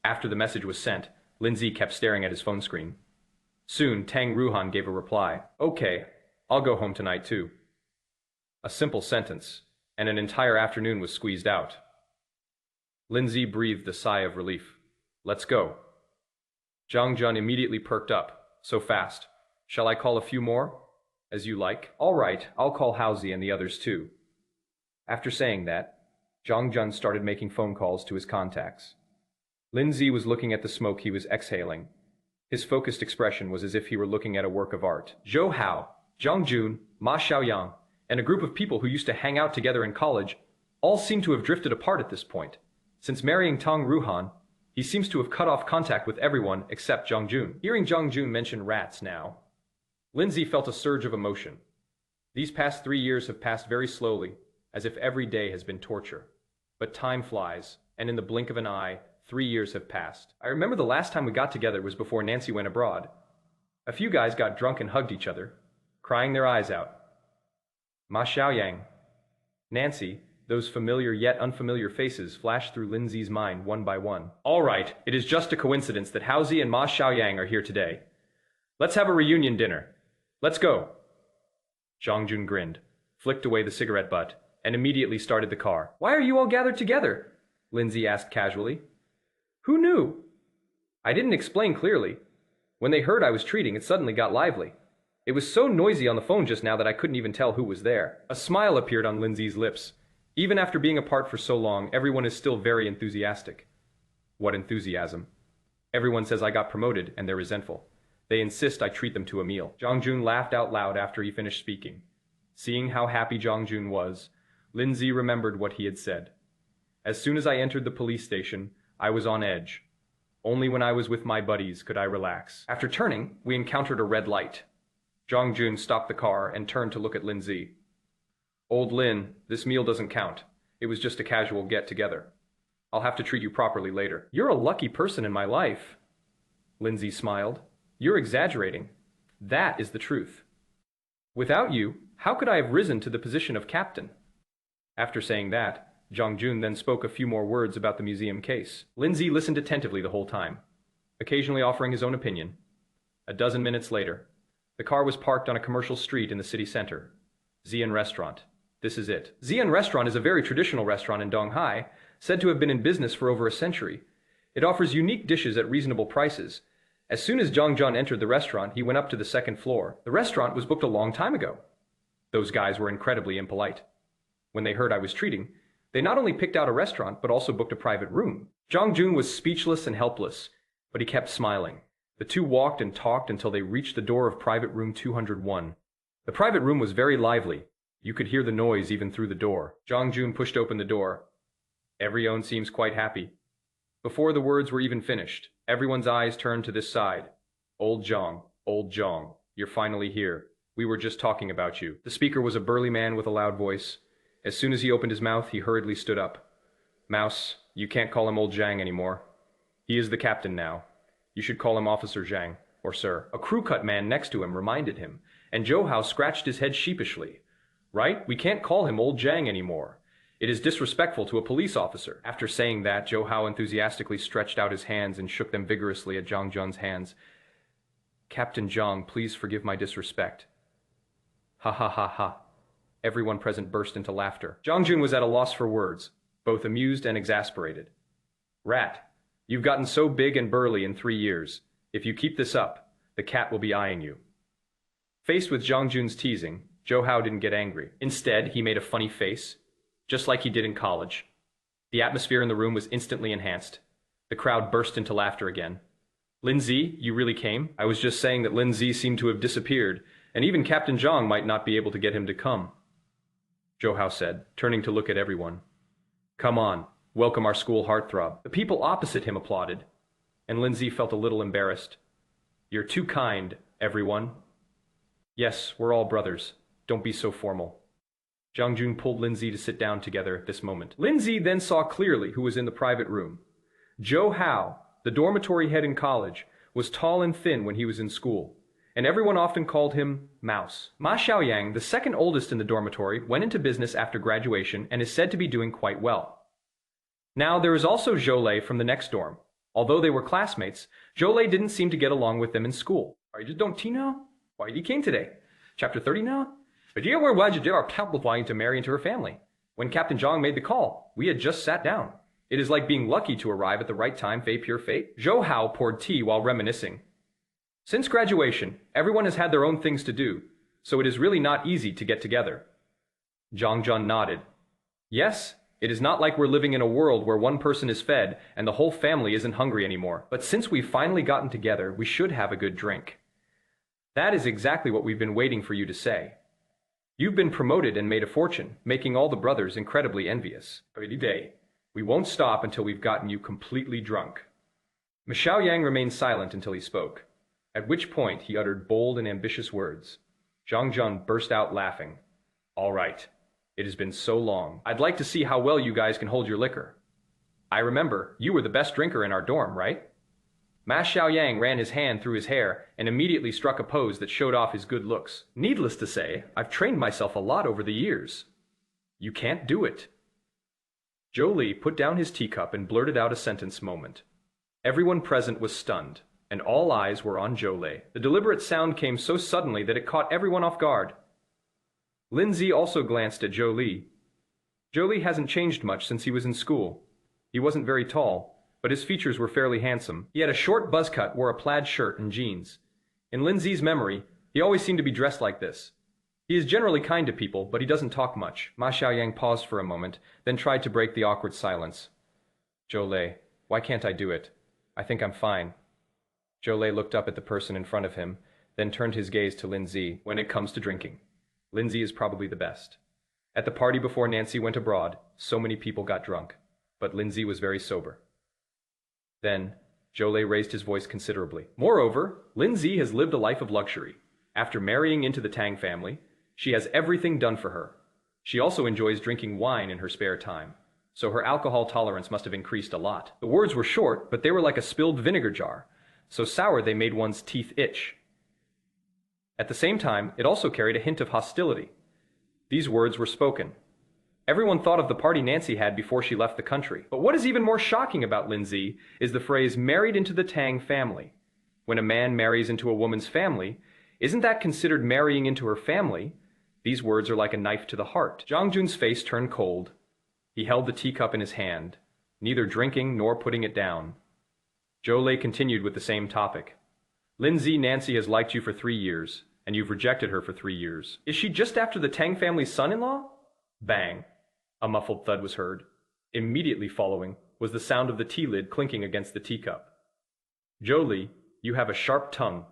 After the message was sent, Lin Ze kept staring at his phone screen. Soon, Tang Ruohan gave a reply. Okay, I'll go home tonight too. A simple sentence, and an entire afternoon was squeezed out. Lin Ze breathed a sigh of relief. Let's go. Zhang Jun immediately perked up. So fast. Shall I call a few more? As you like. All right, I'll call Haozi and the others too. After saying that, Zhang Jun started making phone calls to his contacts. Lin Ze was looking at the smoke he was exhaling. His focused expression was as if he were looking at a work of art. Zhou Hao, Zhang Jun, Ma Xiaoyang, and a group of people who used to hang out together in college all seemed to have drifted apart at this point. Since marrying Tang Ruohan, he seems to have cut off contact with everyone except Zhang Jun. Hearing Zhang Jun mention rats now, Lin Ze felt a surge of emotion. These past 3 years have passed very slowly, as if every day has been torture. But time flies, and in the blink of an eye, 3 years have passed. I remember the last time we got together was before Nancy went abroad. A few guys got drunk and hugged each other, crying their eyes out. Ma Xiaoyang, Nancy, those familiar yet unfamiliar faces flashed through Lin Ze's mind one by one. All right, it is just a coincidence that Haozi and Ma Xiaoyang are here today. Let's have a reunion dinner. Let's go. Zhang Jun grinned, flicked away the cigarette butt, and immediately started the car. Why are you all gathered together? Lin Ze asked casually. Who knew? I didn't explain clearly. When they heard I was treating, it suddenly got lively. It was so noisy on the phone just now that I couldn't even tell who was there. A smile appeared on Lin Ze's lips. Even after being apart for so long, everyone is still very enthusiastic. What enthusiasm? Everyone says I got promoted, and they're resentful. They insist I treat them to a meal. Zhang Jun laughed out loud after he finished speaking. Seeing how happy Zhang Jun was, Lin Ze remembered what he had said. As soon as I entered the police station, I was on edge. Only when I was with my buddies could I relax. After turning, we encountered a red light. Zhang Jun stopped the car and turned to look at Lin Ze. Old Lin, this meal doesn't count. It was just a casual get-together. I'll have to treat you properly later. You're a lucky person in my life. Lin Ze smiled. You're exaggerating. That is the truth. Without you, how could I have risen to the position of captain? After saying that, Zhang Jun then spoke a few more words about the museum case. Lin Ze listened attentively the whole time, occasionally offering his own opinion. A dozen minutes later, the car was parked on a commercial street in the city center. Xian Restaurant. This is it. Xian Restaurant is a very traditional restaurant in Donghai, said to have been in business for over a century. It offers unique dishes at reasonable prices. As soon as Zhang Jun entered the restaurant, he went up to the second floor. The restaurant was booked a long time ago. Those guys were incredibly impolite. When they heard I was treating, they not only picked out a restaurant, but also booked a private room. Zhang Jun was speechless and helpless, but he kept smiling. The two walked and talked until they reached the door of private room 201. The private room was very lively. You could hear the noise even through the door. Zhang Jun pushed open the door. Everyone seems quite happy. Before the words were even finished, everyone's eyes turned to this side. Old Zhang, you're finally here. We were just talking about you. The speaker was a burly man with a loud voice. As soon as he opened his mouth, he hurriedly stood up. Mouse, you can't call him Old Zhang anymore. He is the captain now. You should call him Officer Zhang, or Sir. A crew-cut man next to him reminded him, and Zhou Hao scratched his head sheepishly. Right? We can't call him Old Zhang anymore. It is disrespectful to a police officer. After saying that, Zhou Hao enthusiastically stretched out his hands and shook them vigorously at Zhang Jun's hands. Captain Zhang, please forgive my disrespect. Ha ha ha ha. Everyone present burst into laughter. Zhang Jun was at a loss for words, both amused and exasperated. Rat, you've gotten so big and burly in 3 years. If you keep this up, the cat will be eyeing you. Faced with Zhang Jun's teasing, Zhou Hao didn't get angry. Instead, he made a funny face, just like he did in college. The atmosphere in the room was instantly enhanced. The crowd burst into laughter again. Lin Ze, you really came? I was just saying that Lin Ze seemed to have disappeared, and even Captain Zhang might not be able to get him to come. Zhou Hao said, turning to look at everyone. Come on, welcome our school heartthrob. The people opposite him applauded, and Lin Ze felt a little embarrassed. You're too kind, everyone. Yes, we're all brothers. Don't be so formal. Zhang Jun pulled Lin Ze to sit down together at this moment. Lin Ze then saw clearly who was in the private room. Zhou Hao, the dormitory head in college, was tall and thin when he was in school, and everyone often called him Mouse. Ma Xiaoyang, the second oldest in the dormitory, went into business after graduation and is said to be doing quite well. Now there is also Zhou Lei from the next dorm. Although they were classmates, Zhou Lei didn't seem to get along with them in school. Are you just don't tea now? Why you came today? Chapter 30 now? But you were glad you did our couple flying to marry into her family. When Captain Zhang made the call, we had just sat down. It is like being lucky to arrive at the right time, fey pure fate. Zhou Hao poured tea while reminiscing. Since graduation, everyone has had their own things to do, so it is really not easy to get together. Zhang Jun nodded. Yes, it is not like we're living in a world where one person is fed and the whole family isn't hungry anymore. But since we've finally gotten together, we should have a good drink. That is exactly what we've been waiting for you to say. You've been promoted and made a fortune, making all the brothers incredibly envious. We won't stop until we've gotten you completely drunk. Ma Xiaoyang remained silent until he spoke, at which point he uttered bold and ambitious words. Zhang Jun burst out laughing. All right, it has been so long. I'd like to see how well you guys can hold your liquor. I remember, you were the best drinker in our dorm, right? Ma Xiaoyang ran his hand through his hair and immediately struck a pose that showed off his good looks. Needless to say, I've trained myself a lot over the years. You can't do it. Zhou Li put down his teacup and blurted out a sentence moment. Everyone present was stunned, and all eyes were on Zhou Li. The deliberate sound came so suddenly that it caught everyone off guard. Lin Ze also glanced at Zhou Li. Zhou Li hasn't changed much since he was in school. He wasn't very tall, but his features were fairly handsome. He had a short buzz cut, wore a plaid shirt and jeans. In Lin Ze's memory, he always seemed to be dressed like this. He is generally kind to people, but he doesn't talk much. Ma Xiaoyang paused for a moment, then tried to break the awkward silence. Zhou Lei, why can't I do it? I think I'm fine. Zhou looked up at the person in front of him, then turned his gaze to Lin Ze. When it comes to drinking, Lin Ze is probably the best. At the party before Nancy went abroad, so many people got drunk, but Lin Ze was very sober. Then, Zhou raised his voice considerably. Moreover, Lin Ze has lived a life of luxury. After marrying into the Tang family, she has everything done for her. She also enjoys drinking wine in her spare time, so her alcohol tolerance must have increased a lot. The words were short, but they were like a spilled vinegar jar, so sour they made one's teeth itch. At the same time, it also carried a hint of hostility. These words were spoken. Everyone thought of the party Nancy had before she left the country. But what is even more shocking about Lin Ze is the phrase married into the Tang family. When a man marries into a woman's family, isn't that considered marrying into her family? These words are like a knife to the heart. Zhang Jun's face turned cold. He held the teacup in his hand, neither drinking nor putting it down. Zhou continued with the same topic. Lin Ze, Nancy has liked you for 3 years, and you've rejected her for 3 years. Is she just after the Tang family's son-in-law? Bang! A muffled thud was heard. Immediately following was the sound of the tea lid clinking against the teacup. Zhou, you have a sharp tongue.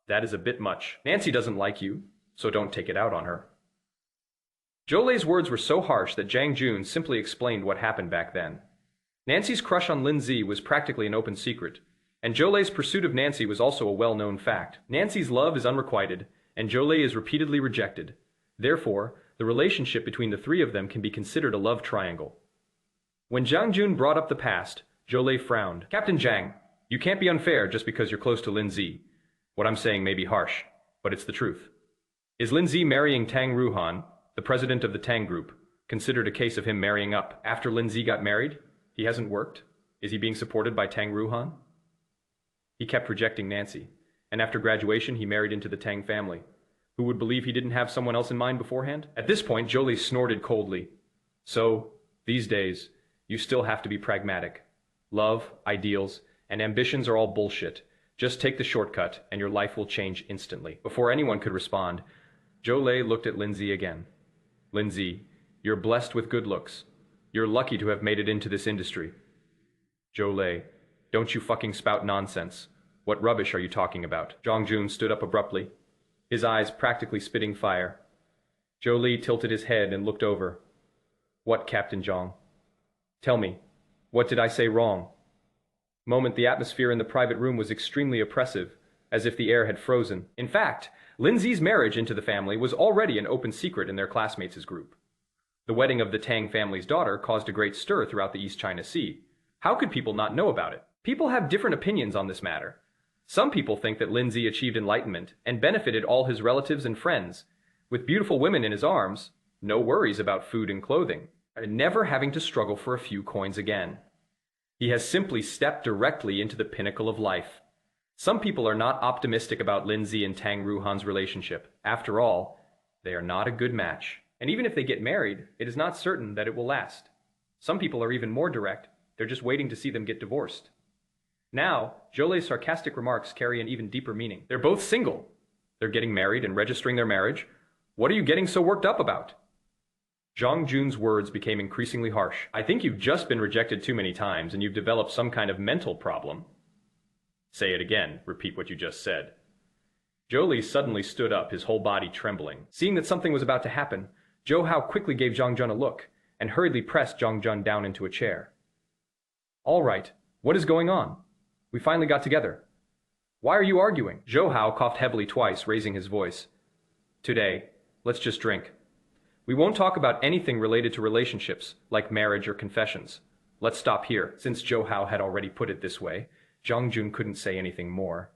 That is a bit much. Nancy doesn't like you, so don't take it out on her. Zhou's words were so harsh that Zhang Jun simply explained what happened back then. Nancy's crush on Lin Ze was practically an open secret, and Zhou's pursuit of Nancy was also a well-known fact. Nancy's love is unrequited, and Zhou is repeatedly rejected. Therefore, the relationship between the three of them can be considered a love triangle. When Zhang Jun brought up the past, Zhou frowned. Captain Zhang, you can't be unfair just because you're close to Lin Ze. What I'm saying may be harsh, but it's the truth. Is Lin Ze marrying Tang Ruohan, the president of the Tang group, considered a case of him marrying up? After Lin Ze got married, he hasn't worked? Is he being supported by Tang Ruohan? He kept rejecting Nancy, and after graduation he married into the Tang family. Who would believe he didn't have someone else in mind beforehand? At this point, Zhou snorted coldly. So, these days, you still have to be pragmatic. Love, ideals, and ambitions are all bullshit. Just take the shortcut, and your life will change instantly. Before anyone could respond, Zhou looked at Lin Ze again. Lin Ze, you're blessed with good looks. You're lucky to have made it into this industry. Zhou, don't you fucking spout nonsense. What rubbish are you talking about? Zhang Jun stood up abruptly, his eyes practically spitting fire. Zhou tilted his head and looked over. What, Captain Zhang? Tell me, what did I say wrong? Moment the atmosphere in the private room was extremely oppressive, as if the air had frozen. In fact, Lin Ze's marriage into the family was already an open secret in their classmates' group. The wedding of the Tang family's daughter caused a great stir throughout the East China Sea. How could people not know about it? People have different opinions on this matter. Some people think that Lin Ze achieved enlightenment and benefited all his relatives and friends. With beautiful women in his arms, no worries about food and clothing, and never having to struggle for a few coins again. He has simply stepped directly into the pinnacle of life. Some people are not optimistic about Lin Ze and Tang Ruohan's relationship. After all, they are not a good match. And even if they get married, it is not certain that it will last. Some people are even more direct. They're just waiting to see them get divorced. Now, Zhou's sarcastic remarks carry an even deeper meaning. They're both single. They're getting married and registering their marriage. What are you getting so worked up about? Zhang Jun's words became increasingly harsh. I think you've just been rejected too many times and you've developed some kind of mental problem. Say it again. Repeat what you just said. Zhou suddenly stood up, his whole body trembling. Seeing that something was about to happen, Zhou Hao quickly gave Zhang Jun a look and hurriedly pressed Zhang Jun down into a chair. All right, what is going on? We finally got together. Why are you arguing? Zhou Hao coughed heavily twice, raising his voice. Today, let's just drink. We won't talk about anything related to relationships, like marriage or confessions. Let's stop here. Since Zhou Hao had already put it this way, Zhang Jun couldn't say anything more.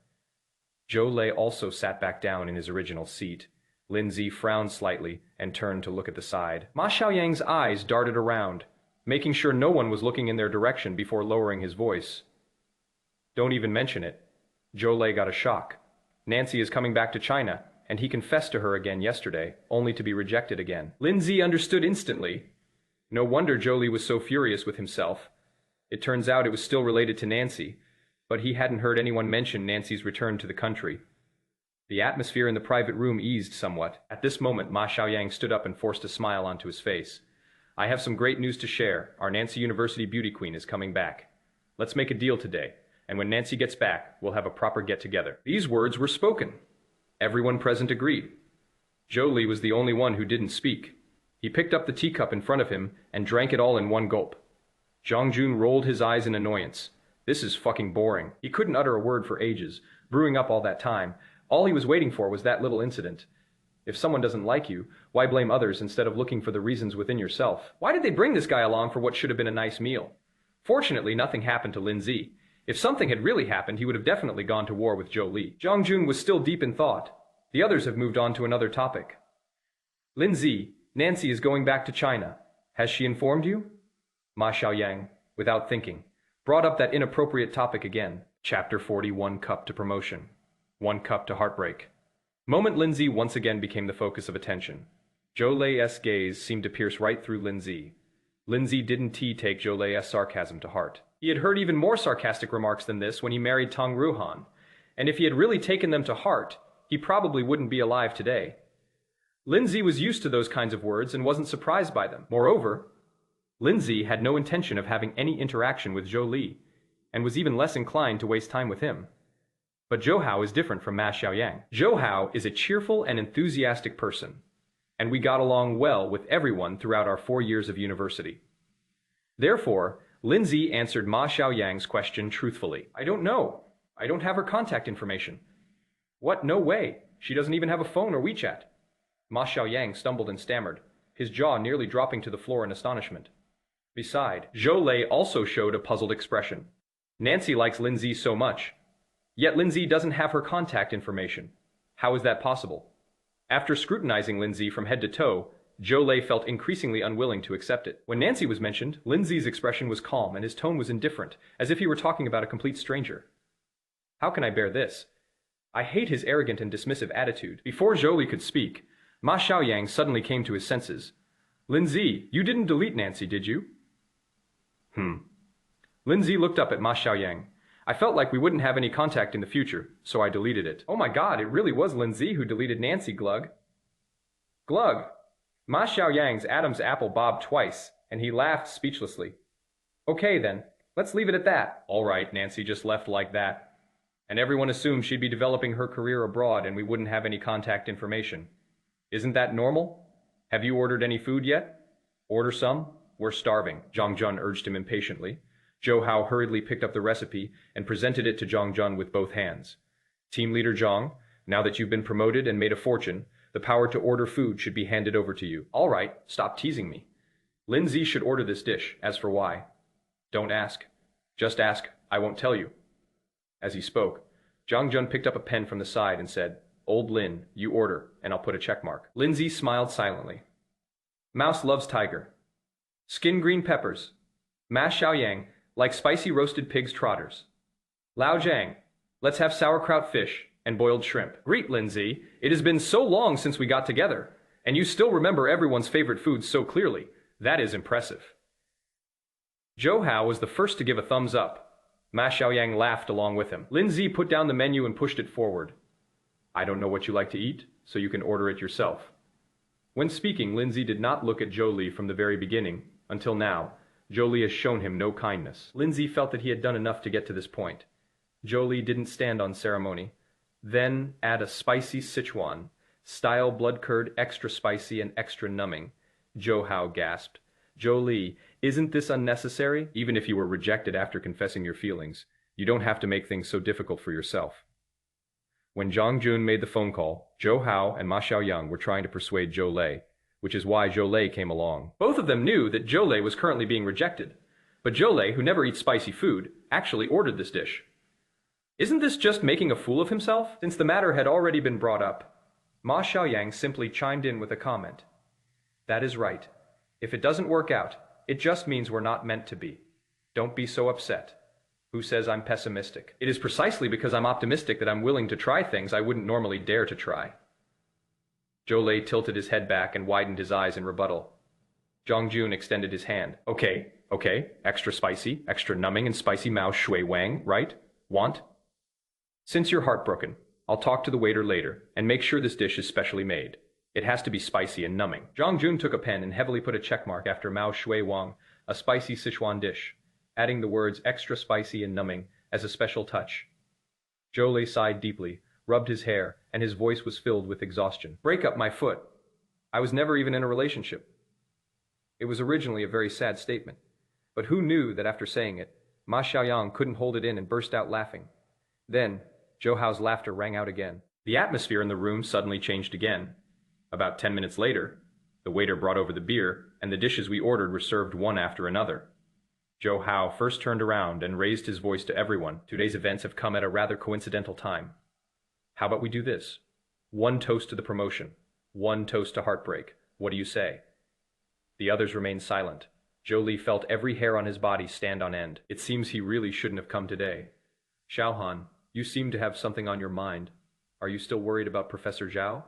Zhou also sat back down in his original seat. Lin Ze frowned slightly and turned to look at the side. Ma Xiaoyang's eyes darted around, making sure no one was looking in their direction before lowering his voice. Don't even mention it. Zhou got a shock. Nancy is coming back to China, and he confessed to her again yesterday, only to be rejected again. Lin Ze understood instantly. No wonder Zhou was so furious with himself. It turns out it was still related to Nancy, but he hadn't heard anyone mention Nancy's return to the country. The atmosphere in the private room eased somewhat. At this moment, Ma Xiaoyang stood up and forced a smile onto his face. I have some great news to share. Our Nancy University beauty queen is coming back. Let's make a deal today. and when Nancy gets back, we'll have a proper get-together." These words were spoken. Everyone present agreed. Zhou Li was the only one who didn't speak. He picked up the teacup in front of him and drank it all in one gulp. Zhang Jun rolled his eyes in annoyance. This is fucking boring. He couldn't utter a word for ages, brewing up all that time. All he was waiting for was that little incident. If someone doesn't like you, why blame others instead of looking for the reasons within yourself? Why did they bring this guy along for what should have been a nice meal? Fortunately, nothing happened to Lin Ze. If something had really happened, he would have definitely gone to war with Zhou Li. Zhang Jun was still deep in thought. The others have moved on to another topic. "Lin Ze, Nancy is going back to China. Has she informed you?" Ma Xiaoyang, without thinking, brought up that inappropriate topic again. Chapter 41, Cup to Promotion. 1 Cup to Heartbreak. Moment Lin Ze once again became the focus of attention. Zhou Lei's gaze seemed to pierce right through Lin Ze. Lin Ze didn't take Zhou Lei's sarcasm to heart. He had heard even more sarcastic remarks than this when he married Tang Ruohan, and if he had really taken them to heart, he probably wouldn't be alive today. Lin Ze was used to those kinds of words and wasn't surprised by them. Moreover, Lin Ze had no intention of having any interaction with Zhou Li, and was even less inclined to waste time with him. But Zhou Hao is different from Ma Xiaoyang. Zhou Hao is a cheerful and enthusiastic person, and we got along well with everyone throughout our 4 years of university. Therefore, Lin Ze answered Ma Xiaoyang's question truthfully. "I don't know. I don't have her contact information." "What? No way. She doesn't even have a phone or WeChat." Ma Xiaoyang stumbled and stammered, his jaw nearly dropping to the floor in astonishment. Beside, Zhou Lei also showed a puzzled expression. Nancy likes Lin Ze so much, yet Lin Ze doesn't have her contact information. How is that possible? After scrutinizing Lin Ze from head to toe, Zhou Lei felt increasingly unwilling to accept it. When Nancy was mentioned, Lin Ze's expression was calm and his tone was indifferent, as if he were talking about a complete stranger. How can I bear this? I hate his arrogant and dismissive attitude. Before Zhou Li could speak, Ma Xiaoyang suddenly came to his senses. "Lin Ze, you didn't delete Nancy, did you?" Lin Ze looked up at Ma Xiaoyang. "I felt like we wouldn't have any contact in the future, so I deleted it." "Oh my god, it really was Lin Ze who deleted Nancy, Glug." "Glug!" Ma Xiaoyang's Adam's apple bobbed twice, and he laughed speechlessly. "Okay then, let's leave it at that." "All right, Nancy just left like that. And everyone assumed she'd be developing her career abroad and we wouldn't have any contact information. Isn't that normal? Have you ordered any food yet?" "Order some? We're starving," Zhang Jun urged him impatiently. Zhou Hao hurriedly picked up the recipe and presented it to Zhang Jun with both hands. "Team leader Zhang, now that you've been promoted and made a fortune, the power to order food should be handed over to you." "All right, stop teasing me. Lin Ze should order this dish. As for why, don't ask. Just ask, I won't tell you." As he spoke, Zhang Jun picked up a pen from the side and said, "Old Lin, you order, and I'll put a check mark." Lin Ze smiled silently. "Mouse loves tiger. Skin green peppers. Ma Xiaoyang, like spicy roasted pig's trotters. Lao Jiang, let's have sauerkraut fish and boiled shrimp." "Great, Lin Ze. It has been so long since we got together, and you still remember everyone's favorite foods so clearly. That is impressive." Zhou Hao was the first to give a thumbs up. Ma Xiaoyang laughed along with him. Lin Ze put down the menu and pushed it forward. "I don't know what you like to eat, so you can order it yourself." When speaking, Lin Ze did not look at Zhou Li from the very beginning. Until now, Zhou Li has shown him no kindness. Lin Ze felt that he had done enough to get to this point. Zhou Li didn't stand on ceremony. Then add a spicy Sichuan, style blood curd, extra spicy and extra numbing. Zhou Hao gasped. "Zhou Li, isn't this unnecessary? Even if you were rejected after confessing your feelings, you don't have to make things so difficult for yourself." When Zhang Jun made the phone call, Zhou Hao and Ma Xiaoyang were trying to persuade Zhou Lei, which is why Zhou Lei came along. Both of them knew that Zhou Lei was currently being rejected, but Zhou Lei, who never eats spicy food, actually ordered this dish. Isn't this just making a fool of himself? Since the matter had already been brought up, Ma Xiaoyang simply chimed in with a comment. "That is right. If it doesn't work out, it just means we're not meant to be. Don't be so upset. Who says I'm pessimistic? It is precisely because I'm optimistic that I'm willing to try things I wouldn't normally dare to try." Zhou Lei tilted his head back and widened his eyes in rebuttal. Zhang Jun extended his hand. Okay, extra spicy, extra numbing and spicy Mao Shui Wang, right? Want? Since you're heartbroken, I'll talk to the waiter later and make sure this dish is specially made. It has to be spicy and numbing. Zhang Jun took a pen and heavily put a checkmark after Mao Shui Wang, a spicy Sichuan dish, adding the words extra spicy and numbing as a special touch. Zhou sighed deeply, rubbed his hair, and his voice was filled with exhaustion. Break up my foot. I was never even in a relationship. It was originally a very sad statement, but who knew that after saying it, Ma Xiaoyang couldn't hold it in and burst out laughing. Then, Zhou Hao's laughter rang out again. The atmosphere in the room suddenly changed again. About 10 minutes later, the waiter brought over the beer, and the dishes we ordered were served one after another. Zhou Hao first turned around and raised his voice to everyone. Today's events have come at a rather coincidental time. How about we do this? One toast to the promotion. One toast to heartbreak. What do you say? The others remained silent. Zhou Li felt every hair on his body stand on end. It seems he really shouldn't have come today. Xiaohan, you seem to have something on your mind. Are you still worried about Professor Zhao?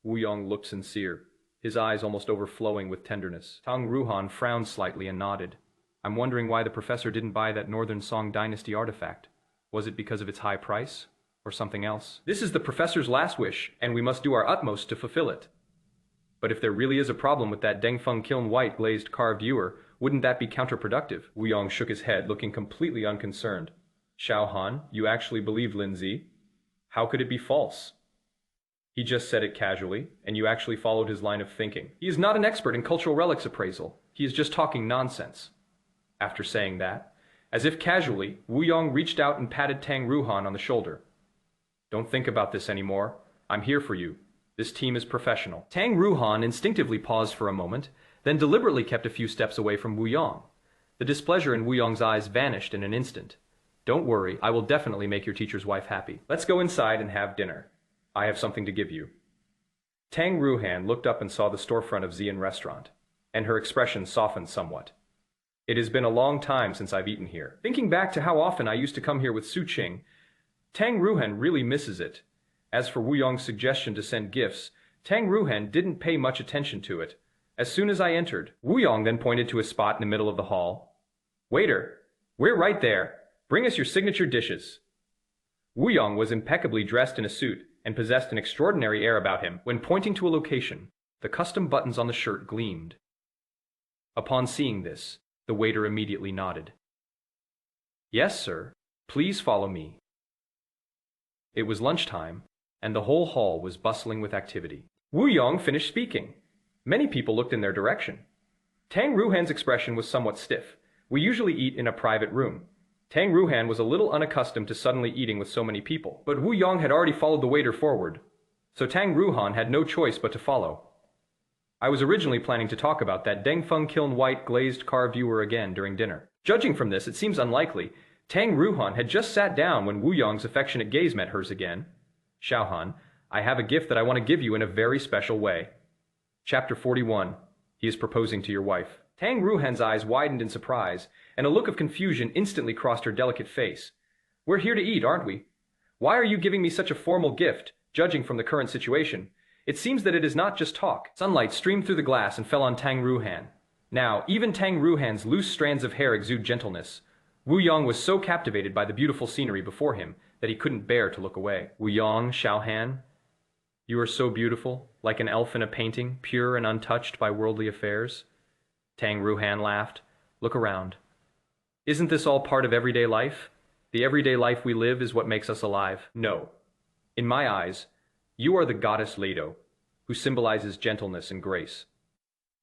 Wu Yong looked sincere, his eyes almost overflowing with tenderness. Tang Ruohan frowned slightly and nodded. I'm wondering why the professor didn't buy that Northern Song Dynasty artifact. Was it because of its high price? Or something else? This is the professor's last wish, and we must do our utmost to fulfill it. But if there really is a problem with that Dengfeng Kiln White glazed carved ewer, wouldn't that be counterproductive? Wu Yong shook his head, looking completely unconcerned. Xiaohan, you actually believe Lin Ze? How could it be false? He just said it casually, and you actually followed his line of thinking. He is not an expert in cultural relics appraisal. He is just talking nonsense. After saying that, as if casually, Wu Yong reached out and patted Tang Ruohan on the shoulder. Don't think about this anymore. I'm here for you. This team is professional. Tang Ruohan instinctively paused for a moment, then deliberately kept a few steps away from Wu Yong. The displeasure in Wu Yong's eyes vanished in an instant. Don't worry, I will definitely make your teacher's wife happy. Let's go inside and have dinner. I have something to give you. Tang Ruohan looked up and saw the storefront of Xian restaurant, and her expression softened somewhat. It has been a long time since I've eaten here. Thinking back to how often I used to come here with Su Qing, Tang Ruohan really misses it. As for Wu Yong's suggestion to send gifts, Tang Ruohan didn't pay much attention to it. As soon as I entered, Wu Yong then pointed to a spot in the middle of the hall. Waiter, we're right there. Bring us your signature dishes. Wu Yong was impeccably dressed in a suit and possessed an extraordinary air about him. When pointing to a location, the custom buttons on the shirt gleamed. Upon seeing this, the waiter immediately nodded. Yes, sir. Please follow me. It was lunchtime, and the whole hall was bustling with activity. Wu Yong finished speaking. Many people looked in their direction. Tang Ruohan's expression was somewhat stiff. We usually eat in a private room. Tang Ruohan was a little unaccustomed to suddenly eating with so many people, but Wu Yong had already followed the waiter forward, so Tang Ruohan had no choice but to follow. I was originally planning to talk about that Dengfeng Kiln White glazed carved ewer again during dinner. Judging from this, it seems unlikely. Tang Ruohan had just sat down when Wu Yong's affectionate gaze met hers again. Xiaohan, I have a gift that I want to give you in a very special way. Chapter 41. He is proposing to your wife. Tang Ruohan's eyes widened in surprise, and a look of confusion instantly crossed her delicate face. We're here to eat, aren't we? Why are you giving me such a formal gift, judging from the current situation? It seems that it is not just talk. Sunlight streamed through the glass and fell on Tang Ruohan. Now, even Tang Ruohan's loose strands of hair exude gentleness. Wu Yong was so captivated by the beautiful scenery before him that he couldn't bear to look away. Wu Yong, Xiaohan, you are so beautiful, like an elf in a painting, pure and untouched by worldly affairs. Tang Ruohan laughed. Look around. Isn't this all part of everyday life? The everyday life we live is what makes us alive. No. In my eyes, you are the goddess Leto, who symbolizes gentleness and grace.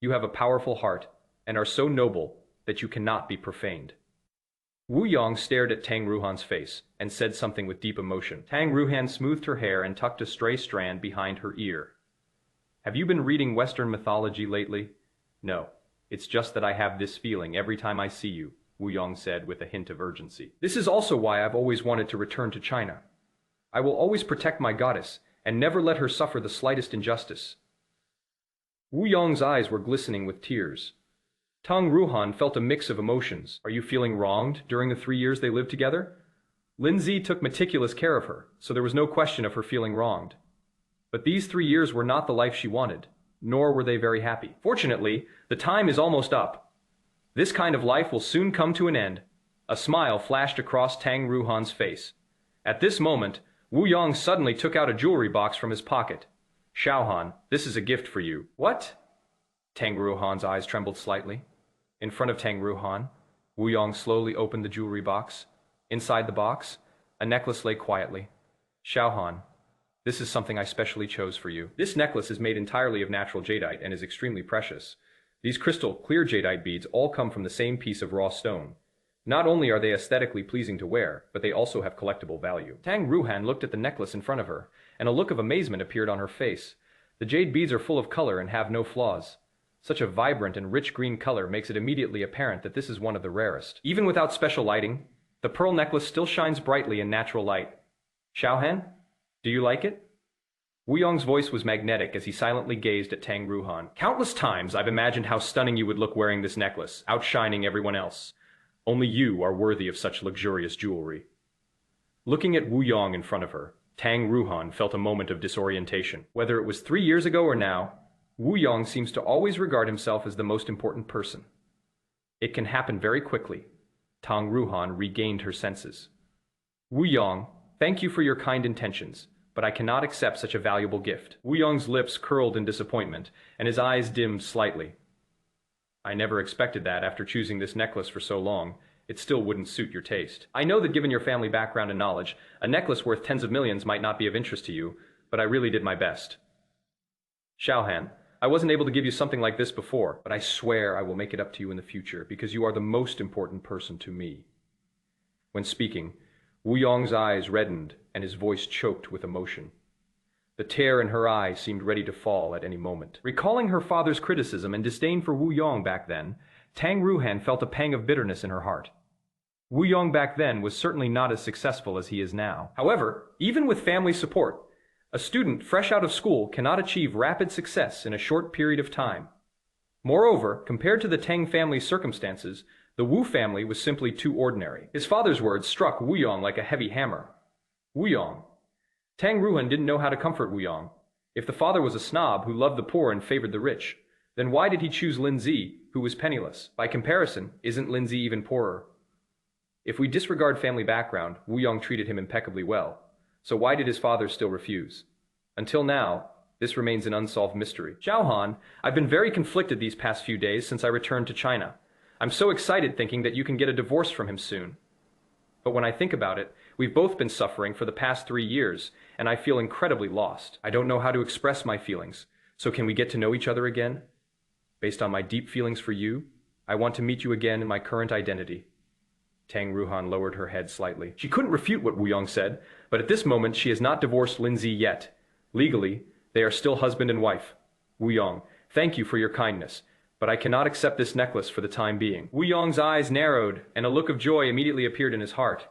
You have a powerful heart and are so noble that you cannot be profaned. Wu Yong stared at Tang Ruohan's face and said something with deep emotion. Tang Ruohan smoothed her hair and tucked a stray strand behind her ear. Have you been reading Western mythology lately? No. It's just that I have this feeling every time I see you, Wu Yong said with a hint of urgency. This is also why I've always wanted to return to China. I will always protect my goddess and never let her suffer the slightest injustice. Wu Yong's eyes were glistening with tears. Tang Ruohan felt a mix of emotions. Are you feeling wronged during the 3 years they lived together? Lin Ze took meticulous care of her, so there was no question of her feeling wronged. But these 3 years were not the life she wanted, nor were they very happy. Fortunately, the time is almost up. This kind of life will soon come to an end. A smile flashed across Tang Ruohan's face. At this moment, Wu Yong suddenly took out a jewelry box from his pocket. Xiaohan, this is a gift for you. What? Tang Ruohan's eyes trembled slightly. In front of Tang Ruohan, Wu Yong slowly opened the jewelry box. Inside the box, a necklace lay quietly. Xiaohan, this is something I specially chose for you. This necklace is made entirely of natural jadeite and is extremely precious. These crystal, clear jadeite beads all come from the same piece of raw stone. Not only are they aesthetically pleasing to wear, but they also have collectible value. Tang Ruohan looked at the necklace in front of her, and a look of amazement appeared on her face. The jade beads are full of color and have no flaws. Such a vibrant and rich green color makes it immediately apparent that this is one of the rarest. Even without special lighting, the pearl necklace still shines brightly in natural light. Xiaohan, do you like it? Wu Yong's voice was magnetic as he silently gazed at Tang Ruohan. Countless times I've imagined how stunning you would look wearing this necklace, outshining everyone else. Only you are worthy of such luxurious jewelry. Looking at Wu Yong in front of her, Tang Ruohan felt a moment of disorientation. Whether it was 3 years ago or now, Wu Yong seems to always regard himself as the most important person. It can happen very quickly. Tang Ruohan regained her senses. Wu Yong, thank you for your kind intentions, but I cannot accept such a valuable gift. Wu Yong's lips curled in disappointment, and his eyes dimmed slightly. I never expected that after choosing this necklace for so long. It still wouldn't suit your taste. I know that given your family background and knowledge, a necklace worth tens of millions might not be of interest to you, but I really did my best. Xiaohan, I wasn't able to give you something like this before, but I swear I will make it up to you in the future because you are the most important person to me. When speaking, Wu Yong's eyes reddened and his voice choked with emotion. The tear in her eye seemed ready to fall at any moment. Recalling her father's criticism and disdain for Wu Yong back then, Tang Ruohan felt a pang of bitterness in her heart. Wu Yong back then was certainly not as successful as he is now. However, even with family support, a student fresh out of school cannot achieve rapid success in a short period of time. Moreover, compared to the Tang family's circumstances, the Wu family was simply too ordinary. His father's words struck Wu Yong like a heavy hammer. Wu Yong. Tang Ruohan didn't know how to comfort Wu Yong. If the father was a snob who loved the poor and favored the rich, then why did he choose Lin Ze, who was penniless? By comparison, isn't Lin Ze even poorer? If we disregard family background, Wu Yong treated him impeccably well. So why did his father still refuse? Until now, this remains an unsolved mystery. Xiaohan, I've been very conflicted these past few days since I returned to China. I'm so excited thinking that you can get a divorce from him soon. But when I think about it, we've both been suffering for the past 3 years, and I feel incredibly lost. I don't know how to express my feelings, so can we get to know each other again? Based on my deep feelings for you, I want to meet you again in my current identity. Tang Ruohan lowered her head slightly. She couldn't refute what Wu Yong said, but at this moment she has not divorced Lin Ze yet. Legally, they are still husband and wife. Wu Yong, thank you for your kindness, but I cannot accept this necklace for the time being. Wu Yong's eyes narrowed, and a look of joy immediately appeared in his heart.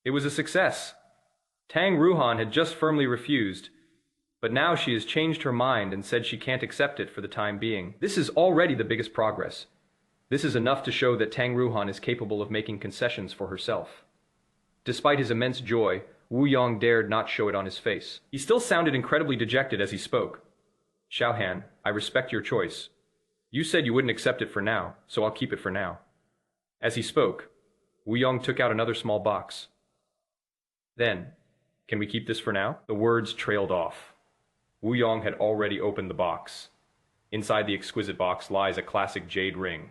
It was a success. Tang Ruohan had just firmly refused, but now she has changed her mind and said she can't accept it for the time being. This is already the biggest progress. This is enough to show that Tang Ruohan is capable of making concessions for herself. Despite his immense joy, Wu Yong dared not show it on his face. He still sounded incredibly dejected as he spoke. Xiaohan, I respect your choice. You said you wouldn't accept it for now, so I'll keep it for now. As he spoke, Wu Yong took out another small box. Then, can we keep this for now? The words trailed off. Wu Yong had already opened the box. Inside the exquisite box lies a classic jade ring.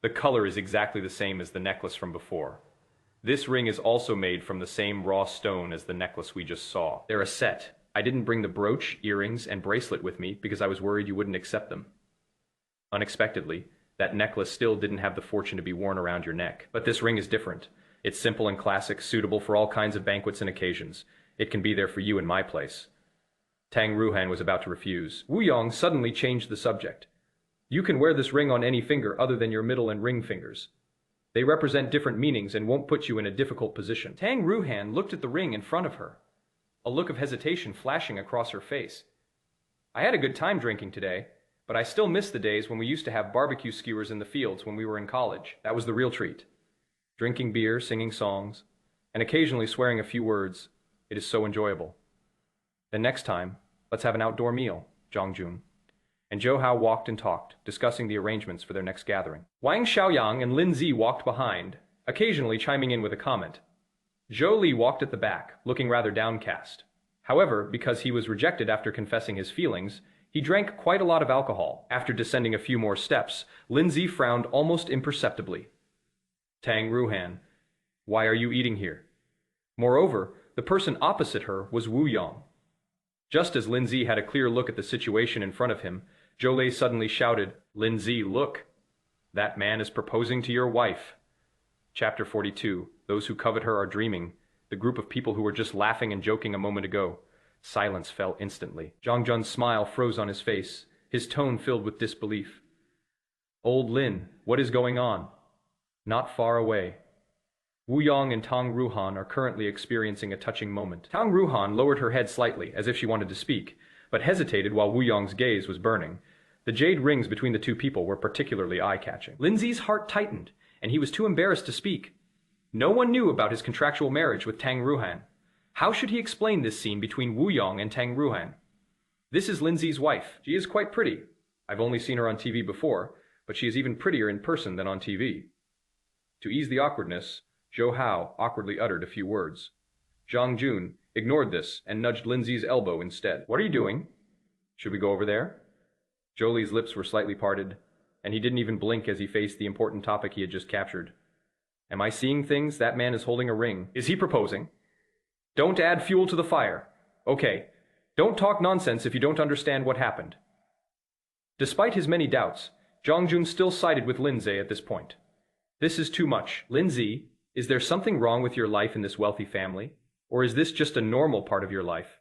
The color is exactly the same as the necklace from before. This ring is also made from the same raw stone as the necklace we just saw. They're a set. I didn't bring the brooch, earrings, and bracelet with me because I was worried you wouldn't accept them. Unexpectedly, that necklace still didn't have the fortune to be worn around your neck. But this ring is different. It's simple and classic, suitable for all kinds of banquets and occasions. It can be there for you in my place. Tang Ruohan was about to refuse. Wu Yong suddenly changed the subject. You can wear this ring on any finger other than your middle and ring fingers. They represent different meanings and won't put you in a difficult position. Tang Ruohan looked at the ring in front of her, a look of hesitation flashing across her face. I had a good time drinking today, but I still miss the days when we used to have barbecue skewers in the fields when we were in college. That was the real treat. Drinking beer, singing songs, and occasionally swearing a few words. It is so enjoyable. Then next time, let's have an outdoor meal, Zhongjun. And Zhou Hao walked and talked, discussing the arrangements for their next gathering. Wang Xiaoyang and Lin Ze walked behind, occasionally chiming in with a comment. Zhou Li walked at the back, looking rather downcast. However, because he was rejected after confessing his feelings, he drank quite a lot of alcohol. After descending a few more steps, Lin Ze frowned almost imperceptibly. Tang Ruohan, Why are you eating here? Moreover, the person opposite her was Wu Yong. Just as Lin Ze had a clear look at the situation in front of him, Zhou Lei suddenly shouted, "Lin Ze, look! That man is proposing to your wife." Chapter 42. Those who covet her are dreaming. The group of people who were just laughing and joking a moment ago. Silence fell instantly. Zhang Jun's smile froze on his face, his tone filled with disbelief. "Old Lin, what is going on?" Not far away. Wu Yong and Tang Ruohan are currently experiencing a touching moment. Tang Ruohan lowered her head slightly, as if she wanted to speak, but hesitated while Wu Yong's gaze was burning. The jade rings between the two people were particularly eye-catching. Lin Ze's heart tightened, and he was too embarrassed to speak. No one knew about his contractual marriage with Tang Ruohan. How should he explain this scene between Wu Yong and Tang Ruohan? This is Lin Ze's wife. She is quite pretty. I've only seen her on TV before, but she is even prettier in person than on TV. To ease the awkwardness, Zhou Hao awkwardly uttered a few words. Zhang Jun ignored this and nudged Lin Ze's elbow instead. "What are you doing? Should we go over there?" Zhou Li's lips were slightly parted, and he didn't even blink as he faced the important topic he had just captured. "Am I seeing things? That man is holding a ring. Is he proposing? Don't add fuel to the fire. Okay, don't talk nonsense if you don't understand what happened." Despite his many doubts, Zhang Jun still sided with Lin Ze at this point. "This is too much. Lin Ze, is there something wrong with your life in this wealthy family? Or is this just a normal part of your life?"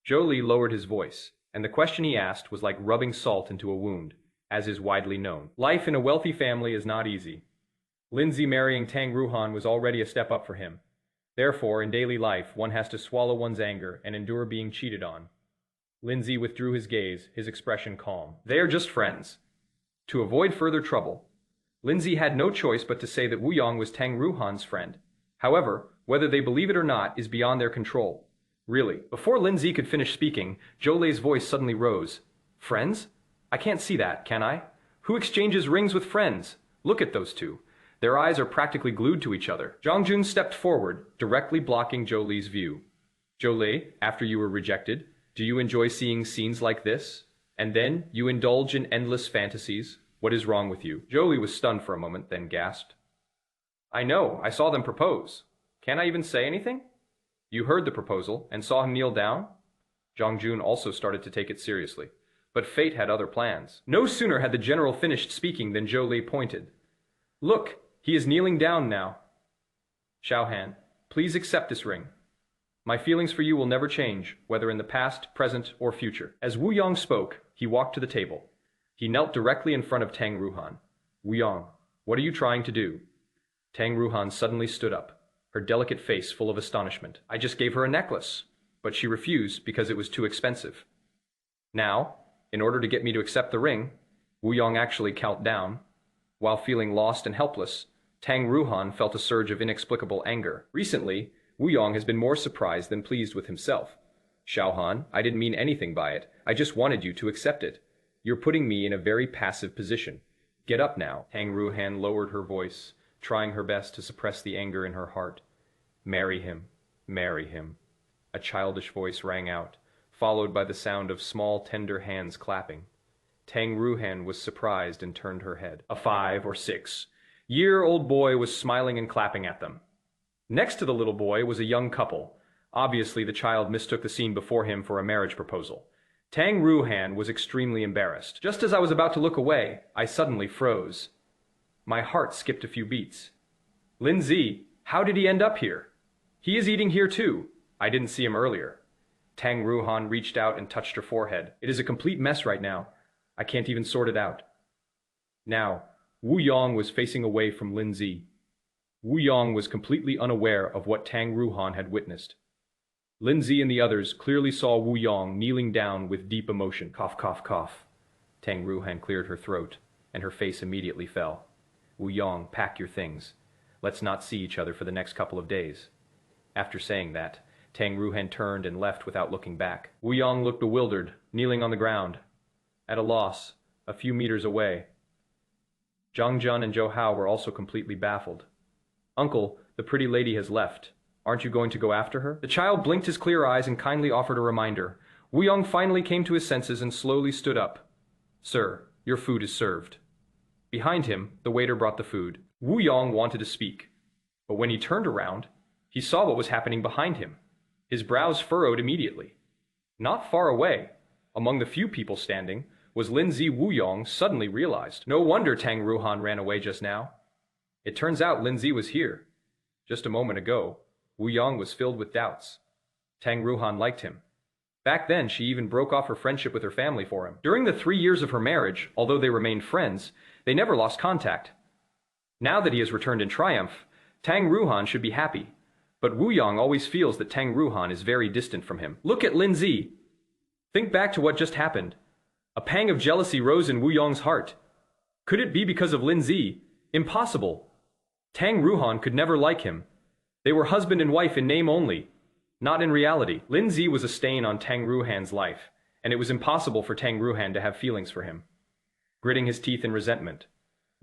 Zhou Li lowered his voice, and the question he asked was like rubbing salt into a wound, as is widely known. Life in a wealthy family is not easy. Lin Ze marrying Tang Ruohan was already a step up for him. Therefore, in daily life, one has to swallow one's anger and endure being cheated on. Lin Ze withdrew his gaze, his expression calm. "They are just friends." To avoid further trouble, Lin Ze had no choice but to say that Wu Yong was Tang Ruohan's friend. However, whether they believe it or not is beyond their control. Really. Before Lin Ze could finish speaking, Zhou Lei's voice suddenly rose. "Friends? I can't see that, can I? Who exchanges rings with friends? Look at those two. Their eyes are practically glued to each other." Zhang Jun stepped forward, directly blocking Zhou Li's view. "Zhou Li, after you were rejected, do you enjoy seeing scenes like this? And then you indulge in endless fantasies? What is wrong with you?" Zhou Li was stunned for a moment, then gasped. "I know, I saw them propose. Can't I even say anything?" "You heard the proposal, and saw him kneel down?" Zhang Jun also started to take it seriously. But fate had other plans. No sooner had the general finished speaking than Zhou Li pointed. "Look, he is kneeling down now. Xiaohan, please accept this ring. My feelings for you will never change, whether in the past, present, or future." As Wu Yong spoke, he walked to the table. He knelt directly in front of Tang Ruohan. "Wu Yong, what are you trying to do?" Tang Ruohan suddenly stood up, her delicate face full of astonishment. "I just gave her a necklace, but she refused because it was too expensive. Now, in order to get me to accept the ring," Wu Yong actually counted down. While feeling lost and helpless, Tang Ruohan felt a surge of inexplicable anger. Recently, Wu Yong has been more surprised than pleased with himself. "Xiaohan, I didn't mean anything by it. I just wanted you to accept it. You're putting me in a very passive position. Get up now." Tang Ruohan lowered her voice, trying her best to suppress the anger in her heart. "Marry him. Marry him." A childish voice rang out, followed by the sound of small, tender hands clapping. Tang Ruohan was surprised and turned her head. A 5 or 6-year-old boy was smiling and clapping at them. Next to the little boy was a young couple. Obviously, the child mistook the scene before him for a marriage proposal. Tang Ruohan was extremely embarrassed. Just as I was about to look away, I suddenly froze. My heart skipped a few beats. "Lin Ze, how did he end up here? He is eating here too. I didn't see him earlier." Tang Ruohan reached out and touched her forehead. "It is a complete mess right now. I can't even sort it out." Now, Wu Yong was facing away from Lin Ze. Wu Yong was completely unaware of what Tang Ruohan had witnessed. Lin Ze and the others clearly saw Wu Yong kneeling down with deep emotion. Cough, cough, cough. Tang Ruohan cleared her throat, and her face immediately fell. "Wu Yong, pack your things. Let's not see each other for the next couple of days." After saying that, Tang Ruohan turned and left without looking back. Wu Yong looked bewildered, kneeling on the ground, at a loss, a few meters away. Zhang Jun and Zhou Hao were also completely baffled. "Uncle, the pretty lady has left. Aren't you going to go after her?" The child blinked his clear eyes and kindly offered a reminder. Wu Yong finally came to his senses and slowly stood up. "Sir, your food is served." Behind him, the waiter brought the food. Wu Yong wanted to speak. But when he turned around, he saw what was happening behind him. His brows furrowed immediately. Not far away, among the few people standing, was Lin Ze. Wuyong suddenly realized. No wonder Tang Ruohan ran away just now. It turns out Lin Ze was here. Just a moment ago, Wuyong was filled with doubts. Tang Ruohan liked him. Back then, she even broke off her friendship with her family for him. During the 3 years of her marriage, although they remained friends, they never lost contact. Now that he has returned in triumph, Tang Ruohan should be happy. But Wuyong always feels that Tang Ruohan is very distant from him. Look at Lin Ze. Think back to what just happened. A pang of jealousy rose in Wuyong's heart. Could it be because of Lin Ze? Impossible. Tang Ruohan could never like him. They were husband and wife in name only, not in reality. Lin Ze was a stain on Tang Ruohan's life, and it was impossible for Tang Ruohan to have feelings for him. Gritting his teeth in resentment,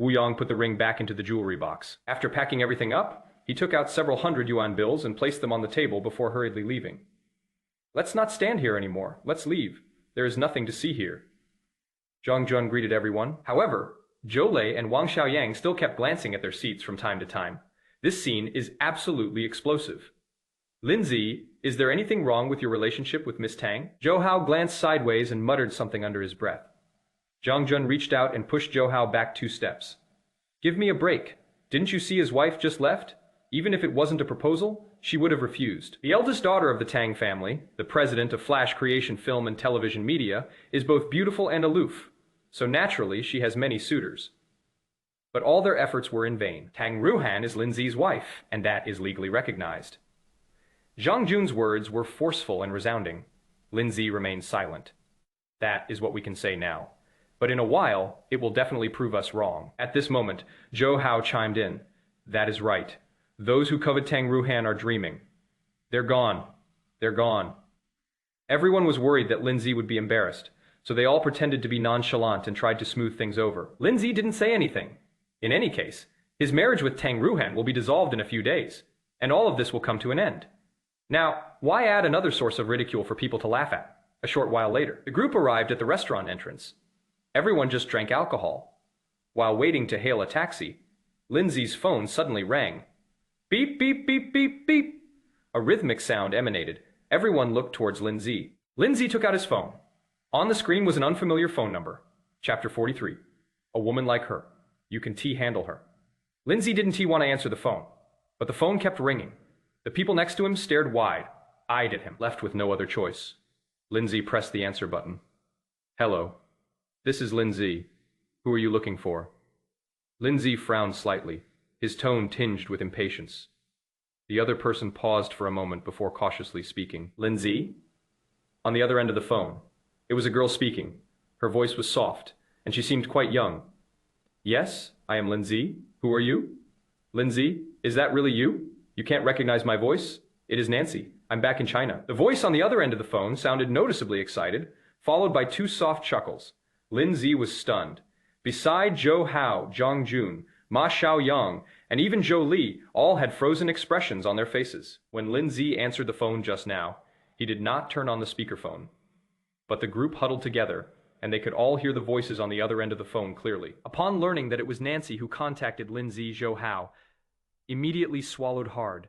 Wuyong put the ring back into the jewelry box. After packing everything up, he took out several 100 yuan bills and placed them on the table before hurriedly leaving. Let's not stand here anymore. Let's leave. There is nothing to see here. Zhang Jun greeted everyone. However, Zhou Lei and Wang Xiaoyang still kept glancing at their seats from time to time. This scene is absolutely explosive. Lin Ze, is there anything wrong with your relationship with Miss Tang? Zhou Hao glanced sideways and muttered something under his breath. Zhang Jun reached out and pushed Zhou Hao back 2 steps. Give me a break. Didn't you see his wife just left? Even if it wasn't a proposal, she would have refused. The eldest daughter of the Tang family, the president of Flash Creation Film and Television Media, is both beautiful and aloof, so naturally she has many suitors. But all their efforts were in vain. Tang Ruohan is Lin Ze's wife, and that is legally recognized. Zhang Jun's words were forceful and resounding. Lin Ze remained silent. That is what we can say now. But in a while, it will definitely prove us wrong. At this moment, Zhou Hao chimed in. That is right. Those who covet Tang Ruohan are dreaming. They're gone. They're gone. Everyone was worried that Lin Ze would be embarrassed, so they all pretended to be nonchalant and tried to smooth things over. Lin Ze didn't say anything. In any case, his marriage with Tang Ruohan will be dissolved in a few days, and all of this will come to an end. Now, why add another source of ridicule for people to laugh at? A short while later, the group arrived at the restaurant entrance. Everyone just drank alcohol. While waiting to hail a taxi, Lin Ze's phone suddenly rang. Beep, beep, beep, beep, beep. A rhythmic sound emanated. Everyone looked towards Lin Ze. Lin Ze took out his phone. On the screen was an unfamiliar phone number. Chapter 43. A woman like her. You can handle her. Lin Ze didn't want to answer the phone, but the phone kept ringing. The people next to him stared wide, eyed at him, left with no other choice. Lin Ze pressed the answer button. Hello. This is Lin Ze. Who are you looking for? Lin Ze frowned slightly, his tone tinged with impatience. The other person paused for a moment before cautiously speaking. Lin Ze? On the other end of the phone, it was a girl speaking. Her voice was soft, and she seemed quite young. Yes, I am Lin Ze. Who are you? Lin Ze, is that really you? You can't recognize my voice? It is Nancy. I'm back in China. The voice on the other end of the phone sounded noticeably excited, followed by 2 soft chuckles. Lin Ze was stunned. Beside Zhou Hao, Zhang Jun, Ma Xiaoyang, and even Zhou Li, all had frozen expressions on their faces. When Lin Ze answered the phone just now, he did not turn on the speakerphone. But the group huddled together, and they could all hear the voices on the other end of the phone clearly. Upon learning that it was Nancy who contacted Lin Ze, Zhou Hao immediately swallowed hard.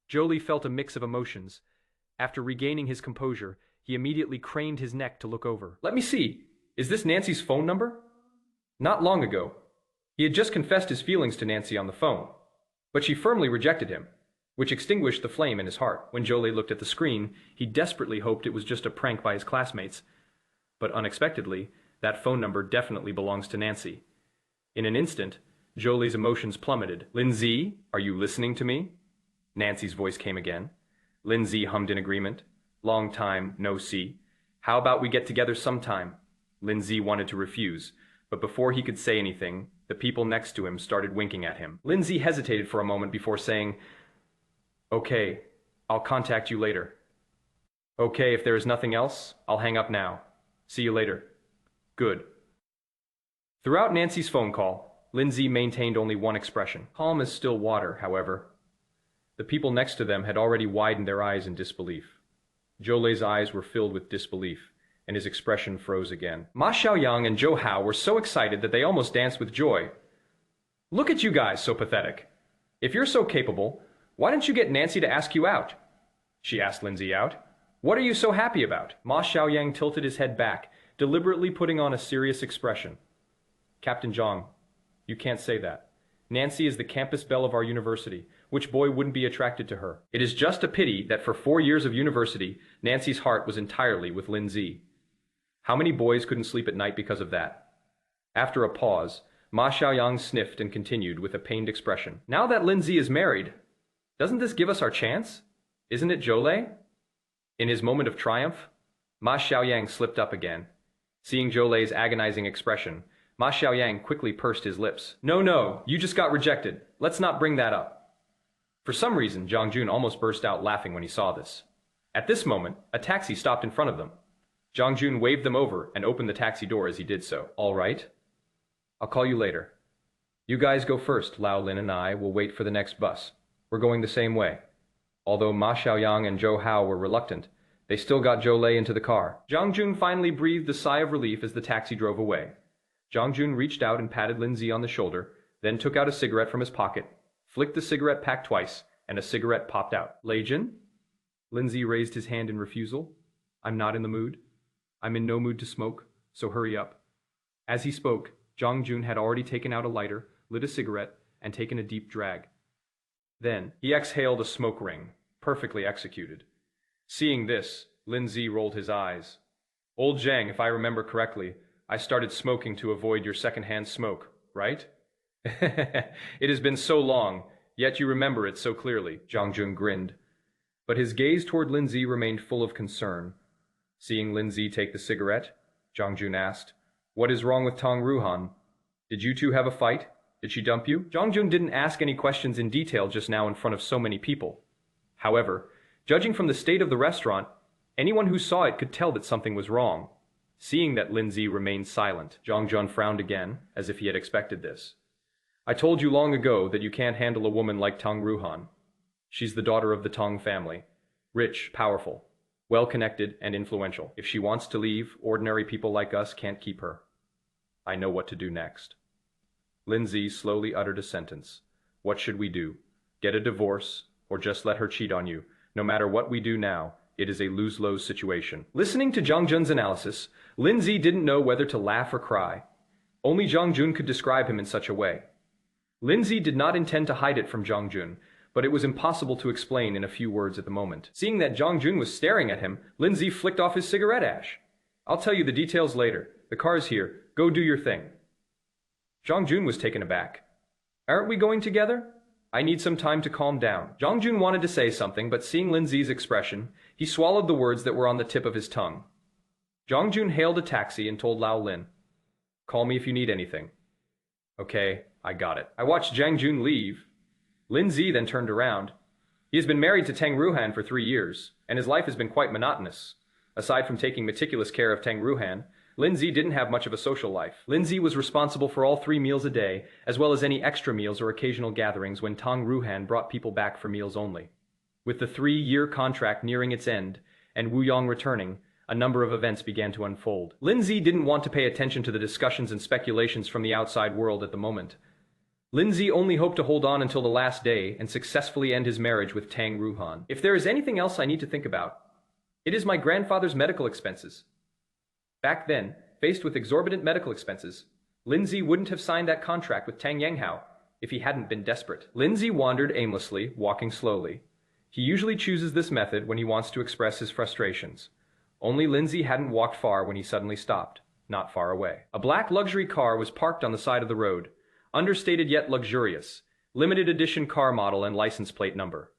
Zhou Li felt a mix of emotions. After regaining his composure, he immediately craned his neck to look over. Let me see. Is this Nancy's phone number? Not long ago, he had just confessed his feelings to Nancy on the phone, but she firmly rejected him, which extinguished the flame in his heart. When Zhou Li looked at the screen, he desperately hoped it was just a prank by his classmates. But unexpectedly, that phone number definitely belongs to Nancy. In an instant, Zhou Li's emotions plummeted. Lin Ze, are you listening to me? Nancy's voice came again. Lin Ze hummed in agreement. Long time, no see. How about we get together sometime? Lin Ze wanted to refuse, but before he could say anything, the people next to him started winking at him. Lin Ze hesitated for a moment before saying, Okay, I'll contact you later. Okay, if there is nothing else, I'll hang up now. See you later. Good. Throughout Nancy's phone call, Lin Ze maintained only one expression. Calm as still water, however. The people next to them had already widened their eyes in disbelief. Zhou Li's eyes were filled with disbelief, and his expression froze again. Ma Xiaoyang and Zhou Hao were so excited that they almost danced with joy. Look at you guys, so pathetic. If you're so capable, why didn't you get Nancy to ask you out? She asked Lin Ze out. What are you so happy about? Ma Xiaoyang tilted his head back, deliberately putting on a serious expression. Captain Zhang, you can't say that. Nancy is the campus belle of our university. Which boy wouldn't be attracted to her? It is just a pity that for 4 years of university, Nancy's heart was entirely with Lin Ze. How many boys couldn't sleep at night because of that? After a pause, Ma Xiaoyang sniffed and continued with a pained expression. Now that Lin Ze is married, doesn't this give us our chance? Isn't it, Zhou? In his moment of triumph, Ma Xiaoyang slipped up again. Seeing Zhou agonizing expression, Ma Xiaoyang quickly pursed his lips. No, you just got rejected. Let's not bring that up. For some reason, Zhang Jun almost burst out laughing when he saw this. At this moment, a taxi stopped in front of them. Zhang Jun waved them over and opened the taxi door as he did so. All right. I'll call you later. You guys go first. Lao Lin and I will wait for the next bus. We're going the same way. Although Ma Xiaoyang and Zhou Hao were reluctant, they still got Zhou into the car. Zhang Jun finally breathed a sigh of relief as the taxi drove away. Zhang Jun reached out and patted Lin Ze on the shoulder, then took out a cigarette from his pocket, flicked the cigarette pack twice, and a cigarette popped out. Leijin? Lin Ze raised his hand in refusal. I'm not in the mood. I'm in no mood to smoke, so hurry up. As he spoke, Zhang Jun had already taken out a lighter, lit a cigarette, and taken a deep drag. Then, he exhaled a smoke ring, perfectly executed. Seeing this, Lin Ze rolled his eyes. Old Zhang, if I remember correctly, I started smoking to avoid your second-hand smoke, right? It has been so long, yet you remember it so clearly, Zhang Jun grinned. But his gaze toward Lin Ze remained full of concern. Seeing Lin Ze take the cigarette, Zhang Jun asked, What is wrong with Tang Ruohan? Did you two have a fight? Did she dump you? Zhang Jun didn't ask any questions in detail just now in front of so many people. However, judging from the state of the restaurant, anyone who saw it could tell that something was wrong. Seeing that Lin Ze remained silent, Zhang Jun frowned again, as if he had expected this. I told you long ago that you can't handle a woman like Tang Ruohan. She's the daughter of the Tang family. Rich, powerful, well-connected, and influential. If she wants to leave, ordinary people like us can't keep her. I know what to do next. Lin Ze slowly uttered a sentence. What should we do? Get a divorce, or just let her cheat on you? No matter what we do now, it is a lose-lose situation. Listening to Zhang Jun's analysis, Lin Ze didn't know whether to laugh or cry. Only Zhang Jun could describe him in such a way. Lin Ze did not intend to hide it from Zhang Jun, but it was impossible to explain in a few words at the moment. Seeing that Zhang Jun was staring at him, Lin Ze flicked off his cigarette ash. I'll tell you the details later. The car's here. Go do your thing. Zhang Jun was taken aback. Aren't we going together? I need some time to calm down. Zhang Jun wanted to say something, but seeing Lin Ze's expression, he swallowed the words that were on the tip of his tongue. Zhang Jun hailed a taxi and told Lao Lin, Call me if you need anything. Okay, I got it. I watched Zhang Jun leave. Lin Ze then turned around. He has been married to Tang Ruohan for 3 years, and his life has been quite monotonous. Aside from taking meticulous care of Tang Ruohan, Lin Ze didn't have much of a social life. Lin Ze was responsible for all 3 meals a day, as well as any extra meals or occasional gatherings when Tang Ruohan brought people back for meals only. With the 3-year contract nearing its end, and Wu Yong returning, a number of events began to unfold. Lin Ze didn't want to pay attention to the discussions and speculations from the outside world at the moment. Lin Ze only hoped to hold on until the last day and successfully end his marriage with Tang Ruohan. If there is anything else I need to think about, it is my grandfather's medical expenses. Back then, faced with exorbitant medical expenses, Lin Ze wouldn't have signed that contract with Tang Yanghao if he hadn't been desperate. Lin Ze wandered aimlessly, walking slowly. He usually chooses this method when he wants to express his frustrations. Only Lin Ze hadn't walked far when he suddenly stopped, not far away. A black luxury car was parked on the side of the road, understated yet luxurious, limited edition car model and license plate number.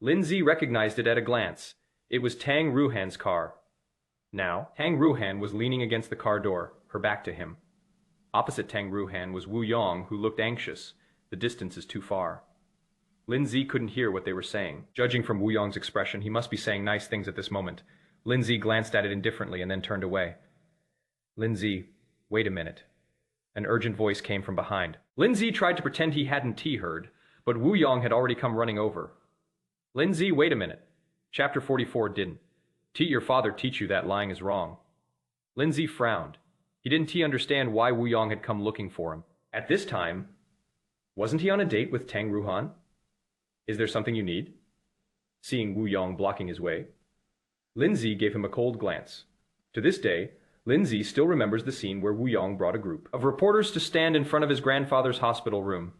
Lin Ze recognized it at a glance. It was Tang Ruohan's car. Now, Tang Ruohan was leaning against the car door, her back to him. Opposite Tang Ruohan was Wu Yong, who looked anxious. The distance is too far. Lin Ze couldn't hear what they were saying. Judging from Wu Yong's expression, he must be saying nice things at this moment. Lin Ze glanced at it indifferently and then turned away. Lin Ze, wait a minute. An urgent voice came from behind. Lin Ze tried to pretend he hadn't heard, but Wu Yong had already come running over. Lin Ze, wait a minute. Chapter 44 didn't. Your father teach you that lying is wrong. Lin Ze frowned. He didn't understand why Wu Yong had come looking for him. At this time, Wasn't he on a date with Tang Ruohan? Is there something you need? Seeing Wu Yong blocking his way, Lin Ze gave him a cold glance. To this day, Lin Ze still remembers the scene where Wu Yong brought a group of reporters to stand in front of his grandfather's hospital room.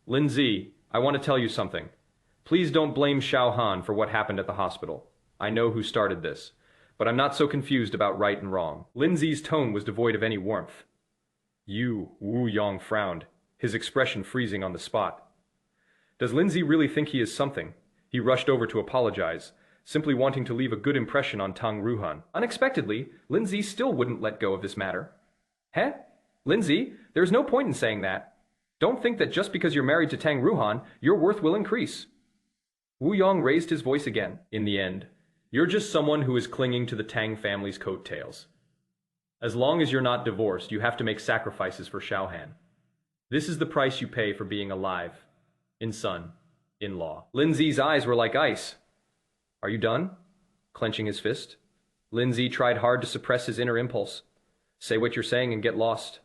Lin Ze, I want to tell you something. Please don't blame Xiao Han for what happened at the hospital. I know who started this, but I'm not so confused about right and wrong. Lin Ze's tone was devoid of any warmth. Wu Yong frowned, his expression freezing on the spot. Does Lin Ze really think he is something? He rushed over to apologize, simply wanting to leave a good impression on Tang Ruohan. Unexpectedly, Lin Ze still wouldn't let go of this matter. Heh? Lin Ze, there's no point in saying that. Don't think that just because you're married to Tang Ruohan, your worth will increase. Wu Yong raised his voice again. In the end, you're just someone who is clinging to the Tang family's coattails. As long as you're not divorced, you have to make sacrifices for Xiao Han. This is the price you pay for being alive. In son-in-law. Lin Ze's eyes were like ice. Are you done? Clenching his fist, Lin Ze tried hard to suppress his inner impulse. Say what you're saying and get lost.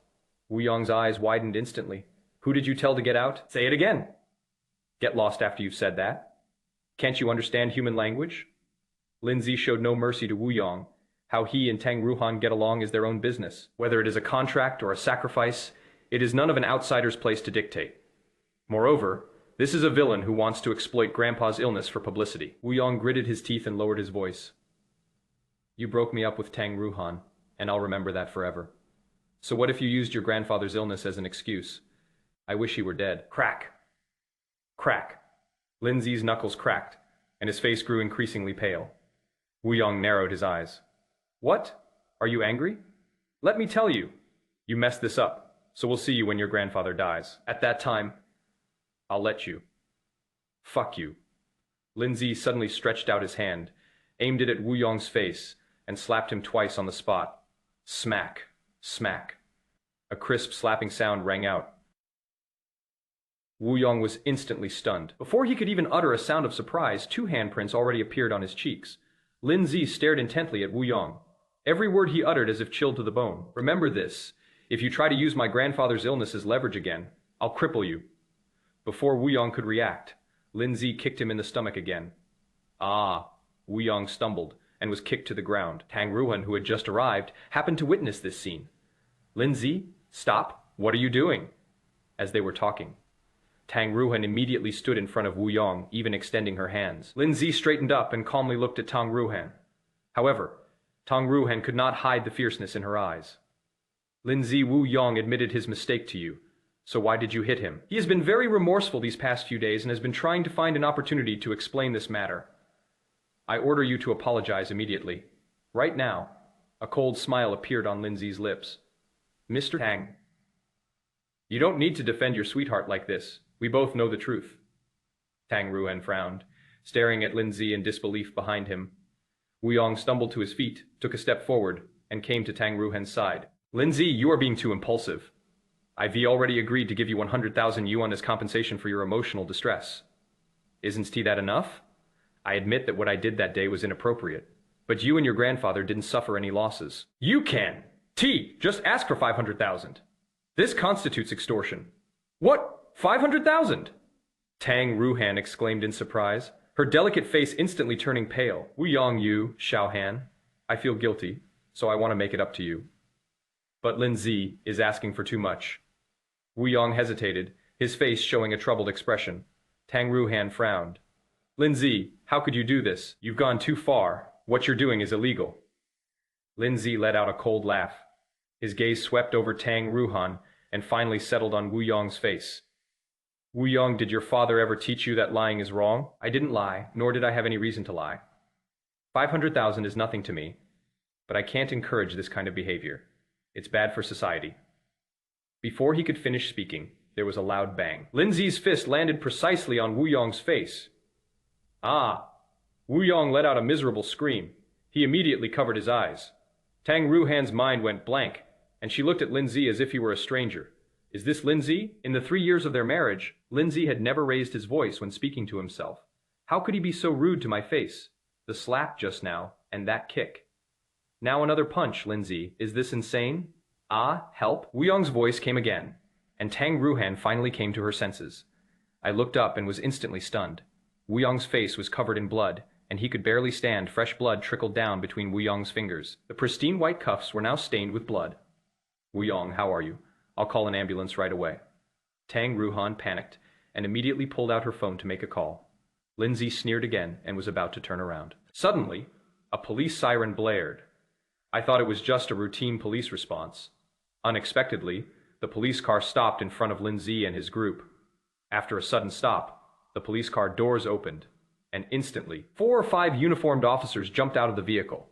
Wu Yong's eyes widened instantly. Who did you tell to get out? Say it again. Get lost after you've said that. Can't you understand human language? Lin Ze showed no mercy to Wu Yong. How he and Tang Ruohan get along is their own business. Whether it is a contract or a sacrifice, it is none of an outsider's place to dictate. Moreover, this is a villain who wants to exploit Grandpa's illness for publicity. Wu Yong gritted his teeth and lowered his voice. You broke me up with Tang Ruohan, and I'll remember that forever. So what if you used your grandfather's illness as an excuse? I wish he were dead. Crack. Crack. Lin Ze's knuckles cracked, and his face grew increasingly pale. Wu Yong narrowed his eyes. What? Are you angry? Let me tell you. You messed this up, so we'll see you when your grandfather dies. At that time, I'll let you. Fuck you. Lin Ze suddenly stretched out his hand, aimed it at Wu Yong's face, and slapped him twice on the spot. Smack. Smack. A crisp slapping sound rang out. Wu Yong was instantly stunned. Before he could even utter a sound of surprise, two handprints already appeared on his cheeks. Lin Ze stared intently at Wu Yong, every word he uttered as if chilled to the bone. Remember this. If you try to use my grandfather's illness as leverage again, I'll cripple you. Before Wu Yong could react, Lin Ze kicked him in the stomach again. Ah! Wu Yong stumbled and was kicked to the ground. Tang Ruohan, who had just arrived, happened to witness this scene. Lin Ze, stop! What are you doing? As they were talking, Tang Ruohan immediately stood in front of Wu Yong, even extending her hands. Lin Ze straightened up and calmly looked at Tang Ruohan. However, Tang Ruohan could not hide the fierceness in her eyes. Lin Ze, Wu Yong admitted his mistake to you. So why did you hit him? He has been very remorseful these past few days and has been trying to find an opportunity to explain this matter. I order you to apologize immediately. Right now. A cold smile appeared on Lin Ze's lips. Mr. Tang. You don't need to defend your sweetheart like this. We both know the truth. Tang Ruohan frowned, staring at Lin Ze in disbelief behind him. Wu Yong stumbled to his feet, took a step forward, and came to Tang Ruohan's side. Lin Ze, you are being too impulsive. I've already agreed to give you 100,000 yuan as compensation for your emotional distress. Isn't that enough? I admit that what I did that day was inappropriate, but you and your grandfather didn't suffer any losses. You can! Just ask for 500,000. This constitutes extortion. What? 500,000? Tang Ruohan exclaimed in surprise, her delicate face instantly turning pale. Wu Yong, you, Xiao Han, I feel guilty, so I want to make it up to you. But Lin Ze is asking for too much. Wu Yong hesitated, his face showing a troubled expression. Tang Ruohan frowned. Lin Ze, how could you do this? You've gone too far. What you're doing is illegal. Lin Ze let out a cold laugh. His gaze swept over Tang Ruohan and finally settled on Wu Yong's face. Wu Yong, did your father ever teach you that lying is wrong? I didn't lie, nor did I have any reason to lie. 500,000 is nothing to me, but I can't encourage this kind of behavior. It's bad for society. Before he could finish speaking, there was a loud bang. Lin Ze's fist landed precisely on Wu Yong's face. Ah! Wu Yong let out a miserable scream. He immediately covered his eyes. Tang Ruohan's mind went blank, and she looked at Lin Ze as if he were a stranger. Is this Lin Ze? In the 3 years of their marriage, Lin Ze had never raised his voice when speaking to himself. How could he be so rude to my face? The slap just now, and that kick. Now another punch, Lin Ze. Is this insane? Ah, help? Wu Yong's voice came again, and Tang Ruohan finally came to her senses. I looked up and was instantly stunned. Wu Yong's face was covered in blood, and he could barely stand. Fresh blood trickled down between Wu Yong's fingers. The pristine white cuffs were now stained with blood. Wu Yong, how are you? I'll call an ambulance right away. Tang Ruohan panicked and immediately pulled out her phone to make a call. Lin Ze sneered again and was about to turn around. Suddenly, a police siren blared. I thought it was just a routine police response. Unexpectedly, the police car stopped in front of Lin Ze and his group. After a sudden stop, the police car doors opened, and instantly, 4 or 5 uniformed officers jumped out of the vehicle.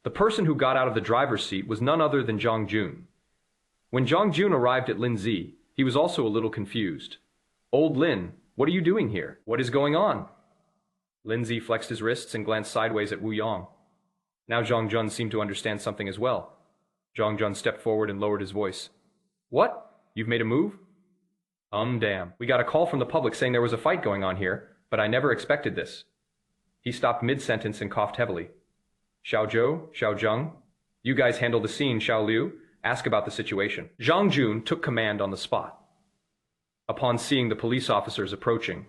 The person who got out of the driver's seat was none other than Zhang Jun. When Zhang Jun arrived at Lin Ze, he was also a little confused. Old Lin, what are you doing here? What is going on? Lin Ze flexed his wrists and glanced sideways at Wu Yong. Now Zhang Jun seemed to understand something as well. Zhang Jun stepped forward and lowered his voice. What? You've made a move? Damn. We got a call from the public saying there was a fight going on here, but I never expected this. He stopped mid-sentence and coughed heavily. Xiao Zhou, Xiao Zheng, you guys handle the scene. Xiao Liu, ask about the situation. Zhang Jun took command on the spot. Upon seeing the police officers approaching,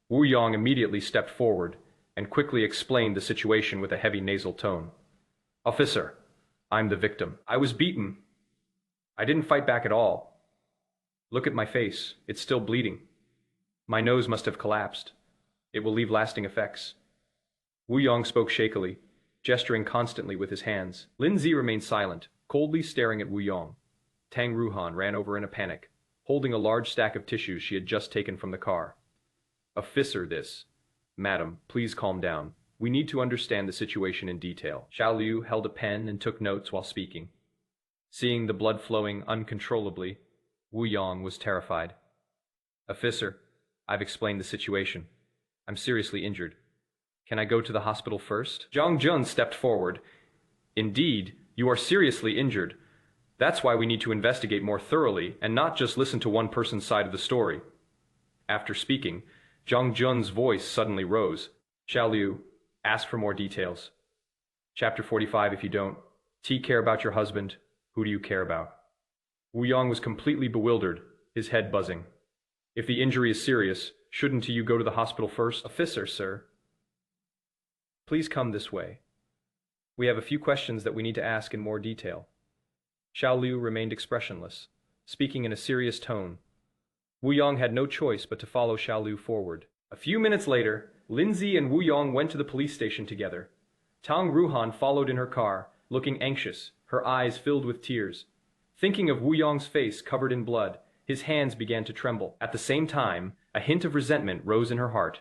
Wu Yong immediately stepped forward and quickly explained the situation with a heavy nasal tone. Officer, I'm the victim. I was beaten. I didn't fight back at all. Look at my face. It's still bleeding. My nose must have collapsed. It will leave lasting effects. Wu Yong spoke shakily, gesturing constantly with his hands. Lin Ze remained silent, coldly staring at Wu Yong. Tang Ruohan ran over in a panic, holding a large stack of tissues she had just taken from the car. Officer, this. Madam, please calm down. We need to understand the situation in detail. Xiao Liu held a pen and took notes while speaking. Seeing the blood flowing uncontrollably, Wu Yong was terrified. Officer, I've explained the situation. I'm seriously injured. Can I go to the hospital first? Zhang Jun stepped forward. Indeed, you are seriously injured. That's why we need to investigate more thoroughly and not just listen to one person's side of the story. After speaking, Zhang Jun's voice suddenly rose. Xiao Liu, ask for more details. Chapter 45, if you don't. Care about your husband. Who do you care about? Wu Yong was completely bewildered, his head buzzing. If the injury is serious, shouldn't you go to the hospital first? Officer, sir. Please come this way. We have a few questions that we need to ask in more detail. Xiao Liu remained expressionless, speaking in a serious tone. Wu Yong had no choice but to follow Xiao Liu forward. A few minutes later, Lin Ze and Wu Yong went to the police station together. Tang Ruohan followed in her car, looking anxious, her eyes filled with tears. Thinking of Wu Yong's face covered in blood, his hands began to tremble. At the same time, a hint of resentment rose in her heart.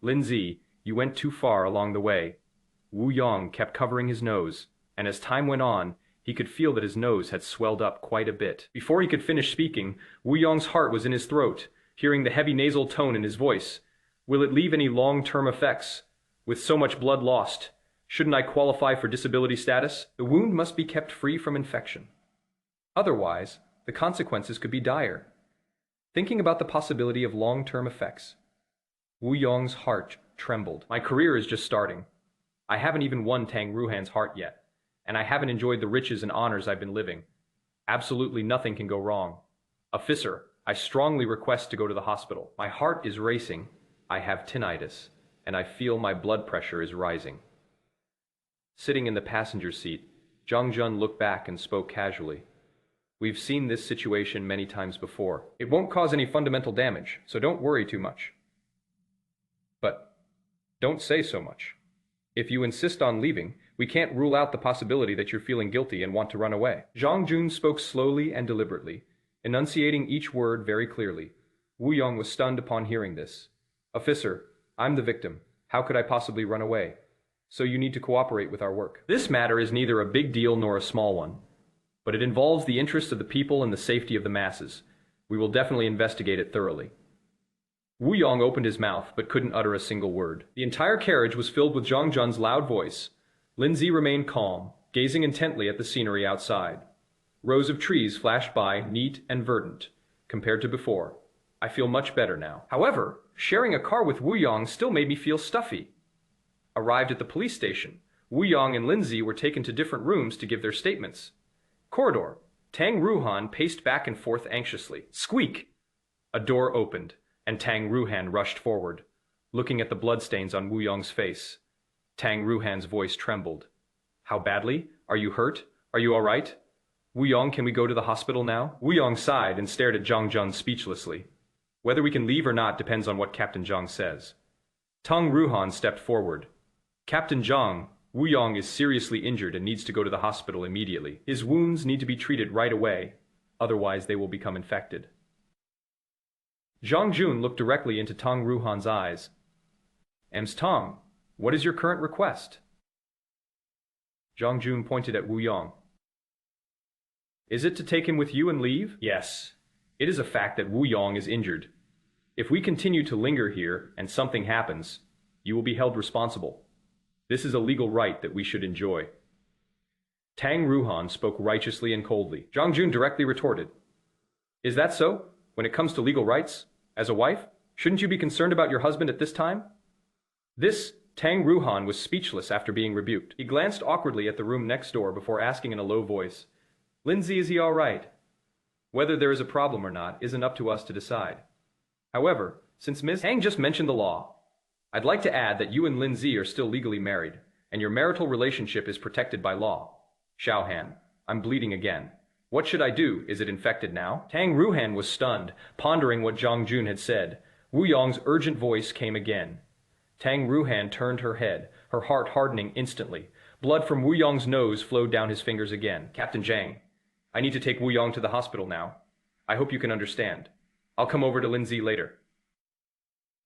Lin Ze, you went too far along the way. Wu Yong kept covering his nose, and as time went on, he could feel that his nose had swelled up quite a bit. Before he could finish speaking, Wu Yong's heart was in his throat, hearing the heavy nasal tone in his voice. Will it leave any long-term effects? With so much blood lost, shouldn't I qualify for disability status? The wound must be kept free from infection. Otherwise, the consequences could be dire. Thinking about the possibility of long-term effects, Wu Yong's heart trembled. My career is just starting. I haven't even won Tang Ruohan's heart yet, and I haven't enjoyed the riches and honors I've been living. Absolutely nothing can go wrong. Officer, I strongly request to go to the hospital. My heart is racing, I have tinnitus, and I feel my blood pressure is rising. Sitting in the passenger seat, Zhang Jun looked back and spoke casually. We've seen this situation many times before. It won't cause any fundamental damage, so don't worry too much. But don't say so much. If you insist on leaving, we can't rule out the possibility that you're feeling guilty and want to run away. Zhang Jun spoke slowly and deliberately, enunciating each word very clearly. Wu Yong was stunned upon hearing this. Officer, I'm the victim. How could I possibly run away? So you need to cooperate with our work. This matter is neither a big deal nor a small one, but it involves the interests of the people and the safety of the masses. We will definitely investigate it thoroughly. Wu Yong opened his mouth, but couldn't utter a single word. The entire carriage was filled with Zhang Jun's loud voice. Lin Ze remained calm, gazing intently at the scenery outside. Rows of trees flashed by, neat and verdant, compared to before. I feel much better now. However, sharing a car with Wu Yong still made me feel stuffy. Arrived at the police station, Wu Yong and Lin Ze were taken to different rooms to give their statements. Corridor, Tang Ruohan paced back and forth anxiously. Squeak! A door opened, and Tang Ruohan rushed forward, looking at the bloodstains on Wu Yong's face. Tang Ruohan's voice trembled. How badly? Are you hurt? Are you all right? Wu Yong, can we go to the hospital now? Wu Yong sighed and stared at Zhang Jun speechlessly. Whether we can leave or not depends on what Captain Zhang says. Tang Ruohan stepped forward. Captain Zhang, Wu Yong is seriously injured and needs to go to the hospital immediately. His wounds need to be treated right away, otherwise they will become infected. Zhang Jun looked directly into Tang Ruohan's eyes. Ms. Tang, what is your current request? Zhang Jun pointed at Wu Yong. Is it to take him with you and leave? Yes. It is a fact that Wu Yong is injured. If we continue to linger here and something happens, you will be held responsible. This is a legal right that we should enjoy. Tang Ruohan spoke righteously and coldly. Zhang Jun directly retorted. Is that so? When it comes to legal rights? As a wife, shouldn't you be concerned about your husband at this time? Tang Ruohan was speechless after being rebuked. He glanced awkwardly at the room next door before asking in a low voice, Lin Ze, is he all right? Whether there is a problem or not isn't up to us to decide. However, since Ms. Tang just mentioned the law, I'd like to add that you and Lin Ze are still legally married, and your marital relationship is protected by law. Xiaohan, I'm bleeding again. What should I do? Is it infected now? Tang Ruohan was stunned, pondering what Zhang Jun had said. Wu Yong's urgent voice came again. Tang Ruohan turned her head, her heart hardening instantly. Blood from Wu Yong's nose flowed down his fingers again. Captain Zhang, I need to take Wu Yong to the hospital now. I hope you can understand. I'll come over to Lin Ze later.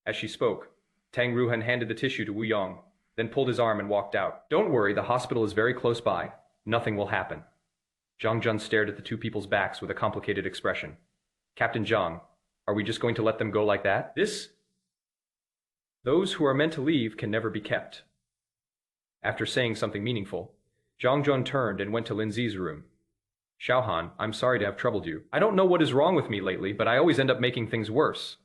As she spoke, Tang Ruohan handed the tissue to Wu Yong, then pulled his arm and walked out. Don't worry, the hospital is very close by. Nothing will happen. Zhang Jun stared at the two people's backs with a complicated expression. Captain Zhang, are we just going to let them go like that? Those who are meant to leave can never be kept. After saying something meaningful, Zhang Jun turned and went to Lin Ze's room. Xiaohan, I'm sorry to have troubled you. I don't know what is wrong with me lately, but I always end up making things worse.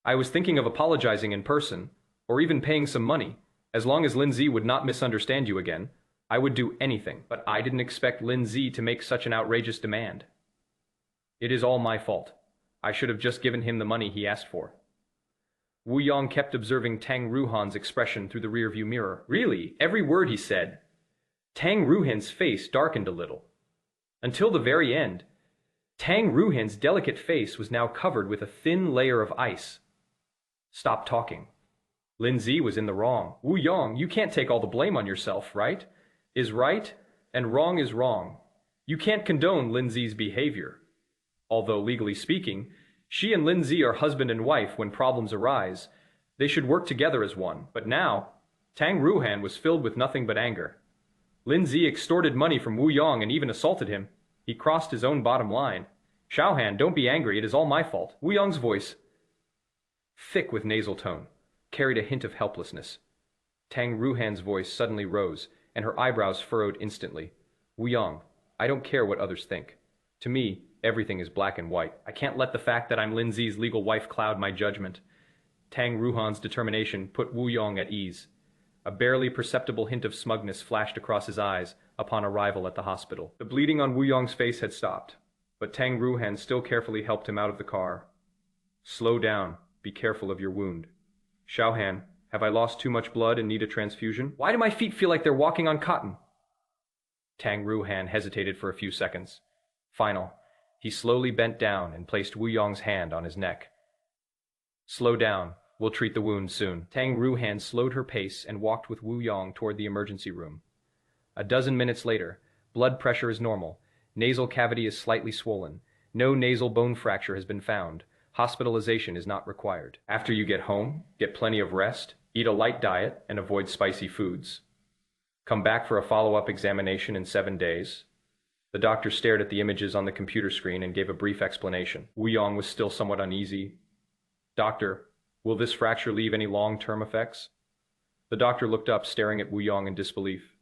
I was thinking of apologizing in person, or even paying some money. As long as Lin Ze would not misunderstand you again, I would do anything, but I didn't expect Lin Ze to make such an outrageous demand. It is all my fault. I should have just given him the money he asked for. Wu Yong kept observing Tang Ruohan's expression through the rearview mirror. Really, every word he said. Tang Ruohan's face darkened a little. Until the very end, Tang Ruohan's delicate face was now covered with a thin layer of ice. Stop talking. Lin Ze was in the wrong. Wu Yong, you can't take all the blame on yourself, right? Is right, and wrong is wrong. You can't condone Lin Ze's behavior. Although, legally speaking, she and Lin Ze are husband and wife when problems arise. They should work together as one. But now, Tang Ruohan was filled with nothing but anger. Lin Ze extorted money from Wu Yong and even assaulted him. He crossed his own bottom line. Xiaohan, don't be angry, it is all my fault. Wu Yong's voice, thick with nasal tone, carried a hint of helplessness. Tang Ruohan's voice suddenly rose, and her eyebrows furrowed instantly. Wu Yong, I don't care what others think. To me, everything is black and white. I can't let the fact that I'm Lin Ze's legal wife cloud my judgment. Tang Ruohan's determination put Wu Yong at ease. A barely perceptible hint of smugness flashed across his eyes upon arrival at the hospital. The bleeding on Wu Yong's face had stopped, but Tang Ruohan still carefully helped him out of the car. Slow down. Be careful of your wound. Xiaohan, have I lost too much blood and need a transfusion? Why do my feet feel like they're walking on cotton? Tang Ruohan hesitated for a few seconds. He slowly bent down and placed Wu Yong's hand on his neck. Slow down. We'll treat the wound soon. Tang Ruohan slowed her pace and walked with Wu Yong toward the emergency room. A dozen minutes later, blood pressure is normal. Nasal cavity is slightly swollen. No nasal bone fracture has been found. Hospitalization is not required. After you get home, get plenty of rest, eat a light diet, and avoid spicy foods. Come back for a follow-up examination in 7 days. The doctor stared at the images on the computer screen and gave a brief explanation. Wu Yong was still somewhat uneasy. Doctor, will this fracture leave any long-term effects? The doctor looked up, staring at Wu Yong in disbelief.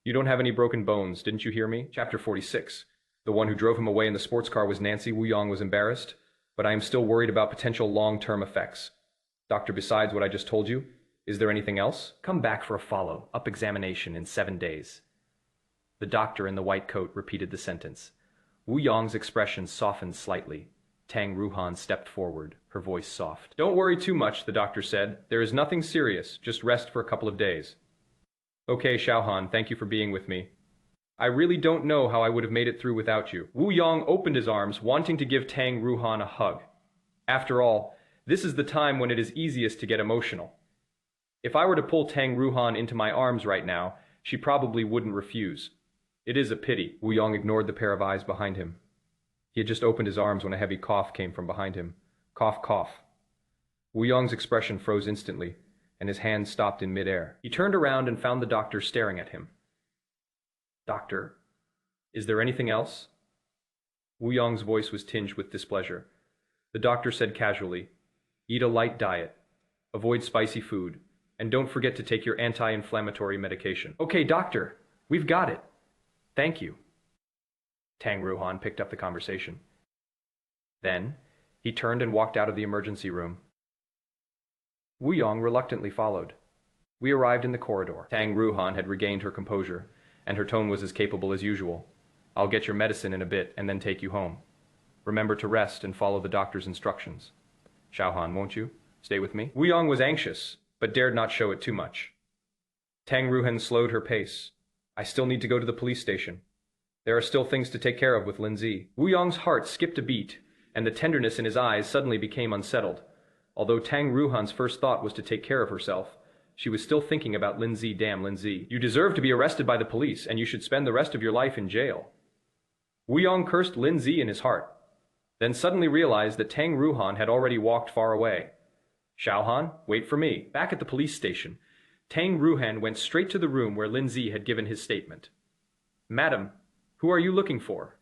You don't have any broken bones, didn't you hear me? Chapter 46. The one who drove him away in the sports car was Nancy. Wu Yong was embarrassed. But I am still worried about potential long-term effects. Doctor, besides what I just told you, is there anything else? Come back for a follow-up examination in 7 days. The doctor in the white coat repeated the sentence. Wu Yong's expression softened slightly. Tang Ruohan stepped forward, her voice soft. "Don't worry too much," the doctor said. "There is nothing serious, just rest for a couple of days." "Okay, Xiaohan, thank you for being with me. I really don't know how I would have made it through without you." Wu Yong opened his arms, wanting to give Tang Ruohan a hug. After all, this is the time when it is easiest to get emotional. If I were to pull Tang Ruohan into my arms right now, she probably wouldn't refuse. It is a pity. Wu Yong ignored the pair of eyes behind him. He had just opened his arms when a heavy cough came from behind him. Cough, cough. Wu Yong's expression froze instantly, and his hand stopped in midair. He turned around and found the doctor staring at him. "Doctor, is there anything else?" Wu Yong's voice was tinged with displeasure. The doctor said casually, "Eat a light diet, avoid spicy food, and don't forget to take your anti-inflammatory medication." "Okay, doctor, we've got it. Thank you." Tang Ruohan picked up the conversation. Then, he turned and walked out of the emergency room. Wu Yong reluctantly followed. We arrived in the corridor. Tang Ruohan had regained her composure, and her tone was as capable as usual. "I'll get your medicine in a bit and then take you home. Remember to rest and follow the doctor's instructions. Xiaohan, won't you? Stay with me?" Wu Yong was anxious, but dared not show it too much. Tang Ruohan slowed her pace. "I still need to go to the police station. There are still things to take care of with Lin Ze." Wu Yong's heart skipped a beat, and the tenderness in his eyes suddenly became unsettled. Although Tang Ruohan's first thought was to take care of herself, she was still thinking about Lin Ze. "Damn Lin Ze. You deserve to be arrested by the police, and you should spend the rest of your life in jail." Wu Yong cursed Lin Ze in his heart, then suddenly realized that Tang Ruohan had already walked far away. "Xiaohan, wait for me." Back at the police station, Tang Ruohan went straight to the room where Lin Ze had given his statement. "Madam, who are you looking for?"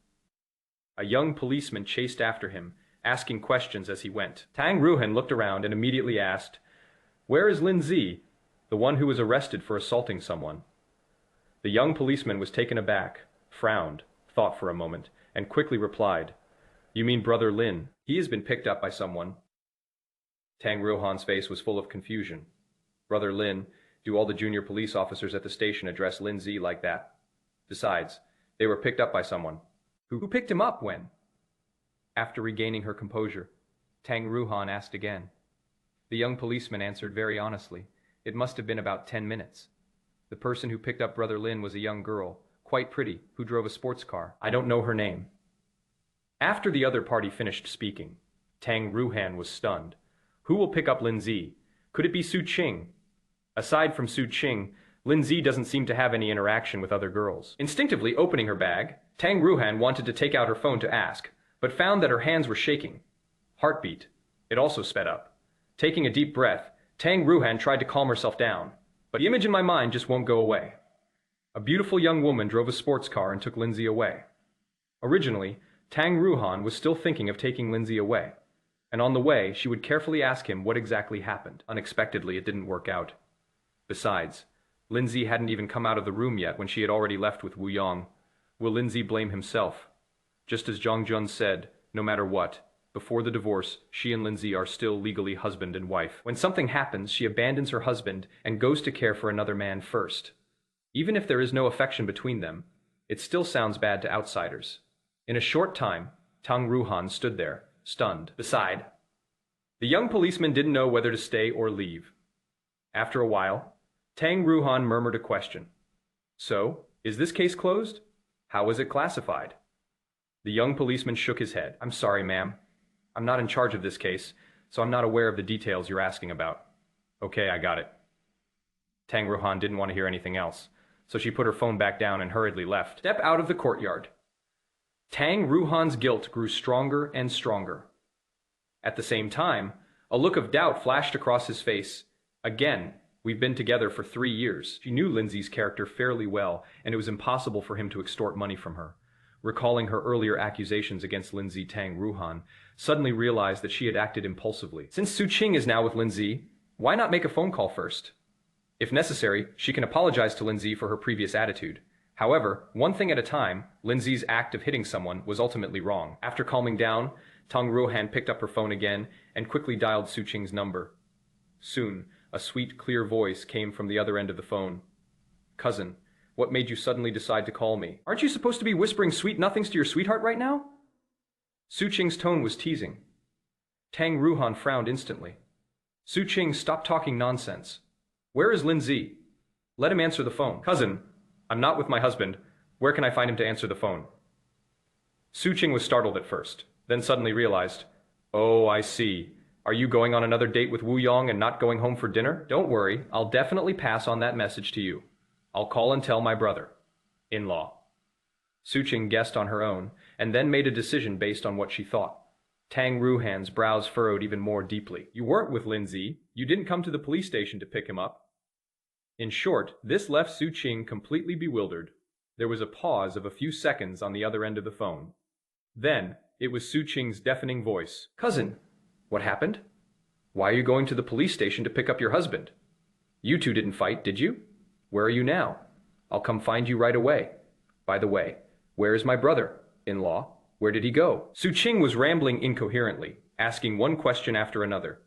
A young policeman chased after him, asking questions as he went. Tang Ruohan looked around and immediately asked, "Where is Lin Ze, the one who was arrested for assaulting someone?" The young policeman was taken aback, frowned, thought for a moment, and quickly replied, "You mean Brother Lin. He has been picked up by someone." Tang Ruohan's face was full of confusion. "Brother Lin? Do all the junior police officers at the station address Lin Ze like that? Besides, they were picked up by someone. Who picked him up when?" After regaining her composure, Tang Ruohan asked again. The young policeman answered very honestly. It must have been about 10 minutes. The person who picked up Brother Lin was a young girl, quite pretty, who drove a sports car. I don't know her name. After the other party finished speaking, Tang Ruohan was stunned. Who will pick up Lin Ze? Could it be Su Qing? Aside from Su Qing, Lin Ze doesn't seem to have any interaction with other girls. Instinctively opening her bag, Tang Ruohan wanted to take out her phone to ask, but found that her hands were shaking. Heartbeat. It also sped up. Taking a deep breath, Tang Ruohan tried to calm herself down, but the image in my mind just won't go away. A beautiful young woman drove a sports car and took Lin Ze away. Originally, Tang Ruohan was still thinking of taking Lin Ze away, and on the way she would carefully ask him what exactly happened. Unexpectedly, it didn't work out. Besides, Lin Ze hadn't even come out of the room yet when she had already left with Wu Yong. Will Lin Ze blame himself? Just as Zhang Jun said, no matter what, before the divorce, she and Lin Ze are still legally husband and wife. When something happens, she abandons her husband and goes to care for another man first. Even if there is no affection between them, it still sounds bad to outsiders. In a short time, Tang Ruohan stood there, stunned. Beside, the young policeman didn't know whether to stay or leave. After a while, Tang Ruohan murmured a question. "So, is this case closed? How was it classified?" The young policeman shook his head. "I'm sorry, ma'am. I'm not in charge of this case, so I'm not aware of the details you're asking about." "Okay, I got it." Tang Ruohan didn't want to hear anything else, so she put her phone back down and hurriedly left. Step out of the courtyard. Tang Ruohan's guilt grew stronger and stronger. At the same time, a look of doubt flashed across his face. Again, we've been together for 3 years. She knew Lin Ze's character fairly well, and it was impossible for him to extort money from her. Recalling her earlier accusations against Lin Ze, Tang Ruohan suddenly realized that she had acted impulsively. Since Su Qing is now with Lin Ze, why not make a phone call first? If necessary, she can apologize to Lin Ze for her previous attitude. However, one thing at a time, Lin Ze's act of hitting someone was ultimately wrong. After calming down, Tang Ruohan picked up her phone again and quickly dialed Su Qing's number. Soon, a sweet, clear voice came from the other end of the phone. "Cousin, What made you suddenly decide to call me? Aren't you supposed to be whispering sweet nothings to your sweetheart right now? Su Qing's tone was teasing. Tang Ruohan frowned instantly. Su Qing, stop talking nonsense. Where is Lin Ze? Let him answer the phone. Cousin, I'm not with my husband. Where can I find him to answer the phone? Su Qing was startled at first, then suddenly realized, oh, I see. Are you going on another date with Wu Yong and not going home for dinner? Don't worry, I'll definitely pass on that message to you. I'll call and tell my brother-in-law. Su Qing guessed on her own, and then made a decision based on what she thought. Tang Ruohan's brows furrowed even more deeply. You weren't with Lin Ze. You didn't come to the police station to pick him up. In short, this left Su Qing completely bewildered. There was a pause of a few seconds on the other end of the phone. Then, it was Su Qing's deafening voice. Cousin, what happened? Why are you going to the police station to pick up your husband? You two didn't fight, did you? Where are you now? I'll come find you right away. By the way, where is my brother-in-law? Where did he go? Su Qing was rambling incoherently, asking one question after another.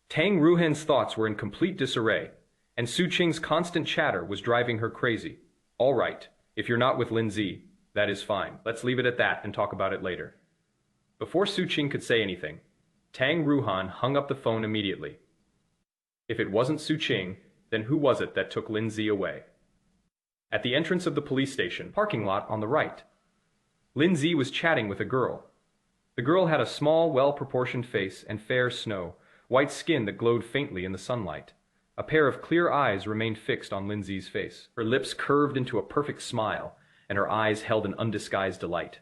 Tang Ruohan's thoughts were in complete disarray, and Su Qing's constant chatter was driving her crazy. All right, if you're not with Lin Ze, that is fine. Let's leave it at that and talk about it later. Before Su Qing could say anything, Tang Ruohan hung up the phone immediately. If it wasn't Su Qing, then who was it that took Lin Ze away? At the entrance of the police station parking lot on the right, Lin Ze was chatting with a girl. The girl had a small, well-proportioned face and fair white skin that glowed faintly in the sunlight. A pair of clear eyes remained fixed on Lin Ze's face. Her lips curved into a perfect smile, and her eyes held an undisguised delight.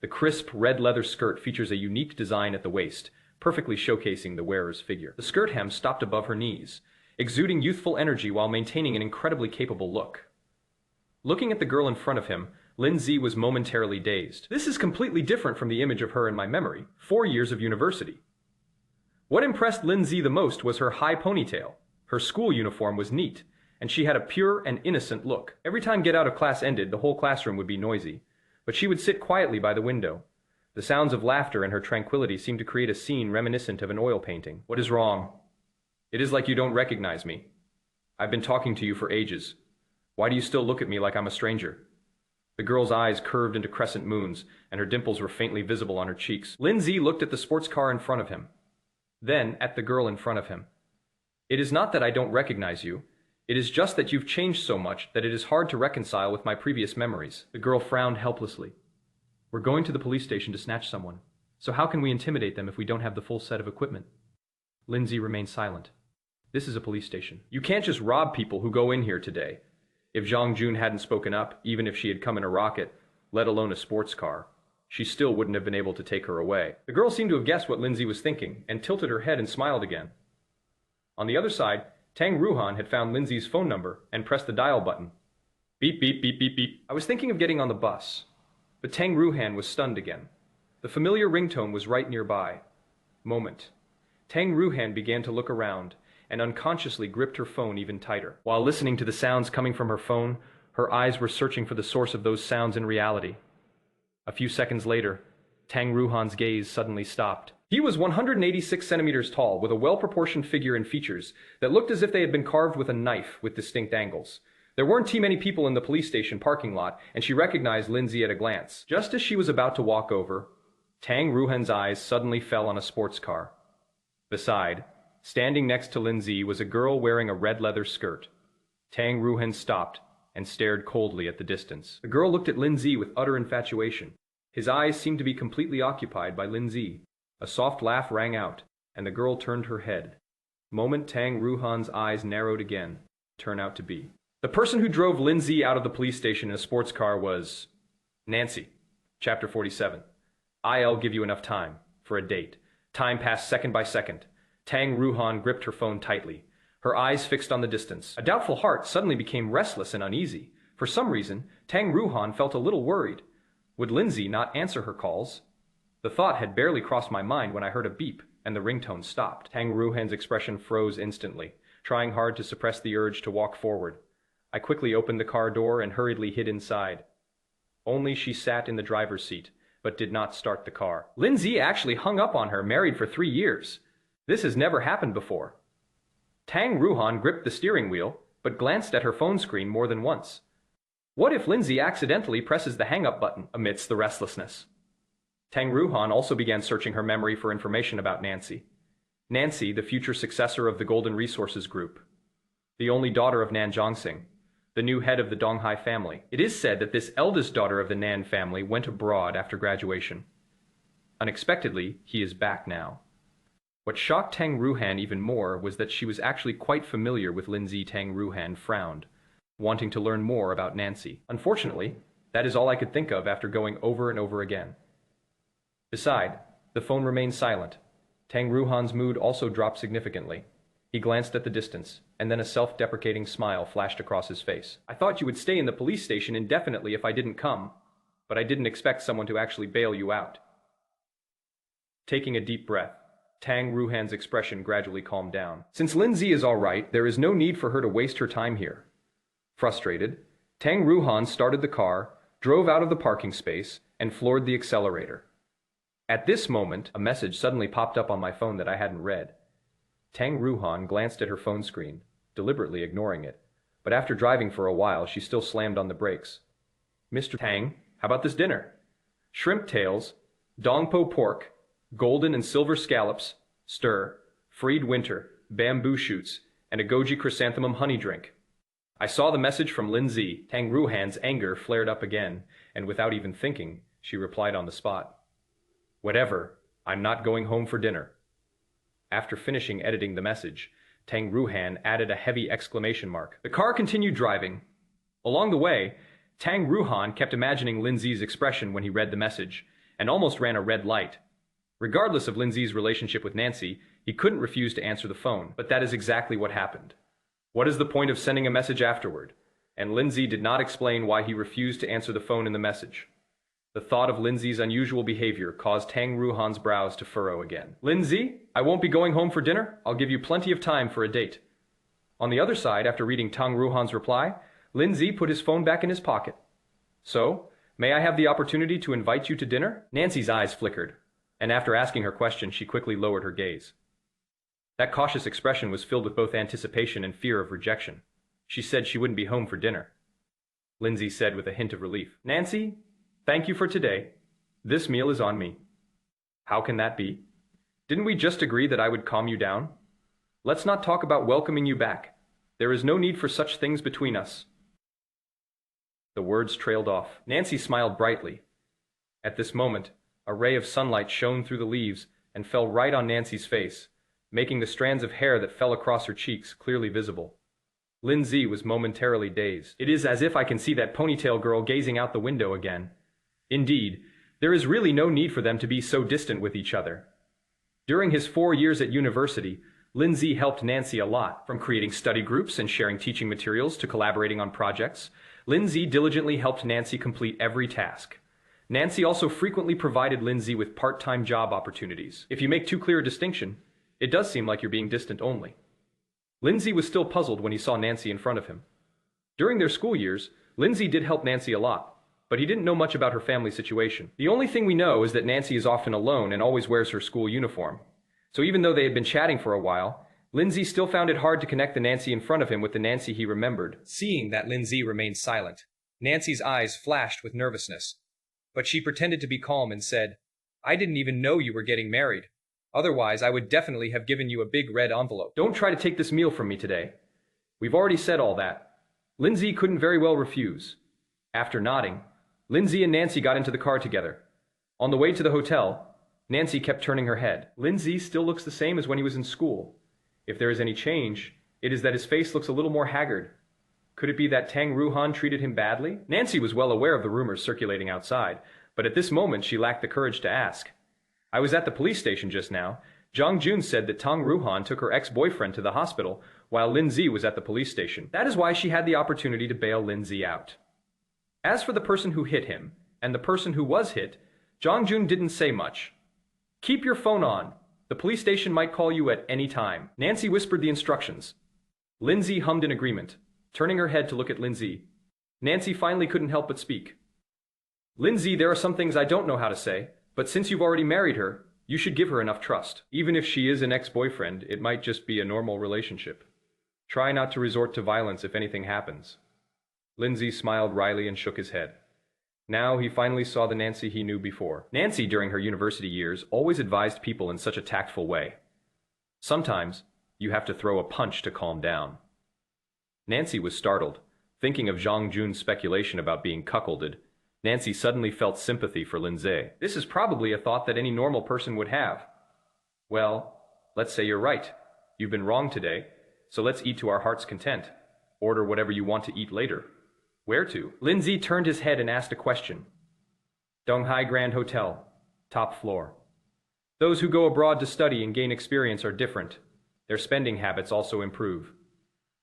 The crisp red leather skirt features a unique design at the waist, perfectly showcasing the wearer's figure. The skirt hem stopped above her knees, exuding youthful energy while maintaining an incredibly capable look. Looking at the girl in front of him, Lin Ze was momentarily dazed. This is completely different from the image of her in my memory, 4 years of university. What impressed Lin Ze the most was her high ponytail. Her school uniform was neat, and she had a pure and innocent look. Every time get out of class ended, the whole classroom would be noisy, but she would sit quietly by the window. The sounds of laughter and her tranquility seemed to create a scene reminiscent of an oil painting. What is wrong? It is like you don't recognize me. I've been talking to you for ages. Why do you still look at me like I'm a stranger? The girl's eyes curved into crescent moons, and her dimples were faintly visible on her cheeks. Lin Ze looked at the sports car in front of him, then at the girl in front of him. It is not that I don't recognize you. It is just that you've changed so much that it is hard to reconcile with my previous memories. The girl frowned helplessly. We're going to the police station to snatch someone. So how can we intimidate them if we don't have the full set of equipment? Lin Ze remained silent. This is a police station. You can't just rob people who go in here today. If Zhang Jun hadn't spoken up, even if she had come in a rocket, let alone a sports car, she still wouldn't have been able to take her away. The girl seemed to have guessed what Lin Ze was thinking, and tilted her head and smiled again. On the other side, Tang Ruohan had found Lin Ze's phone number and pressed the dial button. Beep, beep, beep, beep, beep. I was thinking of getting on the bus, but Tang Ruohan was stunned again. The familiar ringtone was right nearby. Moment. Tang Ruohan began to look around, and unconsciously gripped her phone even tighter. While listening to the sounds coming from her phone, her eyes were searching for the source of those sounds in reality. A few seconds later, Tang Ruohan's gaze suddenly stopped. He was 186 centimeters tall, with a well-proportioned figure and features that looked as if they had been carved with a knife with distinct angles. There weren't too many people in the police station parking lot, and she recognized Lin Ze at a glance. Just as she was about to walk over, Tang Ruohan's eyes suddenly fell on a sports car. Beside, standing next to Lin Ze was a girl wearing a red leather skirt. Tang Ruohan stopped and stared coldly at the distance. The girl looked at Lin Ze with utter infatuation. His eyes seemed to be completely occupied by Lin Ze. A soft laugh rang out, and the girl turned her head. Moment Tang Ruohan's eyes narrowed again. Turn out to be. The person who drove Lin Ze out of the police station in a sports car was Nancy. Chapter 47. I'll give you enough time for a date. Time passed second by second. Tang Ruohan gripped her phone tightly, her eyes fixed on the distance. A doubtful heart suddenly became restless and uneasy. For some reason, Tang Ruohan felt a little worried. Would Lin Ze not answer her calls? The thought had barely crossed my mind when I heard a beep, and the ringtone stopped. Tang Ruohan's expression froze instantly, trying hard to suppress the urge to walk forward. I quickly opened the car door and hurriedly hid inside. Only she sat in the driver's seat, but did not start the car. Lin Ze actually hung up on her, married for 3 years. This has never happened before. Tang Ruohan gripped the steering wheel, but glanced at her phone screen more than once. What if Lin Ze accidentally presses the hang-up button amidst the restlessness? Tang Ruohan also began searching her memory for information about Nancy. Nancy, the future successor of the Golden Resources Group. The only daughter of Nan Zhongsing, the new head of the Donghai family. It is said that this eldest daughter of the Nan family went abroad after graduation. Unexpectedly, he is back now. What shocked Tang Ruohan even more was that she was actually quite familiar with Lin Ze. Tang Ruohan frowned, wanting to learn more about Nancy. Unfortunately, that is all I could think of after going over and over again. Besides, the phone remained silent. Tang Ruohan's mood also dropped significantly. He glanced at the distance, and then a self-deprecating smile flashed across his face. I thought you would stay in the police station indefinitely if I didn't come, but I didn't expect someone to actually bail you out. Taking a deep breath, Tang Ruohan's expression gradually calmed down. Since Lin Ze is all right, there is no need for her to waste her time here. Frustrated, Tang Ruohan started the car, drove out of the parking space, and floored the accelerator. At this moment, a message suddenly popped up on my phone that I hadn't read. Tang Ruohan glanced at her phone screen, deliberately ignoring it, but after driving for a while, she still slammed on the brakes. Mr. Tang, how about this dinner? Shrimp tails, dongpo pork, golden and silver scallops, stir, freed winter, bamboo shoots, and a goji chrysanthemum honey drink. I saw the message from Lin Ze. Tang Ruohan's anger flared up again, and without even thinking, she replied on the spot. Whatever, I'm not going home for dinner. After finishing editing the message, Tang Ruohan added a heavy exclamation mark. The car continued driving. Along the way, Tang Ruohan kept imagining Lin Ze's expression when he read the message, and almost ran a red light. Regardless of Lin Ze's relationship with Nancy, he couldn't refuse to answer the phone, but that is exactly what happened. What is the point of sending a message afterward? And Lin Ze did not explain why he refused to answer the phone in the message. The thought of Lin Ze's unusual behavior caused Tang Ruohan's brows to furrow again. Lin Ze, I won't be going home for dinner. I'll give you plenty of time for a date. On the other side, after reading Tang Ruohan's reply, Lin Ze put his phone back in his pocket. So, may I have the opportunity to invite you to dinner? Nancy's eyes flickered, and after asking her question, she quickly lowered her gaze. That cautious expression was filled with both anticipation and fear of rejection. She said she wouldn't be home for dinner. Lin Ze said with a hint of relief, Nancy, thank you for today. This meal is on me. How can that be? Didn't we just agree that I would calm you down? Let's not talk about welcoming you back. There is no need for such things between us. The words trailed off. Nancy smiled brightly. At this moment, a ray of sunlight shone through the leaves and fell right on Nancy's face, making the strands of hair that fell across her cheeks clearly visible. Lin Ze was momentarily dazed. It is as if I can see that ponytail girl gazing out the window again. Indeed, there is really no need for them to be so distant with each other. During his 4 years at university, Lin Ze helped Nancy a lot, from creating study groups and sharing teaching materials to collaborating on projects. Lin Ze diligently helped Nancy complete every task. Nancy also frequently provided Lin Ze with part-time job opportunities. If you make too clear a distinction, it does seem like you're being distant only. Lin Ze was still puzzled when he saw Nancy in front of him. During their school years, Lin Ze did help Nancy a lot, but he didn't know much about her family situation. The only thing we know is that Nancy is often alone and always wears her school uniform. So even though they had been chatting for a while, Lin Ze still found it hard to connect the Nancy in front of him with the Nancy he remembered. Seeing that Lin Ze remained silent, Nancy's eyes flashed with nervousness. But she pretended to be calm and said, I didn't even know you were getting married. Otherwise, I would definitely have given you a big red envelope. Don't try to take this meal from me today. We've already said all that. Lin Ze couldn't very well refuse. After nodding, Lin Ze and Nancy got into the car together. On the way to the hotel, Nancy kept turning her head. Lin Ze still looks the same as when he was in school. If there is any change, it is that his face looks a little more haggard. Could it be that Tang Ruohan treated him badly? Nancy was well aware of the rumors circulating outside, but at this moment she lacked the courage to ask. I was at the police station just now. Zhang Jun said that Tang Ruohan took her ex-boyfriend to the hospital while Lin Ze was at the police station. That is why she had the opportunity to bail Lin Ze out. As for the person who hit him, and the person who was hit, Zhang Jun didn't say much. Keep your phone on. The police station might call you at any time. Nancy whispered the instructions. Lin Ze hummed in agreement, turning her head to look at Lin Ze. Nancy finally couldn't help but speak. Lin Ze, there are some things I don't know how to say, but since you've already married her, you should give her enough trust. Even if she is an ex-boyfriend, it might just be a normal relationship. Try not to resort to violence if anything happens. Lin Ze smiled wryly and shook his head. Now he finally saw the Nancy he knew before. Nancy, during her university years, always advised people in such a tactful way. Sometimes, you have to throw a punch to calm down. Nancy was startled. Thinking of Zhang Jun's speculation about being cuckolded, Nancy suddenly felt sympathy for Lin Ze. This is probably a thought that any normal person would have. Well, let's say you're right. You've been wrong today, so let's eat to our heart's content. Order whatever you want to eat later. Where to? Lin Ze turned his head and asked a question. Donghai Grand Hotel, top floor. Those who go abroad to study and gain experience are different. Their spending habits also improve.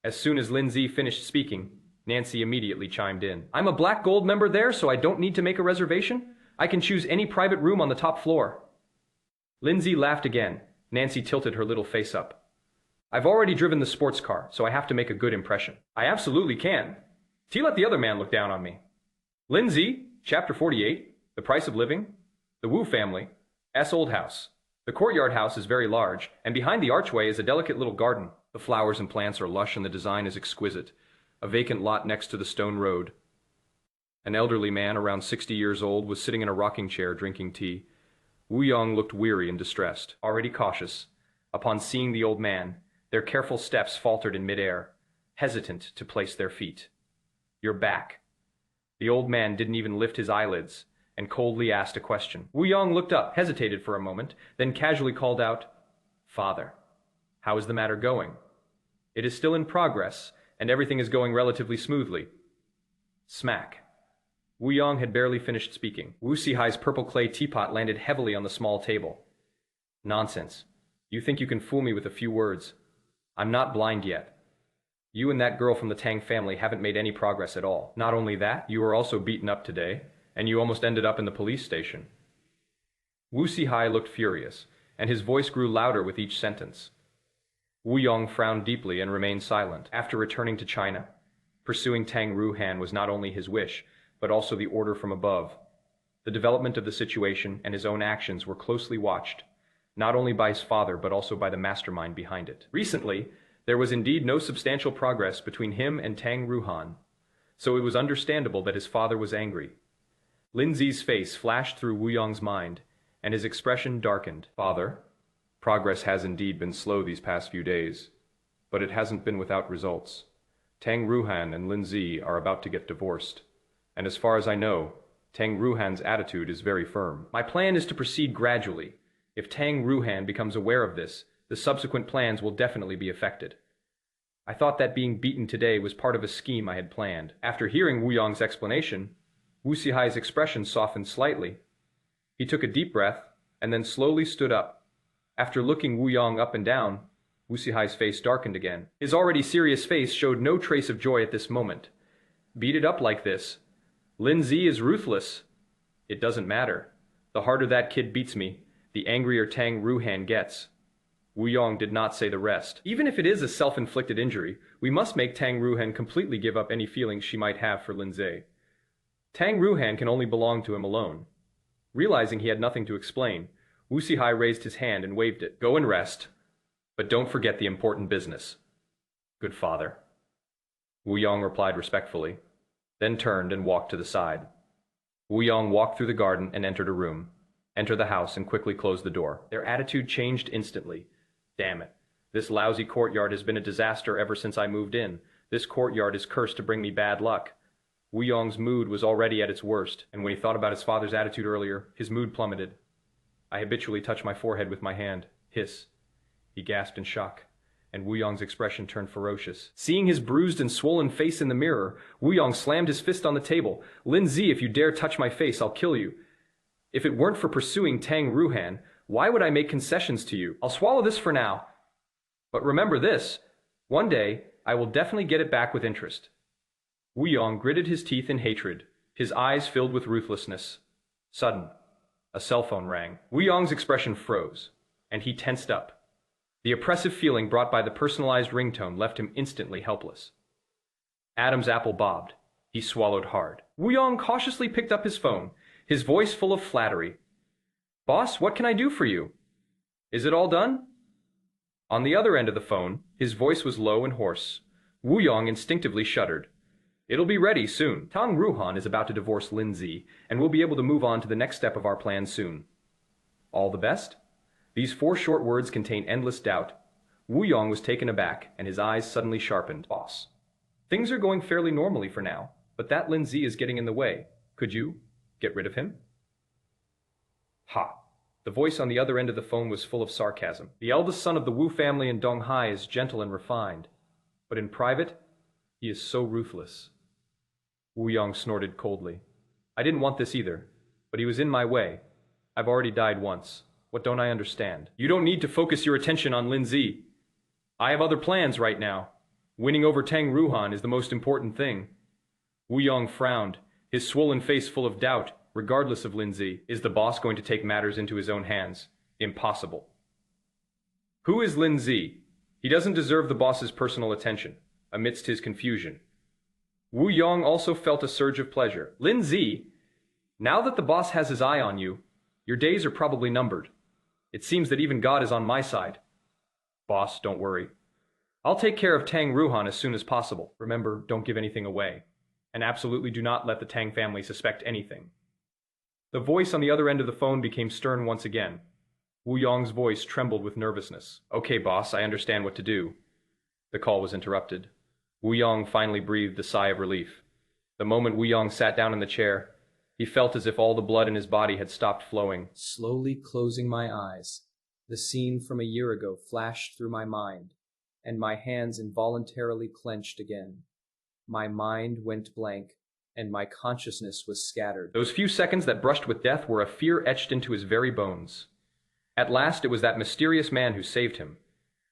As soon as Lin Ze finished speaking, Nancy immediately chimed in. I'm a Black Gold member there, so I don't need to make a reservation. I can choose any private room on the top floor. Lin Ze laughed again. Nancy tilted her little face up. I've already driven the sports car, so I have to make a good impression. I absolutely can. Let the other man look down on me. Lin Ze, Chapter 48, The Price of Living, The Wu Family, S. Old House. The courtyard house is very large, and behind the archway is a delicate little garden. The flowers and plants are lush and the design is exquisite. A vacant lot next to the stone road. An elderly man, around 60 years old, was sitting in a rocking chair drinking tea. Wu Yong looked weary and distressed. Already cautious, upon seeing the old man, their careful steps faltered in midair, hesitant to place their feet. You're back. The old man didn't even lift his eyelids, and coldly asked a question. Wu Yong looked up, hesitated for a moment, then casually called out, Father, how is the matter going? It is still in progress, and everything is going relatively smoothly. Smack. Wu Yong had barely finished speaking. Wu Sihai's purple clay teapot landed heavily on the small table. Nonsense. You think you can fool me with a few words. I'm not blind yet. You and that girl from the Tang family haven't made any progress at all. Not only that, you were also beaten up today, and you almost ended up in the police station. Wu Sihai looked furious, and his voice grew louder with each sentence. Wu Yong frowned deeply and remained silent. After returning to China, pursuing Tang Ruohan was not only his wish, but also the order from above. The development of the situation and his own actions were closely watched, not only by his father but also by the mastermind behind it. Recently, there was indeed no substantial progress between him and Tang Ruohan, so it was understandable that his father was angry. Lin Ze's face flashed through Wu Yong's mind, and his expression darkened. Father, progress has indeed been slow these past few days, but it hasn't been without results. Tang Ruohan and Lin Ze are about to get divorced, and as far as I know, Tang Ruohan's attitude is very firm. My plan is to proceed gradually. If Tang Ruohan becomes aware of this, the subsequent plans will definitely be affected. I thought that being beaten today was part of a scheme I had planned. After hearing Wu Yong's explanation, Wu Sihai's expression softened slightly. He took a deep breath and then slowly stood up. After looking Wu Yong up and down, Wu Sihai's face darkened again. His already serious face showed no trace of joy at this moment. Beat it up like this. Lin Ze is ruthless. It doesn't matter. The harder that kid beats me, the angrier Tang Ruohan gets. Wu Yong did not say the rest. Even if it is a self-inflicted injury, we must make Tang Ruohan completely give up any feelings she might have for Lin Ze. Tang Ruohan can only belong to him alone. Realizing he had nothing to explain, Wu Sihai raised his hand and waved it. Go and rest, but don't forget the important business. Good father. Wu Yong replied respectfully, then turned and walked to the side. Wu Yong walked through the garden and entered a room, entered the house and quickly closed the door. Their attitude changed instantly. Damn it. This lousy courtyard has been a disaster ever since I moved in. This courtyard is cursed to bring me bad luck. Wu Yong's mood was already at its worst, and when he thought about his father's attitude earlier, his mood plummeted. I habitually touch my forehead with my hand. Hiss. He gasped in shock, and Wu Yong's expression turned ferocious. Seeing his bruised and swollen face in the mirror, Wu Yong slammed his fist on the table. Lin Ze, if you dare touch my face, I'll kill you. If it weren't for pursuing Tang Ruohan, why would I make concessions to you? I'll swallow this for now. But remember this, one day, I will definitely get it back with interest. Wu Yong gritted his teeth in hatred, his eyes filled with ruthlessness. Sudden, a cell phone rang. Wu Yong's expression froze, and he tensed up. The oppressive feeling brought by the personalized ringtone left him instantly helpless. Adam's apple bobbed. He swallowed hard. Wu Yong cautiously picked up his phone, his voice full of flattery. Boss, what can I do for you? Is it all done? On the other end of the phone, his voice was low and hoarse. Wu Yong instinctively shuddered. It'll be ready soon. Tang Ruohan is about to divorce Lin Ze, and we'll be able to move on to the next step of our plan soon. All the best? These 4 short words contain endless doubt. Wu Yong was taken aback, and his eyes suddenly sharpened. Boss. Things are going fairly normally for now, but that Lin Ze is getting in the way. Could you get rid of him? Ha. The voice on the other end of the phone was full of sarcasm. The eldest son of the Wu family in Donghai is gentle and refined, but in private, he is so ruthless. Wu Yong snorted coldly. I didn't want this either, but he was in my way. I've already died once. What don't I understand? You don't need to focus your attention on Lin Ze. I have other plans right now. Winning over Tang Ruohan is the most important thing. Wu Yong frowned, his swollen face full of doubt, regardless of Lin Ze. Is the boss going to take matters into his own hands? Impossible. Who is Lin Ze? He doesn't deserve the boss's personal attention. Amidst his confusion, Wu Yong also felt a surge of pleasure. Lin Ze, now that the boss has his eye on you, your days are probably numbered. It seems that even God is on my side. Boss, don't worry. I'll take care of Tang Ruohan as soon as possible. Remember, don't give anything away. And absolutely do not let the Tang family suspect anything. The voice on the other end of the phone became stern once again. Wu Yong's voice trembled with nervousness. Okay, boss, I understand what to do. The call was interrupted. Wu Yong finally breathed a sigh of relief. The moment Wu Yong sat down in the chair, he felt as if all the blood in his body had stopped flowing. Slowly closing my eyes, the scene from a year ago flashed through my mind, and my hands involuntarily clenched again. My mind went blank, and my consciousness was scattered. Those few seconds that brushed with death were a fear etched into his very bones. At last it was that mysterious man who saved him.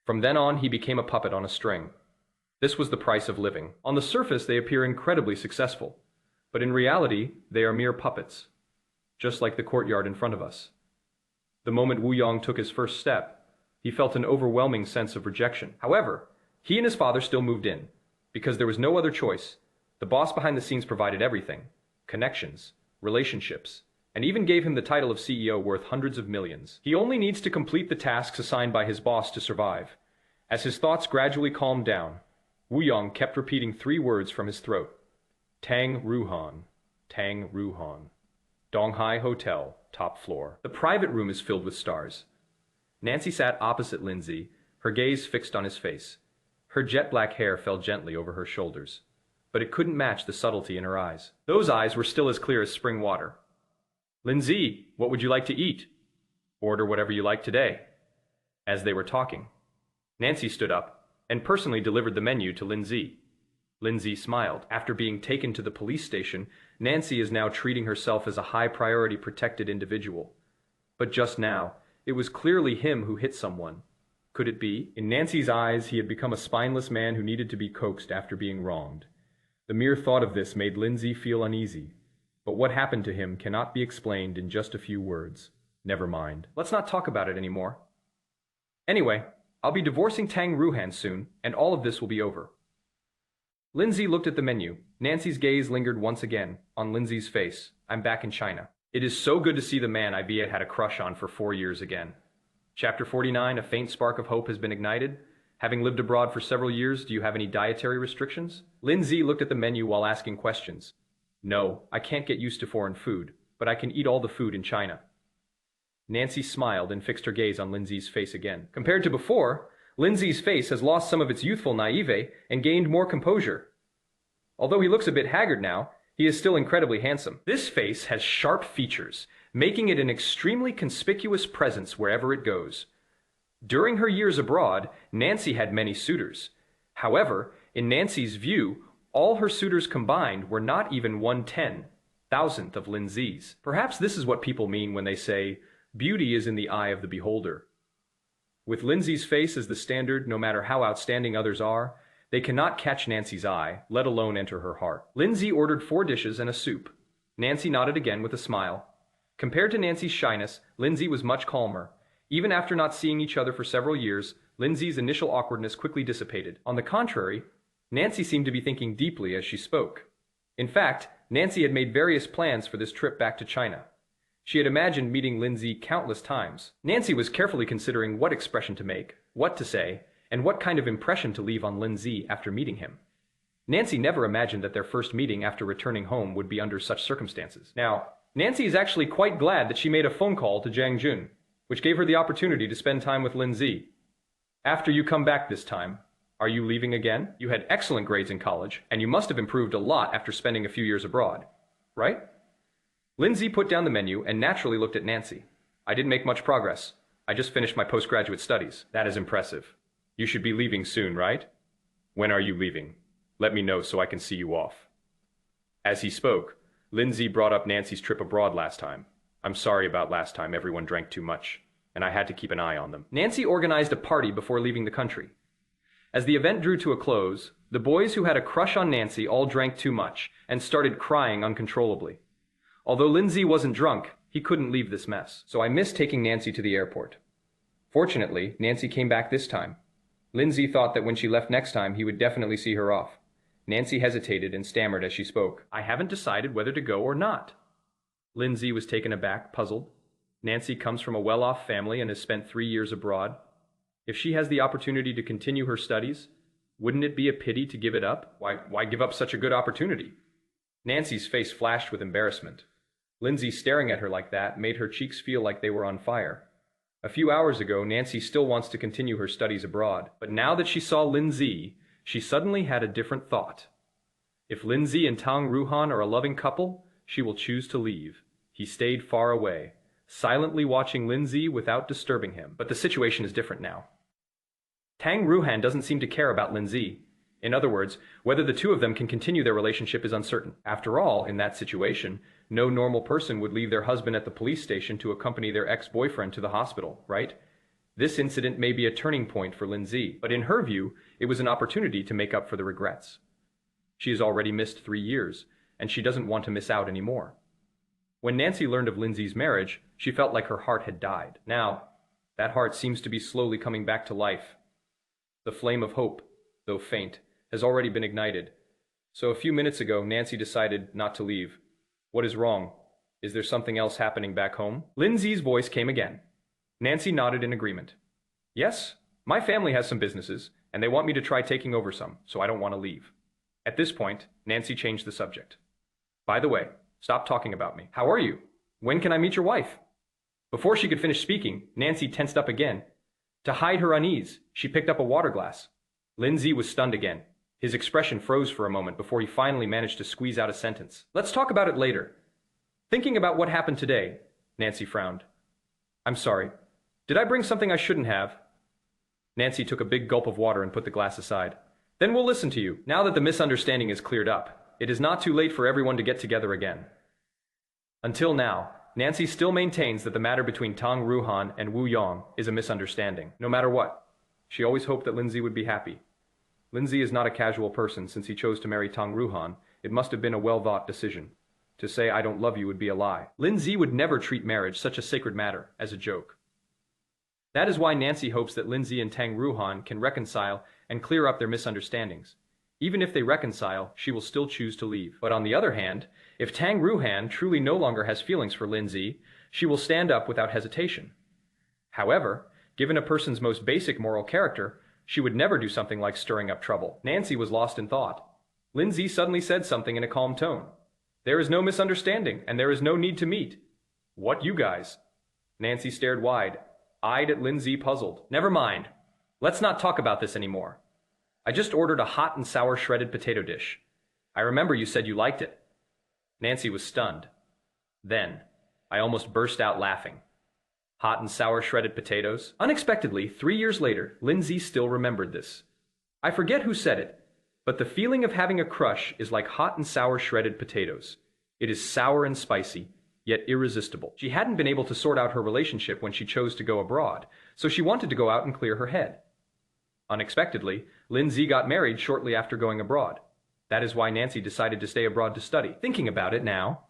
From then on he became a puppet on a string. This was the price of living. On the surface they appear incredibly successful, but in reality they are mere puppets, just like the courtyard in front of us. The moment Wu Yong took his first step, he felt an overwhelming sense of rejection. However, he and his father still moved in, because there was no other choice. The boss behind the scenes provided everything: connections, relationships, and even gave him the title of CEO worth hundreds of millions. He only needs to complete the tasks assigned by his boss to survive. As his thoughts gradually calmed down, Wu Yong kept repeating 3 words from his throat. Tang Ruohan, Tang Ruohan. Donghai Hotel, top floor. The private room is filled with stars. Nancy sat opposite Lin Ze, her gaze fixed on his face. Her jet-black hair fell gently over her shoulders, but it couldn't match the subtlety in her eyes. Those eyes were still as clear as spring water. Lin Ze, what would you like to eat? Order whatever you like today. As they were talking, Nancy stood up and personally delivered the menu to Lin Ze. Lin Ze smiled. After being taken to the police station, Nancy is now treating herself as a high-priority protected individual. But just now, it was clearly him who hit someone. Could it be? In Nancy's eyes, he had become a spineless man who needed to be coaxed after being wronged. The mere thought of this made Lin Ze feel uneasy. But what happened to him cannot be explained in just a few words. Never mind. Let's not talk about it anymore. Anyway, I'll be divorcing Tang Ruohan soon, and all of this will be over. Lin Ze looked at the menu. Nancy's gaze lingered once again on Lin Ze's face. I'm back in China. It is so good to see the man I've had a crush on for 4 years again. Chapter 49, a faint spark of hope has been ignited. Having lived abroad for several years, do you have any dietary restrictions? Lin Ze looked at the menu while asking questions. No, I can't get used to foreign food, but I can eat all the food in China. Nancy smiled and fixed her gaze on Lin Ze's face again. Compared to before, Lin Ze's face has lost some of its youthful naivete and gained more composure. Although he looks a bit haggard now, he is still incredibly handsome. This face has sharp features, making it an extremely conspicuous presence wherever it goes. During her years abroad, Nancy had many suitors. However, in Nancy's view, all her suitors combined were not even 1/10,000th of Lin Ze's. Perhaps this is what people mean when they say, beauty is in the eye of the beholder. With Lin Ze's face as the standard, no matter how outstanding others are, they cannot catch Nancy's eye, let alone enter her heart. Lin Ze ordered 4 dishes and a soup. Nancy nodded again with a smile. Compared to Nancy's shyness, Lin Ze was much calmer. Even after not seeing each other for several years, Lin Ze's initial awkwardness quickly dissipated. On the contrary, Nancy seemed to be thinking deeply as she spoke. In fact, Nancy had made various plans for this trip back to China. She had imagined meeting Lin Ze countless times. Nancy was carefully considering what expression to make, what to say, and what kind of impression to leave on Lin Ze after meeting him. Nancy never imagined that their first meeting after returning home would be under such circumstances. Now, Nancy is actually quite glad that she made a phone call to Jiang Jun, which gave her the opportunity to spend time with Lin Ze. After you come back this time, are you leaving again? You had excellent grades in college, and you must have improved a lot after spending a few years abroad, right? Lin Ze put down the menu and naturally looked at Nancy. I didn't make much progress. I just finished my postgraduate studies. That is impressive. You should be leaving soon, right? When are you leaving? Let me know so I can see you off. As he spoke, Lin Ze brought up Nancy's trip abroad last time. I'm sorry about last time everyone drank too much, and I had to keep an eye on them. Nancy organized a party before leaving the country. As the event drew to a close, the boys who had a crush on Nancy all drank too much and started crying uncontrollably. Although Lin Ze wasn't drunk, he couldn't leave this mess. So I missed taking Nancy to the airport. Fortunately, Nancy came back this time. Lin Ze thought that when she left next time, he would definitely see her off. Nancy hesitated and stammered as she spoke. I haven't decided whether to go or not. Lin Ze was taken aback, puzzled. Nancy comes from a well-off family and has spent 3 years abroad. If she has the opportunity to continue her studies, wouldn't it be a pity to give it up? Why give up such a good opportunity? Nancy's face flashed with embarrassment. Lin Ze staring at her like that made her cheeks feel like they were on fire. A few hours ago, Nancy still wants to continue her studies abroad, but now that she saw Lin Ze, she suddenly had a different thought. If Lin Ze and Tang Ruohan are a loving couple, she will choose to leave. He stayed far away, silently watching Lin Ze without disturbing him. But the situation is different now. Tang Ruohan doesn't seem to care about Lin Ze. In other words, whether the two of them can continue their relationship is uncertain. After all, in that situation, no normal person would leave their husband at the police station to accompany their ex-boyfriend to the hospital, right? This incident may be a turning point for Lin Ze, but in her view, it was an opportunity to make up for the regrets. She has already missed 3 years, and she doesn't want to miss out anymore. When Nancy learned of Lin Ze's marriage, she felt like her heart had died. Now, that heart seems to be slowly coming back to life. The flame of hope, though faint, has already been ignited. So a few minutes ago, Nancy decided not to leave. What is wrong? Is there something else happening back home? Lin Ze's voice came again. Nancy nodded in agreement. Yes, my family has some businesses, and they want me to try taking over some, so I don't want to leave. At this point, Nancy changed the subject. By the way, stop talking about me. How are you? When can I meet your wife? Before she could finish speaking, Nancy tensed up again. To hide her unease, she picked up a water glass. Lin Ze was stunned again. His expression froze for a moment before he finally managed to squeeze out a sentence. Let's talk about it later. Thinking about what happened today, Nancy frowned. I'm sorry. Did I bring something I shouldn't have? Nancy took a big gulp of water and put the glass aside. Then we'll listen to you. Now that the misunderstanding is cleared up, it is not too late for everyone to get together again. Until now, Nancy still maintains that the matter between Tang Ruohan and Wu Yong is a misunderstanding. No matter what, she always hoped that Lin Ze would be happy. Lin Ze is not a casual person. Since he chose to marry Tang Ruohan, it must have been a well-thought decision. To say I don't love you would be a lie. Lin Ze would never treat marriage, such a sacred matter, as a joke. That is why Nancy hopes that Lin Ze and Tang Ruohan can reconcile and clear up their misunderstandings. Even if they reconcile, she will still choose to leave. But on the other hand, if Tang Ruohan truly no longer has feelings for Lin Ze, she will stand up without hesitation. However, given a person's most basic moral character, she would never do something like stirring up trouble. Nancy was lost in thought. Lin Ze suddenly said something in a calm tone. There is no misunderstanding, and there is no need to meet. What, you guys? Nancy stared wide-eyed at Lin Ze, puzzled. Never mind. Let's not talk about this anymore. I just ordered a hot and sour shredded potato dish. I remember you said you liked it. Nancy was stunned. Then, I almost burst out laughing. Hot and sour shredded potatoes? Unexpectedly, 3 years later, Lin Ze still remembered this. I forget who said it, but the feeling of having a crush is like hot and sour shredded potatoes. It is sour and spicy, yet irresistible. She hadn't been able to sort out her relationship when she chose to go abroad, so she wanted to go out and clear her head. Unexpectedly, Lin Ze got married shortly after going abroad. That is why Nancy decided to stay abroad to study. Thinking about it now,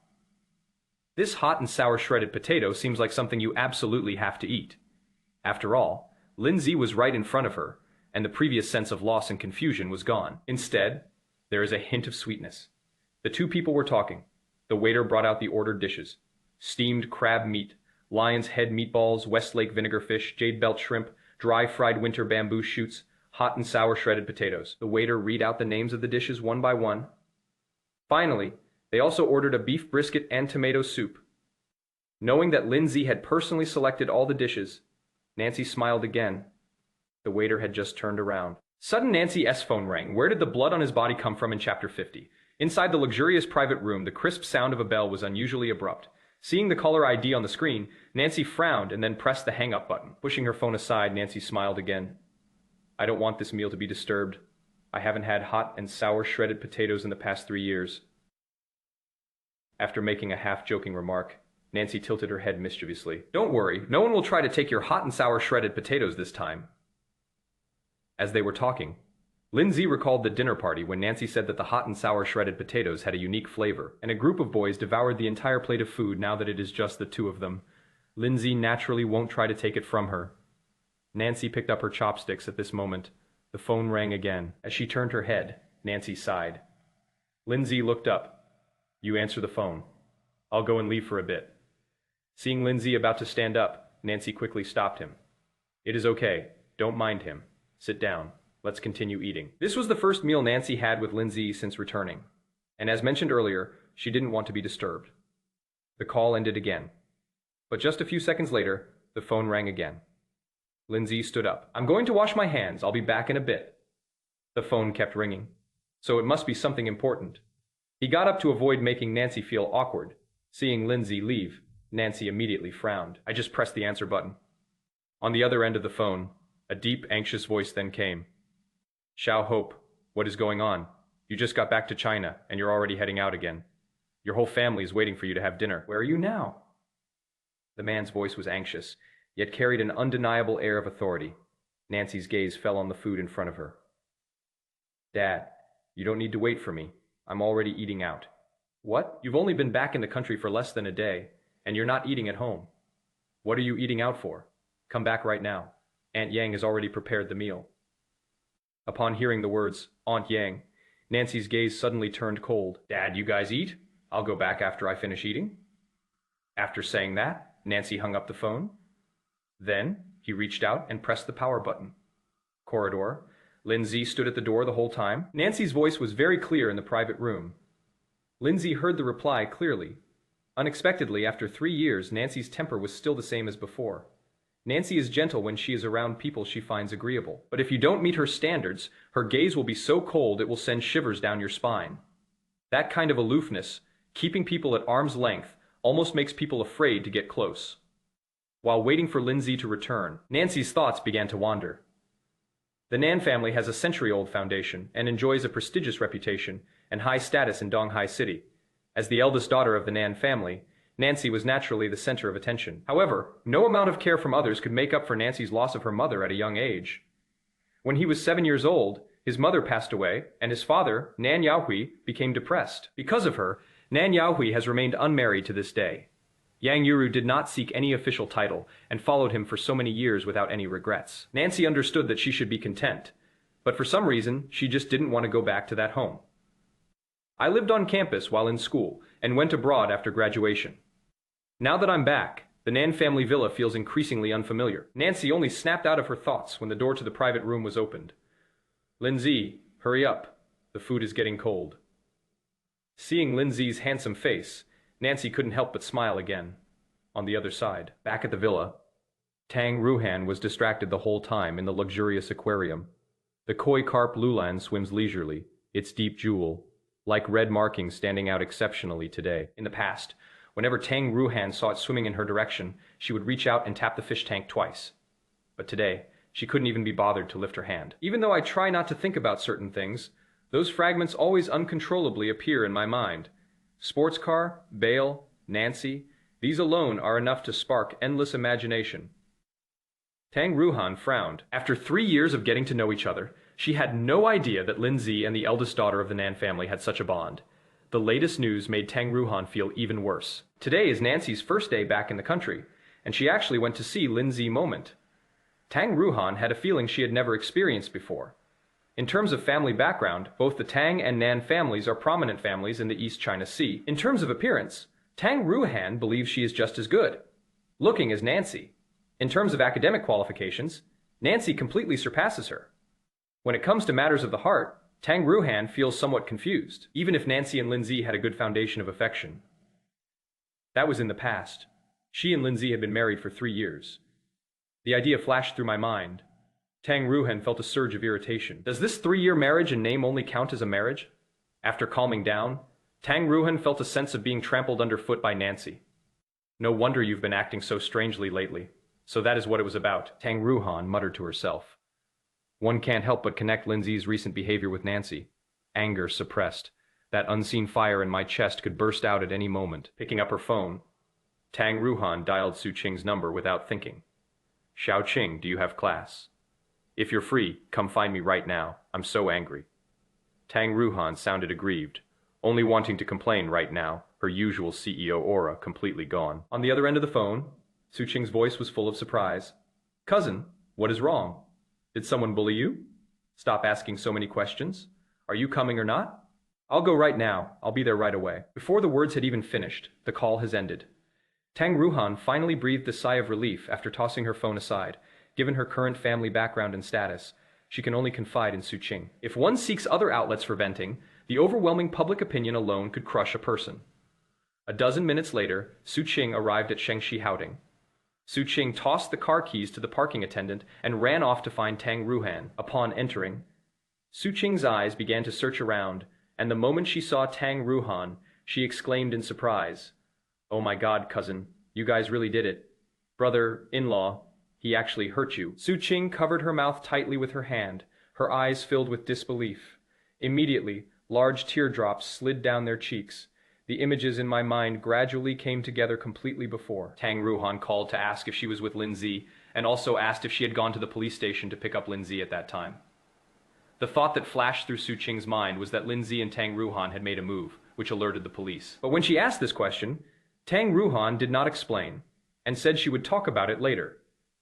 this hot and sour shredded potato seems like something you absolutely have to eat. After all, Lin Ze was right in front of her, and the previous sense of loss and confusion was gone. Instead, there is a hint of sweetness. The two people were talking. The waiter brought out the ordered dishes. Steamed crab meat, lion's head meatballs, Westlake vinegar fish, jade belt shrimp, dry fried winter bamboo shoots, hot and sour shredded potatoes. The waiter read out the names of the dishes one by one. Finally, they also ordered a beef brisket and tomato soup. Knowing that Lin Ze had personally selected all the dishes, Nancy smiled again. The waiter had just turned around. Sudden Nancy's phone rang. Where did the blood on his body come from in Chapter 50? Inside the luxurious private room, the crisp sound of a bell was unusually abrupt. Seeing the caller ID on the screen, Nancy frowned and then pressed the hang-up button. Pushing her phone aside, Nancy smiled again. I don't want this meal to be disturbed. I haven't had hot and sour shredded potatoes in the past 3 years. After making a half-joking remark, Nancy tilted her head mischievously. Don't worry, no one will try to take your hot and sour shredded potatoes this time. As they were talking, Lin Ze recalled the dinner party when Nancy said that the hot and sour shredded potatoes had a unique flavor, and a group of boys devoured the entire plate of food now that it is just the two of them. Lin Ze naturally won't try to take it from her. Nancy picked up her chopsticks at this moment. The phone rang again. As she turned her head, Nancy sighed. Lin Ze looked up. You answer the phone. I'll go and leave for a bit. Seeing Lin Ze about to stand up, Nancy quickly stopped him. It is okay. Don't mind him. Sit down. Let's continue eating. This was the first meal Nancy had with Lin Ze since returning, and as mentioned earlier, she didn't want to be disturbed. The call ended again. But just a few seconds later, the phone rang again. Lin Ze stood up. I'm going to wash my hands. I'll be back in a bit. The phone kept ringing, so it must be something important. He got up to avoid making Nancy feel awkward. Seeing Lin Ze leave, Nancy immediately frowned. I just pressed the answer button. On the other end of the phone, a deep, anxious voice then came. Xiao Hope, what is going on? You just got back to China, and you're already heading out again. Your whole family is waiting for you to have dinner. Where are you now? The man's voice was anxious, yet carried an undeniable air of authority. Nancy's gaze fell on the food in front of her. Dad, you don't need to wait for me. I'm already eating out. What? You've only been back in the country for less than a day, and you're not eating at home. What are you eating out for? Come back right now. Aunt Yang has already prepared the meal. Upon hearing the words, Aunt Yang, Nancy's gaze suddenly turned cold. Dad, you guys eat? I'll go back after I finish eating. After saying that, Nancy hung up the phone. Then, he reached out and pressed the power button. Corridor. Lin Ze stood at the door the whole time. Nancy's voice was very clear in the private room. Lin Ze heard the reply clearly. Unexpectedly, after 3 years, Nancy's temper was still the same as before. Nancy is gentle when she is around people she finds agreeable. But if you don't meet her standards, her gaze will be so cold it will send shivers down your spine. That kind of aloofness, keeping people at arm's length, almost makes people afraid to get close. While waiting for Lin Ze to return, Nancy's thoughts began to wander. The Nan family has a century-old foundation and enjoys a prestigious reputation and high status in Donghai City. As the eldest daughter of the Nan family, Nancy was naturally the center of attention. However, no amount of care from others could make up for Nancy's loss of her mother at a young age. When he was 7 years old, his mother passed away, and his father, Nan Yaohui, became depressed. Because of her, Nan Yaohui has remained unmarried to this day. Yang Yuru did not seek any official title and followed him for so many years without any regrets. Nancy understood that she should be content, but for some reason, she just didn't want to go back to that home. I lived on campus while in school and went abroad after graduation. Now that I'm back, the Nan family villa feels increasingly unfamiliar. Nancy only snapped out of her thoughts when the door to the private room was opened. Lin Ze, hurry up. The food is getting cold. Seeing Lin Ze's handsome face, Nancy couldn't help but smile again. On the other side, back at the villa, Tang Ruohan was distracted the whole time in the luxurious aquarium. The koi carp Lulan swims leisurely, its deep jewel, like red markings standing out exceptionally today. In the past, whenever Tang Ruohan saw it swimming in her direction, she would reach out and tap the fish tank twice. But today, she couldn't even be bothered to lift her hand. Even though I try not to think about certain things, those fragments always uncontrollably appear in my mind. Sports car, Bale, Nancy, these alone are enough to spark endless imagination. Tang Ruohan frowned. After 3 years of getting to know each other, she had no idea that Lin Ze and the eldest daughter of the Nan family had such a bond. The latest news made Tang Ruohan feel even worse. Today is Nancy's first day back in the country, and she actually went to see Lin Ze moment. Tang Ruohan had a feeling she had never experienced before. In terms of family background, both the Tang and Nan families are prominent families in the East China Sea. In terms of appearance, Tang Ruohan believes she is just as good, looking as Nancy. In terms of academic qualifications, Nancy completely surpasses her. When it comes to matters of the heart, Tang Ruohan feels somewhat confused, even if Nancy and Lin Ze had a good foundation of affection. That was in the past. She and Lin Ze had been married for 3 years. The idea flashed through my mind. Tang Ruohan felt a surge of irritation. Does this 3-year marriage in name only count as a marriage? After calming down, Tang Ruohan felt a sense of being trampled underfoot by Nancy. No wonder you've been acting so strangely lately. So that is what it was about, Tang Ruohan muttered to herself. One can't help but connect Lin Ze's recent behavior with Nancy. Anger suppressed. That unseen fire in my chest could burst out at any moment. Picking up her phone, Tang Ruohan dialed Su Qing's number without thinking. Xiao Qing, do you have class? If you're free, come find me right now. I'm so angry. Tang Ruohan sounded aggrieved, only wanting to complain right now, her usual CEO aura completely gone. On the other end of the phone, Su Qing's voice was full of surprise. Cousin, what is wrong? Did someone bully you? Stop asking so many questions. Are you coming or not? I'll go right now. I'll be there right away. Before the words had even finished, the call has ended. Tang Ruohan finally breathed a sigh of relief after tossing her phone aside. Given her current family background and status, she can only confide in Su Qing. If one seeks other outlets for venting, the overwhelming public opinion alone could crush a person. A dozen minutes later, Su Qing arrived at Shengxi Haoding. Su Qing tossed the car keys to the parking attendant and ran off to find Tang Ruohan. Upon entering, Su Qing's eyes began to search around, and the moment she saw Tang Ruohan, she exclaimed in surprise, "Oh my God, cousin, you guys really did it. Brother-in-law, he actually hurt you." Su Qing covered her mouth tightly with her hand, her eyes filled with disbelief. Immediately, large teardrops slid down their cheeks. The images in my mind gradually came together completely before. Tang Ruohan called to ask if she was with Lin Ze, and also asked if she had gone to the police station to pick up Lin Ze at that time. The thought that flashed through Su Qing's mind was that Lin Ze and Tang Ruohan had made a move, which alerted the police. But when she asked this question, Tang Ruohan did not explain, and said she would talk about it later.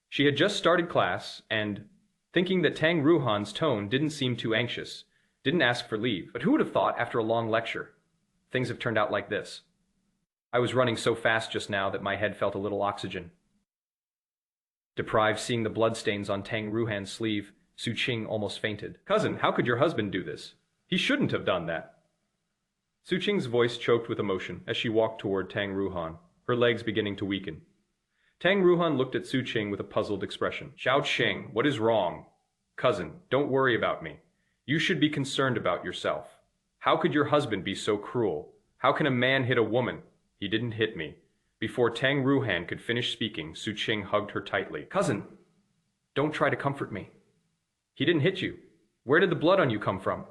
She had just started class, and, thinking that Tang Ruohan's tone didn't seem too anxious, didn't ask for leave. But who would have thought after a long lecture, things have turned out like this? I was running so fast just now that my head felt a little oxygen. Deprived seeing the bloodstains on Tang Ruohan's sleeve, Su Qing almost fainted. Cousin, how could your husband do this? He shouldn't have done that. Su Qing's voice choked with emotion as she walked toward Tang Ruohan, her legs beginning to weaken. Tang Ruohan looked at Su Qing with a puzzled expression. Xiao Qing, what is wrong? Cousin, don't worry about me. You should be concerned about yourself. How could your husband be so cruel? How can a man hit a woman? He didn't hit me. Before Tang Ruohan could finish speaking, Su Qing hugged her tightly. Cousin, don't try to comfort me. He didn't hit you. Where did the blood on you come from?